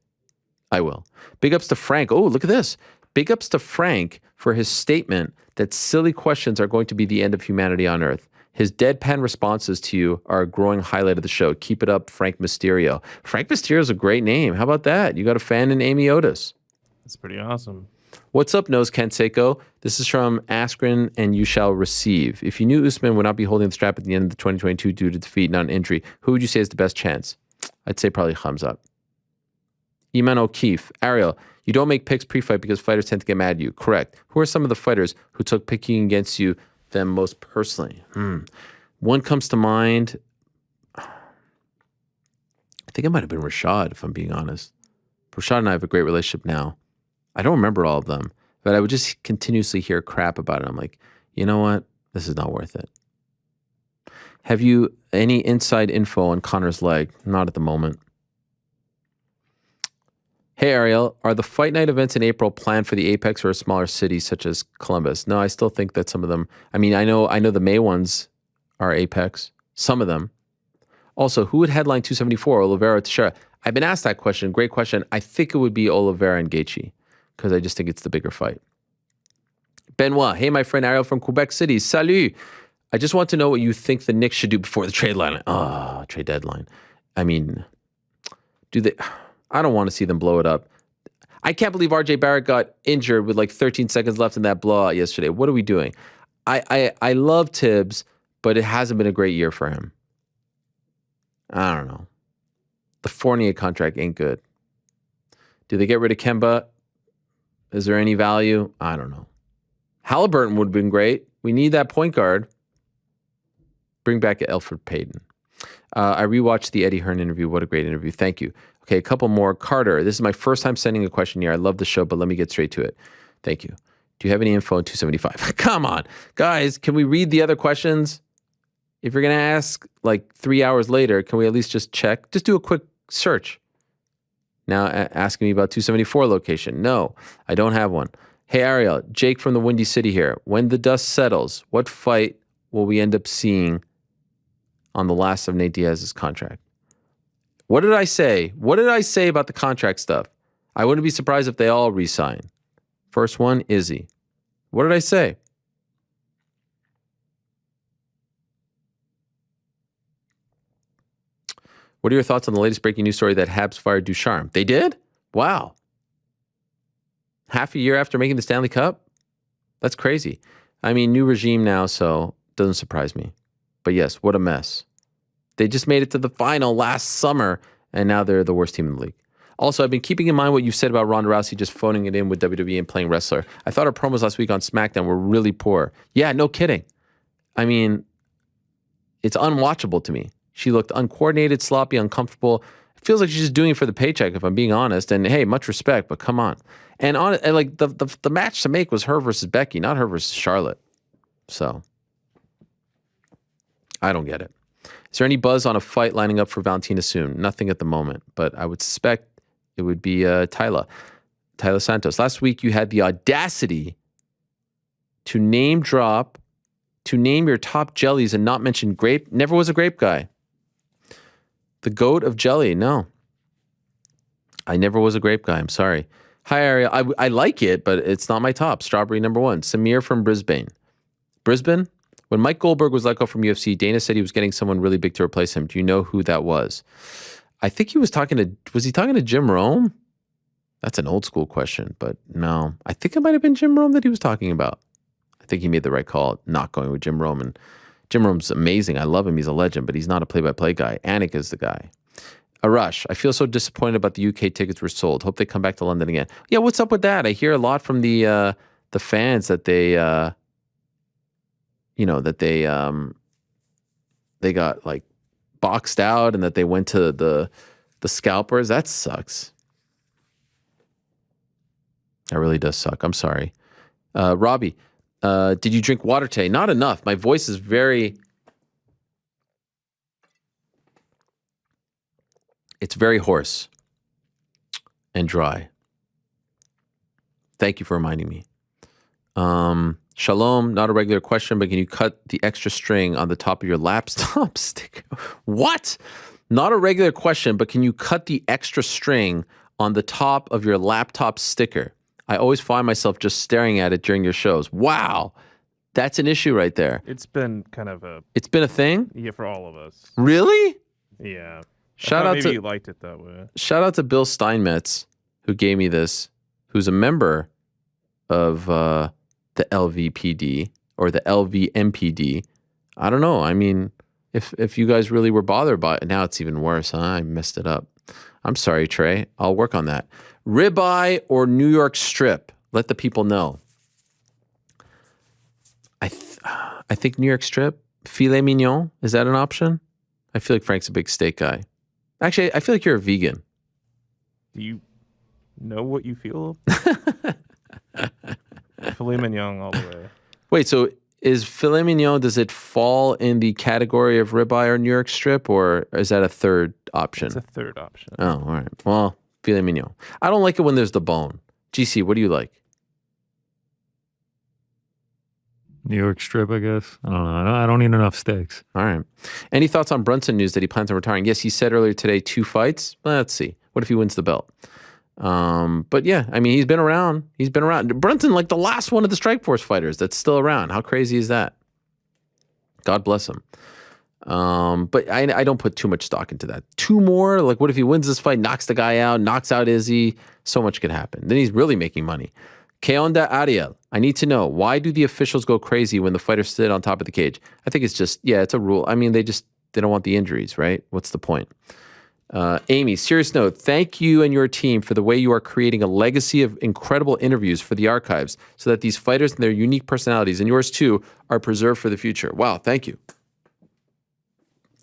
I will. Big ups to Frank. Oh, look at this. Big ups to Frank for his statement that silly questions are going to be the end of humanity on Earth. His deadpan responses to you are a growing highlight of the show. Keep it up, Frank Mysterio. Frank Mysterio is a great name. How about that? You got a fan in Amy Otis. That's pretty awesome. What's up, Nose Ken Seiko? This is from Askren, and you shall receive. If you knew Usman would not be holding the strap at the end of the 2022 due to defeat, not an injury, who would you say is the best chance? I'd say probably Khamzat. Iman O'Keefe. Ariel, you don't make picks pre-fight because fighters tend to get mad at you. Correct. Who are some of the fighters who took picking against you them most personally? One comes to mind. I think it might have been Rashad, if I'm being honest. Rashad and I have a great relationship now. I don't remember all of them, but I would just continuously hear crap about it. I'm like, you know what? This is not worth it. Have you any inside info on Connor's leg? Not at the moment. Hey, Ariel, are the fight night events in April planned for the Apex or a smaller city such as Columbus? No, I still think that some of them, I mean, I know the May ones are Apex, some of them. Also, who would headline 274, Oliveira or Teixeira? I've been asked that question. Great question. I think it would be Oliveira and Gaethje because I just think it's the bigger fight. Benoit, hey, my friend Ariel from Quebec City. Salut. I just want to know what you think the Knicks should do before the trade deadline. Trade deadline. I mean, I don't want to see them blow it up. I can't believe RJ Barrett got injured with like 13 seconds left in that blowout yesterday. What are we doing? I love Tibbs, but it hasn't been a great year for him. I don't know. The Fournier contract ain't good. Do they get rid of Kemba? Is there any value? I don't know. Halliburton would have been great. We need that point guard. Bring back Elfrid Payton. I rewatched the Eddie Hearn interview. What a great interview. Thank you. Okay, a couple more. Carter, this is my first time sending a question here. I love the show, but let me get straight to it. Thank you. Do you have any info on 275? Come on. Guys, can we read the other questions? If you're going to ask like 3 hours later, can we at least just check? Just do a quick search. Now asking me about 274 location. No, I don't have one. Hey, Ariel, Jake from the Windy City here. When the dust settles, what fight will we end up seeing on the last of Nate Diaz's contract? What did I say? What did I say about the contract stuff? I wouldn't be surprised if they all re-sign. First one, Izzy. What did I say? What are your thoughts on the latest breaking news story that Habs fired Ducharme? They did? Wow. Half a year after making the Stanley Cup? That's crazy. I mean, new regime now, so doesn't surprise me. But yes, what a mess. They just made it to the final last summer, and now they're the worst team in the league. Also, I've been keeping in mind what you said about Ronda Rousey just phoning it in with WWE and playing wrestler. I thought her promos last week on SmackDown were really poor. Yeah, no kidding. I mean, it's unwatchable to me. She looked uncoordinated, sloppy, uncomfortable. It feels like she's just doing it for the paycheck, if I'm being honest. And hey, much respect, but come on. And like the match to make was her versus Becky, not her versus Charlotte. So I don't get it. Is there any buzz on a fight lining up for Valentina soon? Nothing at the moment, but I would suspect it would be Tyler Santos. Last week you had the audacity to name your top jellies and not mention grape. Never was a grape guy. The goat of jelly. No. I never was a grape guy. I'm sorry. Hi, Ariel. I like it, but it's not my top. Strawberry number one. Samir from Brisbane. Brisbane? When Mike Goldberg was let go from UFC, Dana said he was getting someone really big to replace him. Do you know who that was? I think he was talking to Jim Rome? That's an old school question, but no. I think it might have been Jim Rome that he was talking about. I think he made the right call not going with Jim Rome. And Jim Rome's amazing. I love him. He's a legend, but he's not a play-by-play guy. Anik is the guy. Arash, I feel so disappointed about the UK tickets were sold. Hope they come back to London again. Yeah, what's up with that? I hear a lot from the fans that they they got like boxed out and that they went to the scalpers. That sucks. That really does suck. I'm sorry. Robbie, did you drink water today? Not enough. My voice is very hoarse and dry. Thank you for reminding me. Shalom, not a regular question, but can you cut the extra string on the top of your laptop stick? What? Not a regular question, but can you cut the extra string on the top of your laptop sticker. I always find myself just staring at it during your shows. Wow. That's an issue right there. It's been kind of a... It's been a thing? Yeah, for all of us. Really? Yeah. Shout out maybe you liked it that way. Shout out to Bill Steinmetz, who gave me this, who's a member of the LVPD or the LVMPD. I don't know. I mean, if you guys really were bothered by it, now it's even worse, huh? I messed it up. I'm sorry, Trey. I'll work on that. Ribeye or New York strip? Let the people know. I think New York strip. Filet mignon. Is that an option? I feel like Frank's a big steak guy. Actually, I feel like you're a vegan. Do you know what you feel? Filet mignon all the way. Wait, so is filet mignon, does it fall in the category of ribeye or New York strip, or is that a third option? It's a third option. Oh, all right. Well, filet mignon. I don't like it when there's the bone. GC, what do you like? New York strip, I guess. I don't know. I don't eat enough steaks. All right. Any thoughts on Brunson news that he plans on retiring? Yes, he said earlier today 2 fights. Let's see. What if he wins the belt? But yeah, I mean, he's been around. He's been around. Brunson, like the last one of the Strikeforce fighters that's still around. How crazy is that? God bless him. But I don't put too much stock into that. 2 more? Like, what if he wins this fight, knocks the guy out, knocks out Izzy? So much could happen. Then he's really making money. Que onda, Ariel? I need to know, why do the officials go crazy when the fighters sit on top of the cage? I think it's just, yeah, it's a rule. I mean, they don't want the injuries, right? What's the point? Amy, serious note, thank you and your team for the way you are creating a legacy of incredible interviews for the archives so that these fighters and their unique personalities, and yours too, are preserved for the future. Wow, thank you.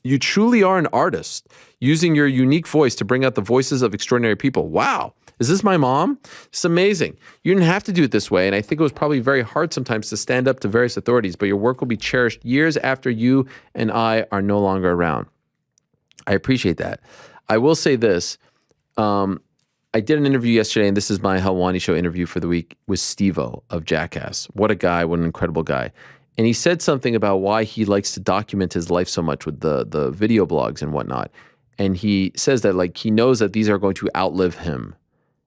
You truly are an artist, using your unique voice to bring out the voices of extraordinary people. Wow. Is this my mom? It's amazing. You didn't have to do it this way, and I think it was probably very hard sometimes to stand up to various authorities, but your work will be cherished years after you and I are no longer around. I appreciate that. I will say this. I did an interview yesterday, and this is my Helwani Show interview for the week with Steve-O of Jackass. What a guy. What an incredible guy. And he said something about why he likes to document his life so much with the video blogs and whatnot. And he says that, like, he knows that these are going to outlive him.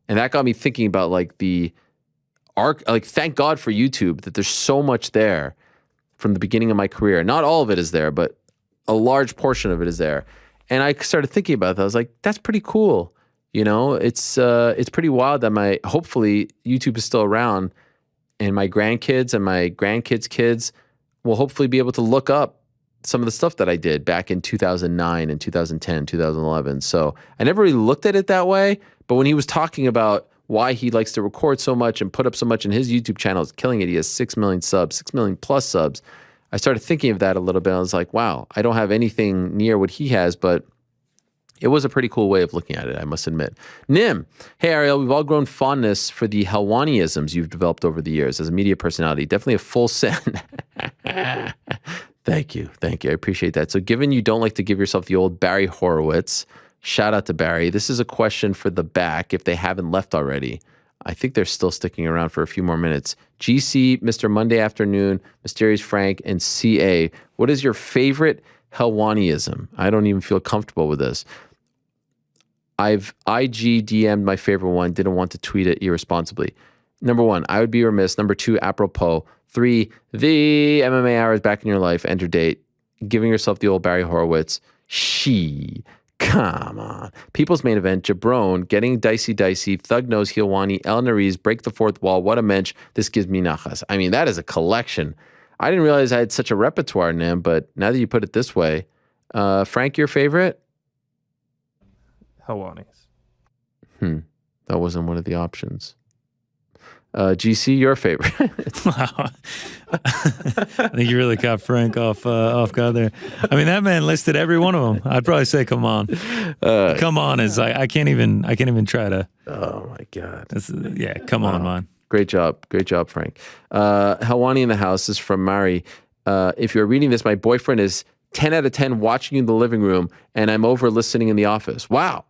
And that got me thinking about, like, the arc. Like, thank God for YouTube that there's so much there from the beginning of my career. Not all of it is there, but a large portion of it is there. And I started thinking about that. I was like, that's pretty cool. You know, it's pretty wild that hopefully YouTube is still around, and my grandkids and my grandkids' kids will hopefully be able to look up some of the stuff that I did back in 2009 and 2010, 2011. So I never really looked at it that way. But when he was talking about why he likes to record so much and put up so much in his YouTube channel, is killing it. He has 6 million subs, 6 million plus subs. I started thinking of that a little bit. I was like, wow, I don't have anything near what he has, but it was a pretty cool way of looking at it, I must admit. Nim, hey, Ariel, we've all grown fondness for the Helwaniisms you've developed over the years as a media personality. Definitely a full send. Thank you. I appreciate that. So given you don't like to give yourself the old Barry Horowitz, shout out to Barry. This is a question for the back if they haven't left already. I think they're still sticking around for a few more minutes. GC, Mr. Monday Afternoon, Mysterious Frank, and CA. What is your favorite Helwaniism? I don't even feel comfortable with this. I've IG DM'd my favorite one, didn't want to tweet it irresponsibly. Number 1, I would be remiss. Number 2, apropos. 3, the MMA hour is back in your life. Enter date. Giving yourself the old Barry Horowitz. Come on. People's main event, Jabron, getting dicey, Thug Nose, Helwani, El Nariz, break the fourth wall. What a mensch. This gives me nachas. I mean, that is a collection. I didn't realize I had such a repertoire, Nim, but now that you put it this way, Frank, your favorite? Helwanis. That wasn't one of the options. GC, your favorite? Wow. I think you really caught Frank off guard there. I mean, that man listed every one of them. I'd probably say, come on. Come on is I can't even try to. Oh my God. Come on, man. Great job, Frank. Helwani in the house is from Mari. If you're reading this, my boyfriend is 10 out of 10 watching you in the living room, and I'm over listening in the office. Wow.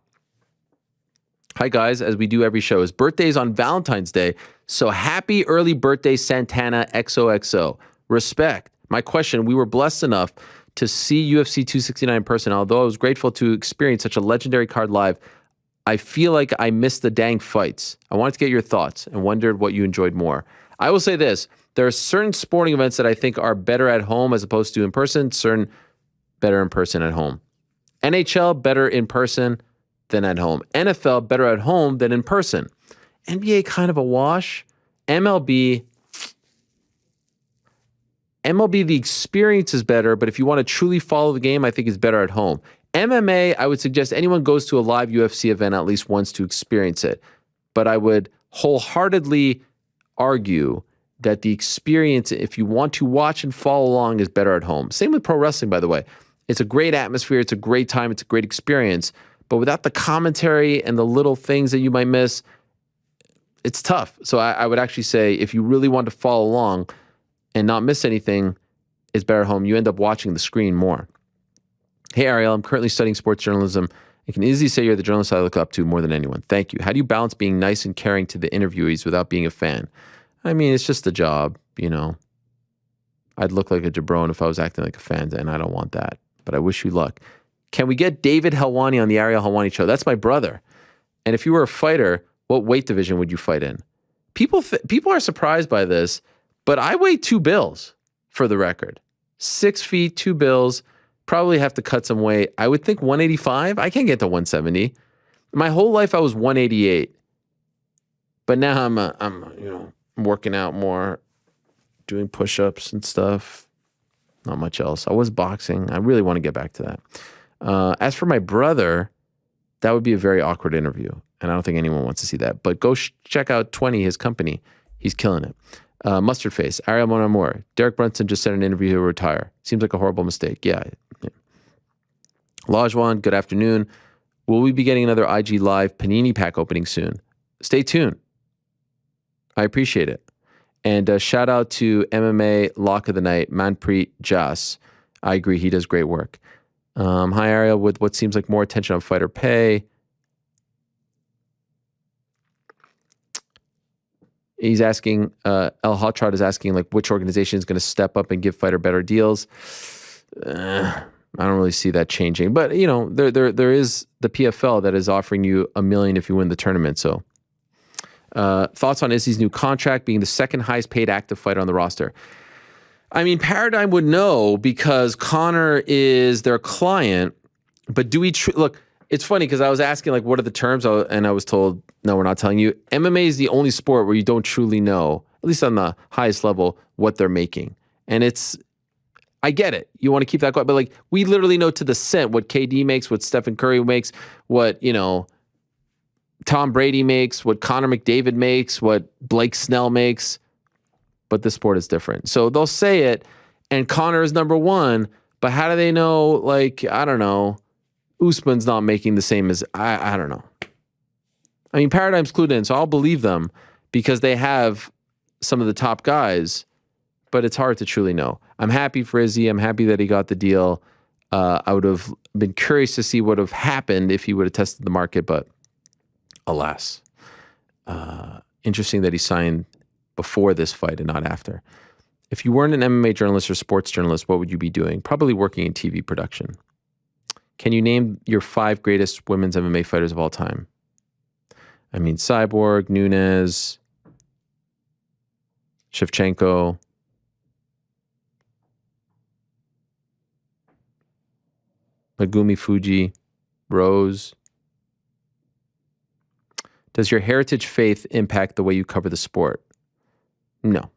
Hi, guys. As we do every show, his birthday is on Valentine's Day, so happy early birthday, Santana XOXO. Respect. My question, we were blessed enough to see UFC 269 in person. Although I was grateful to experience such a legendary card live, I feel like I missed the dang fights. I wanted to get your thoughts and wondered what you enjoyed more. I will say this. There are certain sporting events that I think are better at home as opposed to in person, certain better in person at home. NHL, better in person than at home. NFL, better at home than in person. NBA, kind of a wash. MLB, the experience is better, but if you want to truly follow the game, I think it's better at home. MMA, I would suggest anyone goes to a live UFC event at least once to experience it. But I would wholeheartedly argue that the experience, if you want to watch and follow along, is better at home. Same with pro wrestling, by the way. It's a great atmosphere. It's a great time. It's a great experience. But without the commentary and the little things that you might miss, it's tough. So I would actually say if you really want to follow along and not miss anything, it's better at home. You end up watching the screen more. Hey, Ariel, I'm currently studying sports journalism. I can easily say you're the journalist I look up to more than anyone. Thank you. How do you balance being nice and caring to the interviewees without being a fan? I mean, it's just a job, you know. I'd look like a jabron if I was acting like a fan, and I don't want that. But I wish you luck. Can we get David Helwani on the Ariel Helwani show? That's my brother. And if you were a fighter, what weight division would you fight in? People are surprised by this, but I weigh 2 bills for the record. 6 feet, 2 bills. Probably have to cut some weight. I would think 185. I can't get to 170. My whole life I was 188. But now I'm working out more, doing push-ups and stuff. Not much else. I was boxing. I really want to get back to that. As for my brother, that would be a very awkward interview. And I don't think anyone wants to see that. But go check out 20, his company. He's killing it. Mustard Face, Ariel Mon Amour. Derek Brunson just said in an interview he'll retire. Seems like a horrible mistake. Yeah. Lajwan, good afternoon. Will we be getting another IG Live Panini pack opening soon? Stay tuned. I appreciate it. And shout out to MMA Lock of the Night, Manpreet Jas. I agree, he does great work. Hi, Ariel, with what seems like more attention on fighter pay. He's asking, El Hotrod is asking, like, which organization is going to step up and give fighter better deals? I don't really see that changing. But, you know, there is the PFL that is offering you $1 million if you win the tournament. So, thoughts on Izzy's new contract being the second highest paid active fighter on the roster? I mean, Paradigm would know because Conor is their client. But do we look? It's funny because I was asking, like, what are the terms? And I was told, no, we're not telling you. MMA is the only sport where you don't truly know, at least on the highest level, what they're making. And I get it. You want to keep that going. But, like, we literally know to the cent what KD makes, what Stephen Curry makes, what, you know, Tom Brady makes, what Connor McDavid makes, what Blake Snell makes. But this sport is different. So they'll say it, and Connor is number one. But how do they know, like, I don't know, Usman's not making the same as, I don't know. I mean, Paradigm's clued in, so I'll believe them because they have some of the top guys, but it's hard to truly know. I'm happy for Izzy. I'm happy that he got the deal. I would have been curious to see what would have happened if he would have tested the market, but alas. Interesting that he signed before this fight and not after. If you weren't an MMA journalist or sports journalist, what would you be doing? Probably working in TV production. Can you name your 5 greatest women's MMA fighters of all time? I mean, Cyborg, Nunes, Shevchenko, Megumi Fuji, Rose. Does your heritage faith impact the way you cover the sport? No.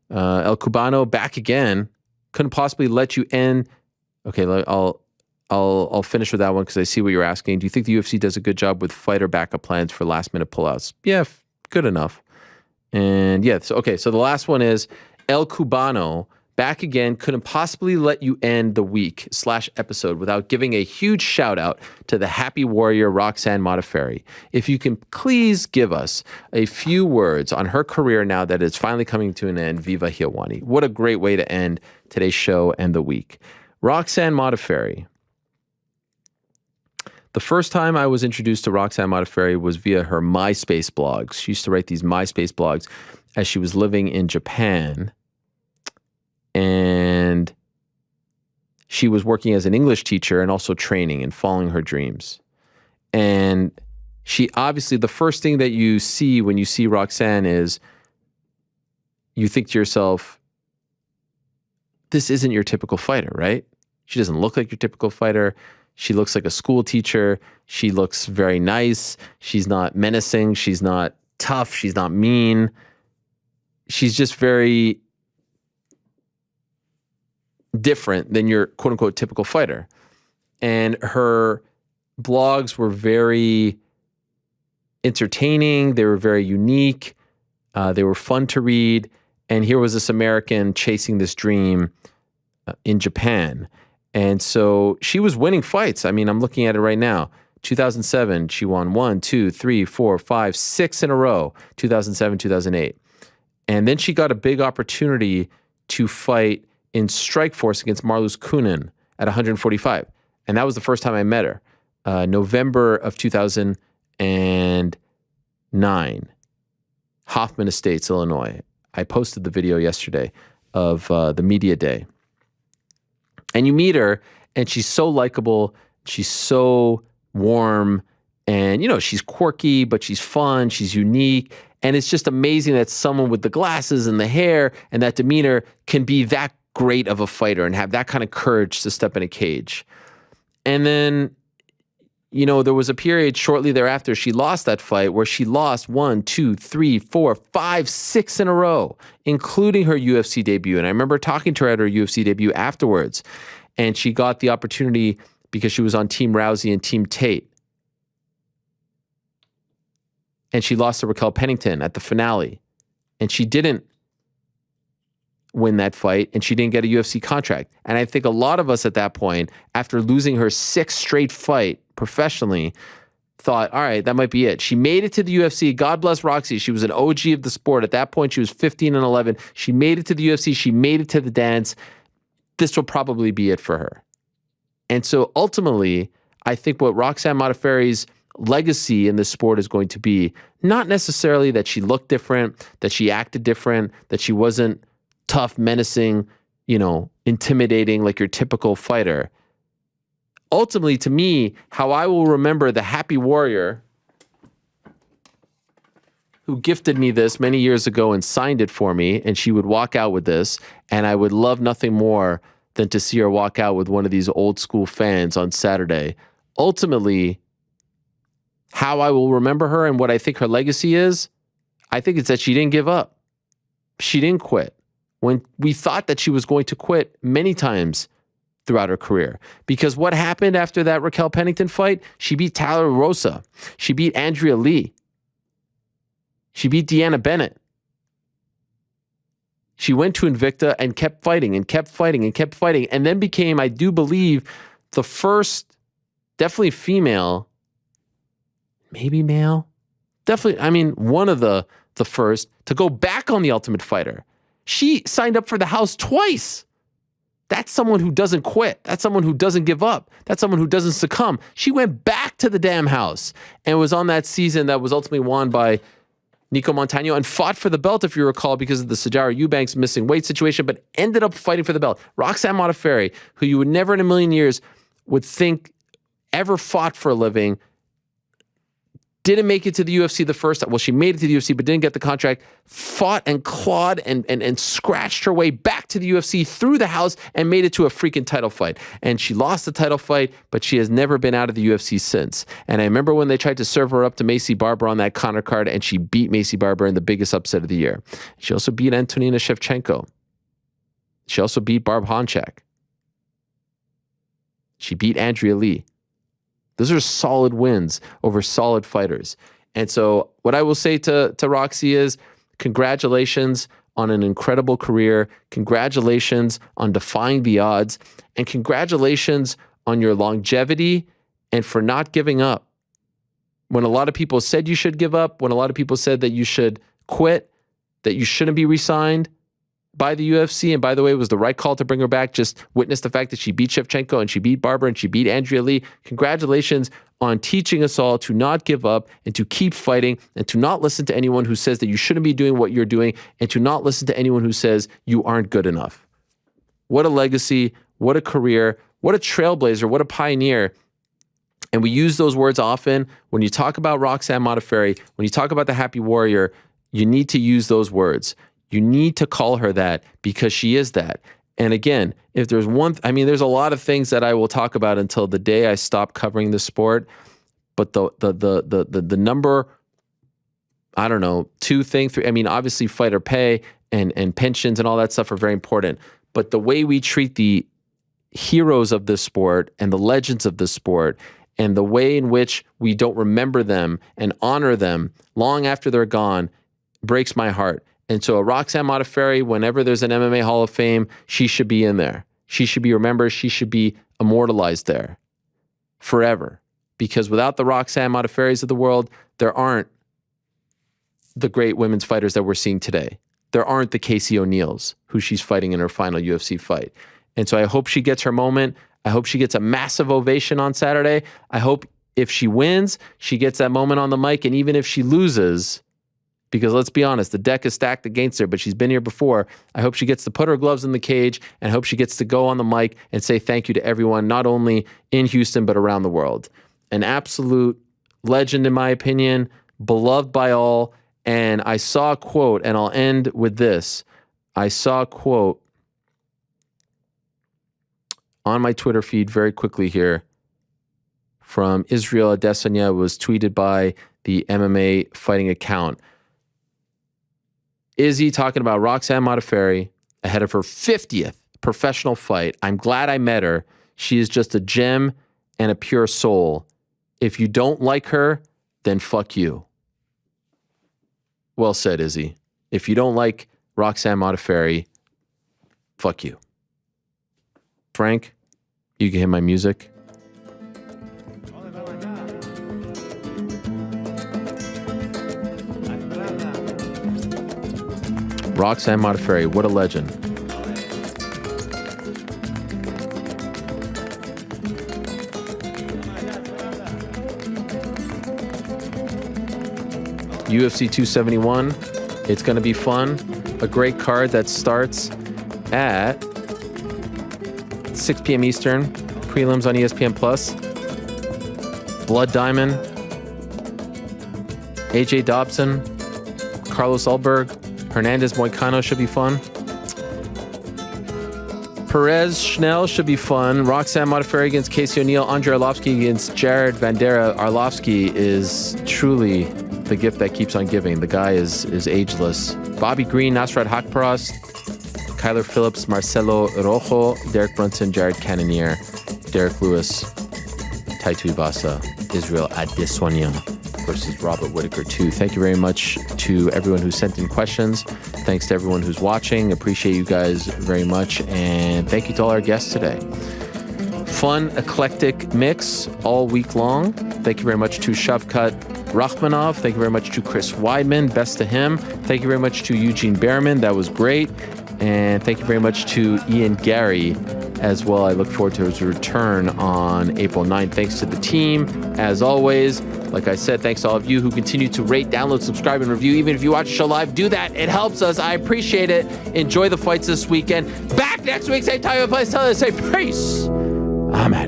El Cubano back again. Couldn't possibly let you end. Okay, I'll finish with that one because I see what you're asking. Do you think the UFC does a good job with fighter backup plans for last minute pullouts? Yeah, good enough. And yeah, so the last one is El Cubano back again. Couldn't possibly let you end the week / episode without giving a huge shout out to the happy warrior Roxanne Modafferi. If you can please give us a few words on her career now that it's finally coming to an end. Viva Helwani. What a great way to end today's show and the week. Roxanne Modafferi. The first time I was introduced to Roxanne Modafferi was via her MySpace blogs. She used to write these MySpace blogs as she was living in Japan. And she was working as an English teacher and also training and following her dreams. And she obviously, the first thing that you see when you see Roxanne is you think to yourself, this isn't your typical fighter, right? She doesn't look like your typical fighter. She looks like a school teacher. She looks very nice. She's not menacing. She's not tough. She's not mean. She's just very different than your quote unquote typical fighter. And her blogs were very entertaining. They were very unique. They were fun to read. And here was this American chasing this dream in Japan. And so she was winning fights. I mean, I'm looking at it right now. 2007, she won 1, 2, 3, 4, 5, 6 in a row. 2007, 2008. And then she got a big opportunity to fight in Strikeforce against Marlus Kunin at 145. And that was the first time I met her. November of 2009. Hoffman Estates, Illinois. I posted the video yesterday of the media day. And you meet her, and she's so likable. She's so warm. And, you know, she's quirky, but she's fun. She's unique. And it's just amazing that someone with the glasses and the hair and that demeanor can be that great of a fighter and have that kind of courage to step in a cage. And then, you know, there was a period shortly thereafter she lost that fight where she lost 1, 2, 3, 4, 5, 6 in a row, including her UFC debut. And I remember talking to her at her UFC debut afterwards. And she got the opportunity because she was on Team Rousey and Team Tate. And she lost to Raquel Pennington at the finale. And she didn't win that fight, and she didn't get a UFC contract. And I think a lot of us at that point, after losing her 6th straight fight professionally, thought, all right, that might be it. She made it to the UFC. God bless Roxy. She was an OG of the sport. At that point, she was 15 and 11. She made it to the UFC. She made it to the dance. This will probably be it for her. And so ultimately, I think what Roxanne Modafferi's legacy in this sport is going to be not necessarily that she looked different, that she acted different, that she wasn't tough, menacing, you know, intimidating like your typical fighter. Ultimately, to me, how I will remember the happy warrior who gifted me this many years ago and signed it for me, and she would walk out with this, and I would love nothing more than to see her walk out with one of these old school fans on Saturday. Ultimately, how I will remember her and what I think her legacy is, I think it's that she didn't give up. She didn't quit. When we thought that she was going to quit many times throughout her career. Because what happened after that Raquel Pennington fight? She beat Tyler Rosa. She beat Andrea Lee. She beat Deanna Bennett. She went to Invicta and kept fighting and kept fighting and kept fighting, and then became, I do believe, the first, definitely female, maybe male, definitely, I mean, one of the first to go back on The Ultimate Fighter. She signed up for the house twice. That's someone who doesn't quit. That's someone who doesn't give up. That's someone who doesn't succumb. She went back to the damn house and was on that season that was ultimately won by Nico Montano and fought for the belt, if you recall, because of the Sajara Eubanks missing weight situation, but ended up fighting for the belt. Roxanne Modafferi, who you would never in a million years would think ever fought for a living, didn't make it to the UFC the first time. Well, she made it to the UFC, but didn't get the contract. Fought and clawed and scratched her way back to the UFC through the house and made it to a freaking title fight. And she lost the title fight, but she has never been out of the UFC since. And I remember when they tried to serve her up to Macy Barber on that Conor card, and she beat Macy Barber in the biggest upset of the year. She also beat Antonina Shevchenko. She also beat Barb Honchak. She beat Andrea Lee. Those are solid wins over solid fighters. And so what I will say to Roxy is congratulations on an incredible career. Congratulations on defying the odds. And congratulations on your longevity and for not giving up. When a lot of people said you should give up, when a lot of people said that you should quit, that you shouldn't be re-signed by the UFC, and by the way, it was the right call to bring her back. Just witness the fact that she beat Shevchenko and she beat Barber and she beat Andrea Lee. Congratulations on teaching us all to not give up and to keep fighting and to not listen to anyone who says that you shouldn't be doing what you're doing and to not listen to anyone who says you aren't good enough. What a legacy, what a career, what a trailblazer, what a pioneer. And we use those words often. When you talk about Roxanne Modafferi, when you talk about the Happy Warrior, you need to use those words. You need to call her that because she is that. And again, if there's there's a lot of things that I will talk about until the day I stop covering the sport. But the number, I don't know, 2 thing, 3. I mean, obviously fighter pay and pensions and all that stuff are very important. But the way we treat the heroes of this sport and the legends of this sport, and the way in which we don't remember them and honor them long after they're gone, breaks my heart. And so a Roxanne Modafferi, whenever there's an MMA Hall of Fame, she should be in there. She should be remembered. She should be immortalized there forever. Because without the Roxanne Modafferis of the world, there aren't the great women's fighters that we're seeing today. There aren't the Casey O'Neills who she's fighting in her final UFC fight. And so I hope she gets her moment. I hope she gets a massive ovation on Saturday. I hope if she wins, she gets that moment on the mic. And even if she loses, because let's be honest, the deck is stacked against her, but she's been here before. I hope she gets to put her gloves in the cage, and I hope she gets to go on the mic and say thank you to everyone, not only in Houston, but around the world. An absolute legend, in my opinion, beloved by all. And I saw a quote, and I'll end with this. I saw a quote on my Twitter feed very quickly here from Israel Adesanya. Was tweeted by the MMA fighting account. Izzy talking about Roxanne Modafferi ahead of her 50th professional fight. I'm glad I met her. She is just a gem and a pure soul. If you don't like her, then fuck you. Well said, Izzy. If you don't like Roxanne Modafferi, fuck you. Frank, you can hit my music. Roxanne Modafferi, what a legend. UFC 271. It's going to be fun. A great card that starts at 6 p.m. Eastern. Prelims on ESPN+. Blood Diamond. AJ Dobson. Carlos Ulberg. Hernandez Moicano should be fun. Perez Schnell should be fun. Roxanne Modafferi against Casey O'Neill. Andrei Arlovsky against Jared Vandera. Arlovsky is truly the gift that keeps on giving. The guy is ageless. Bobby Green, Nasrat Hakparas, Kyler Phillips, Marcelo Rojo, Derek Brunson, Jared Cannonier, Derek Lewis, Taito Ibasa, Israel Adesanya versus Robert Whittaker 2. Thank you very much to everyone who sent in questions. Thanks to everyone who's watching. Appreciate you guys very much. And thank you to all our guests today. Fun, eclectic mix all week long. Thank you very much to Shavkat Rakhmonov. Thank you very much to Chris Weidman. Best to him. Thank you very much to Eugene Bareman. That was great. And thank you very much to Ian Garry as well. I look forward to his return on April 9th. Thanks to the team, as always. Like I said, thanks to all of you who continue to rate, download, subscribe, and review. Even if you watch the show live, do that. It helps us. I appreciate it. Enjoy the fights this weekend. Back next week, same time and place. Tell us, say peace. Amen.